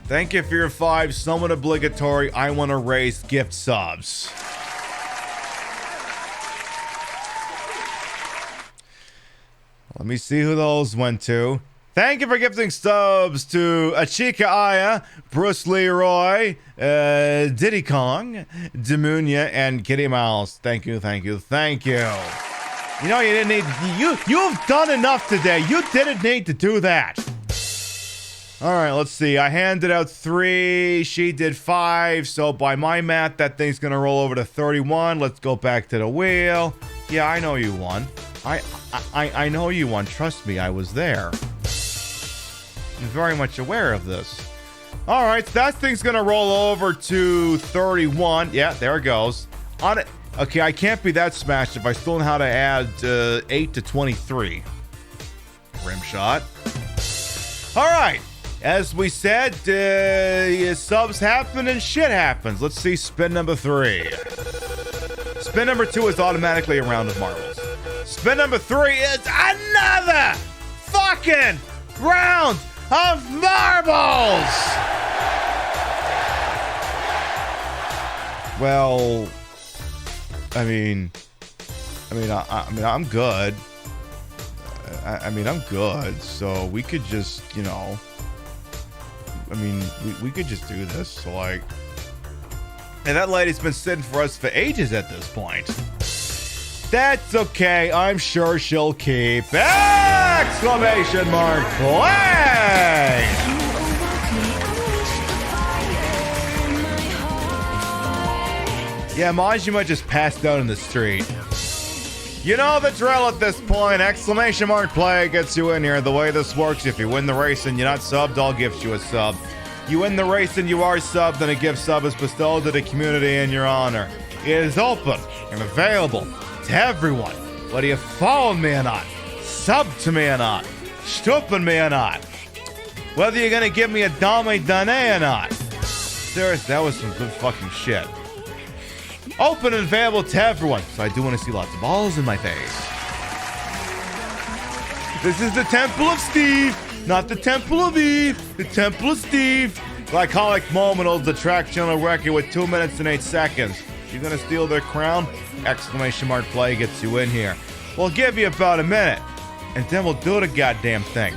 Speaker 1: Thank you for your 5. Somewhat obligatory. I want to raise gift subs. Let me see who those went to. Thank you for gifting subs to Achika Aya, Bruce Leroy, Diddy Kong, Demunia, and Kitty Mouse. Thank you, thank you, thank you. You know, you didn't need... You've done enough today. You didn't need to do that. All right, let's see. I handed out 3. She did 5. So by my math, that thing's going to roll over to 31. Let's go back to the wheel. Yeah, I know you won. I know you won. Trust me, I was there. I'm very much aware of this. Alright, so that thing's gonna roll over to 31. Yeah, there it goes. On it. Okay, I can't be that smashed if I still know how to add 8 to 23. Rim shot. Alright, as we said, subs happen and shit happens. Let's see spin number 3. Spin number 2 is automatically a round of marbles. Spin number 3 is another fucking round of marbles! Well, I'm good. I'm good. So we could just, we could just do this. So like, and that lady's been sitting for us for ages at this point. That's okay. I'm sure she'll keep. Exclamation mark play! Yeah, Majima just passed out in the street. You know the drill at this point. Exclamation mark play gets you in here. The way this works, if you win the race and you're not subbed, I'll gift you a sub. You win the race and you are subbed, then a gift sub is bestowed to the community in your honor. It is open and available to everyone. Whether you follow me or not, sub to me or not, stupid me or not, whether you're gonna give me a dame dane or not. Seriously, that was some good fucking shit. Open and available to everyone, so I do want to see lots of balls in my face. This is the Temple of Steve, not the Temple of Eve, the Temple of Steve. Glycolic moment holds the track channel record with 2 minutes and 8 seconds. You gonna steal their crown? Exclamation mark play gets you in here. We'll give you about a minute, and then we'll do the goddamn thing.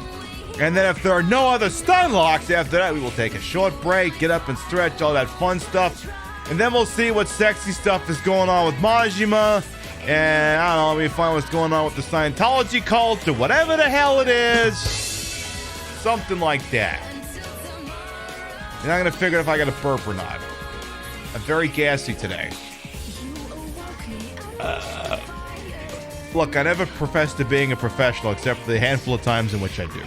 Speaker 1: And then if there are no other stun locks after that, we will take a short break, get up and stretch, all that fun stuff. And then we'll see what sexy stuff is going on with Majima. And I don't know, we find what's going on with the Scientology cult or whatever the hell it is. Something like that. And I'm going to figure if I got a burp or not. I'm very gassy today. Look, I never profess to being a professional except for the handful of times in which I do.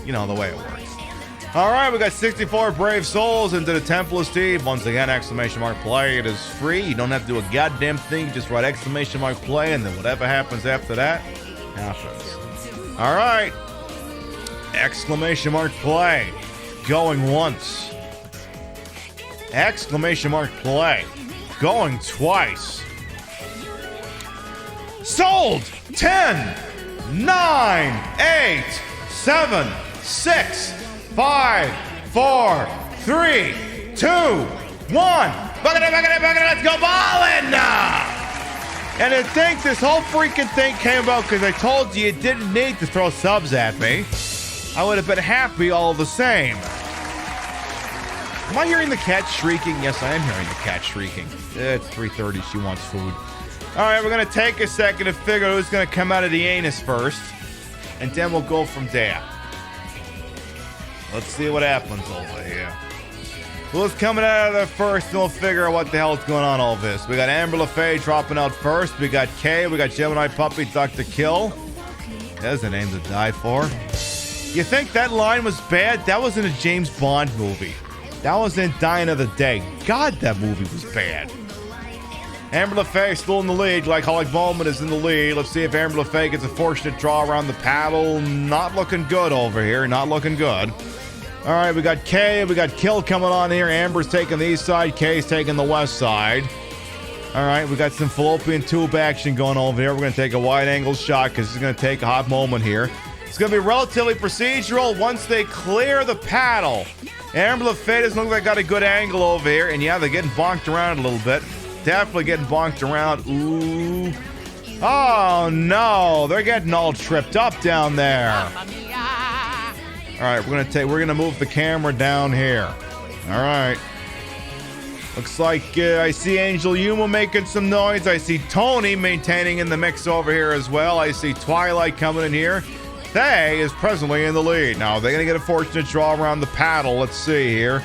Speaker 1: You know, the way it works. Alright, we got 64 brave souls into the Temple of Steve. Once again, exclamation mark play. It is free. You don't have to do a goddamn thing. Just write exclamation mark play, and then whatever happens after that, happens. Alright. Exclamation mark play. Going once. Exclamation mark play. Going twice. Sold! 10, 9, 8, 7, 6, 5, 4, 3, 2, 1. Bucket it, let's go ballin' now! And I think this whole freaking thing came about because I told you didn't need to throw subs at me. I would have been happy all the same. Am I hearing the cat shrieking? Yes, I am hearing the cat shrieking. It's 3:30, she wants food. Alright, we're gonna take a second to figure out who's gonna come out of the anus first. And then we'll go from there. Let's see what happens over here. Who's coming out of there first, and we'll figure out what the hell's going on all this. We got Amber LaFay dropping out first. We got Kay. We got Gemini Puppy, Dr. Kill. There's a name to die for. You think that line was bad? That was in a James Bond movie. That was in Die Another Day. God, that movie was bad. Amber LaFay still in the lead. Glycolic Moment is in the lead. Let's see if Amber LaFay gets a fortunate draw around the paddle. Not looking good over here. Not looking good. All right, we got Kay, we got Kill coming on here. Amber's taking the east side, Kay's taking the west side. All right, we got some fallopian tube action going over here. We're going to take a wide-angle shot because it's going to take a hot moment here. It's going to be relatively procedural once they clear the paddle. Amber LaFay doesn't look like they got a good angle over here. And yeah, they're getting bonked around a little bit. Definitely getting bonked around. Ooh. Oh, no. They're getting all tripped up down there. All right, we're gonna move the camera down here. All right. Looks like I see Angel Yuma making some noise. I see Tony maintaining in the mix over here as well. I see Twilight coming in here. Thay is presently in the lead. Now, they're gonna get a fortunate draw around the paddle. Let's see here.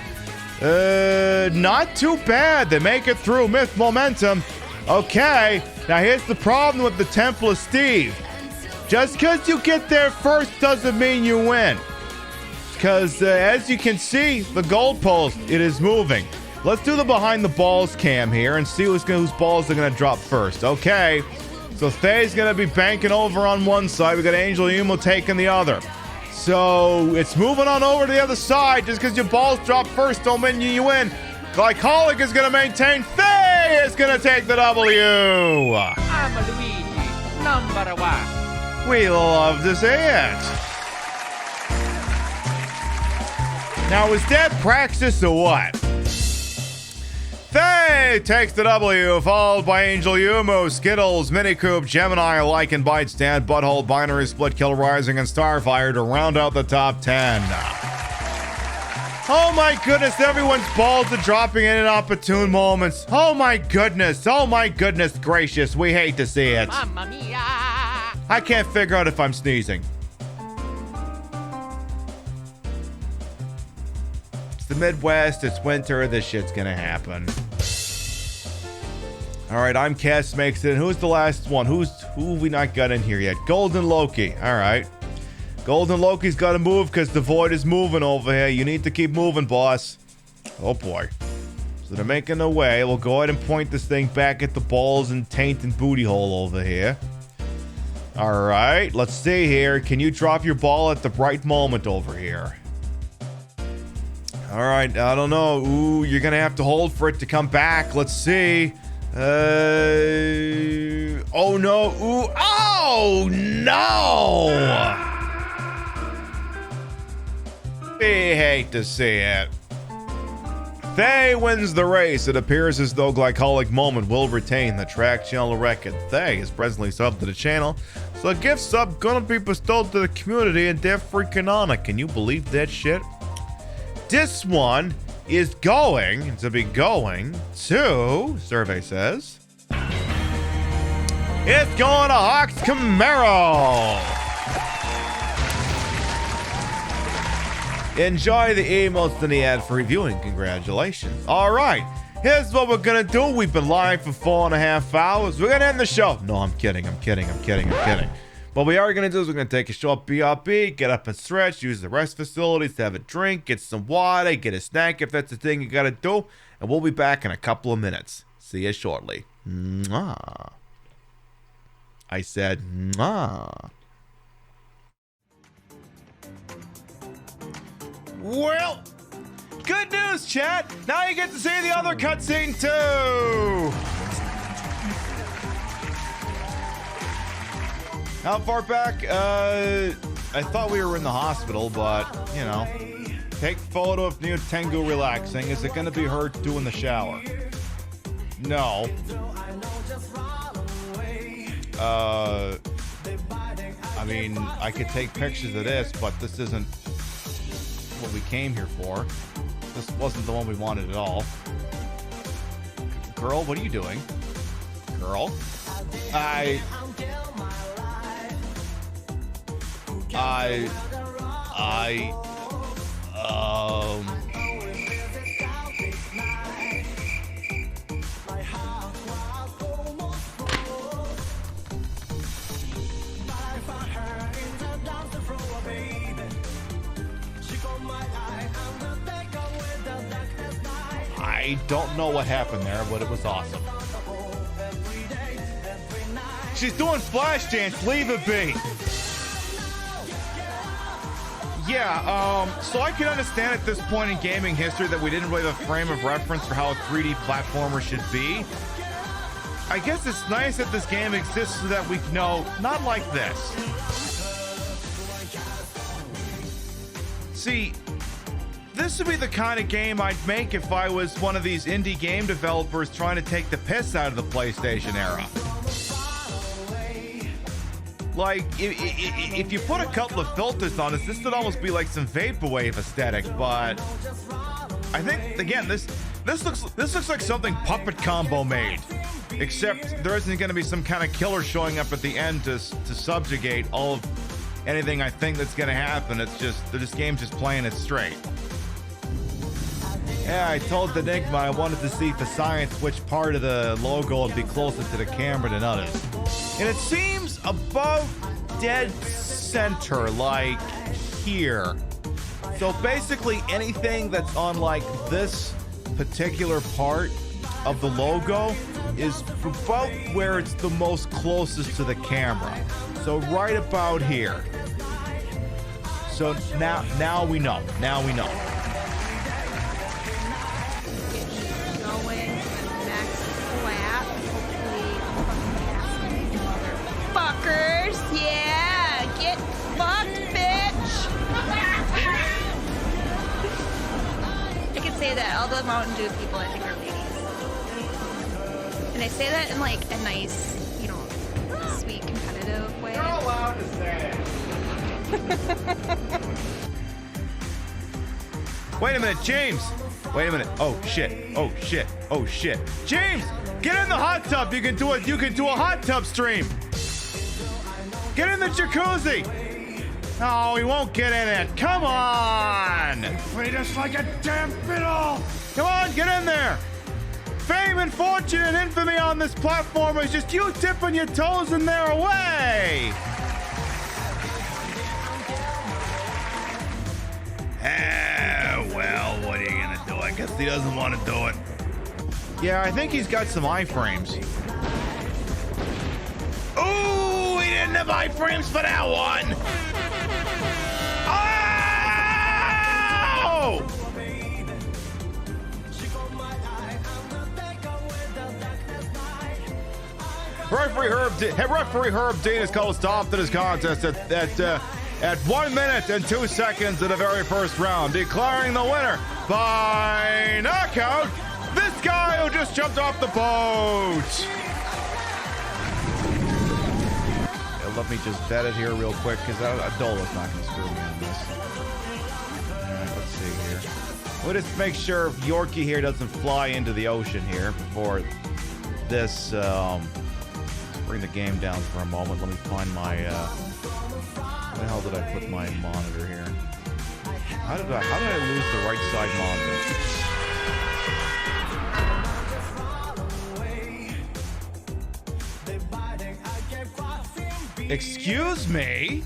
Speaker 1: Not too bad. They make it through. Myth momentum. Okay. Now, here's the problem with the Temple of Steve. Just because you get there first doesn't mean you win. Because as you can see, the goalpost, it is moving. Let's do the behind the balls cam here and see whose balls are going to drop first. Okay, so Faye's going to be banking over on one side. We got Angel Yumo taking the other. So it's moving on over to the other side. Just because your balls drop first don't mean you win. Glycolic is going to maintain. Faye is going to take the W.
Speaker 3: I'm Luigi, number one.
Speaker 1: We love to see it. Now, is that praxis or what? Faye takes the W, followed by Angel Yumo, Skittles, Minicoop, Gemini, Lycan, Bite, Stand, Butthole, Binary, Split, Kill Rising, and Starfire to round out the top 10. Oh my goodness, everyone's balls are dropping in opportune moments. Oh my goodness gracious, we hate to see it.
Speaker 3: Mamma mia!
Speaker 1: I can't figure out if I'm sneezing. It's the Midwest, it's winter, this shit's gonna happen. Alright, I'm Cass makes it. Who's the last one? Who have we not got in here yet? Golden Loki. Alright. Golden Loki's gotta move because the void is moving over here. You need to keep moving, boss. Oh boy. So they're making their way. We'll go ahead and point this thing back at the balls and taint and booty hole over here. Alright, let's see here. Can you drop your ball at the right moment over here? Alright, I don't know. Ooh, you're gonna have to hold for it to come back. Let's see. Oh no. Ooh. Oh no! We hate to see it. Thay wins the race. It appears as though Glycolic Moment will retain the track channel record. Thay is presently subbed to the channel, so a gift sub gonna be bestowed to the community and they're freaking on it. Can you believe that shit? This one is going to be going to, survey says, it's going to Hawks Camaro. Enjoy the emotes and the ad for reviewing. Congratulations. All right, here's what we're gonna do. We've been live for 4.5 hours. We're gonna end the show. No, I'm kidding. What we are gonna do is we're gonna take a short BRB, get up and stretch, use the rest facilities, have a drink, get some water, get a snack if that's the thing you gotta do, and we'll be back in a couple of minutes. See you shortly. Mwah. I said mwah. Well, good news, chat. Now you get to see the other cutscene too. How far back? I thought we were in the hospital, but, you know. Take photo of New Tengu relaxing. Is it going to be her doing the shower? No. I mean, I could take pictures of this, but this isn't what we came here for. This wasn't the one we wanted at all. Girl, what are you doing? Girl? I don't know what happened there, but it was awesome. She's doing flash dance, leave it be. Yeah, so I can understand at this point in gaming history that we didn't really have a frame of reference for how a 3D platformer should be. I guess it's nice that this game exists so that we know, not like this. See, this would be the kind of game I'd make if I was one of these indie game developers trying to take the piss out of the PlayStation era. Like, if you put a couple of filters on this would almost be like some vaporwave aesthetic, but I think, again, this looks like something Puppet Combo made. Except there isn't going to be some kind of killer showing up at the end to subjugate all of anything I think that's going to happen. It's just, this game's just playing it straight. Yeah, I told Enigma I wanted to see for science which part of the logo would be closer to the camera than others. And it seems about dead center, like here. So basically anything that's on like this particular part of the logo is about where it's the most closest to the camera. So right about here. So now we know. Now we know.
Speaker 7: Going to the next lap. Hopefully, fuckers. Yeah, get fucked, bitch. I can say that all the Mountain Dew people I think are ladies. And I say that in like a nice, you know, sweet, competitive way.
Speaker 1: You're allowed to say it. Wait a minute, James. Wait a minute. Oh shit. Oh shit. Oh shit. James, get in the hot tub. You can do it. You can do a hot tub stream. Get in the jacuzzi. No, he won't get in it. Come on.
Speaker 3: Treat us like a damn fiddle!
Speaker 1: Come on, get in there. Fame and fortune and infamy on this platform is just you dipping your toes in there away. Well, what are you gonna do? I guess he doesn't want to do it. Yeah, I think he's got some iframes. Ooh, he didn't have iframes for that one. Oh! Referee Herb Dean has called a stop to this contest at 1 minute and 2 seconds of the very first round, declaring the winner by knockout, this guy who just jumped off the boat. Yeah, let me just bet it here real quick, because Dola's not going to screw me on this. All right, let's see here. We'll just make sure Yorkie here doesn't fly into the ocean here before this. Bring the game down for a moment. Let me find my. Where the hell did I put my monitor here? How did I lose the right side monitor? Excuse me?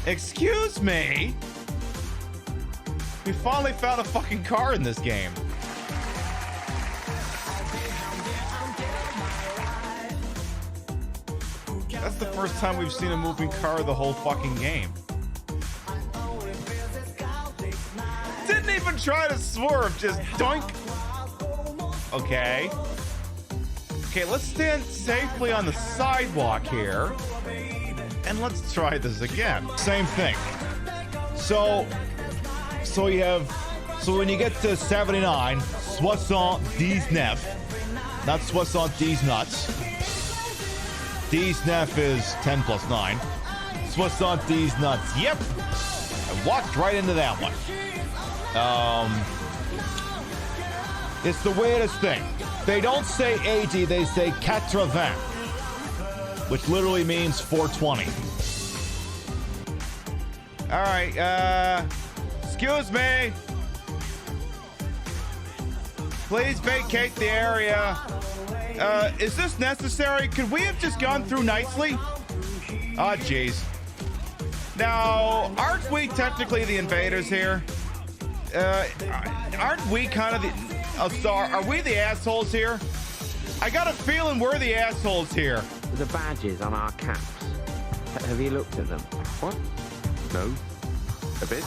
Speaker 1: Excuse me? We finally found a fucking car in this game. That's the first time we've seen a moving car the whole fucking game. Didn't even try to swerve, just doink. Okay. Okay, let's stand safely on the sidewalk here. And let's try this again. Same thing. So when you get to 79, 79, not 79, D's Neff is 10 plus 9. 79 nuts. Yep. I walked right into that one. It's the weirdest thing. They don't say 80, they say 80, which literally means 420. All right, excuse me. Please vacate the area. Is this necessary? Could we have just gone through nicely? Oh, jeez. Now, aren't we technically the invaders here? Aren't we kind of the... Oh, sorry, are we the assholes here? I got a feeling we're the assholes here.
Speaker 4: The badges on our caps. Have you looked at them?
Speaker 5: What? No. A bit?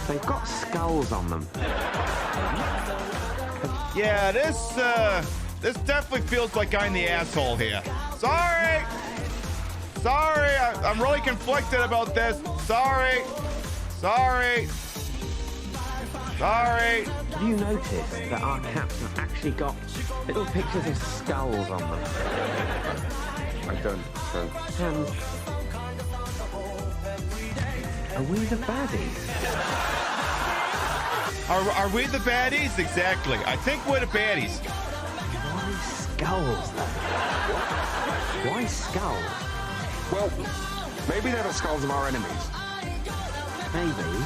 Speaker 4: They've got skulls on them.
Speaker 1: Yeah, this definitely feels like I'm the asshole here. Sorry, I'm really conflicted about this. Sorry.
Speaker 4: Have you noticed that our caps have actually got little pictures of skulls on them?
Speaker 5: I don't.
Speaker 4: Are we the baddies?
Speaker 1: Are we the baddies? Exactly. I think we're the baddies.
Speaker 4: Why skulls, though? Why skulls?
Speaker 5: Well, maybe they're the skulls of our enemies.
Speaker 4: Maybe.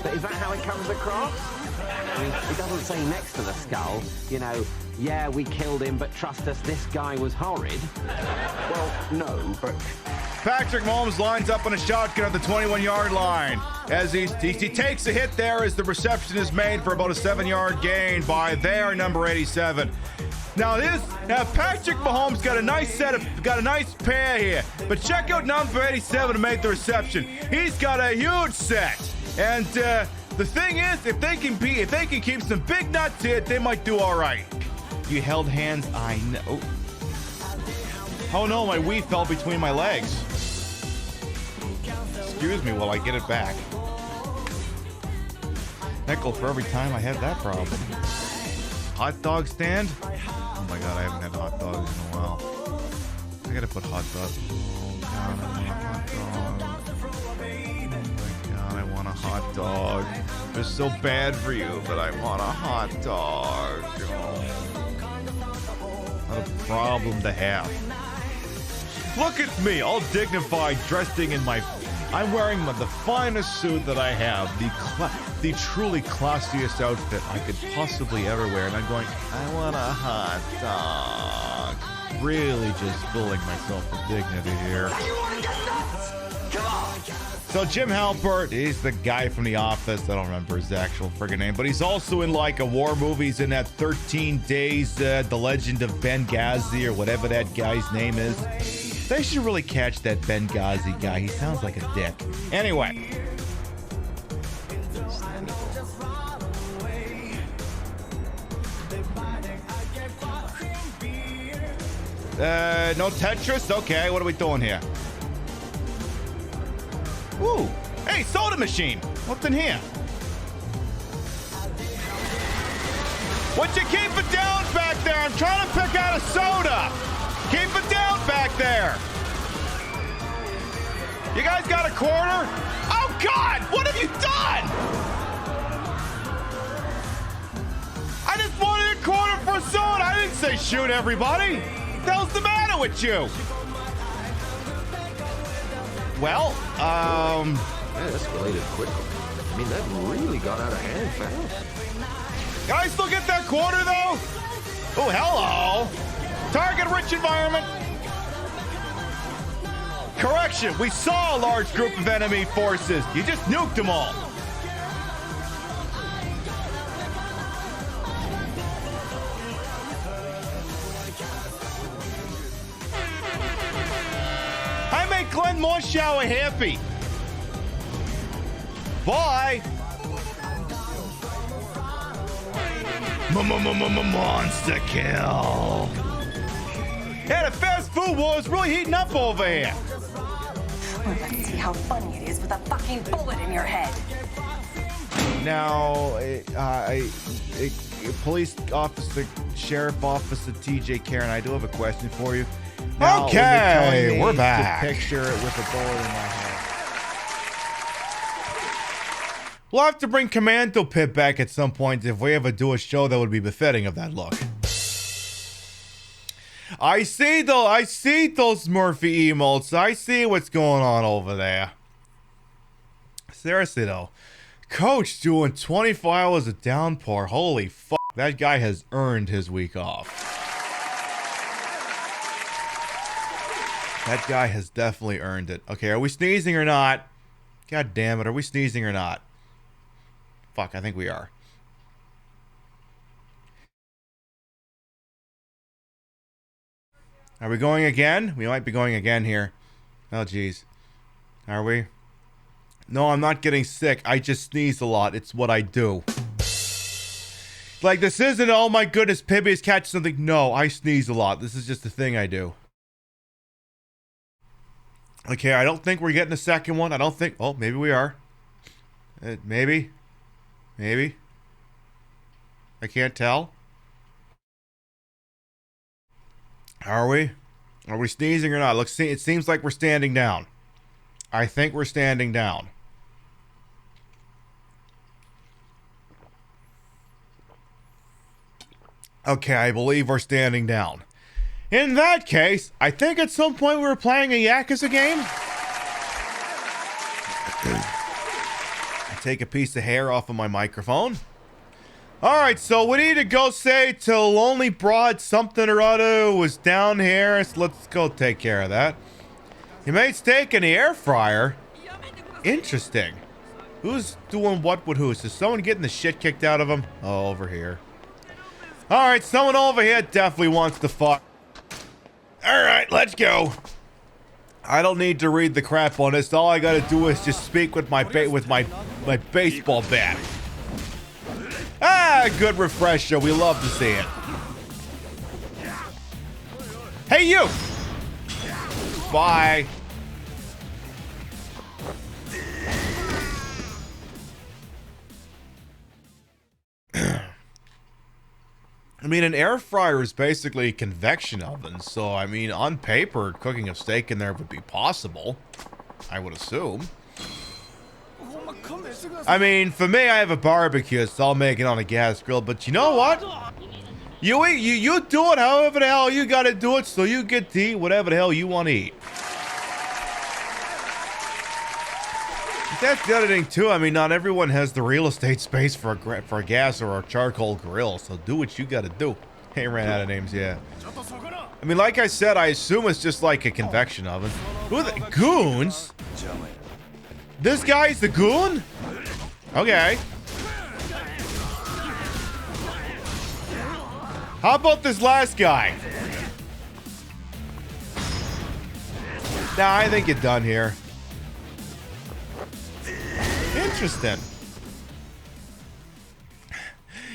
Speaker 4: But is that how it comes across? I mean, it doesn't say next to the skull, you know, yeah, we killed him, but trust us, this guy was horrid.
Speaker 5: Well, no, but
Speaker 1: Patrick Mahomes lines up on a shotgun at the 21-yard line. As he takes a hit there as the reception is made for about a 7-yard gain by their number 87. Now Patrick Mahomes got a nice pair here, but check out number 87 to make the reception. He's got a huge set, and the thing is, if they can keep some big nuts here, they might do all right. You held hands, I know. Oh no, my Wii fell between my legs. Excuse me while I get it back. Nickel for every time I had that problem. Hot dog stand? Oh my god, I haven't had hot dogs in a while. I gotta put hot dogs. Oh god, I want a hot dog. Oh my god, I want a hot dog. It's so bad for you, but I want a hot dog. Oh. What a problem to have. Look at me, all dignified, dressing in my... I'm wearing the finest suit that I have, the truly classiest outfit I could possibly ever wear, and I'm going, I want a hot dog. Really just fooling myself with dignity here.
Speaker 9: You want to get nuts? Come on!
Speaker 1: So Jim Halpert, he's the guy from The Office. I don't remember his actual friggin' name, but he's also in like a war movie. He's in that 13 Days, The Legend of Benghazi, or whatever that guy's name is. They should really catch that Benghazi guy. He sounds like a dick. Anyway. No Tetris? Okay, what are we doing here? Ooh. Hey, soda machine. What's in here? Would you keep it down back there? I'm trying to pick out a soda. Keep it down back there. You guys got a quarter? Oh, God! What have you done? I just wanted a quarter for soda. I didn't say shoot everybody. What the hell's the matter with you? Well,
Speaker 10: That escalated quickly. I mean, that really got out of hand fast.
Speaker 1: Can I still get that quarter, though? Oh, hello. Target-rich environment. Correction, we saw a large group of enemy forces. You just nuked them all. I make Glenn Morshower happy. Bye. Monster kill. Yeah, the fast food war is really heating up over here.
Speaker 9: Let's see how funny it is with a fucking bullet in your head.
Speaker 1: Now, police officer, sheriff officer TJ Karen, I do have a question for you. Now, okay, we're back. Picture it with a bullet in my head. We'll have to bring Commando Pip back at some point if we ever do a show that would be befitting of that look. I see those Murphy emotes. I see what's going on over there. Seriously though, Coach doing 24 hours of downpour. Holy fuck, that guy has earned his week off. That guy has definitely earned it. Okay, are we sneezing or not? God damn it, are we sneezing or not? Fuck, I think we are. Are we going again? We might be going again here. Oh, jeez. Are we? No, I'm not getting sick. I just sneeze a lot. It's what I do. Like, this isn't, oh my goodness, Pibby has catching something. No, I sneeze a lot. This is just a thing I do. Okay, I don't think we're getting a second one. I don't think... Oh, maybe we are. Maybe. Maybe. I can't tell. Are we? Are we sneezing or not? Look, it seems like we're standing down. I think we're standing down. Okay, I believe we're standing down. In that case, I think at some point we were playing a Yakuza game. I take a piece of hair off of my microphone. Alright, so we need to go say to Lonely Broad something or other was down here. So let's go take care of that. He made steak in the air fryer. Interesting. Who's doing what with who? Is someone getting the shit kicked out of him? Oh, over here. Alright, someone over here definitely wants to fuck. Alright, let's go. I don't need to read the crap on this. All I gotta do is just speak with my baseball bat. Ah, good refresher. We love to see it. Hey, you! Bye. I mean, an air fryer is basically a convection oven, so, I mean, on paper, cooking a steak in there would be possible. I would assume. I mean, for me, I have a barbecue, so I'll make it on a gas grill, but you know what? You do it however the hell you gotta do it, so you get to eat whatever the hell you want to eat. That's the other thing, too. I mean, not everyone has the real estate space for a gas or a charcoal grill, so do what you gotta do. Hey, ran out of names, yeah. I mean, like I said, I assume it's just like a convection oven. Who are the goons? This guy's the goon? Okay. How about this last guy? Nah, I think you're done here. Interesting.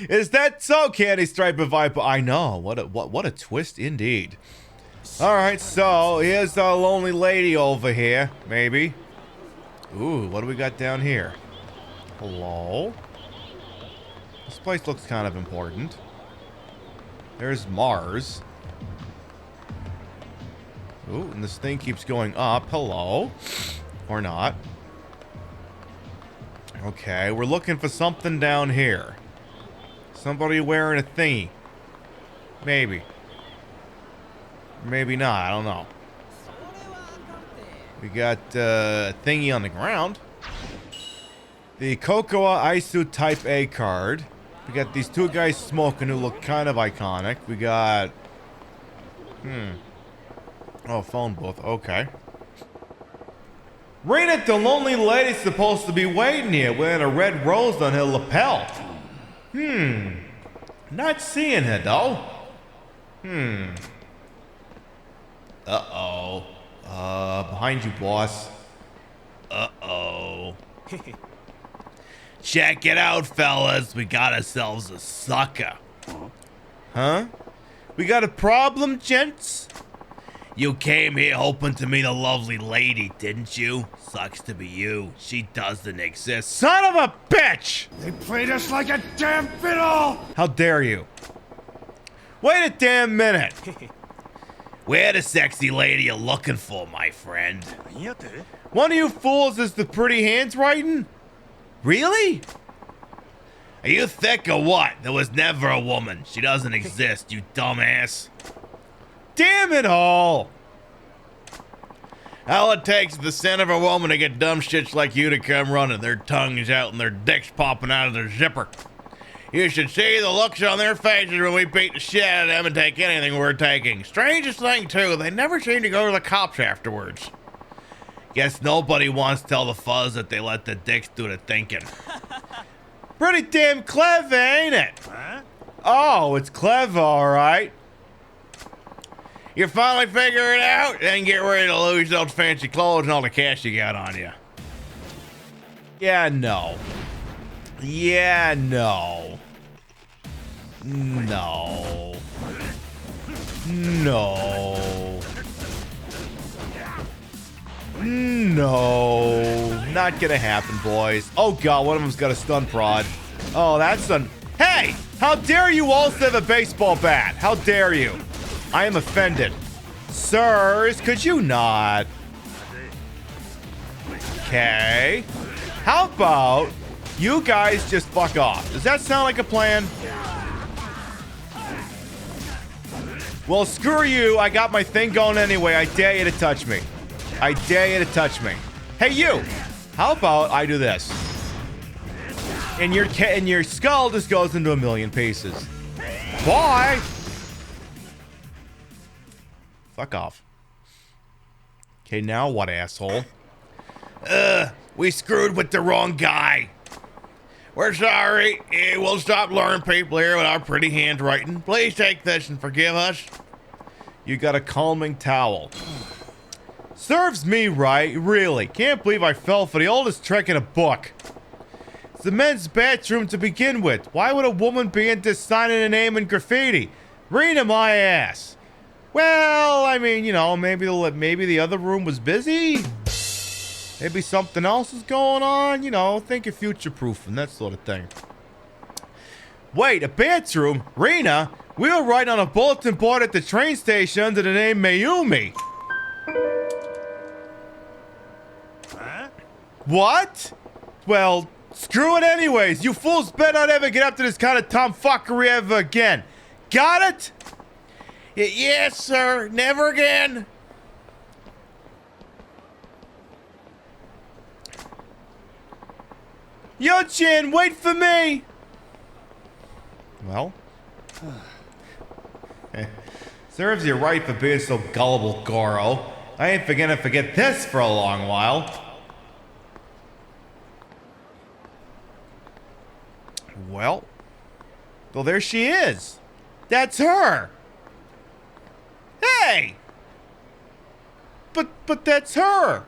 Speaker 1: Is that so, Candy Stripe and Viper? I know. What a twist indeed. Alright, so here's a lonely lady over here, maybe. Ooh, what do we got down here? Hello? This place looks kind of important. There's Mars. Ooh, and this thing keeps going up. Hello? Or not. Okay, we're looking for something down here. Somebody wearing a thingy. Maybe. Maybe not, I don't know. We got a thingy on the ground. The Cocoa Isu Type A card. We got these two guys smoking who look kind of iconic. We got... Oh, phone booth. Okay. Read it, the lonely lady's supposed to be waiting here wearing a red rose on her lapel. Not seeing her, though. Uh-oh. Behind you, boss. Uh-oh. Check it out, fellas. We got ourselves a sucker. Huh? We got a problem, gents? You came here hoping to meet a lovely lady, didn't you? Sucks to be you. She doesn't exist. Son of a bitch!
Speaker 3: They played us like a damn fiddle!
Speaker 1: How dare you? Wait a damn minute. We're the sexy lady you're looking for, my friend. One of you fools is the pretty handwriting? Really? Are you thick or what? There was never a woman. She doesn't exist, you dumbass. Damn it all! All it takes is the scent of a woman to get dumb shits like you to come running. Their tongues out and their dicks popping out of their zipper. You should see the looks on their faces when we beat the shit out of them and take anything we're taking. Strangest thing, too, they never seem to go to the cops afterwards. Guess nobody wants to tell the fuzz that they let the dicks do the thinking. Pretty damn clever, ain't it? Huh? Oh, it's clever, all right. You finally figure it out, then get ready to lose those fancy clothes and all the cash you got on you. Yeah, no. Yeah, no. No. No. No. Not gonna happen, boys. Oh god, one of them's got a stun prod. Oh, that's un... Hey! How dare you also have a baseball bat? How dare you? I am offended. Sirs, could you not? Okay. How about you guys just fuck off? Does that sound like a plan? Well, screw you. I got my thing going anyway. I dare you to touch me. I dare you to touch me. Hey, you. How about I do this? and your skull just goes into a million pieces. Bye. Fuck off. Okay, now what, asshole? We screwed with the wrong guy. We're sorry. We'll stop luring people here with our pretty handwriting. Please take this and forgive us. You got a calming towel. Serves me right, really. Can't believe I fell for the oldest trick in a book. It's the men's bathroom to begin with. Why would a woman be into signing a name in graffiti? Rena, my ass. Well, I mean, you know, maybe the other room was busy. Maybe something else is going on. You know, think of future-proof and that sort of thing. Wait, a bathroom? Rena? We were writing on a bulletin board at the train station under the name Mayumi.
Speaker 3: Huh?
Speaker 1: What? Well, screw it anyways. You fools better not ever get up to this kind of tomfuckery ever again. Got it? Yes, sir. Never again. Yo-chan, wait for me. Well. Serves you right for being so gullible, Goro. I ain't gonna forget this for a long while. Well, there she is. That's her. Hey! But that's her.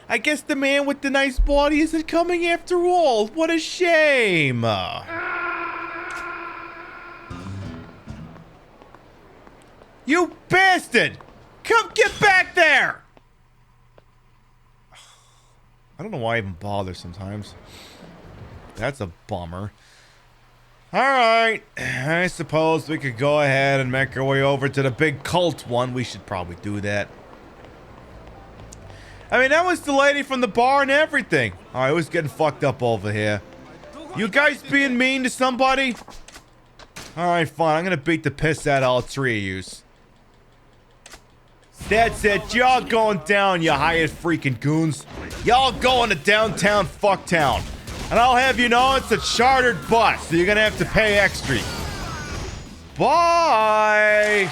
Speaker 1: I guess the man with the nice body isn't coming after all. What a shame. You bastard! Come get back there! I don't know why I even bother sometimes. That's a bummer. Alright, I suppose we could go ahead and make our way over to the big cult one. We should probably do that. I mean, that was the lady from the bar and everything. Alright, who's getting fucked up over here? You guys being mean to somebody? Alright, fine. I'm gonna beat the piss out of all three of yous. That's it. Y'all going down, you hired freaking goons. Y'all going to downtown fucktown. And I'll have you know it's a chartered bus, so you're gonna have to pay extra. Bye!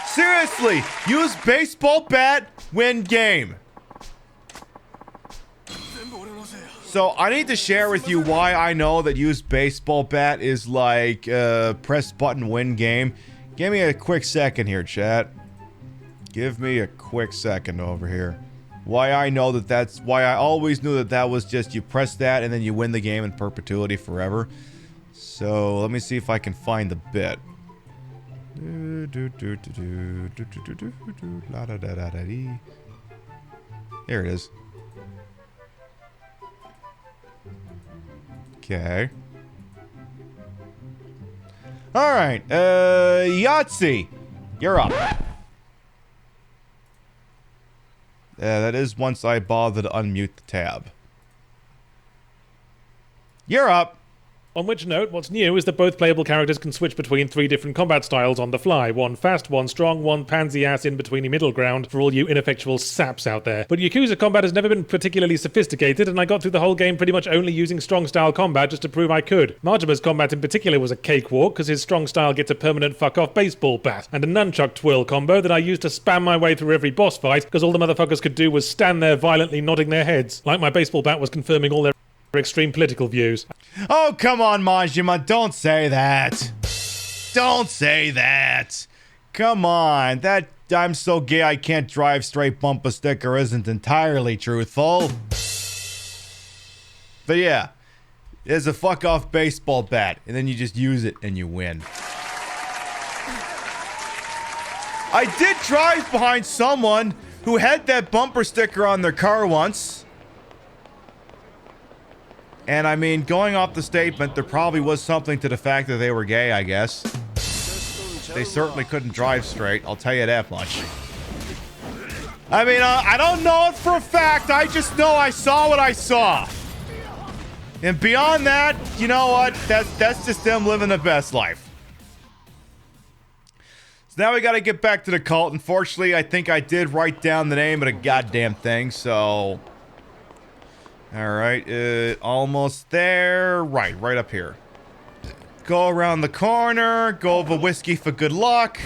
Speaker 1: Seriously, use baseball bat, win game. So I need to share with you why I know that use baseball bat is like press button win game. Give me a quick second here, chat. Give me a quick second over here. Why I know that that's why I always knew that that was just you press that and then you win the game in perpetuity forever. So let me see if I can find the bit. Here it is. Okay. Alright, Yahtzee, you're up. That is once I bother to unmute the tab. You're up.
Speaker 11: On which note, what's new is that both playable characters can switch between 3 different combat styles on the fly. One fast, one strong, one pansy-ass in-betweeny middle ground for all you ineffectual saps out there. But Yakuza combat has never been particularly sophisticated, and I got through the whole game pretty much only using strong-style combat just to prove I could. Majima's combat in particular was a cakewalk, because his strong style gets a permanent fuck-off baseball bat, and a nunchuck twirl combo that I used to spam my way through every boss fight, because all the motherfuckers could do was stand there violently nodding their heads, like my baseball bat was confirming all their extreme political views.
Speaker 1: Oh, come on, Majima, don't say that. Don't say that. Come on, that I'm so gay I can't drive straight bumper sticker isn't entirely truthful. But yeah, there's a fuck off baseball bat, and then you just use it and you win. I did drive behind someone who had that bumper sticker on their car once. And I mean, going off the statement, there probably was something to the fact that they were gay, I guess. They certainly couldn't drive straight, I'll tell you that much. I mean, I don't know it for a fact, I just know I saw what I saw. And beyond that, you know what, that's just them living the best life. So now we gotta get back to the cult. Unfortunately, I think I did write down the name of the goddamn thing, so... Alright, almost there. Right up here. Go around the corner, go over whiskey for good luck.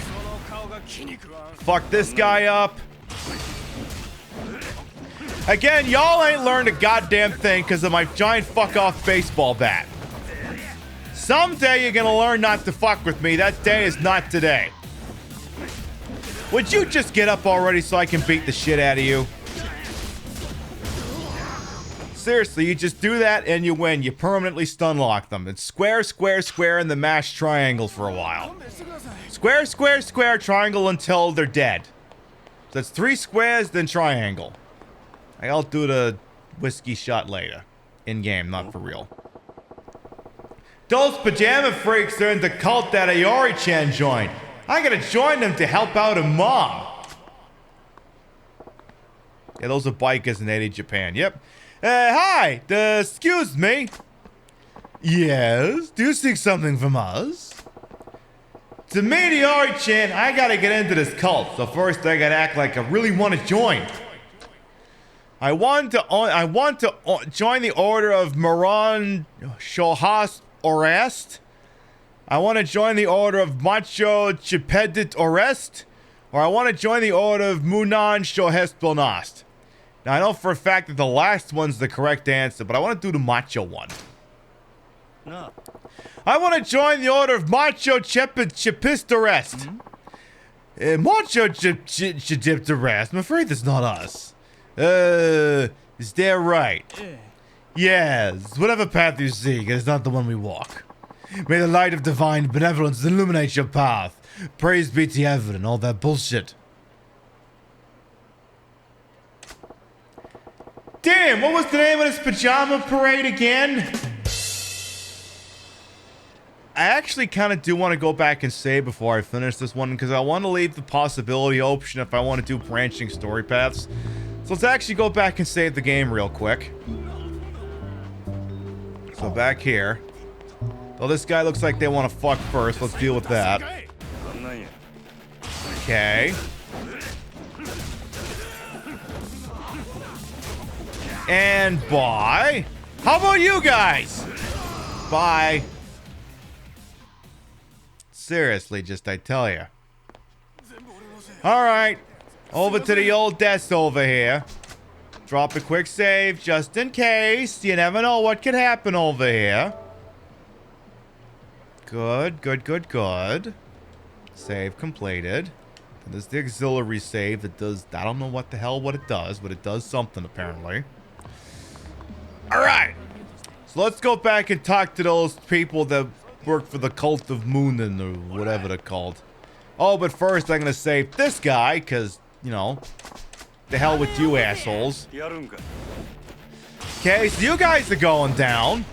Speaker 1: Fuck this guy up. Again, y'all ain't learned a goddamn thing because of my giant fuck-off baseball bat. Someday you're gonna learn not to fuck with me. That day is not today. Would you just get up already so I can beat the shit out of you? Seriously, you just do that and you win. You permanently stun lock them. It's square, square, square, and the mashed triangle for a while. Square, square, square, triangle until they're dead. So that's 3 squares, then triangle. I'll do the whiskey shot later. In-game, not for real. Those pajama freaks are in the cult that Ayori-chan joined. I gotta join them to help out a mom. Yeah, those are bikers in 80 Japan. Yep. Hi! Excuse me. Yes? Do you seek something from us? To meet Ayori-chan, I gotta get into this cult. So first I gotta act like I really want to join. I want to join the order of Moran Shohas Orest. I want to join the order of Macho Chipedit Orest. Or I want to join the order of Munan Shohest Bonast. Now I know for a fact that the last one's the correct answer, but I want to do the Macho one. No. I want to join the order of Macho Chipist Orest. Macho Chipist Orest. I'm afraid that's not us. Is that right? Yes, whatever path you seek, it is not the one we walk. May the light of divine benevolence illuminate your path. Praise be to heaven and all that bullshit. Damn, what was the name of this pajama parade again? I actually kind of do want to go back and save before I finish this one, because I want to leave the possibility option if I want to do branching story paths. So let's actually go back and save the game real quick. So back here. Well, this guy looks like they want to fuck first. Let's deal with that. Okay. And bye. How about you guys? Bye. Seriously, just I tell you. Alright. Over to the old desk over here. Drop a quick save just in case. You never know what could happen over here. Good, good, good, good. Save completed. And there's the auxiliary save that does... I don't know what the hell what it does, but it does something apparently. Alright. So let's go back and talk to those people that work for the Cult of Moonin or whatever they're called. Oh, but first I'm gonna save this guy, because, you know, the hell with you assholes. Okay, so you guys are going down.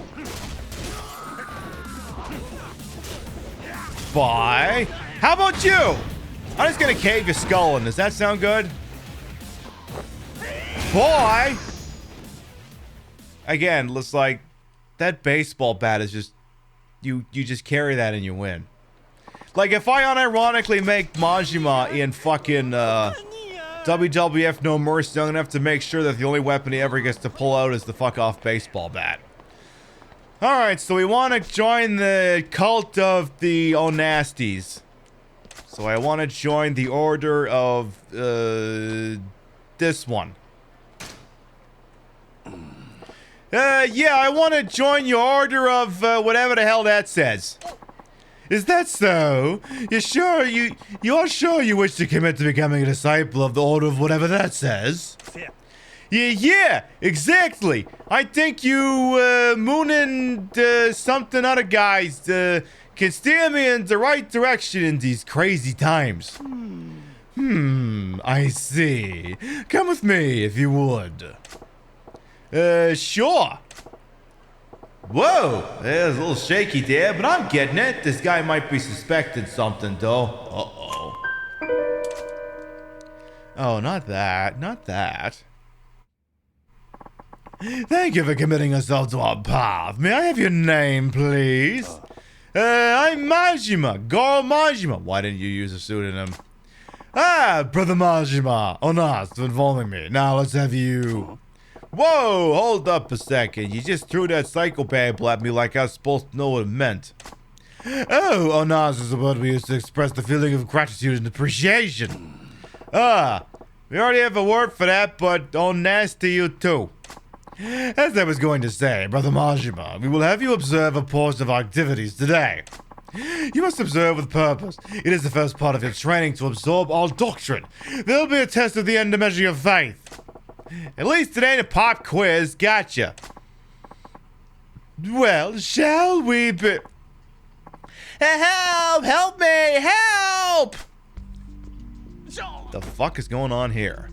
Speaker 1: Bye. How about you? I'm just gonna cave your skull in. Does that sound good? Boy! Again, looks like that baseball bat is just... You just carry that and you win. Like, if I unironically make Majima in fucking, WWF No Mercy, I'm gonna have to make sure that the only weapon he ever gets to pull out is the fuck-off baseball bat. Alright, so we want to join the cult of the Onasties. So I want to join the order of, this one. Yeah, I want to join your order of, whatever the hell that says. Is that so? You're sure you wish to commit to becoming a disciple of the order of whatever that says? Yeah, exactly. I think you, Moon and, something other guys, can steer me in the right direction in these crazy times. I see. Come with me, if you would. Sure. Whoa, there's a little shaky there, but I'm getting it. This guy might be suspecting something, though. Uh-oh. Oh, not that. Not that. Thank you for committing yourself to our path. May I have your name, please? I'm Majima, Goro Majima. Why didn't you use a pseudonym? Brother Majima, Onas for informing me. Now let's have you... Whoa, hold up a second. You just threw that psychobabble at me like I was supposed to know what it meant. Oh, Onas is a word we use to express the feeling of gratitude and appreciation. We already have a word for that, but Onas to you too. As I was going to say, Brother Majima, we will have you observe a portion of our activities today. You must observe with purpose. It is the first part of your training to absorb all doctrine. There will be a test at the end to measure your faith. At least it ain't a pop quiz, gotcha. Well, shall we be... Help! Help me! Help! The fuck is going on here?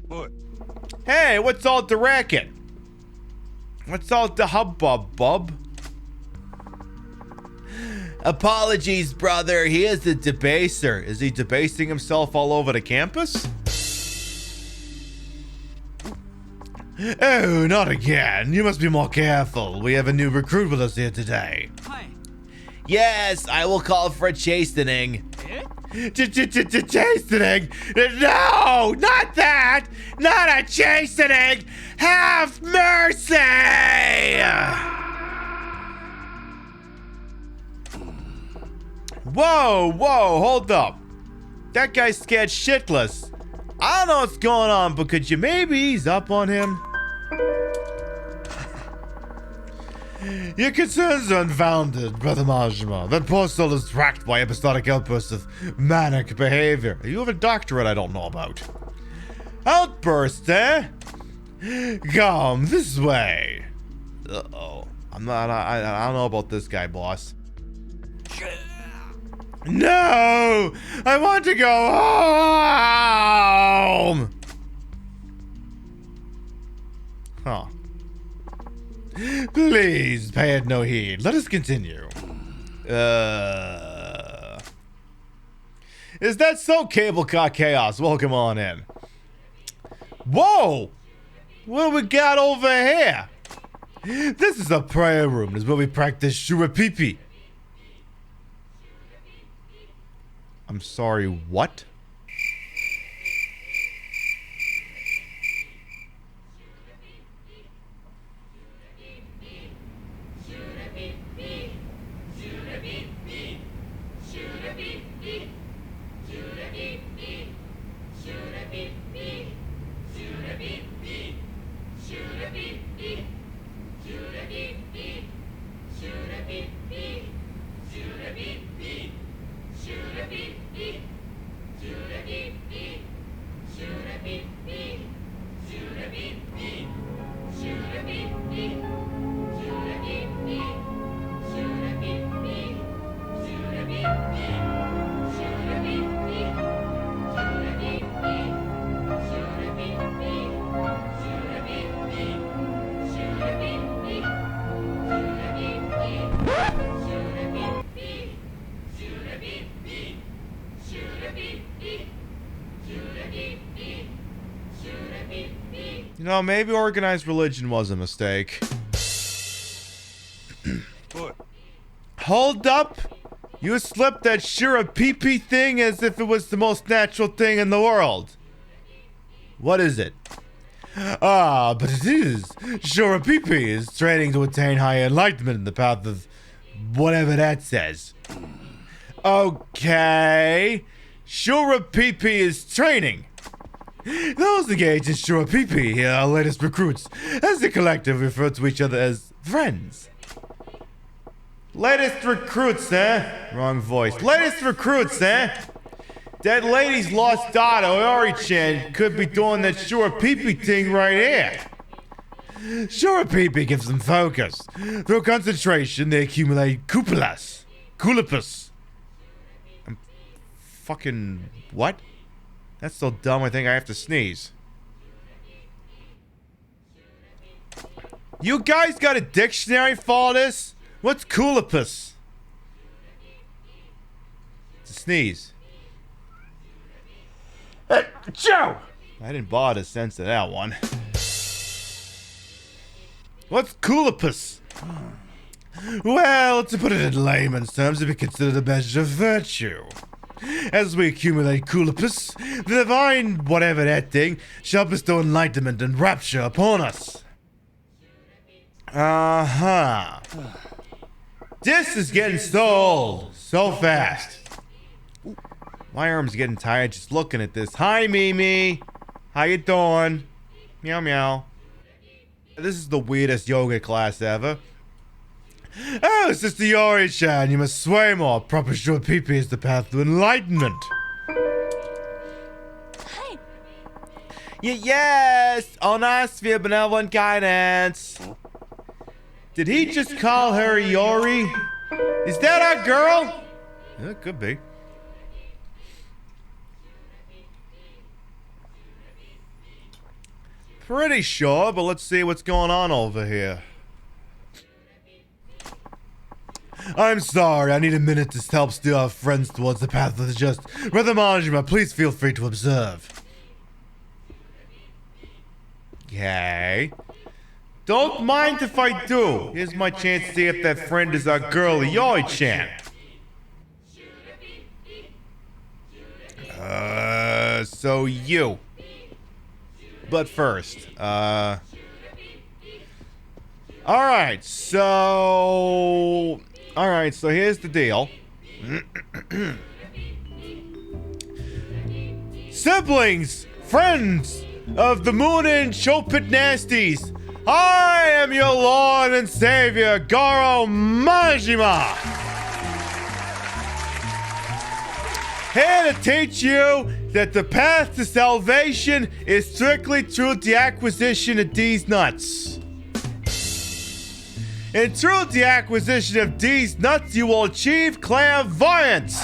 Speaker 5: What?
Speaker 1: Hey, what's all the racket? What's all the hubbub, bub? Apologies, brother. He is a debaser. Is he debasing himself all over the campus? Oh, not again. You must be more careful. We have a new recruit with us here today.
Speaker 3: Hi.
Speaker 1: Yes, I will call for a chastening. Chastening? No, not that! Not a chastening! Have mercy! Whoa, hold up. That guy's scared shitless. I don't know what's going on, but could you maybe ease up on him? Your concerns are unfounded, Brother Majima. That poor soul is racked by episodic outbursts of manic behavior. You have a doctorate I don't know about. Outburst, eh? Come this way. Uh-oh. I don't know about this guy, boss. No! I want to go home! Huh. Please, pay it no heed. Let us continue. Is that so, Cable Car Chaos? Welcome on in. Whoa! What do we got over here? This is a prayer room. This is where we practice shooreh pippi. I'm sorry, what? You know, maybe organized religion was a mistake.
Speaker 5: What?
Speaker 1: Hold up! You slipped that shooreh pippi thing as if it was the most natural thing in the world. What is it? But it is. Shooreh pippi is training to attain higher enlightenment in the path of whatever that says. Okay. Shooreh pippi is training. Those engaged in shooreh pippi are our latest recruits. As the collective refer to each other as friends. Latest recruits, eh? Wrong voice. Latest recruits, eh? That lady's lost daughter, Ori-chan, could be doing that shooreh pippi thing right here. Shooreh pippi gives them focus. Through concentration, they accumulate cupulas. Culipus. Fucking what? That's so dumb I think I have to sneeze. You guys got a dictionary for this? What's culipus? It's a sneeze. Joe! I didn't bother to censor that one. What's culipus? Well, to put it in layman's terms, it be considered a measure of virtue. As we accumulate coolipus, the divine whatever that thing shall bestow enlightenment and rapture upon us. Uh-huh. This is getting so old, so fast. My arm's getting tired just looking at this. Hi, Mimi. How you doing? Meow, meow. This is the weirdest yoga class ever. Oh, Sister Yori-chan, you must sway more. Proper sure pippi is the path to enlightenment.
Speaker 7: Hey.
Speaker 1: Yes, on us via benevolent guidance. Did he just call her Yori? Is that our girl? Yeah, it could be. Pretty sure, but let's see what's going on over here. I'm sorry, I need a minute to help steer our friends towards the path of the just. Brother Majima, please feel free to observe. Okay. Don't mind if I do. Here's my chance to see if that friend is our girl, Yoi-chan. So you. But first, Alright, so here's the deal. Siblings, friends of the Moon and Chopit Nasties, I am your Lord and Savior, Goro Majima. Here to teach you that the path to salvation is strictly through the acquisition of these nuts. And through the acquisition of these nuts, you will achieve clairvoyance.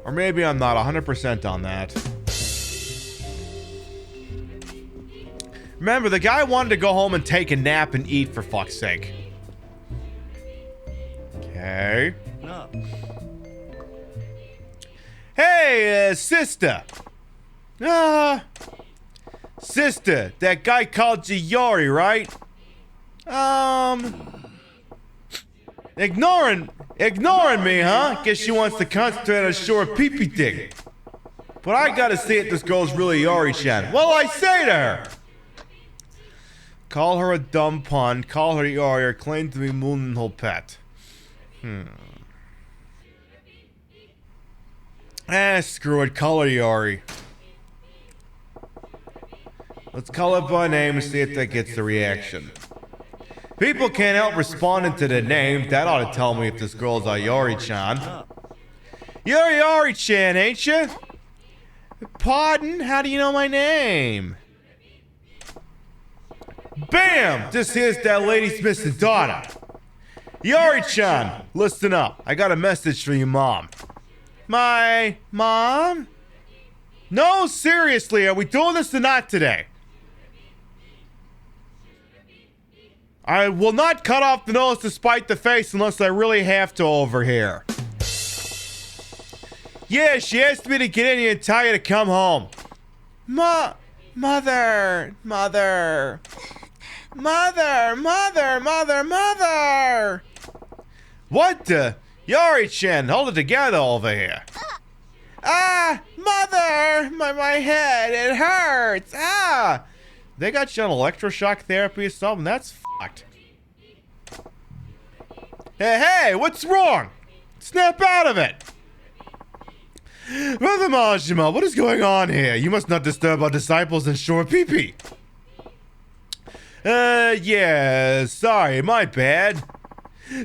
Speaker 1: Or maybe I'm not 100% on that. Remember, the guy wanted to go home and take a nap and eat, for fuck's sake. Okay.
Speaker 3: No.
Speaker 1: Hey, sister. Sister, that guy called you Yori, right? Ignoring me, huh? Guess she wants to concentrate on shooreh pee-pee thing. But I gotta see if this girl's really Yori-chan. Well, I say to her. Call her a dumb pun, call her Yori, or claim to be Moon and whole pet. Screw it, call her Yori. Let's call it by name and see if that gets the reaction. People can't help responding to the name. That ought to tell me if this girl's a Yori-chan. You're Yori-chan, ain't you? Pardon? How do you know my name? Bam! This here's that lady's missing daughter. Yori-chan, listen up. I got a message from your mom. My mom? No, seriously, are we doing this or not today? I will not cut off the nose to spite the face unless I really have to over here. Yeah, she asked me to get in here and tell you to come home. Mother. What the? Yori-chan, hold it together over here. Mother! My head, it hurts! They got you on electroshock therapy or something? That's fucked. Hey, what's wrong? Snap out of it! Brother Majima, what is going on here? You must not disturb our disciples in shooreh pee-pee. Yeah, sorry, my bad.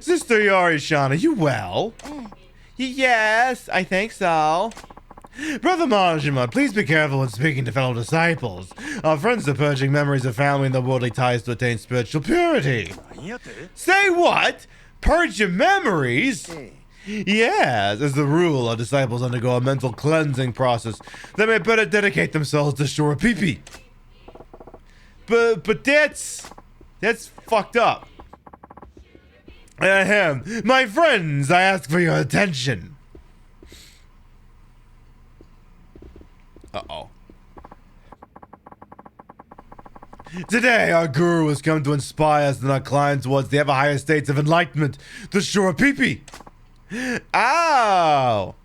Speaker 1: Sister Yori-chan, are you well? Yes, I think so. Brother Majima, please be careful when speaking to fellow disciples. Our friends are purging memories of family and the worldly ties to attain spiritual purity. Say what? Purge your memories? Yes, as a rule, our disciples undergo a mental cleansing process. They may better dedicate themselves to shooreh pee-pee. But that's fucked up. Ahem. My friends, I ask for your attention. Today, our guru has come to inspire us and our climb towards the ever higher states of enlightenment, the shooreh pippi. Oh!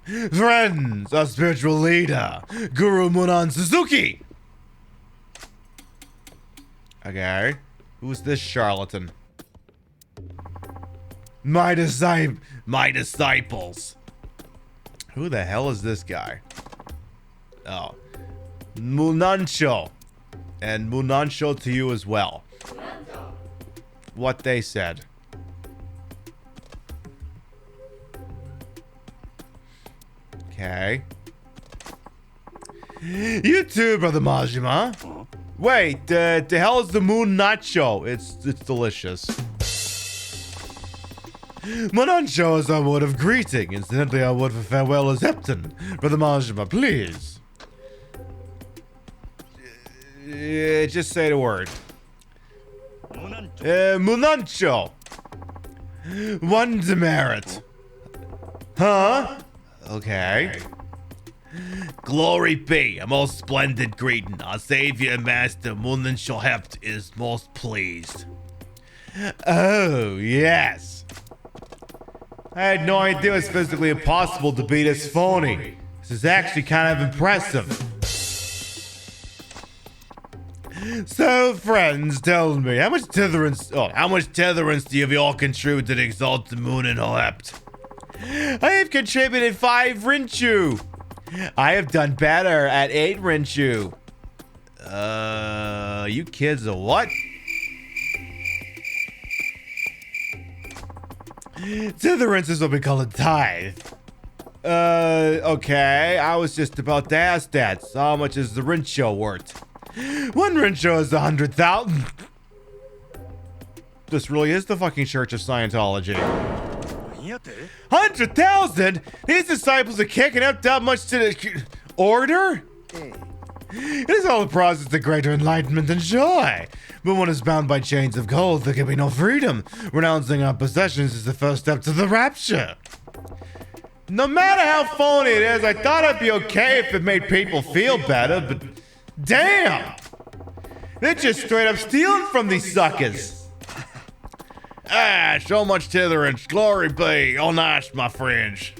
Speaker 1: Friends, our spiritual leader, Guru Munan Suzuki. Okay. Who's this charlatan? My disciples. Who the hell is this guy? Oh. Munancho. And Munancho to you as well. What they said. Okay. You too, Brother Majima. Wait, the hell is the moon nacho? It's delicious. Munancho is our word of greeting. Incidentally, our word for farewell is Hepton. Brother Majima, please. Just say the word. Munancho. One demerit. Huh? Okay. Glory be, a most splendid greeting. Our savior and master Munancho Hept is most pleased. Oh, yes. I had no idea it was physically impossible to be this phony. This is actually kind of impressive. So, friends, tell me, how much tetherance do you all contribute to the exalted Moon and Hept? I have contributed 5 Rinchu. I have done better at 8 Rinchu. You kids are what? Tetherance is what we call a tithe. Okay. I was just about to ask that. So how much is the Rincho worth? 1 Rincho is 100,000. This really is the fucking Church of Scientology. 100,000? These disciples are kicking up that much to the order? It is all the process to greater enlightenment and joy. But one is bound by chains of gold, there can be no freedom. Renouncing our possessions is the first step to the rapture. No matter how phony it is, I thought it'd be okay if it made people feel better, but damn! They're just straight up stealing from these suckers. Ah, so much tetherance. Glory be. Oh, nice, my friends.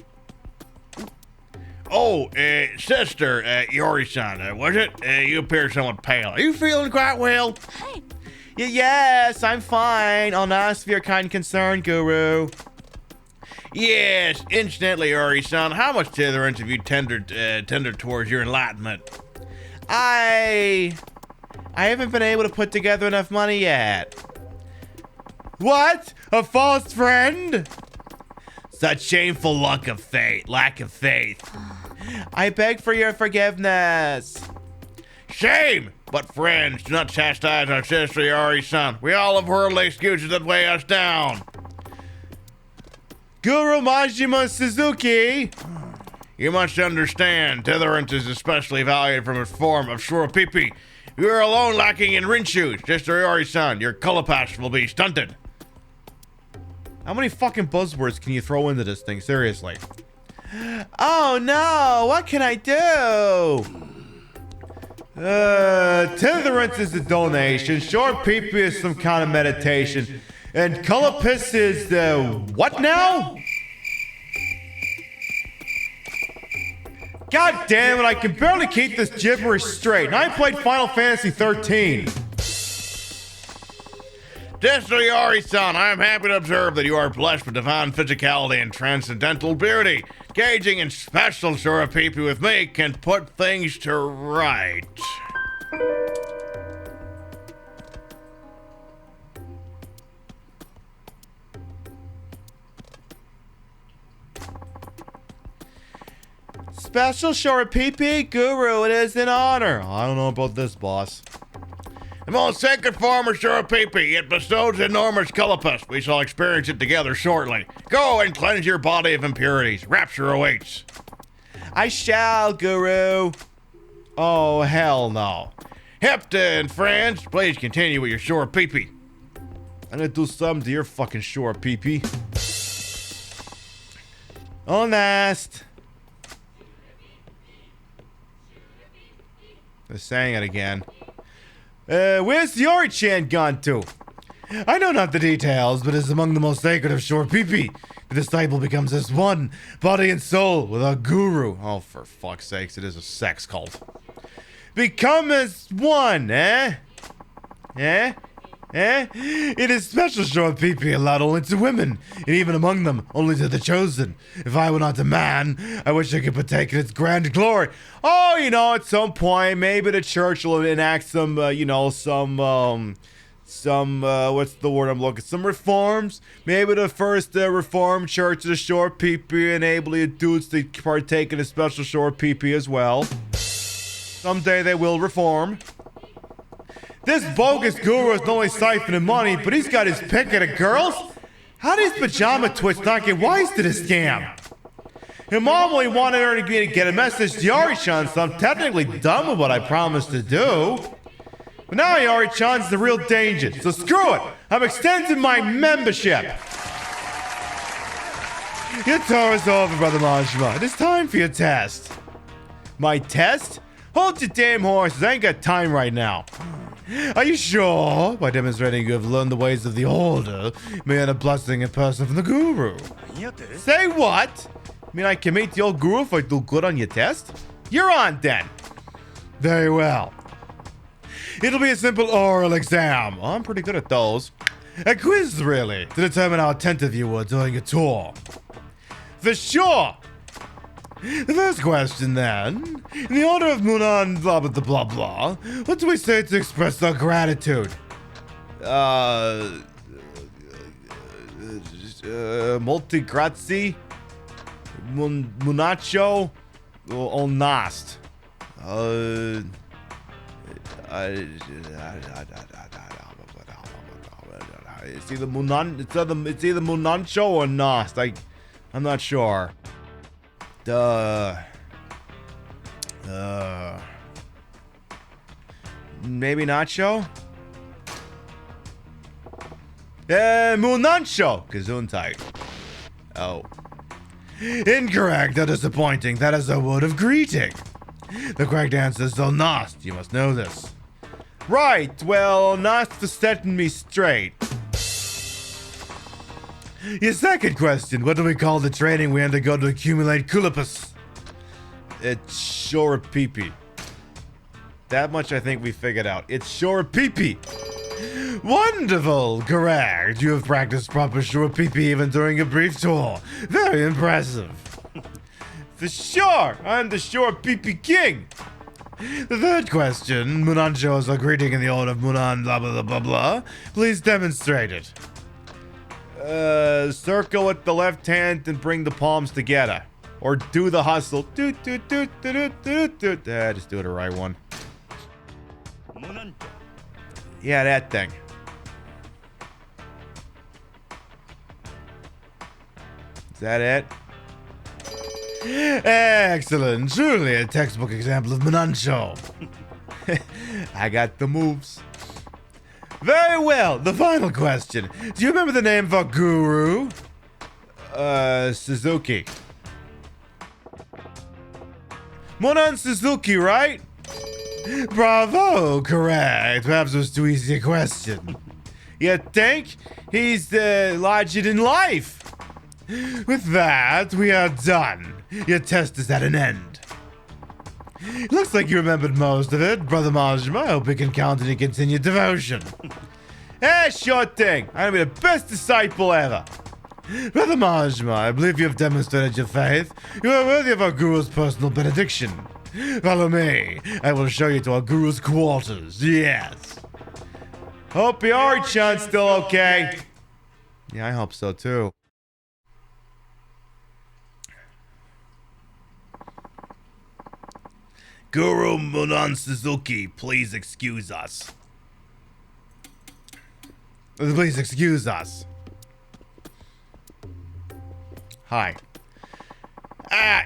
Speaker 1: Oh, sister, Yori-san, was it? You appear somewhat pale. Are you feeling quite well?
Speaker 7: Hey.
Speaker 1: Yes, I'm fine. All nice for your kind concern, Guru. Yes, incidentally, Yori-san, how much tetherance have you tendered towards your enlightenment? I haven't been able to put together enough money yet. What? A false friend? Such shameful lack of faith. I beg for your forgiveness. Shame! But friends, do not chastise our sister Yori-san. We all have worldly excuses that weigh us down. Guru Majima Suzuki! You must understand, tetherance is especially valued from its form of shooreh pippi. You are alone lacking in Rinchu. Sister Yori-san, your color patch will be stunted. How many fucking buzzwords can you throw into this thing? Seriously. Oh no, what can I do? Tetherance is a donation. Shooreh pippi is some kind of meditation. And color piss is what now? God damn it, I can barely keep this gibberish straight. And I played Final Fantasy 13. Sister Yori-san, I am happy to observe that you are blessed with divine physicality and transcendental beauty. Gauging in special shooreh pippi with me can put things to right. Special shooreh pippi? Guru, it is an honor. I don't know about this, boss. The most sacred form of shooreh pippi, it bestows enormous culpus. We shall experience it together shortly. Go and cleanse your body of impurities. Rapture awaits. I shall, Guru. Oh, hell no. Hepta and friends, please continue with your shooreh pippi. I'm gonna do something to your fucking shooreh pippi. Honest. They're saying it again. Where's the Yori-chan gone to? I know not the details, but it's among the most sacred of shooreh pippi. The disciple becomes as one, body and soul, with a guru. Oh, for fuck's sakes, it is a sex cult. Become as one, eh? Eh? Eh? It is special shooreh pippi allowed only to women, and even among them, only to the chosen. If I were not a man, I wish I could partake in its grand glory. Oh, you know, at some point, maybe the church will enact some, what's the word I'm looking? Some reforms. Maybe the first reformed church of the shooreh pippi enable the dudes to partake in a special shooreh pippi as well. Someday they will reform. This bogus guru is not only siphoning money, but he's got his pick of the girls. How does pajama twits not get wise to this scam? Her mom only wanted her to get a message to Yori-chan, so I'm technically done with what I promised to do. But now Yori-chan's the real danger, so screw it! I'm extending my membership! Your tour is over, Brother Majima. It is time for your test. My test? Hold your damn horses, I ain't got time right now. Are you sure? By demonstrating you have learned the ways of the order, may earn a blessing in person from the guru. Say what? I mean, I can meet the old guru if I do good on your test? You're on then. Very well. It'll be a simple oral exam. Oh, I'm pretty good at those. A quiz, really, to determine how attentive you were during your tour. For sure. The first question, then. In the order of Munan blah blah blah blah, what do we say to express our gratitude? Molti grazie? Munacho? Or nast? It's either Munancho or Nast. I'm not sure. Maybe Nacho? Munancho! Gesundheit. Oh. Incorrect or disappointing. That is a word of greeting. The correct answer is still Nast. You must know this. Right, well, Nast for setting me straight. Your second question, what do we call the training we undergo to accumulate kulipus? It's shooreh pippi. That much I think we figured out. It's shooreh pippi. Wonderful, correct. You have practiced proper shooreh pippi even during a brief tour. Very impressive. For sure, I'm the shooreh pippi king. The third question, Munancho is a greeting in the order of Munan blah blah blah blah. Please demonstrate it. Circle with the left hand and bring the palms together. Or do the hustle. Just do the right one. Yeah, that thing. Is that it? Excellent. Truly a textbook example of Munancho. I got the moves. Very well. The final question. Do you remember the name of our guru? Suzuki. Monan Suzuki, right? Bravo. Correct. Perhaps it was too easy a question. You think? He's larger than life. With that, we are done. Your test is at an end. Looks like you remembered most of it, Brother Majima. I hope we can count on your continued devotion. Sure thing. I'm gonna be the best disciple ever. Brother Majima, I believe you have demonstrated your faith. You are worthy of our guru's personal benediction. Follow me. I will show you to our guru's quarters. Yes. Hope Yori-chan's still okay. Yeah, I hope so too. Guru Munan Suzuki, please excuse us. Please excuse us. Hi.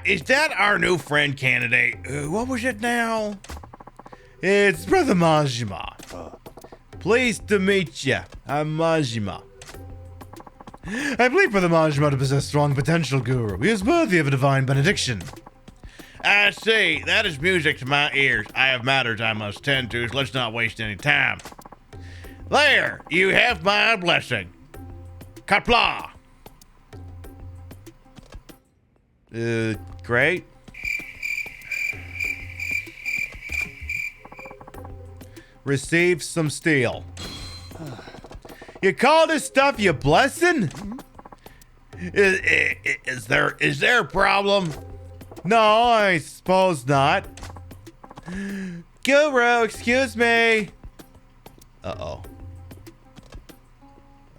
Speaker 1: Is that our new friend candidate? What was it now? It's Brother Majima. Pleased to meet ya. I'm Majima. I believe Brother Majima to possess strong potential, Guru. He is worthy of a divine benediction. I see. That is music to my ears. I have matters I must tend to, so let's not waste any time. There, you have my blessing. Kapla. Great. Receive some steel. You call this stuff your blessing? Is there a problem? No, I suppose not. Guru, excuse me. Uh-oh.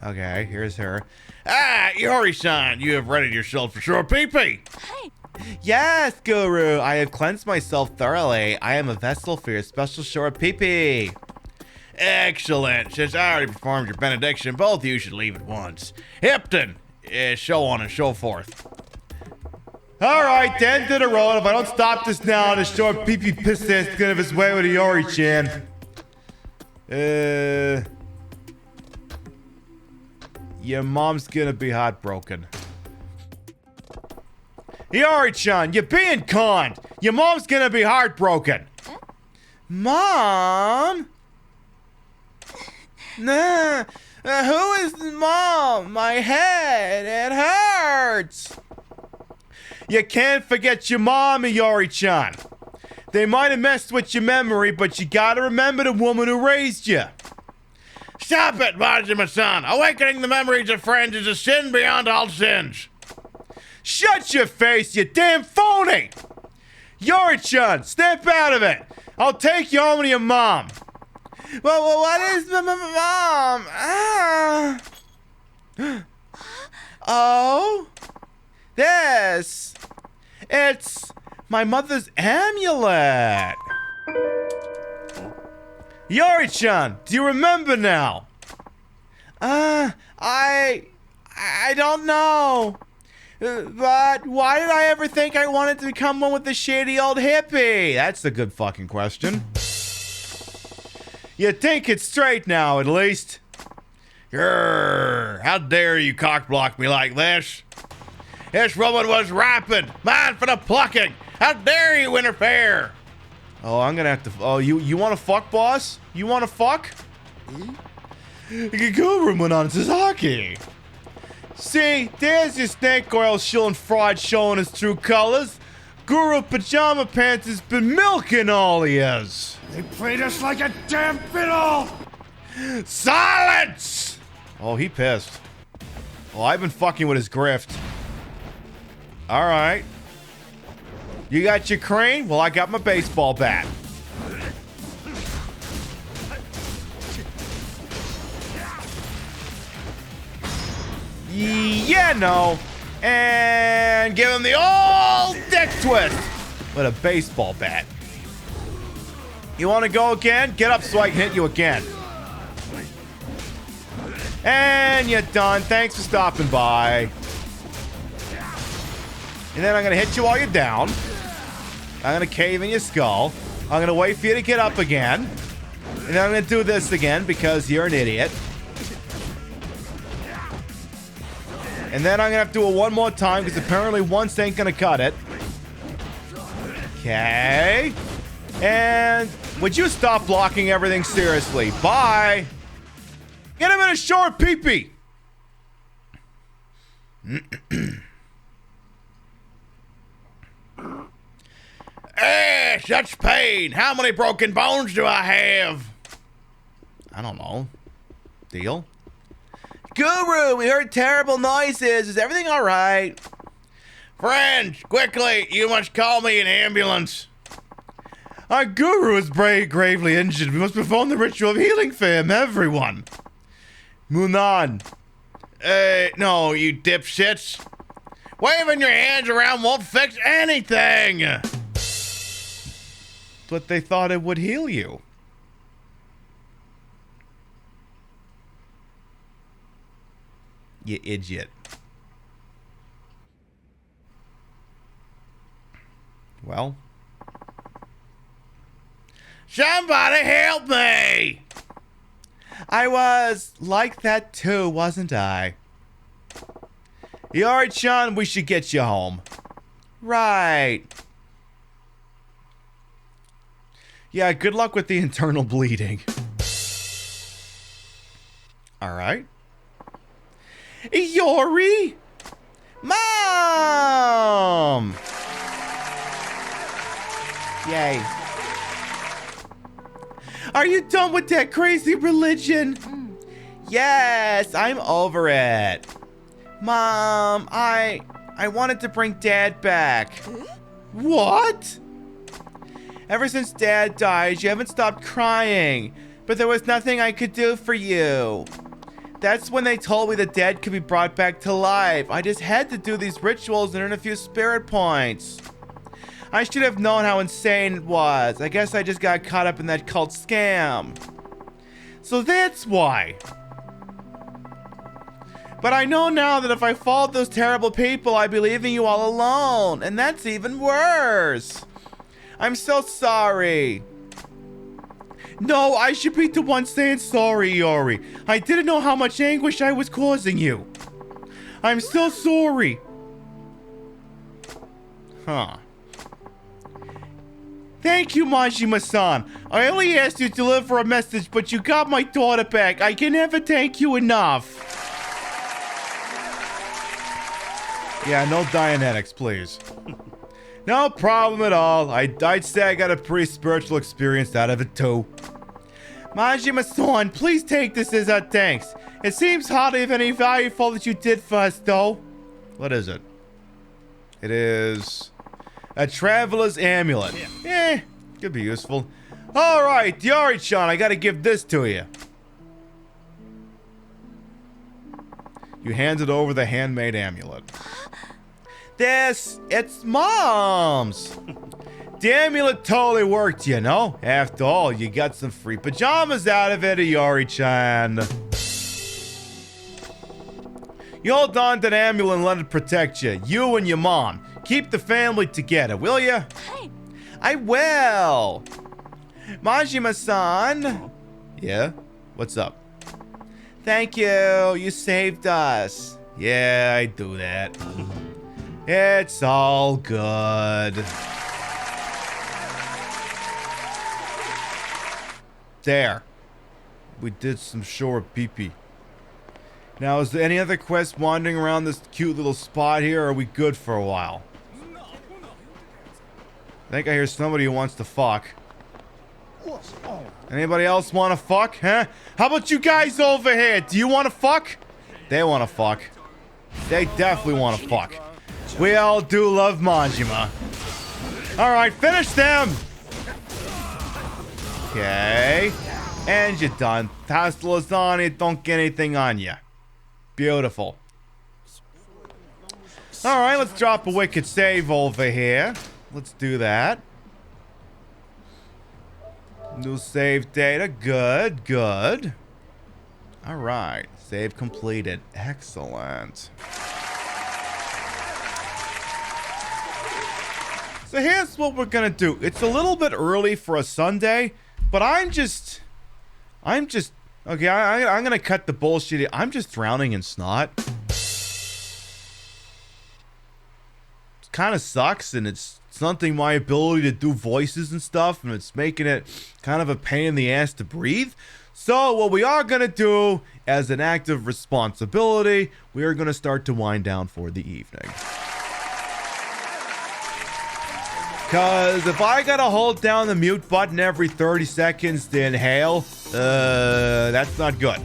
Speaker 1: Okay, here's her. Ah, Yori-san, you have readied yourself for sure, pippi.
Speaker 7: Hey.
Speaker 1: Yes, Guru, I have cleansed myself thoroughly. I am a vessel for your special shooreh pippi. Excellent. Since I already performed your benediction, both of you should leave at once. Hipton, so on and so forth. All right, the end of the road. If I don't stop this now, the shooreh pippi pissant's gonna have his way with a Yori-chan. Your mom's gonna be heartbroken. Yori-chan, you're being conned. Your mom's gonna be heartbroken.
Speaker 7: Huh?
Speaker 1: Mom? Nah. Who is Mom? My head. It hurts. You can't forget your mom, Yori-chan. They might have messed with your memory, but you gotta remember the woman who raised you. Stop it, Majima-san. Awakening the memories of friends is a sin beyond all sins. Shut your face, you damn phony! Yori-chan, step out of it. I'll take you home to your mom. Well, what is mom? Ah. Oh? This. It's my mother's amulet. Yori-chan, do you remember now? I don't know. But why did I ever think I wanted to become one with the shady old hippie? That's a good fucking question. You think it's straight now, at least. Grrr, how dare you cockblock me like this? This woman was rapid, mine for the plucking. How dare you interfere? Oh, I'm gonna have to. Oh, you want to fuck, boss? You want to fuck? Guru went on Sasaki. See, there's your snake oil shilling fraud showing his true colors. Guru Pajama Pants has been milking all he is.
Speaker 3: They played us like a damn fiddle!
Speaker 1: Silence! Oh, he pissed. Oh, I've been fucking with his grift. Alright. You got your crane? Well, I got my baseball bat. Yeah, no. And give him the old dick twist with a baseball bat. You want to go again? Get up so I can hit you again. And you're done. Thanks for stopping by. And then I'm going to hit you while you're down. I'm going to cave in your skull. I'm going to wait for you to get up again. And then I'm going to do this again because you're an idiot. And then I'm going to have to do it one more time because apparently once ain't going to cut it. Okay. And would you stop blocking everything seriously? Bye. Get him in a short pee-pee. Such pain. How many broken bones do I have? I don't know. Deal? Guru, we heard terrible noises. Is everything all right? Friends, quickly, you must call me an ambulance. Our guru is gravely injured. We must perform the ritual of healing for him, everyone. Munan. No, you dipshits. Waving your hands around won't fix anything. But they thought it would heal you. You idiot. Well. Somebody help me! I was like that too, wasn't I? Yori-chan, we should get you home. Right. Yeah, good luck with the internal bleeding. Alright. Yori! Mom! Yay. Are you done with that crazy religion? Yes, I'm over it. Mom, I wanted to bring Dad back. What? Ever since Dad died, you haven't stopped crying, but there was nothing I could do for you. That's when they told me the dead could be brought back to life. I just had to do these rituals and earn a few spirit points. I should have known how insane it was. I guess I just got caught up in that cult scam. So that's why. But I know now that if I followed those terrible people, I'd be leaving you all alone. And that's even worse. I'm so sorry. No, I should be the one saying sorry, Yori. I didn't know how much anguish I was causing you. I'm so sorry. Huh. Thank you, Majima-san. I only asked you to deliver a message, but you got my daughter back. I can never thank you enough. Yeah, no Dianetics, please. No problem at all. I'd say I got a pretty spiritual experience out of it, too. Majima-san, please take this as our thanks. It seems hardly of any value for all that you did for us, though. What is it? It is a traveler's amulet. Could be useful. All right, Yori-chan, I gotta give this to you. You handed over the handmade amulet. It's Mom's. The amulet totally worked, you know? After all, you got some free pajamas out of it, Yori-chan. You hold on to the amulet and let it protect you. You and your mom. Keep the family together, will you?
Speaker 7: Hey.
Speaker 1: I will. Majima-san. Yeah? What's up? Thank you. You saved us. Yeah, I do that. It's all good. There. We did some shooreh pippi. Now, is there any other quest wandering around this cute little spot here, or are we good for a while? I think I hear somebody who wants to fuck. Anybody else want to fuck, huh? How about you guys over here? Do you want to fuck? They want to fuck. They definitely want to fuck. We all do love Majima. Alright, finish them! Okay. And you're done. Pass the lasagna, don't get anything on you. Beautiful. Alright, let's drop a wicked save over here. Let's do that. New save data. Good, good. Alright. Save completed. Excellent. So here's what we're gonna do. It's a little bit early for a Sunday, but I'm just okay, I'm gonna cut the bullshit. I'm just drowning in snot. It kind of sucks, and it's stunting my ability to do voices and stuff, and it's making it kind of a pain in the ass to breathe. So what we are gonna do, as an act of responsibility, we are gonna start to wind down for the evening. Because if I gotta hold down the mute button every 30 seconds to inhale, that's not good.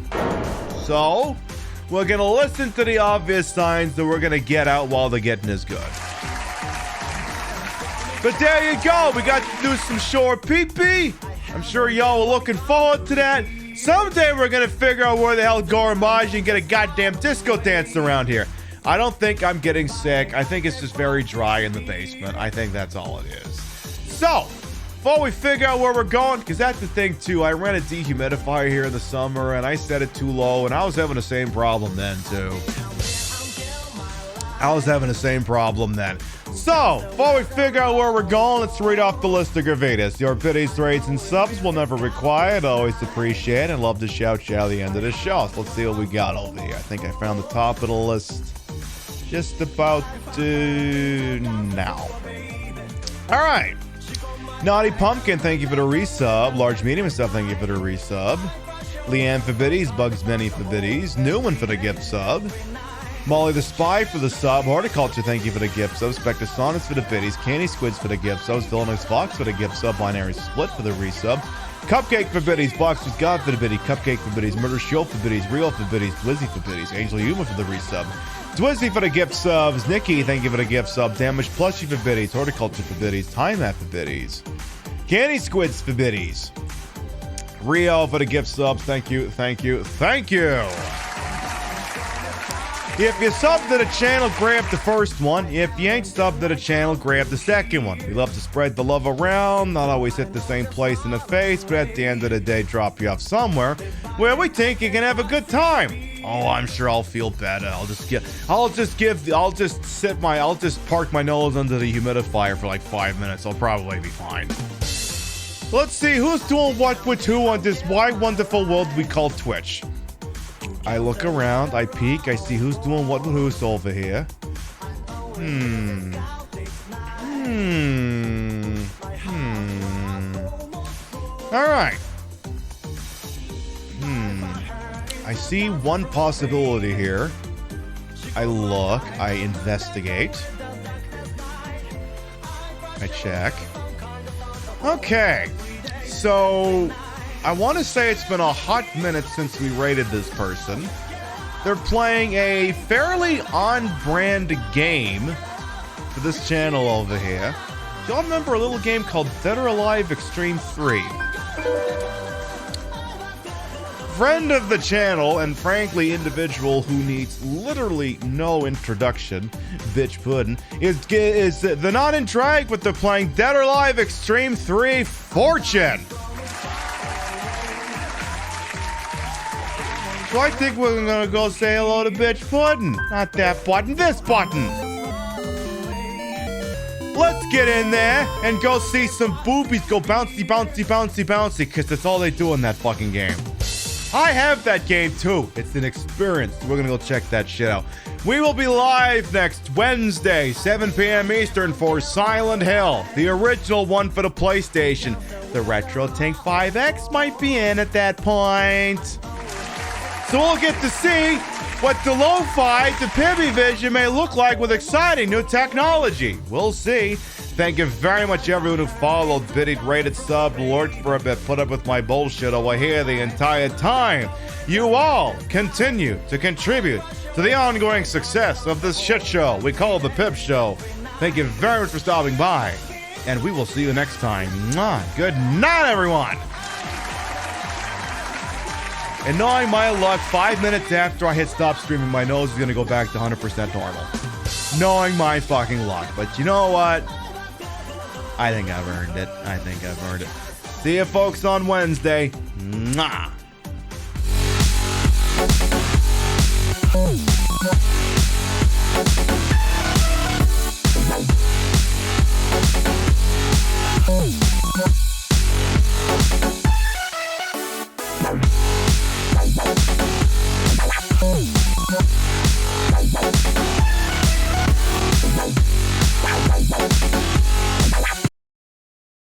Speaker 1: So, we're gonna listen to the obvious signs that we're gonna get out while the getting is good. But there you go, we got to do some shooreh pippi. I'm sure y'all are looking forward to that. Someday we're gonna figure out where the hell Goramaji and get a goddamn disco dance around here. I don't think I'm getting sick. I think it's just very dry in the basement. I think that's all it is. So, before we figure out where we're going, because that's the thing too, I ran a dehumidifier here in the summer and I set it too low and I was having the same problem then too. So, before we figure out where we're going, let's read off the list of gravitas. Your biddies, rates, and subs will never required. Always appreciate and love to shout you at the end of the show. So let's see what we got over here. I think I found the top of the list just about now. All right. Naughty Pumpkin, thank you for the resub. Large Medium Stuff, thank you for the resub. Leanne for biddies. Bugs Benny for biddies. Newman for the gift sub. Molly the Spy for the sub. Horticulture, thank you for the gift sub. Spectre Sonnets for the biddies. Candy Squids for the gift subs. Villainous Fox for the gift sub. Binary Split for the resub. Cupcake for biddies. Box with God for the biddy. Cupcake for biddies. Murder Shield for biddies. Real for biddies. Blizzy for biddies. Angel Yuma for the resub. Twizzy for the gift subs. Nikki, thank you for the gift sub. Damage Plushie for biddies. Horticulture for biddies. Time Map for biddies. Candy Squids for biddies. Rio for the gift subs. Thank you, thank you, thank you. If you sub to the channel, grab the first one. If you ain't subbed to the channel, grab the second one. We love to spread the love around, not always hit the same place in the face, but at the end of the day, drop you off somewhere where we think you can have a good time. Oh, I'm sure I'll feel better. I'll just park my nose under the humidifier for like 5 minutes. I'll probably be fine. Let's see who's doing what with who on this wide, wonderful world we call Twitch. I look around, I peek, I see who's doing what with who's over here. Alright. I see one possibility here. I look, I investigate. I check. Okay. So I want to say it's been a hot minute since we rated this person. They're playing a fairly on-brand game for this channel over here. Do y'all remember a little game called Dead or Alive Extreme 3? Friend of the channel, and frankly individual who needs literally no introduction, Bitch Puddin', is they're not intrigued, but they're playing Dead or Alive Extreme 3 Fortune. So I think we're gonna go say hello to Bitch Puddin'. Not that button, this button. Let's get in there and go see some boobies go bouncy, bouncy, bouncy, bouncy, because that's all they do in that fucking game. I have that game too. It's an experience. We're gonna go check that shit out. We will be live next Wednesday, 7 p.m. Eastern for Silent Hill, the original one for the PlayStation. The Retro Tank 5X might be in at that point. So we'll get to see what the lo-fi, the PiBcast vision may look like with exciting new technology. We'll see. Thank you very much, everyone who followed, biddied, rated, sub, lurked for a bit, put up with my bullshit over here the entire time. You all continue to contribute to the ongoing success of this shit show we call the Pip Show. Thank you very much for stopping by, and we will see you next time. Mwah. Good night, everyone. And knowing my luck, 5 minutes after I hit stop streaming, my nose is going to go back to 100% normal. Knowing my fucking luck. But you know what? I think I've earned it. I think I've earned it. See you folks on Wednesday. Mwah.